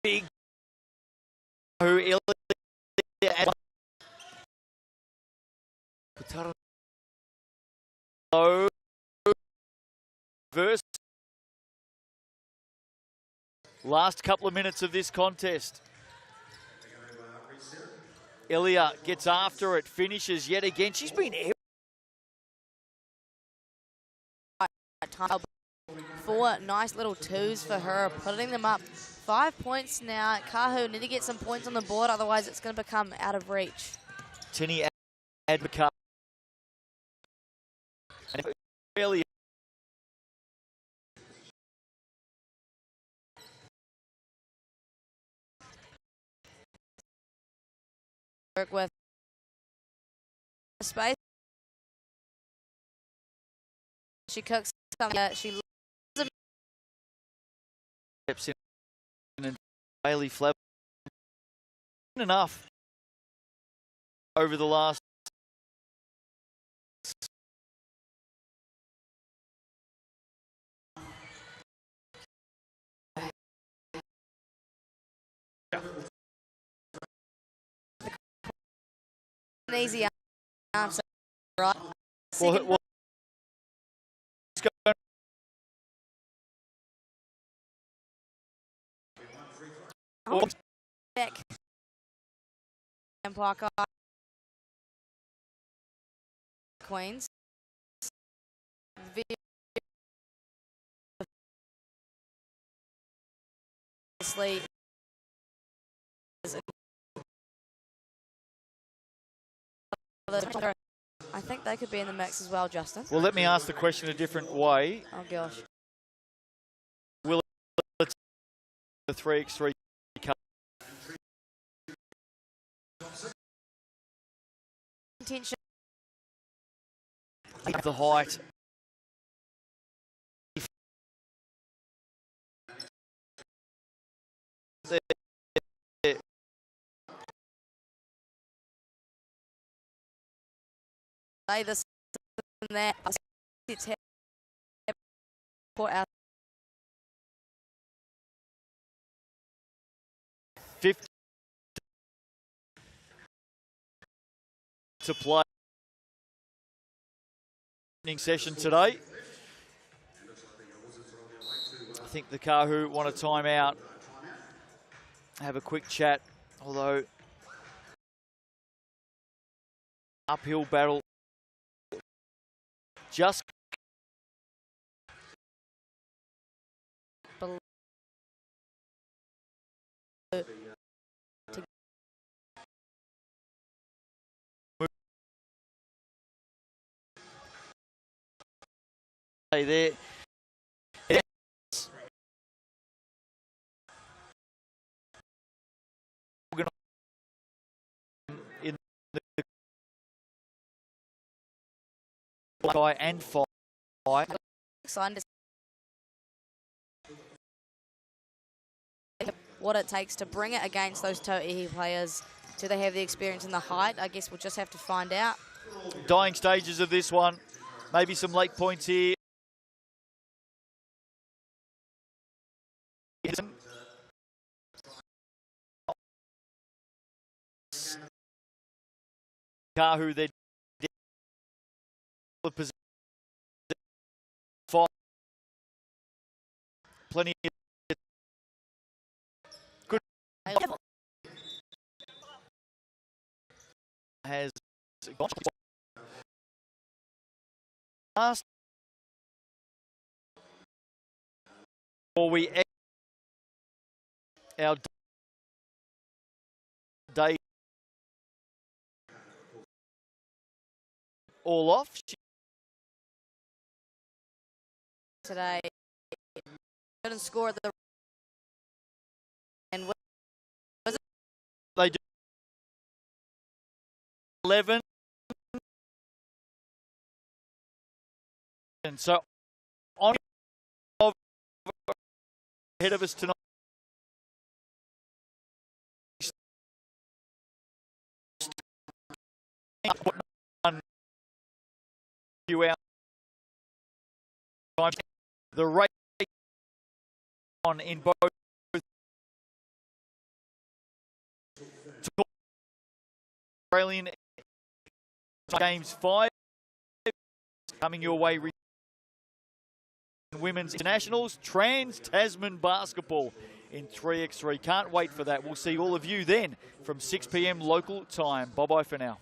big who verse last couple of minutes of this contest. Elia gets after it, finishes yet again. She's been 4 nice little 2s for her, putting them up 5 points now. Kahu need to get some points on the board, otherwise it's going to become out of reach. Tinny Advocat. Elia. Work with space. She cooks something. She steps in and Bailey Flavel enough over the last an easy answer, right? well, back and Pouakai Queens. Obviously, I think they could be in the mix as well, Justin. Well, let me ask the question a different way. Oh, gosh. Will it the 3x3 intention? The height. Say this and that. It's put out 50 to play session today. I think the Kahu want a timeout. Have a quick chat, although uphill battle. Just there. In the Whai and Whai. What it takes to bring it against those To'ihi players. Do they have the experience and the height? I guess we'll just have to find out. Dying stages of this one. Maybe some late points here. Kahu, they're position. Plenty of good. Has gone last before we our day all off today. Didn't score at the and was it? They do 11, and so on ahead of us tonight. The rate on in both Australian games 5 coming your way. Women's internationals, Trans-Tasman basketball in 3x3. Can't wait for that. We'll see all of you then from 6 p.m. local time. Bye-bye for now.